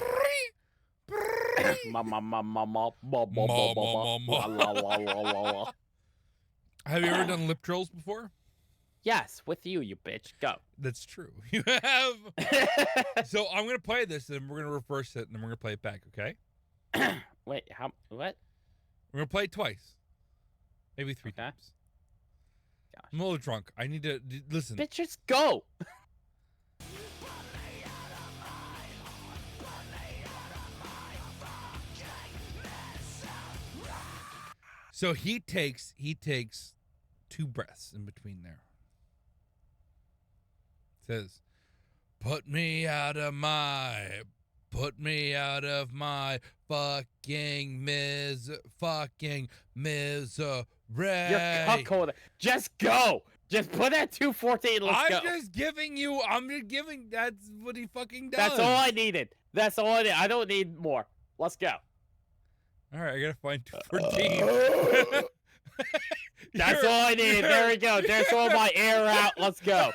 you ever done lip trills before? Yes, with you bitch. Go. That's true. You have. So I'm going to play this, and we're going to reverse it, and then we're going to play it back, okay? Wait, how? What? We're going to play it twice. Maybe 3 times. Gosh. I'm a little drunk. I need to listen. Bitches, go. So he takes 2 breaths in between there. Says, put me out of my fucking misery. You're cuckolding. Just go. Just put that 214. Let's go. I'm just giving. That's what he fucking does. That's all I needed. That's all I need. I don't need more. Let's go. All right, I gotta find 214. That's all I need. There we go. There's all my air out. Let's go.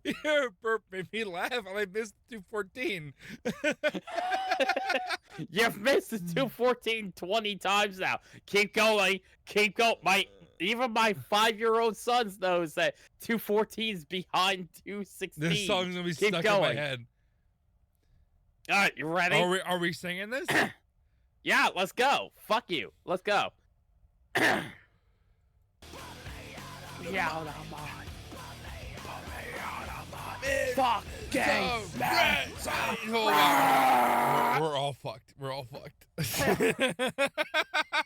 Your burp made me laugh, and I missed 214. You've missed the 214 20 times now. Keep going. Keep going. Even my 5-year-old son knows that 214's behind 216. This song's gonna be Keep stuck going. in my head. All right, you ready? Are we singing this? Yeah, let's go. Fuck you. Let's go. Yeah, fucking We're all fucked. We're all fucked.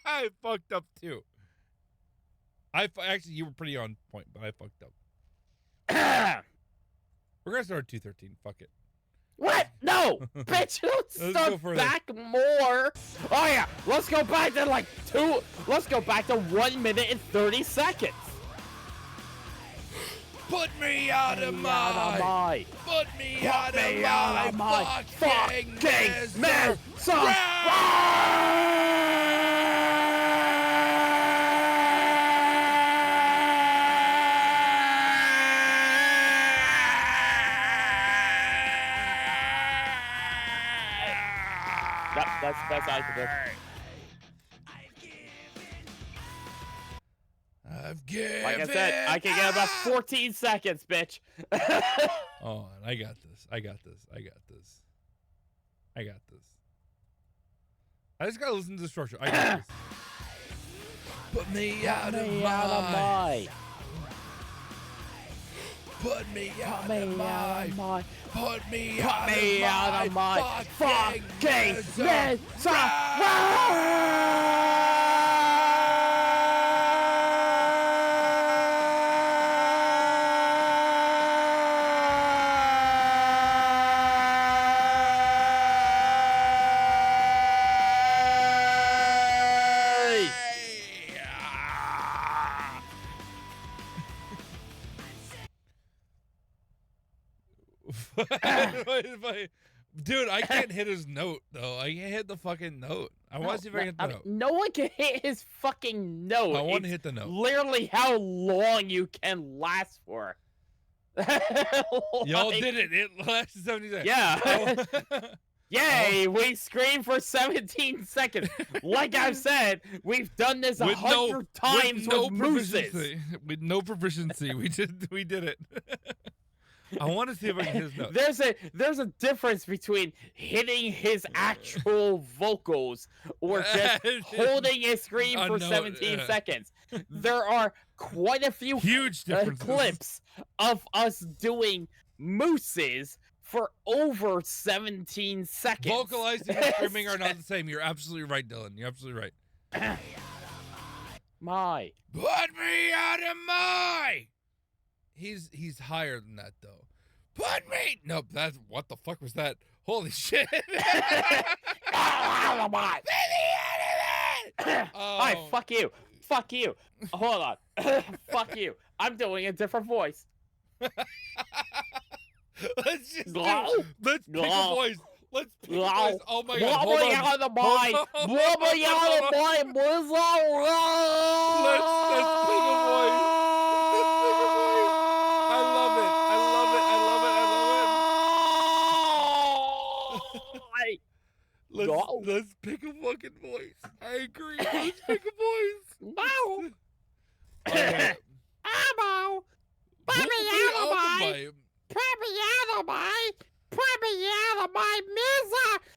I fucked up too. Actually, you were pretty on point, but I fucked up. We're gonna start at 213. Fuck it. What? No, bitch! Let's go start further. back more. Oh yeah, let's go back to like Let's go back to 1 minute and 30 seconds. Put me out of my. Put me out of my fucking misery. That's how I can do. I've given. Like I said, I can get about 14 seconds, bitch. Oh, I got this. I got this. I got this. I got this. I just gotta listen to the structure. I got this. Put me out of my. Put me out of my. Put me out of my fucking misery. Dude, I can't hit his note though. I can't hit the fucking note. I want to see if I can hit the note. No one can hit his fucking note. I want to hit the note. Literally, how long you can last for. Y'all did it. It lasted 70 seconds. Yeah. Yay, we screamed for 17 seconds. Like I've said, we've done this 100 times with mooses. With no proficiency. We did it. I want to see if I can hit his note. There's a difference between hitting his actual vocals or just holding a scream for 17 seconds. There are quite a few huge clips of us doing mooses for over 17 seconds. Vocalizing and screaming are not the same. You're absolutely right, Dylan. You're absolutely right. My. Put me out of my. He's higher than that though. Put me. Nope. That's what the fuck was that? Holy shit! Alright, fuck you. Fuck you. Hold on. Fuck you. I'm doing a different voice. Let's pick a voice. Let's pick a voice. Oh my god. Hold on. Out of the mind. Out of the mind. Let's pick a voice. Let's pick a fucking voice. I agree. Let's pick a voice. No. Okay. Ammo. Put me out of my. Put me out of my. Put me out of my misery.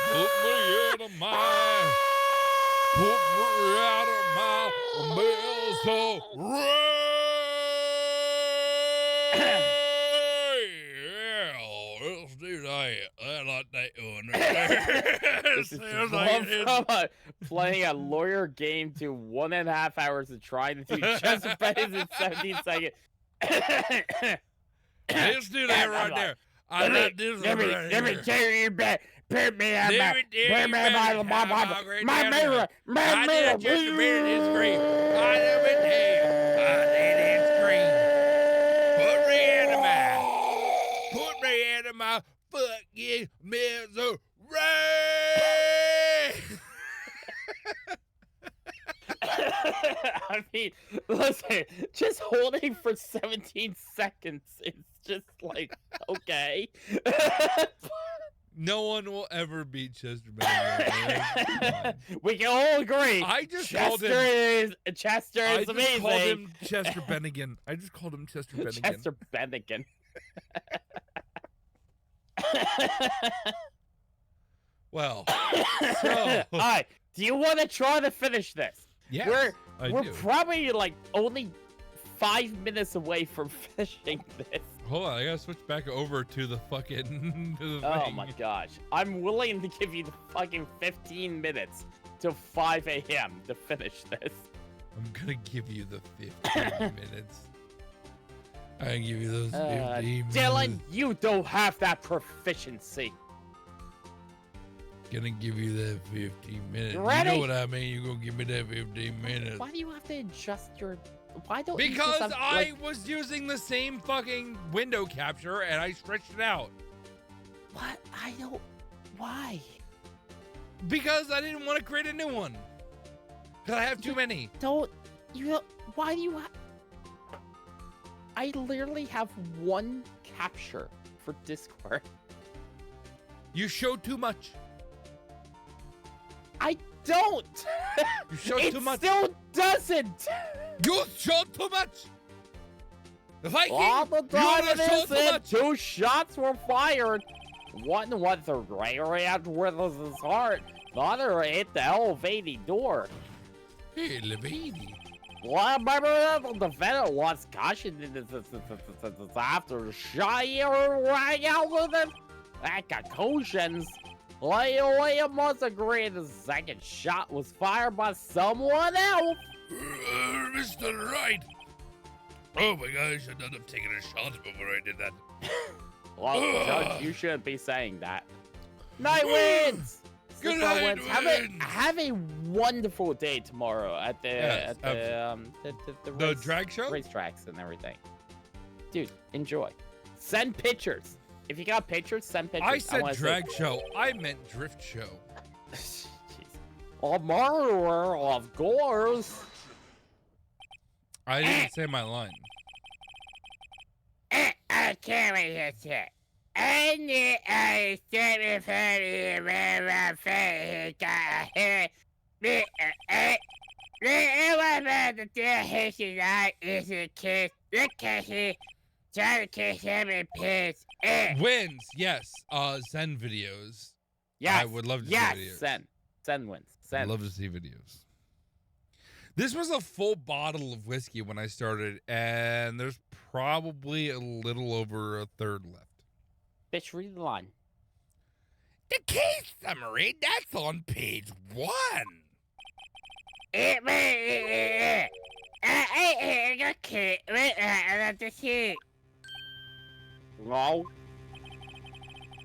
Put me out of my. Put me out of my misery. This is from playing a lawyer game to 1.5 hours of trying to do just better in 17 seconds. Let's do that right there. I like this one right Let me here. tell you back. Put me out of my mirror. I did just a bit of scream. I never did. I did scream. Put me out of my. Put me out of my fucking misery. I mean, listen, just holding for 17 seconds is just like, okay. No one will ever beat Chester Bennington. We can all agree. I just Chester called him. Chester I is just amazing. called him Chester Bennigan. I just called him Chester Bennigan. Chester Bennigan. Well, so All right. Do you want to try to finish this? yes, We're probably like only 5 minutes away from finishing this. Hold on, I gotta switch back over to the fucking. To the Oh thing. my gosh. I'm willing to give you the fucking 15 minutes till 5 a.m. to finish this. I'm gonna give you the 15 minutes. I give you those 15 Dylan, minutes. you don't have that proficiency. Gonna give you that 15 minutes. Ready? You know what I mean? You're gonna give me that 15 minutes. Why do you have to adjust your... Why don't you Because just have, I like... was using the same fucking window capture and I stretched it out. What? I don't... Why? Because I didn't want to create a new one. Because I have too many. Don't... You don't... Why do you have... I literally have one capture for Discord. You showed too much. I don't! You showed it too much. still doesn't! You showed too much. The Viking, All the you time showed it too is, much. 2 shots were fired. One went the right around with his heart. The other hit the elevating door. Hey, Levine. Well, I remember the defendant once cautioned after shot you rang out with him. That concussions. William must agree the second shot was fired by someone else. Mr. Wright. Oh my gosh, I should not have taken a shot before I did that. Well, Judge, you shouldn't be saying that. Night wins! Good Super night, wins. Have a wonderful day tomorrow at the Yes, the The drag show? racetracks and everything. Dude, enjoy. Send pictures. If you got pictures, send pictures. I said wanna drag show. I meant drift show. Jeez. A murderer, of course. I didn't say my line. I can't wait to say. I need a statement from you where my face got here. It was about the dear Haitian eye is a kiss. Look at him. Try to kiss him in piss. Wins, yes. Zen videos. Yes. I would love to see yes. videos. Send wins. I'd Send. love to see videos. This was a full bottle of whiskey when I started, and there's probably a little over a third left. Bitch, read the line. The case summary, that's on page 1. No.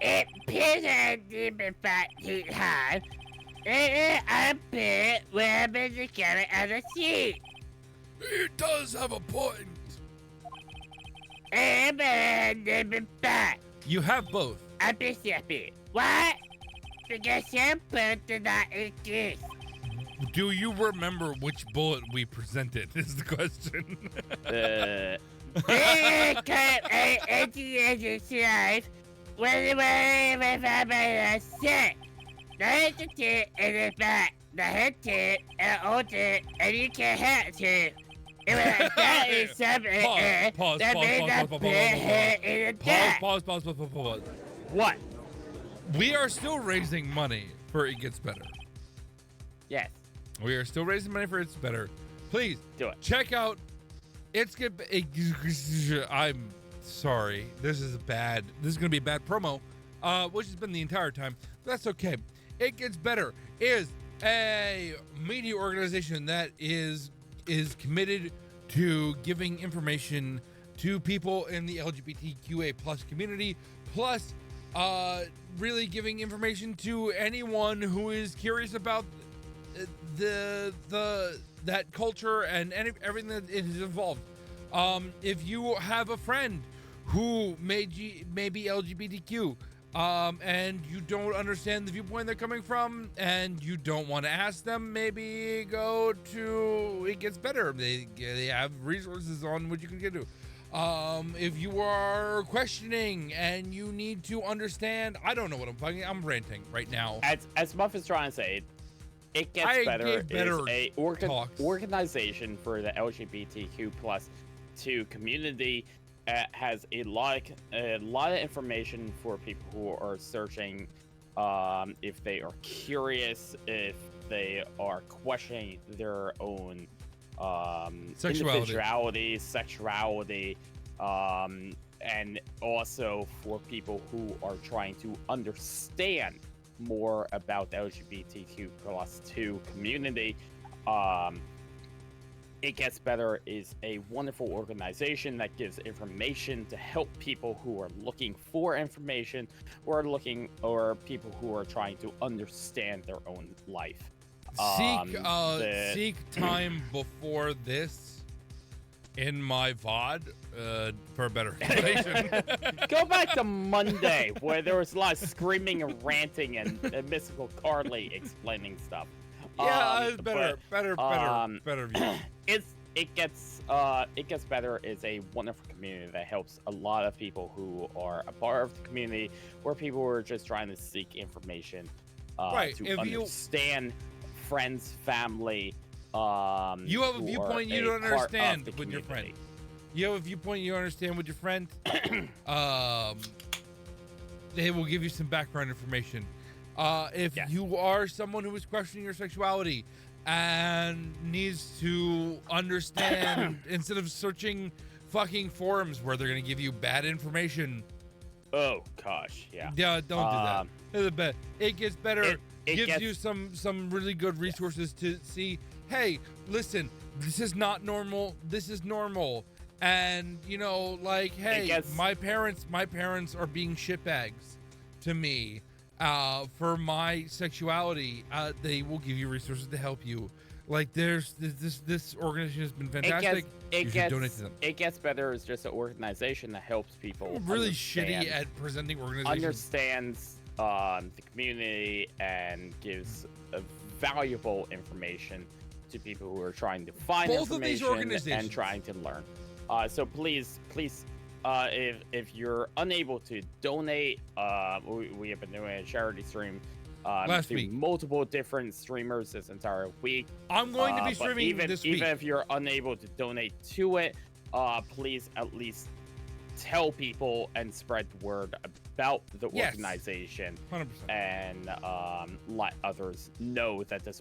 It appears that the fact he had. I bet we're together as a seat. It does have a point. And back. You have both. I'm happy. What? Because some put that exist. Do you remember which bullet we presented? Is the question. The tip in the back, the head tip, and hold it, and you can have to. That is something Pause, that made that big head in the back. Pause. What? We are still raising money for It Gets Better. Yes. We are still raising money for It's Better. Please Do it. check out I'm sorry. This is bad. This is gonna be a bad promo, which has been the entire time. But that's okay. It Gets Better is a media organization that is committed to giving information to people in the LGBTQA plus community, plus really giving information to anyone who is curious about that culture and everything that is involved. If you have a friend who may be LGBTQ, and you don't understand the viewpoint they're coming from, and you don't want to ask them, maybe go to It Gets Better. They have resources on what you can get to. If you are questioning and you need to understand, I don't know what I'm ranting right now. As Muff is trying to say, It Gets Better is a organization for the LGBTQ+2 community. Has a lot of information for people who are searching, if they are curious, if they are questioning their own individuality, sexuality, and also for people who are trying to understand more about the LGBTQ+2 community. It Gets Better is a wonderful organization that gives information to help people who are looking for information, or people who are trying to understand their own life. Seek time before this in my VOD for better information. Go back to Monday, where there was a lot of screaming and ranting and Mystical Carly explaining stuff. Yeah, better view. It Gets Better is a wonderful community that helps a lot of people who are a part of the community, or people who are just trying to seek information to understand friends, family. You have a viewpoint you don't understand with your friend. You have a viewpoint you don't understand with your friend. They will give you some background information. If you are someone who is questioning your sexuality and needs to understand, instead of searching fucking forums where they're going to give you bad information. Oh, gosh, yeah. Yeah, don't do that. It Gets Better. Gives you some really good resources to see, hey, listen, this is not normal. This is normal. And, like, hey, my parents are being shitbags to me. For my sexuality, they will give you resources to help you. Like, this organization has been fantastic. You should donate to them. It Gets Better is just an organization that helps people. Really shitty at presenting organizations. Understands the community and gives valuable information to people who are trying to find information and trying to learn. So please. If you're unable to donate, we have been doing a charity stream last week. Multiple different streamers this entire week. I'm going to be streaming this week. Even if you're unable to donate to it, please at least tell people and spread the word about the organization. 100%. And let others know that this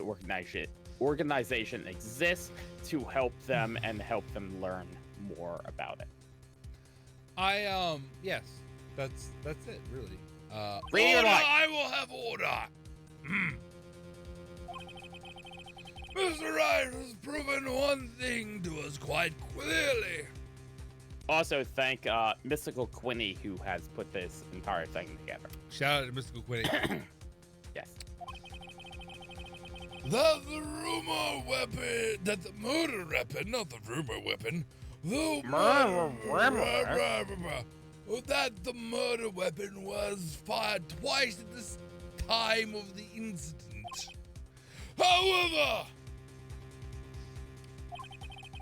organization exists to help them and help them learn more about it. Yes, that's it, really. I will have order. Mr. Wright has proven one thing to us quite clearly. Also, thank Mystical Quinny, who has put this entire thing together. Shout out to Mystical Quinny. Yes. That the rumor weapon, that the murder weapon, not the rumor weapon, that the murder weapon was fired twice at the time of the incident. However,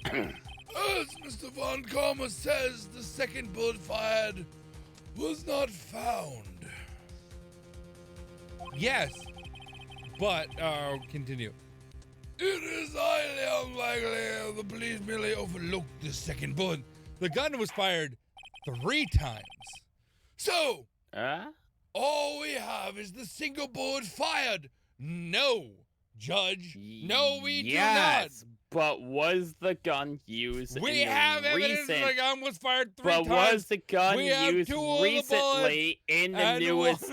as Mr. Von Karma says, the second bullet fired was not found. Yes, but continue. It is highly unlikely the police merely overlooked the second bullet. The gun was fired 3 times. So, all we have is the single bullet fired. No, Judge. No, we do not. But was the gun used? We have evidence the gun was fired 3 times. But was the gun used recently in the newest?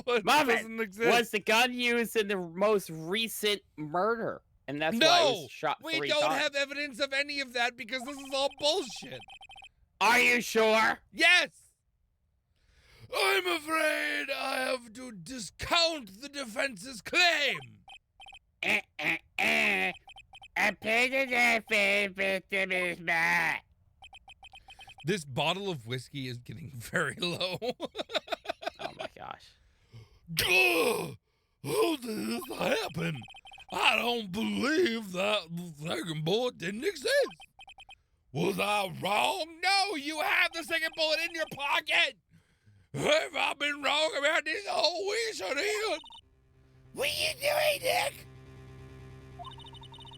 Was the gun used in the most recent murder? And that's why it was shot 3 times. We don't have evidence of any of that because this is all bullshit. Are you sure? Yes. I'm afraid I have to discount the defense's claim. This bottle of whiskey is getting very low. Oh my gosh. How did this happen? I don't believe that the second bullet didn't exist. Was I wrong? No, you have the second bullet in your pocket. Have I been wrong about this whole week, son? What are you doing, Nick?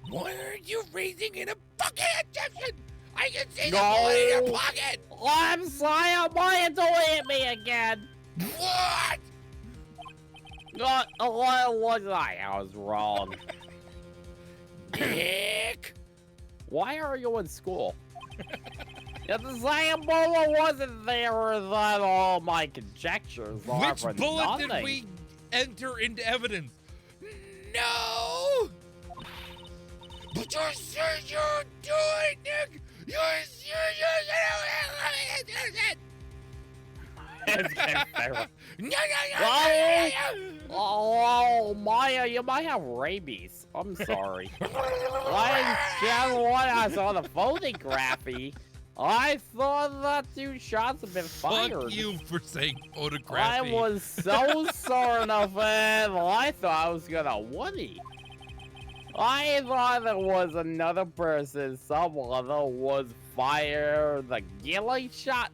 Why aren't you raising in a fucking objection? I can see the bullet in your pocket. I'm sorry, why don't hit me again? What? What was I? I was wrong. Nick? Why are you in school? If the second bullet wasn't there, then all my conjectures are Which for bullet nothing. did we enter into evidence? No! But you're sure you're doing, Nick? You're sure No! Oh, Maya, you might have rabies. I'm sorry. I just when I saw the photography, I thought that 2 shots had been fired. Fuck you for saying I photography. was so certain of it, I thought I was gonna win it. I thought there was another person, someone that was fired the ghillie shot.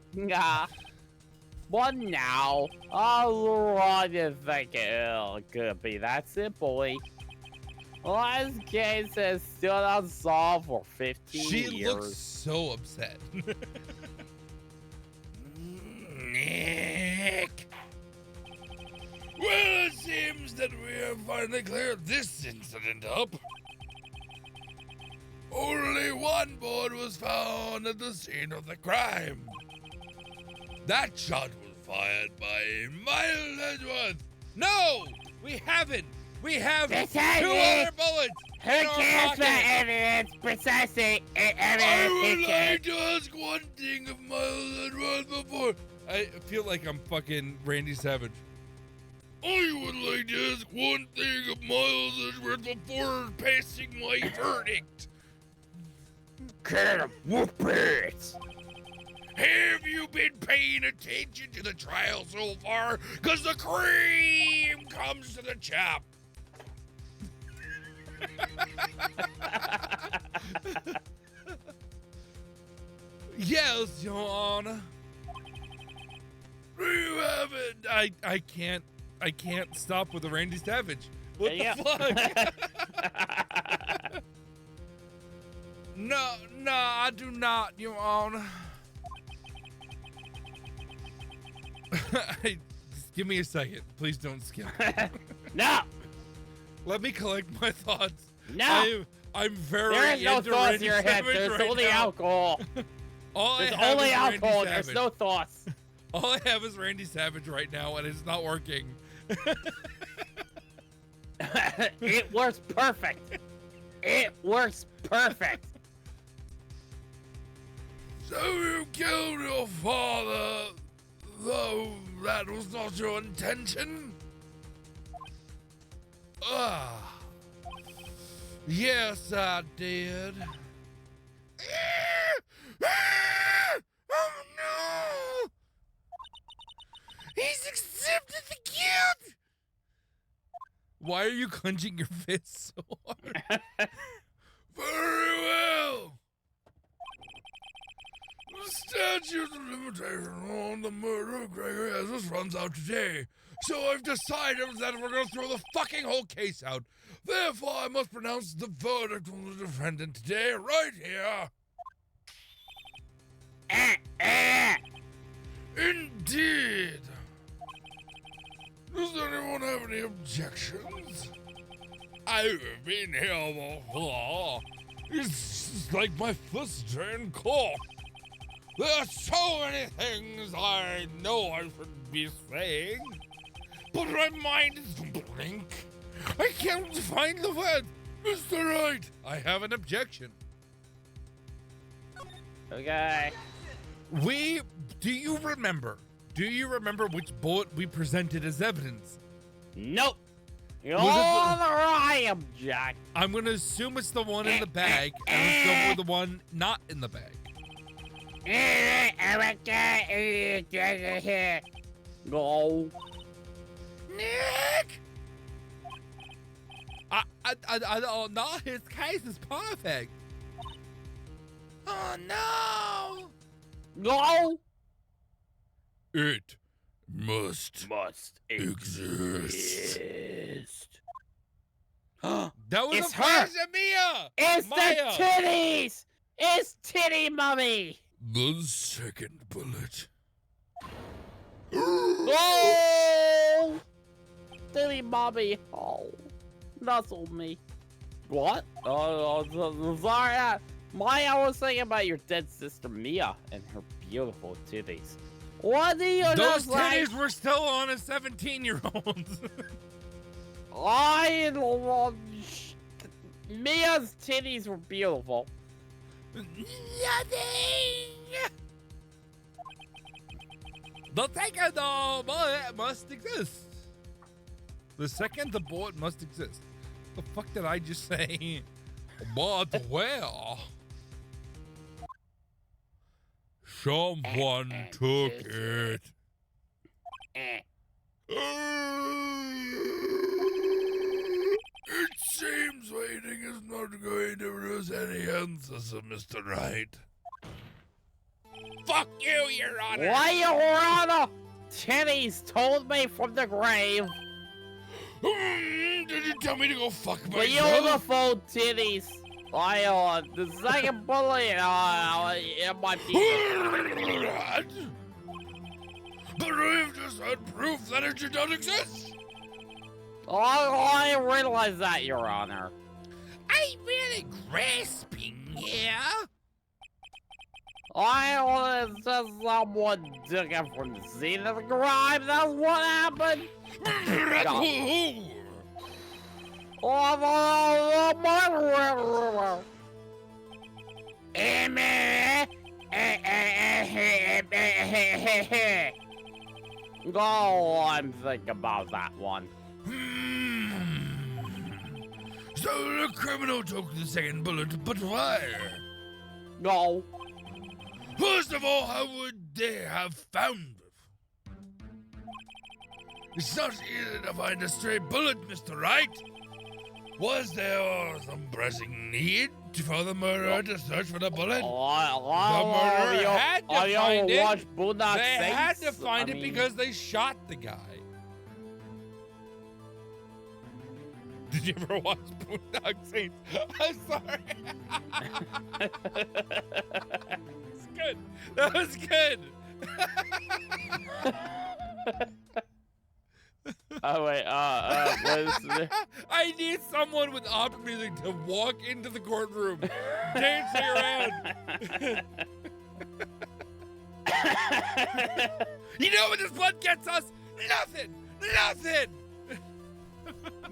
But now, I didn't think it could be that simple. This case has stood unsolved for 15 She years. looks so upset. Nick. Well, it seems that we have finally cleared this incident up. Only one bullet was found at the scene of the crime. That shot was fired by Miles Edgeworth. No, we haven't. We have This 2 has other bullets. Who in our cares for pocket. evidence? Precisely, I evidence. would Who cares? like to ask one thing of Miles Edgeworth before. I feel like I'm fucking Randy Savage. I would like to ask one thing of Miles Edgeworth before passing my verdict. Can whoop it. Have you been paying attention to the trial so far? Because the cream comes to the chop. Yes, Your Honor. You haven't. I can't stop with the Randy Savage. What Yeah. the fuck? No, I do not, Your Honor. Just give me a second. Please don't skip. No, Let me collect my thoughts. no. I'm very There is no into thoughts in Randy your head. Savage There's right only now. alcohol. All There's I have only is Randy alcohol. There's Savage. no thoughts. All I have is Randy Savage right now, and it's not working. It works perfect. It works perfect. So you killed your father, though that was not your intention? Yes, I did. Oh no! He's accepted the guilt! Why are you clenching your fists so hard? Very well! The statute of limitation on the murder of Gregory Ezra runs out today, so I've decided that we're gonna throw the fucking whole case out. Therefore, I must pronounce the verdict on the defendant today, right here. Indeed. Does anyone have any objections? I've been here before. It's like my first day in court. There are so many things I know I should be saying, but my mind is blank. I can't find the word. Mr. Wright, I have an objection. Okay. Do you remember which bullet we presented as evidence? Nope. You're Was it the- all right, object. I'm gonna assume it's the one in the bag, and let's go for the one not in the bag. No. Nick! No, his case is perfect. Oh no! No. It must exist. That was It's a her. flash of Mia! It's Maya! the titties! It's Titty Mummy! the second bullet. Oh! Titty Mummy! Oh, nuzzle me. What? Sorry. Maya, I was thinking about your dead sister Mia and her beautiful titties. What do you Those just like? titties were still on a 17-year-old. I love Mia's titties were beautiful. The second bullet must exist. The second the bullet must exist. The fuck did I just say? But where? Someone took it. It seems waiting is not going to produce any answers, Mr. Wright. Fuck you, Your Honor. Why, Your Honor? Titties told me from the grave. Did you tell me to go fuck myself? Beautiful titties. The second bullet, it might be. But we've just had proof that it did not exist. I realize that, Your Honor. I'm really grasping here. I was just someone digging from the scene of the crime. That's what happened. Oh, I'm thinking about that one. So the criminal took the second bullet, but why? No. First of all, how would they have found it? It's not easy to find a stray bullet, Mr. Wright. Was there some pressing need for the murderer to search for the bullet? The murderer had to find it. Watched Boondock They had Saints? to find I it mean- because they shot the guy. Did you ever watch Boondock Saints? I'm sorry. It's good. That was good. Oh wait, what is this? I need someone with opera music to walk into the courtroom, dancing around. You know what this blood gets us? Nothing. Nothing.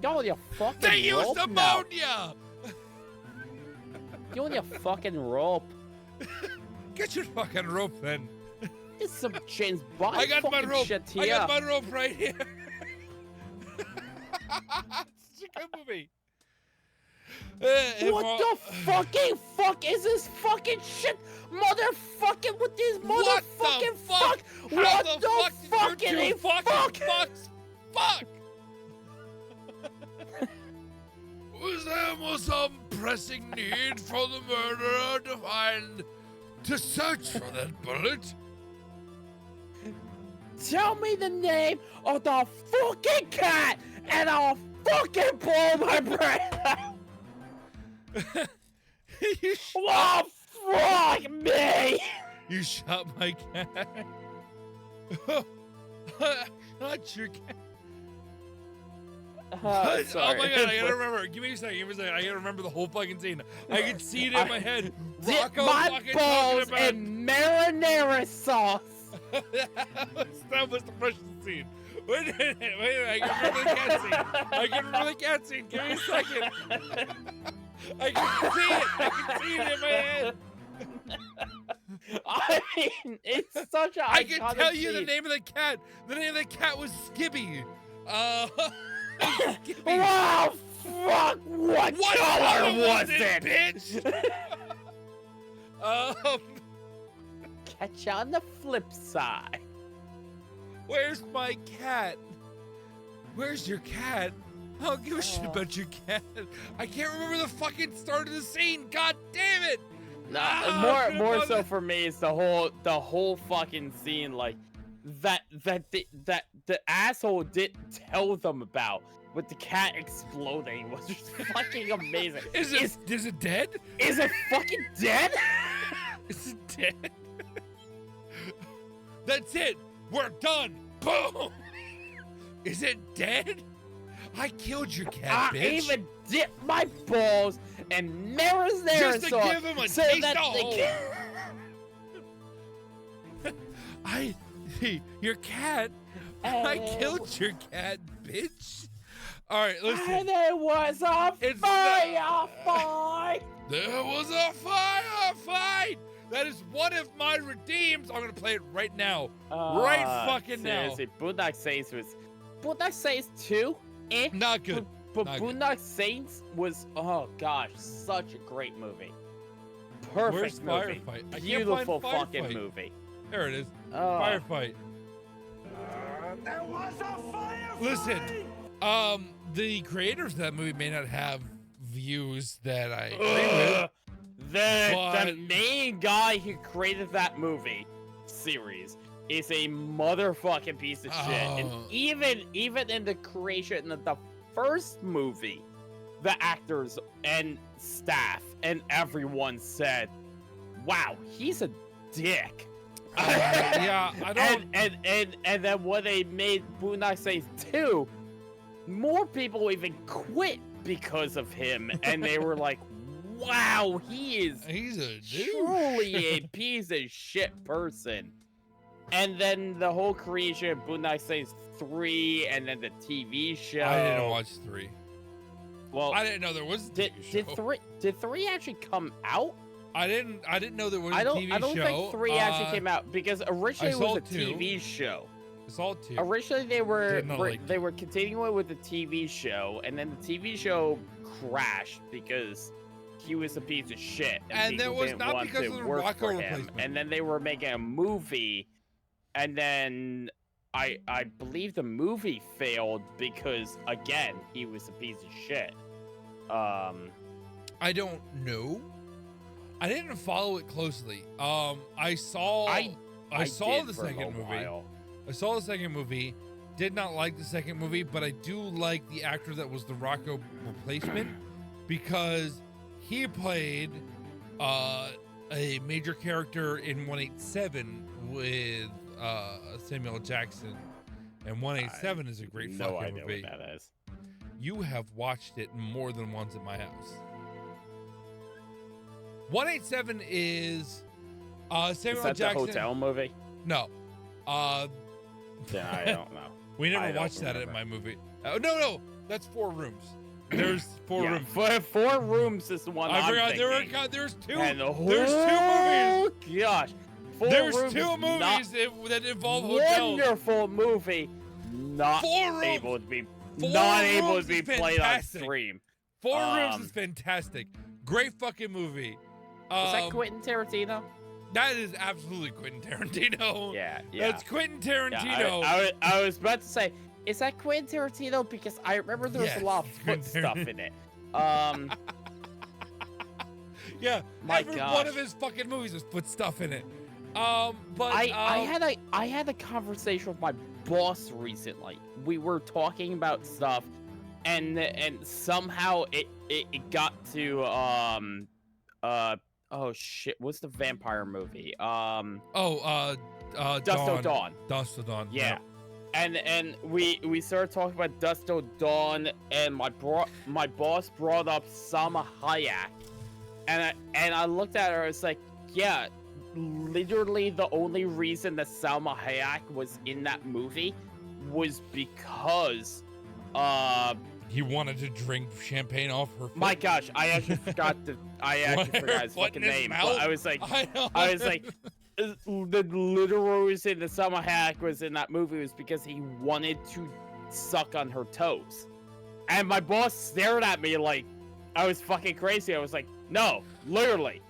Go your fucking They used rope now. ammonia. Go on your fucking rope. Get your fucking rope then. Get some James Bond I got my fucking rope. shit here. I got my rope right here. It's a good movie. What the fucking fuck is this fucking shit? Motherfucking with this What the motherfucking fuck? fuck? How What the the fuck did fucking you fuck? fucking fucks? Fuck! Was there some pressing need for the murderer to search for that bullet? Tell me the name of the fucking cat and I'll fucking blow my brain out. You Oh, fuck me! You shot my cat. Shot your cat. Oh Sorry. my god, I gotta remember. Give me a second. I gotta remember the whole fucking scene. I can see it in my head. Dip Rocco my fucking balls talking about. in marinara sauce. That was the Russian scene. Wait a minute, I can remember the cat scene. I can remember the cat scene. Give me a second. I can see it. I can see it in my head. I mean, it's such a. I can iconic tell you the scene. name of the cat. The name of the cat was Skibby. Skibby. Wow, fuck! What color was it? bitch? Catch you on the flip side. Where's my cat? Where's your cat? I don't give a shit about your cat. I can't remember the fucking start of the scene. God damn it! More so for me is the whole fucking scene, like that the asshole didn't tell them about, with the cat exploding was just fucking amazing. Is it dead? Is it fucking dead? Is it dead? That's it. We're done. Boom. Is it dead? I killed your cat, bitch. I even dipped my balls and marinara Just to sauce give him a so taste that of they home. Your cat. I killed your cat, bitch. All right, listen. And it was a firefight. There was a firefight. That is one of my redeems. I'm gonna play it right now. Right fucking now. Seriously, Boondock Saints 2. Not good. But Not Boondock Saints was, oh gosh, such a great movie. Perfect movie. Firefight? I can't Beautiful find fucking Firefight. movie. There it is. Oh. Firefight. There was a firefight! Listen, the creators of that movie may not have views that I agree with. The main guy who created that movie series is a motherfucking piece of shit. And even in the creation of the first movie, the actors and staff and everyone said, "Wow, he's a dick." Yeah, I don't. And then when they made Boondock Saints 2, more people even quit because of him, and they were like, "Wow, he's a truly a piece of shit person." And then the whole creation of Boondock Saints 3, and then the TV show. I didn't watch 3. Well, I didn't know there was a TV show. Did 3 actually come out? I didn't know there was a TV show. I don't think 3 actually came out, because originally it was a 2. TV show. I saw 2. Originally they were like they were continuing with the TV show, and then the TV show crashed because he was a piece of shit, and that was not because of the Rocco replacement. And then they were making a movie, and then I believe the movie failed because, again, he was a piece of shit. I don't know. I didn't follow it closely. I saw the second movie. I saw the second movie. Did not like the second movie, but I do like the actor that was the Rocco replacement, because he played a major character in 187 with Samuel L. Jackson, and 187 is a great fucking movie. No idea what that is. You have watched it more than once at my house. 187 is Samuel L. Jackson. Is that the hotel movie? No. Yeah, I don't know. We never watched that at my movie. No, that's 4 rooms. There's 4 rooms. 4 rooms is the one I forgot thinking. there's 2. And There's 2 movies. Gosh. 4 There's rooms 2 movies that involve hotels. Wonderful movie. Not 4 rooms. able to be 4 not able rooms to be is played on fantastic. stream. 4 rooms is fantastic. Great fucking movie. Is that Quentin Tarantino? That is absolutely Quentin Tarantino. Yeah. That's Quentin Tarantino. Yeah, I was about to say, is that Quentin Tarantino? Because I remember there was a lot of foot stuff in it. Yeah, my every gosh. one of his fucking movies has foot stuff in it. But I had a conversation with my boss recently. We were talking about stuff, and somehow it got to oh shit, what's the vampire movie? Dust Till Dawn. Dust Till Dawn. Yeah. And we started talking about Dust Till Dawn, and my boss brought up Salma Hayek, and I looked at her. I was like, yeah, literally the only reason that Salma Hayek was in that movie was because he wanted to drink champagne off her foot. My gosh, I actually forgot his fucking name. But I was like, the literal reason that Salma Hayek was in that movie was because he wanted to suck on her toes. And my boss stared at me like I was fucking crazy. I was like, no, literally.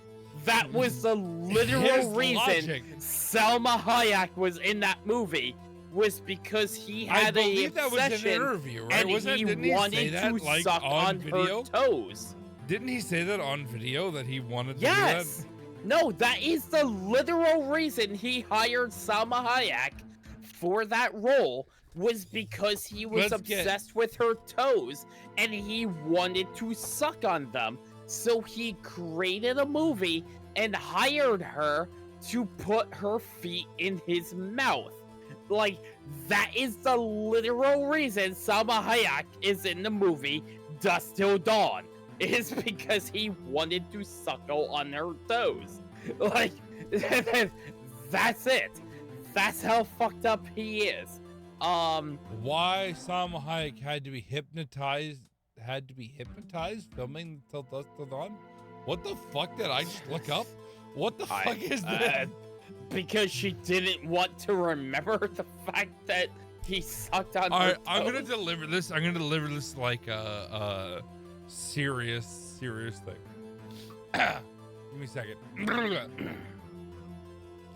That was the literal reason Salma Hayek was in that movie, was because he had a obsession, that was an interview, right? and he wanted to suck on her toes. Didn't he say that on video, that he wanted to yes. do No, that is the literal reason he hired Salma Hayek for that role, was because he was obsessed with her toes and he wanted to suck on them. So he created a movie and hired her to put her feet in his mouth. Like, that is the literal reason Salma Hayek is in the movie Dusk Till Dawn. Is because he wanted to suckle on her toes. Like, that's it. That's how fucked up he is. Why Salma Hayek had to be hypnotized filming Till Dusk Till Dawn? What the fuck did I just look up? What the fuck is that? Because she didn't want to remember the fact that he sucked on her toes. I'm gonna deliver this. I'm gonna deliver this like a serious thing. Give me a second.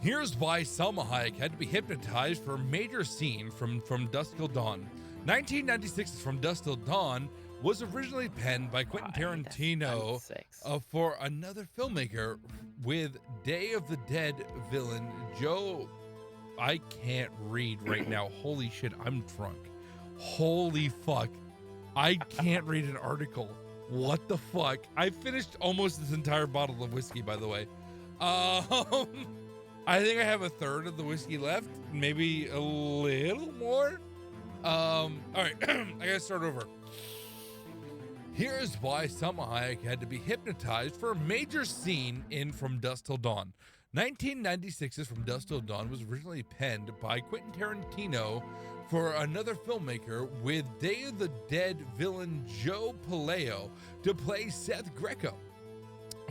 Here's why Salma Hayek had to be hypnotized for a major scene from Dusk Till Dawn. 1996's From Dusk Till Dawn was originally penned by Quentin Tarantino for another filmmaker, with Day of the Dead villain Joe. I can't read right now. Holy shit, I'm drunk. Holy fuck. I can't read an article. What the fuck? I finished almost this entire bottle of whiskey, by the way. I think I have a third of the whiskey left, maybe a little more. All right, I gotta start over. Here's why Salma Hayek had to be hypnotized for a major scene in From Dusk Till Dawn. 1996's From Dusk Till Dawn was originally penned by Quentin Tarantino for another filmmaker, with Day of the Dead villain Joe Paleo to play Seth Greco.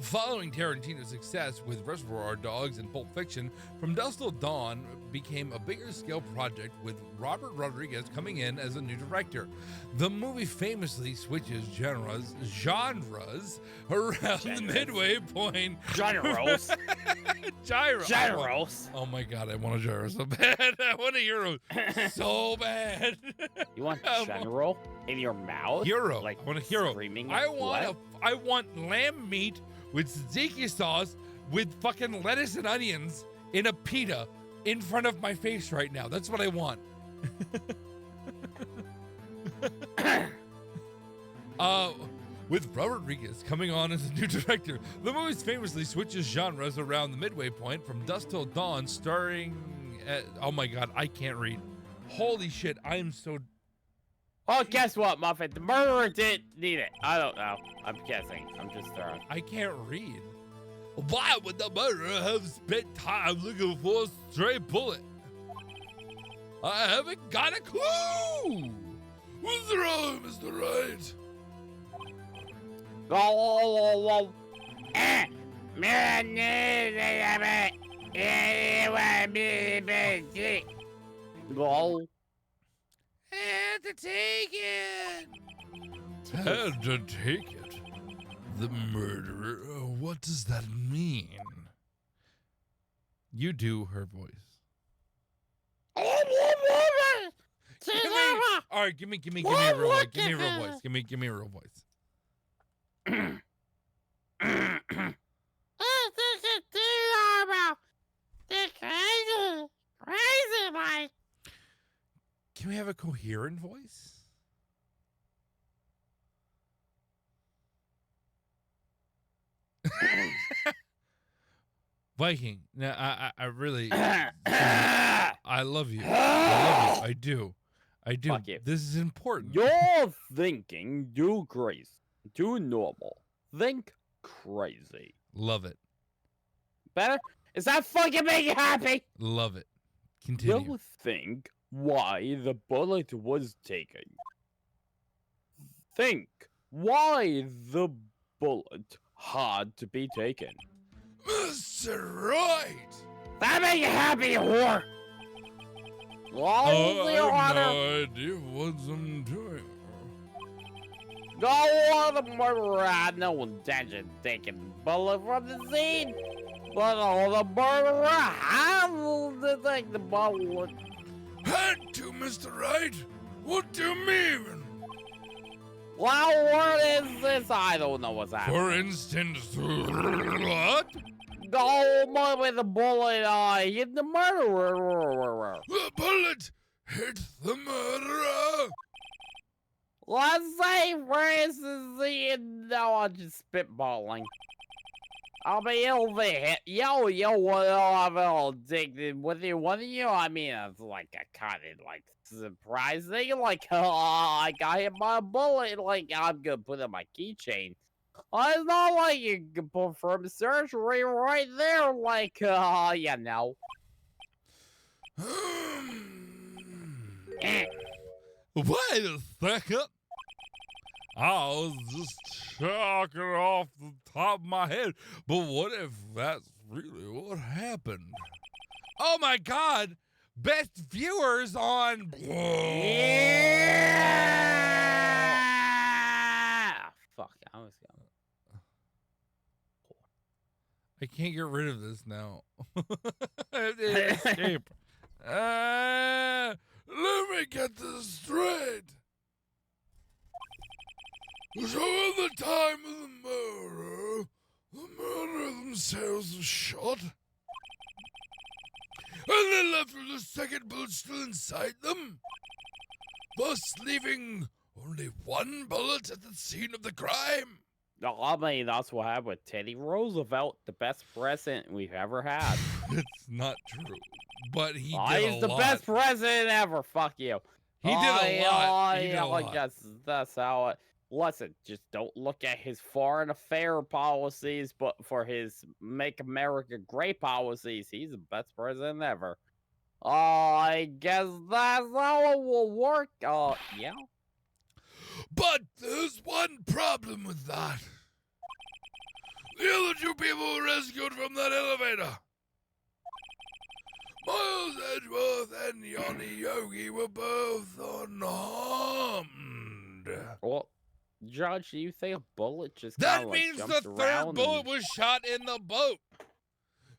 Following Tarantino's success with Reservoir Dogs and Pulp Fiction, From Dusk Till Dawn became a bigger scale project, with Robert Rodriguez coming in as a new director. The movie famously switches genres around the midway point. Gyros. Gyros. Oh my god, I want a gyro so bad. I want a gyro so bad. You want gyro in your mouth? Gyro. Like, I want a gyro. I want lamb meat with tzatziki sauce with fucking lettuce and onions in a pita in front of my face right now. That's what I want. With Robert Rodriguez coming on as a new director, the movie famously switches genres around the midway point. From Dusk Till Dawn, starring oh my god, I can't read. Holy shit, I am so... Oh, guess what, Muffin? The murderer didn't need it. I don't know. I'm guessing. I'm just throwing. I can't read. Why would the murderer have spent time looking for a stray bullet? I haven't got a clue. What's wrong, Mr. Wright? Go. Had to take it. Had to take it. The murderer. What does that mean? You do her voice. All right, give me a real voice. Give me a real voice. Give me a real voice. Can we have a coherent voice? Viking. Now, I really, I love you. I do. Fuck you. This is important. You're thinking do crazy. Do normal. Think crazy. Love it. Better? Is that fucking make you happy? Love it. Continue. You think why the bullet was taken. Think why the bullet had to be taken. Mr. Right. That make you happy, you whore. I have no idea what I'm doing. Go on, the murderer had no intention of taking bullet from the scene. But the murderer had to take the bullet. Had to, Mr. Right? What do you mean? Well, what is this? I don't know what's happening. For instance, what? Go with the bullet. Hit the murderer. The bullet hit the murderer. Let's say, for instance, no, I'm just spitballing. I'll be over here. Yo, I'm all addicted with you. What do you? I mean, it's like a kind of like surprising. Like, oh, I got hit by a bullet. Like, I'm gonna put it on my keychain. It's not like you can perform surgery right there. Like, you know. Wait a second. I was just chalking off the top of my head, but what if that's really what happened? Oh my God! Best viewers on. Yeah! Fuck, I was going. I can't get rid of this now. I have to escape. Let me get this straight. So at the time of the murderer themselves was shot. And they left with the second bullet still inside them, thus leaving only one bullet at the scene of the crime. I mean, that's what happened with Teddy Roosevelt, the best president we've ever had. It's not true, but he did He's the best president ever. Fuck you. He did a lot. He did a lot. I guess that's how it. Listen, just don't look at his foreign affair policies, but for his Make America Great policies, he's the best president ever. I guess that's how it will work. Yeah. But there's one problem with that. The other two people were rescued from that elevator. Miles Edgeworth and Yanni Yogi were both unharmed. Well, Judge, do you think a bullet just That kinda, means like, the jumped third around bullet and... was shot in the boat.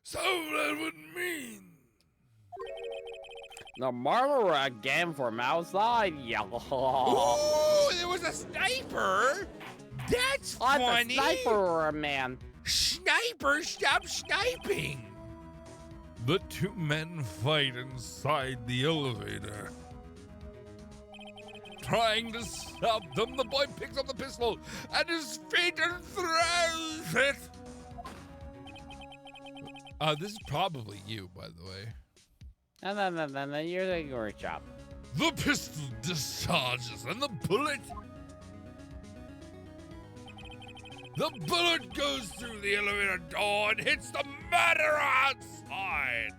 So that would mean... The murderer again from outside. Yeah. Ooh, there was a sniper. That's funny. The sniper, man. Sniper, stop sniping. The two men fight inside the elevator. Trying to stop them, the boy picks up the pistol at his feet and throws it. This is probably you, by the way. No, you're the great job. The pistol discharges and the bullet goes through the elevator door and hits the murderer outside.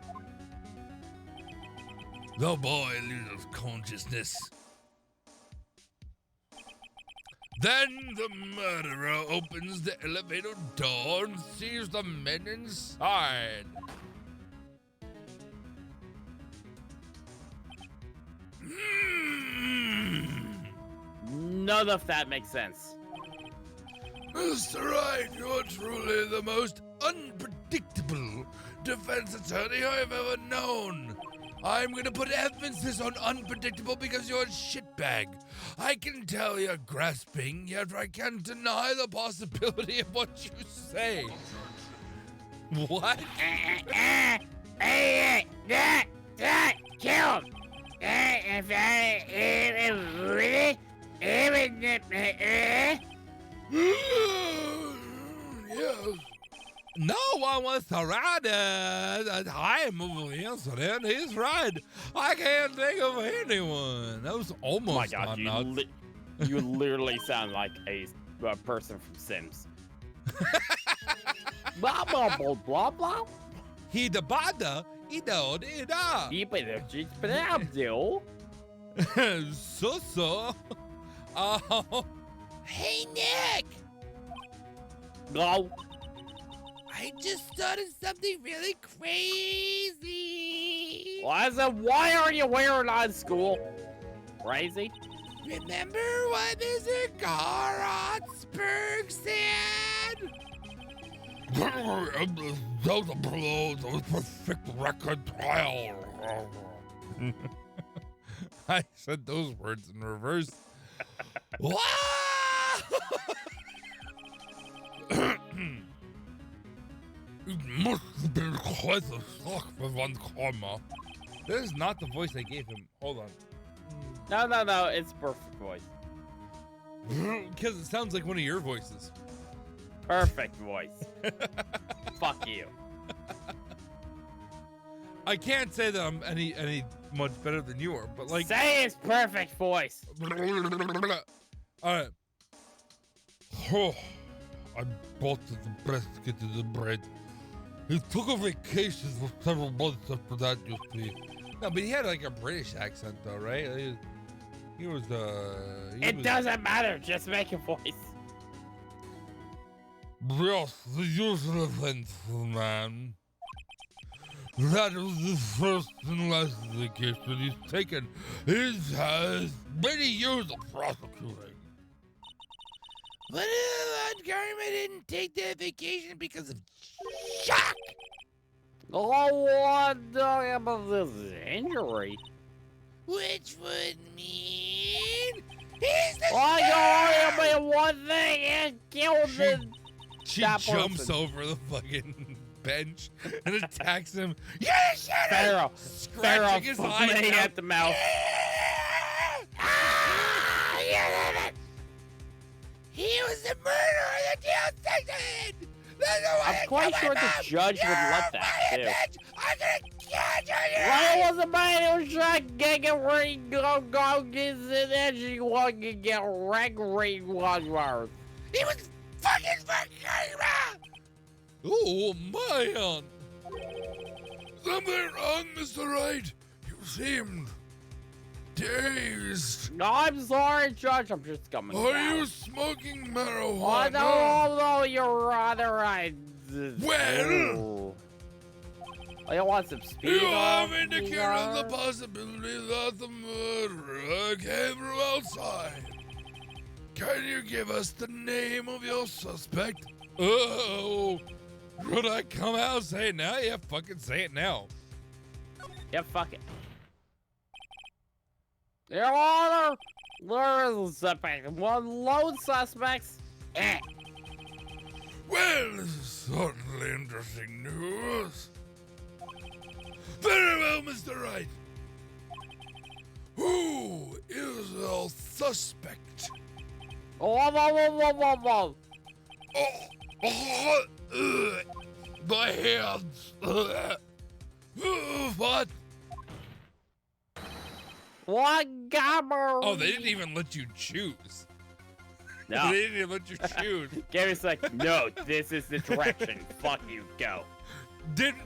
The boy loses consciousness. Then the murderer opens the elevator door and sees the men inside. None of that makes sense. Mr. Wright, you're truly the most unpredictable defense attorney I've ever known. I'm gonna put emphasis on unpredictable because you're a shitbag. I can tell you're grasping, yet I can't deny the possibility of what you say. What? Kill him. Yes. No one wants to ride the time of the incident. He's right. I can't think of anyone. That was almost Oh my God, nuts. you literally sound like a person from Sims. Blah, blah, blah, blah, blah. He the bada, he know it up. So. Hey, Nick. No. I just thought of something really crazy. Why are you wearing on school? Crazy? Remember what Mr. Carrotsberg said? The perfect record trial. I said those words in reverse. It must What the fuck, Von Karma? This is not the voice I gave him. Hold on. No, it's perfect voice. Because it sounds like one of your voices. Perfect voice. Fuck you. I can't say that I'm any much better than you are, but like. Say his perfect voice. All right. Oh, I bought the brisket to the bread. He took a vacation for several months after that, you see. No, but he had like a British accent, though, right? He was. It doesn't matter. Just make a voice. Yes, the usual events, man. That was the first and last vacation he's taken. He has many years of prosecuting. But Von Karma didn't take that vacation because of shock. Oh, what about this injury? Which would mean he's the I can only be one thing and kill the. She that jumps person. over the fucking bench and attacks him. Pharaoh. Scratching his eye foaming out. at the mouth. He was the murderer of the jail section. I'm quite sure the judge would let that too. I'm gonna catch you. Why was the man who shot Giga go get the Edgey one to get Gregory Wadsworth? He was fucking Karma. Oh, man. Something wrong, Mr. Wright. You seemed dazed. No, I'm sorry, Judge. I'm just coming Are down. you smoking Oh, marijuana? no, you're rather right. Well, I want some speed. you have on indicated here. the possibility that the murderer came from outside. Can you give us the name of your suspect? Oh, should I come out and say it now? Yeah, fucking say it now. Yeah, fuck it. Your Honor, there is a suspect. One lone suspects. Well, this is certainly interesting news. Very well, Mr. Wright. Who is your suspect? Whoa. My hands. What? What gabber? Oh, they didn't even let you choose. No. They didn't even let you choose. Gary's like, no, this is the direction. Fuck you, go.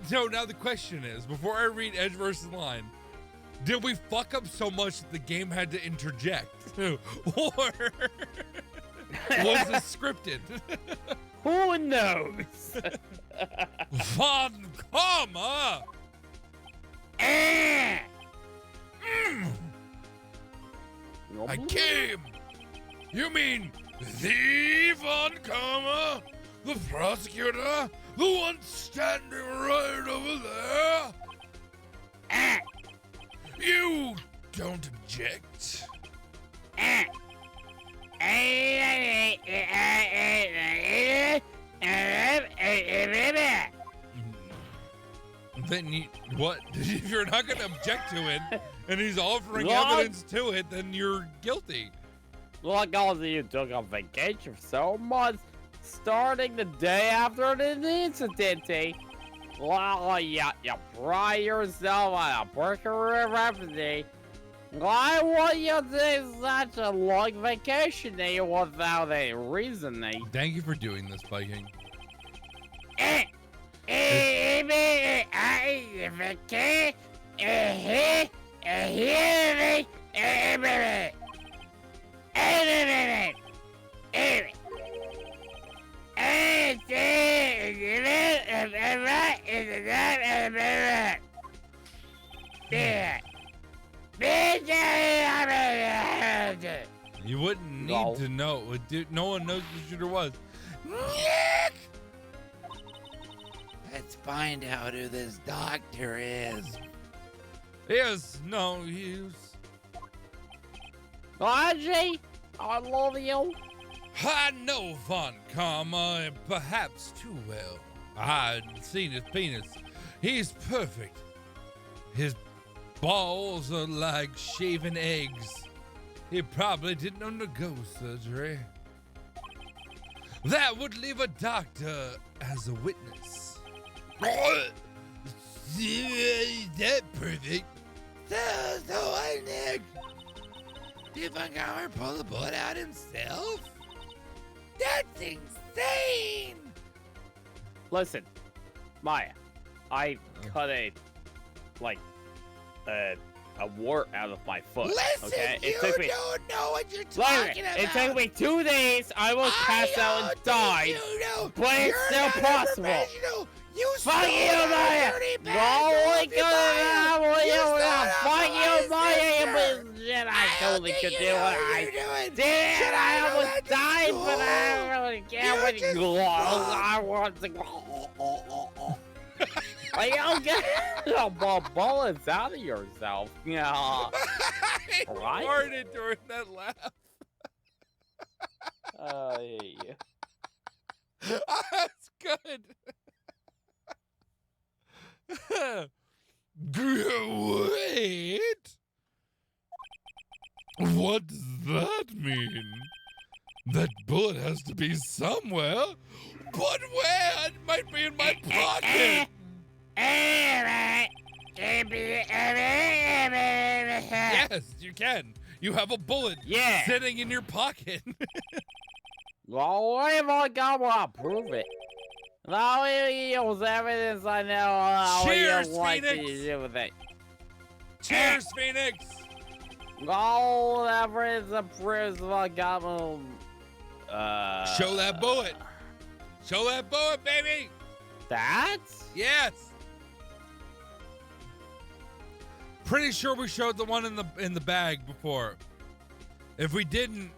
So now the question is, before I read Edge versus Line, did we fuck up so much that the game had to interject? Or was it scripted? Who knows? Von Karma! I came. You mean the Von Karma? The prosecutor? The one standing right over there? You don't object. Then you, what? If you're not going to object to it, and he's offering What? evidence to it, then you're guilty. Look, all of you took a vacation for so months, starting the day after the incident. Well, you pride yourself on a personal reference. Why would you take such a long vacation without a reason? Thank you for doing this, Viking. You wouldn't need to know. No one knows who the shooter was. Let's find out who this doctor is. Yes, no use. Edgey, I love you. I know Von Karma, perhaps too well. I'd seen his penis. He's perfect. His balls are like shaven eggs. He probably didn't undergo surgery. That would leave a doctor as a witness. Is that perfect? So what, Nick? Do you think Homer pull the bullet out himself? That's insane! Listen, Maya, I cut a wart out of my foot. Listen, okay? you don't know what you're talking about. It took me 2 days. I almost passed out and died. But it's still possible. You Fuck you, Maya! No, fuck you, Maya! I totally could do what I did. I almost died, but I don't really care what you I want to go. You get more bullets out of yourself. Yeah. I farted during that laugh. I hate you. That's good. Wait. What does that mean? That bullet has to be somewhere. But where? It might be in my pocket. Yes, you can. You have a bullet sitting in your pocket. Well, what if I got to prove it? Now we use evidence I know. Cheers, like Phoenix. To do with it. Cheers, Phoenix. All evidence proves I got Show that bullet. Show that bullet, baby. That? Yes. Pretty sure we showed the one in the bag before. If we didn't,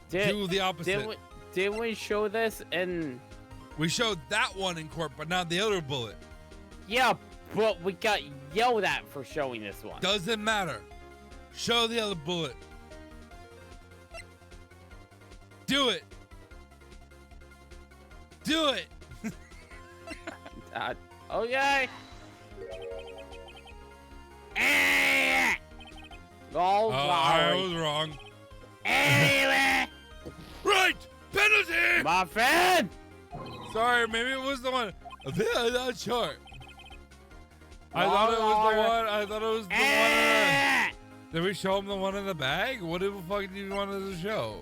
do the opposite. Didn't we show this in? We showed that one in court, but not the other bullet. Yeah, but we got yelled at for showing this one. Doesn't matter. Show the other bullet. Do it. Do it. Okay. Oh, I was wrong. Anyway. Right. Penalty. My friend. Sorry, maybe it was the one. I'm not sure. I thought it was the one. I thought it was the one. Did we show him the one in the bag? What the fuck do you want us to show?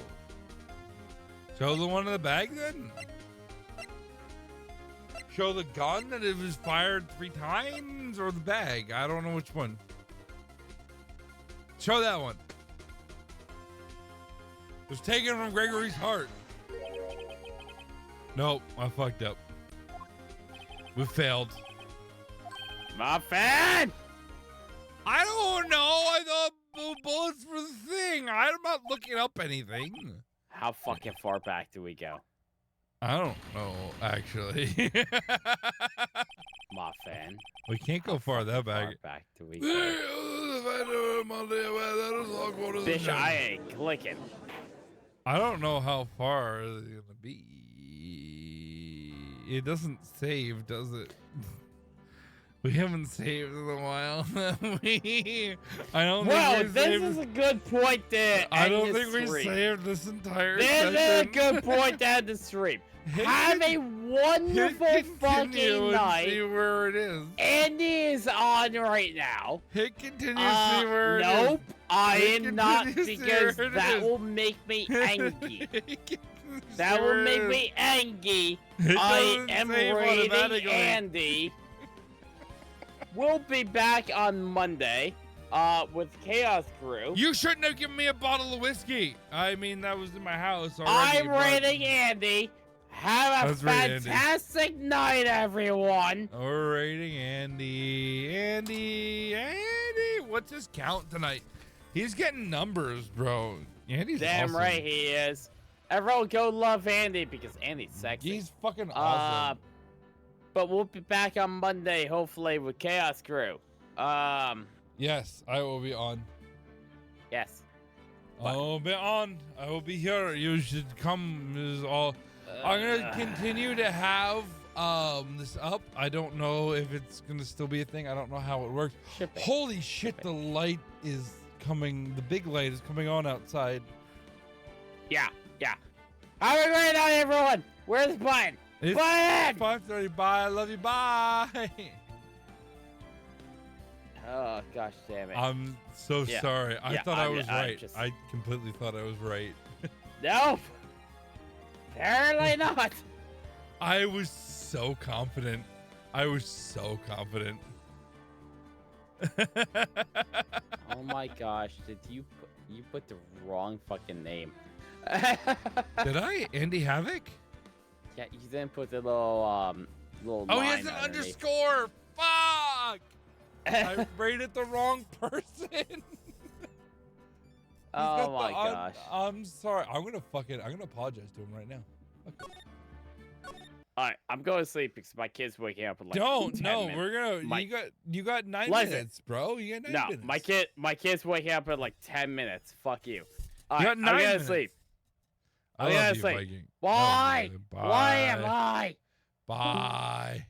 Show the one in the bag then? Show the gun that it was fired 3 times or the bag? I don't know which one. Show that one. It was taken from Gregory's heart. Nope, I fucked up. We failed. My fan! I don't know. I thought bullets for the thing. I'm not looking up anything. How fucking far back do we go? I don't know, actually. My fan. We can't go far that back. Far back do we go? Bitch, I ain't clicking. I don't know how far it's gonna be. It doesn't save, does it? We haven't saved in a while. I don't well, think we this saved. is a good point to I end don't the think we stream. saved this entire This session. is a good point to end the stream. Have a wonderful fucking night. See where it is. Andy is on right now. Hit continue. See where it is. Nope, I Hit am not continue, see because where it that is. will make me angry. That See will where make it me angry. It I doesn't am save rating automatically. Andy. We'll be back on Monday with Chaos Crew. You shouldn't have given me a bottle of whiskey. I mean, that was in my house already. I'm but- rating Andy. Have a That's right, Andy. fantastic night, everyone. We're rating Andy. Andy. What's his count tonight? He's getting numbers, bro. Andy's Damn awesome. right he is. Everyone go love Andy because Andy's sexy. He's fucking awesome. But we'll be back on Monday, hopefully, with Chaos Crew. Yes, I will be on. Yes. I will be on. I will be here. You should come. Is all. I'm gonna continue to have this up. I don't know if it's gonna still be a thing. I don't know how it works. Shipping. Holy shit, the light is coming. The big light is coming on outside. Yeah. Have a great night, everyone. Where's the button? It's Button! 5:30. Bye. I love you. Bye. Oh, gosh damn it. I'm so Yeah. sorry. I Yeah, thought I was right. just- I completely thought I was right. Nope. Apparently not. I was so confident. Oh my gosh, did you put the wrong fucking name? Did I? Andy Havoc? Yeah, you didn't put the little Oh, line he has an underneath. underscore. Fuck! I rated the wrong person. Oh my gosh. I'm sorry. I'm gonna apologize to him right now. Okay. Alright, I'm going to sleep because my kid's waking up in like 10 minutes. We're gonna. You got 9 Listen. minutes, bro. You got 9 No, minutes. my kid's waking up in like 10 minutes. Fuck you. You Alright, got I'm 9 gonna minutes. sleep. I I'm love gonna you, sleep. Viking. Why? Bye. Why am I? Bye.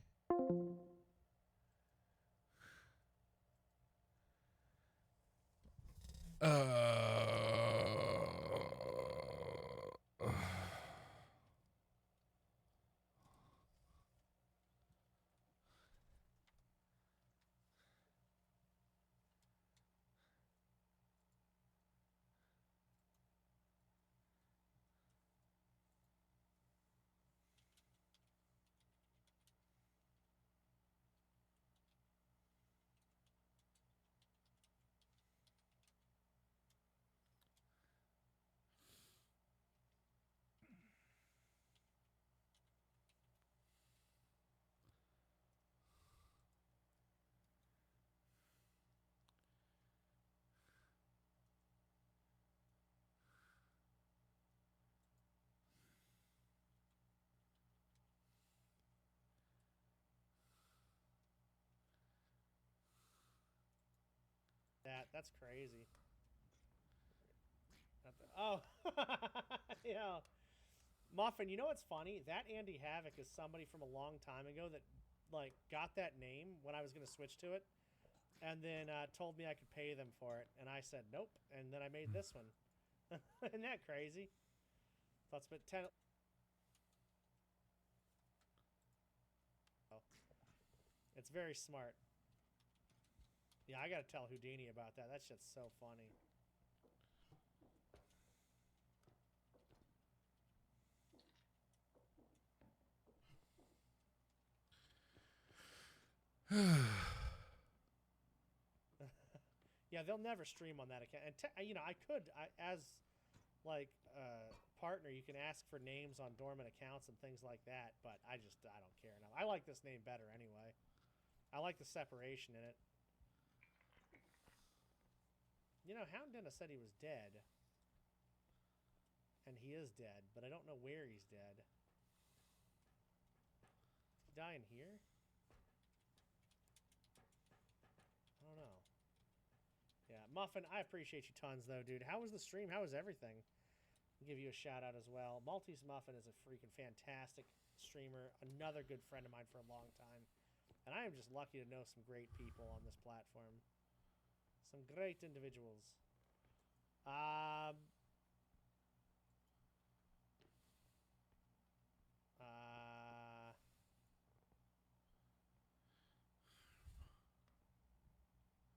That's crazy. Oh, yeah. Muffin, you know what's funny? That Andy Havoc is somebody from a long time ago that, like, got that name when I was going to switch to it, and then told me I could pay them for it, and I said nope, and then I made this one. Isn't that crazy? So I spent 10. It's very smart. Yeah, I gotta tell Houdini about that. That shit's so funny. Yeah, they'll never stream on that account. And you know, I could, as like partner, you can ask for names on dormant accounts and things like that. But I don't care enough. I like this name better anyway. I like the separation in it. You know, Houndena said he was dead. And he is dead, but I don't know where he's dead. Did he die in here? I don't know. Yeah, Muffin, I appreciate you tons, though, dude. How was the stream? How was everything? I'll give you a shout-out as well. Maltese Muffin is a freaking fantastic streamer. Another good friend of mine for a long time. And I am just lucky to know some great people on this platform. Some great individuals.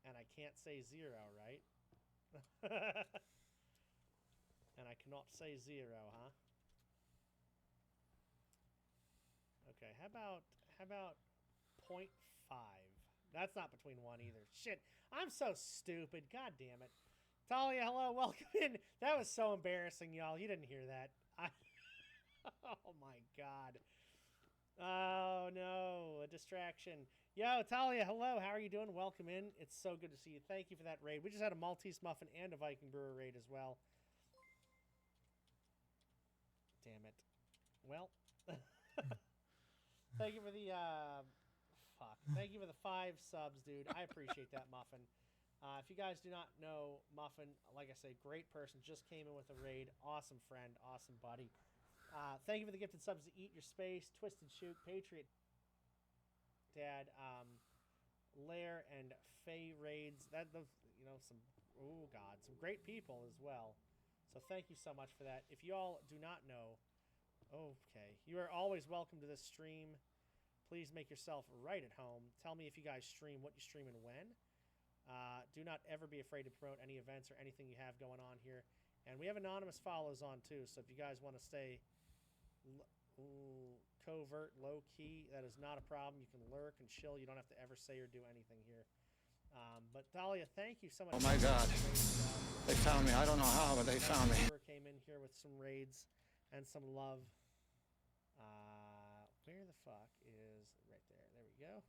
And I can't say zero, right? And I cannot say zero, huh? Okay, how about 0.5? That's not between one either. Shit, I'm so stupid. God damn it. Talia, hello, welcome in. That was so embarrassing, y'all. You didn't hear that. Oh my god. Oh no, a distraction. Yo, Talia, hello. How are you doing? Welcome in. It's so good to see you. Thank you for that raid. We just had a Maltese Muffin and a Viking Brewer raid as well. Damn it. Well, thank you for the Thank you for the 5 subs, dude. I appreciate that, Muffin. If you guys do not know Muffin, like I say, great person. Just came in with a raid. Awesome friend. Awesome buddy. Thank you for the gifted subs to Eat Your Space, Twisted Shoot, Patriot Dad, Lair, and Faye Raids. Some great people as well. So thank you so much for that. If you all do not know, okay, you are always welcome to this stream. Please make yourself right at home. Tell me if you guys stream, what you stream, and when. Do not ever be afraid to promote any events or anything you have going on here. And we have anonymous follows on too, so if you guys want to stay covert, low-key, that is not a problem. You can lurk and chill. You don't have to ever say or do anything here. But Dahlia, thank you so much. Oh my God. They found me. I don't know how, but they found me. Came in here with some raids and some love. Where the fuck is... Right there. There we go.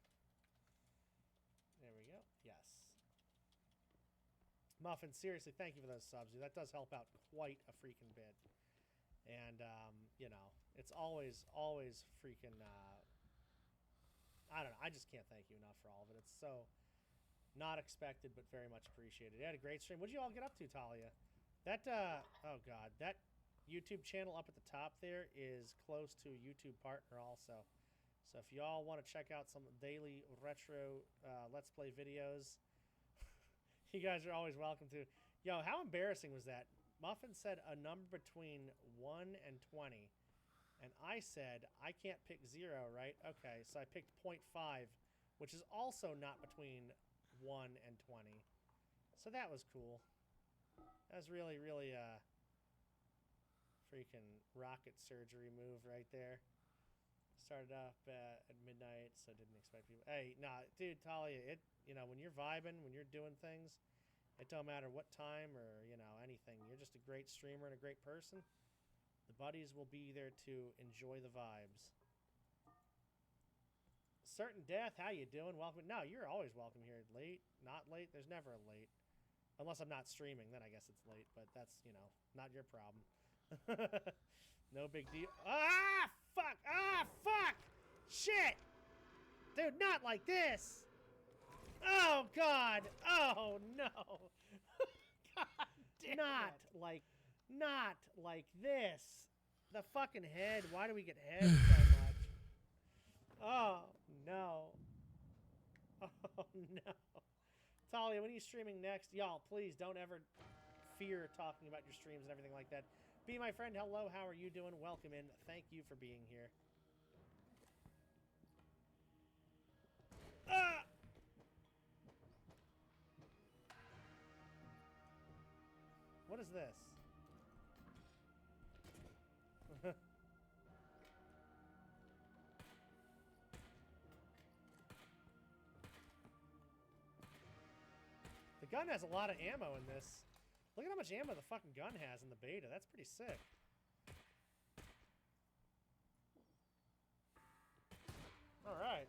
There we go. Yes. Muffin, seriously, thank you for those subs. That does help out quite a freaking bit. And, it's always freaking... I don't know. I just can't thank you enough for all of it. It's so... not expected, but very much appreciated. You had a great stream. What did you all get up to, Talia? That, oh God, that YouTube channel up at the top there is close to a YouTube partner also. So if y'all want to check out some daily retro Let's Play videos, you guys are always welcome to. Yo, how embarrassing was that? Muffin said a number between 1 and 20. And I said, I can't pick 0, right? Okay, so I picked 0.5, which is also not between 1 and 20. So that was cool. That was really, really freaking rocket surgery move right there. Started up at midnight, so didn't expect people. Hey, nah, dude, Talia, when you're vibing, when you're doing things, it don't matter what time or, anything. You're just a great streamer and a great person. The buddies will be there to enjoy the vibes. Certain Death, how you doing? Welcome. No, you're always welcome here. Late, not late. There's never a late. Unless I'm not streaming, then I guess it's late. But that's, not your problem. No big deal. Ah, fuck! Ah, fuck! Shit! Dude, not like this! Oh, God! Oh, no! God damn Not like this. The fucking head. Why do we get head so much? Oh, no. Oh, no. Talia, when are you streaming next? Y'all, please don't ever fear talking about your streams and everything like that. Be my friend. Hello, how are you doing? Welcome in. Thank you for being here. Ah! What is this? The gun has a lot of ammo in this. Look at how much ammo the fucking gun has in the beta. That's pretty sick. Alright.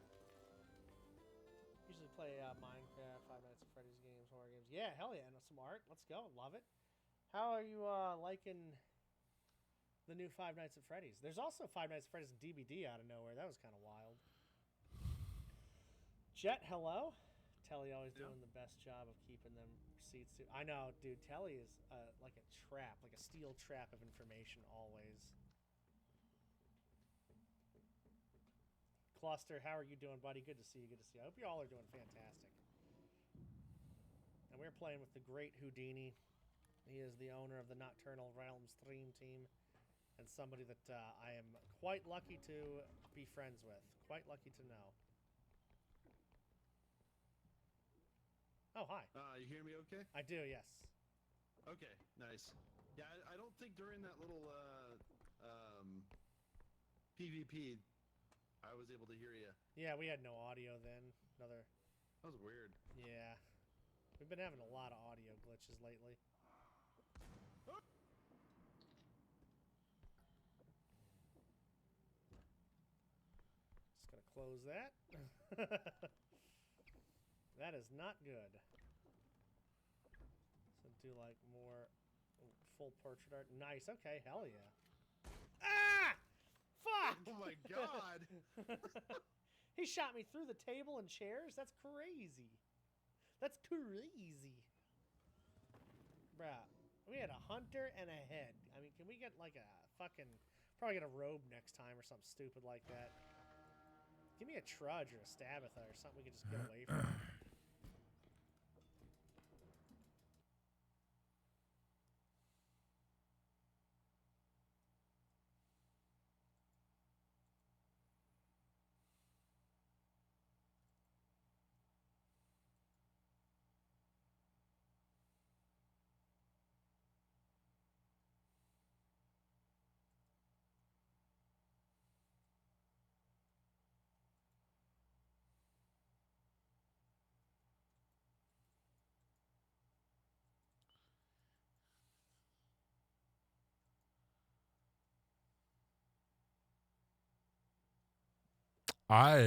Usually play Minecraft, Five Nights at Freddy's games, horror games. Yeah, hell yeah. And some art. Let's go. Love it. How are you liking the new Five Nights at Freddy's? There's also Five Nights at Freddy's in DBD out of nowhere. That was kind of wild. Jet, hello. Telly always doing the best job of keeping them receipts too. I know, dude. Telly is like a trap, like a steel trap of information always. Cluster, how are you doing, buddy? Good to see you. Good to see you. I hope you all are doing fantastic. And we're playing with the great Houdini. He is the owner of the Nocturnal Realms Stream Team, and somebody that I am quite lucky to be friends with. Quite lucky to know. Oh, hi. You hear me okay? I do, yes. Okay, nice. Yeah, I don't think during that little PvP I was able to hear you. Yeah, we had no audio then. That was weird. Yeah. We've been having a lot of audio glitches lately. Just gonna close that. That is not good. So do like more full portrait art. Nice. Okay. Hell yeah. Ah! Fuck! Oh my god! He shot me through the table and chairs? That's crazy. That's crazy. Bruh. We had a hunter and a head. I mean, can we get like a fucking... Probably get a robe next time or something stupid like that. Give me a trudge or a Stabitha or something we can just get away from. I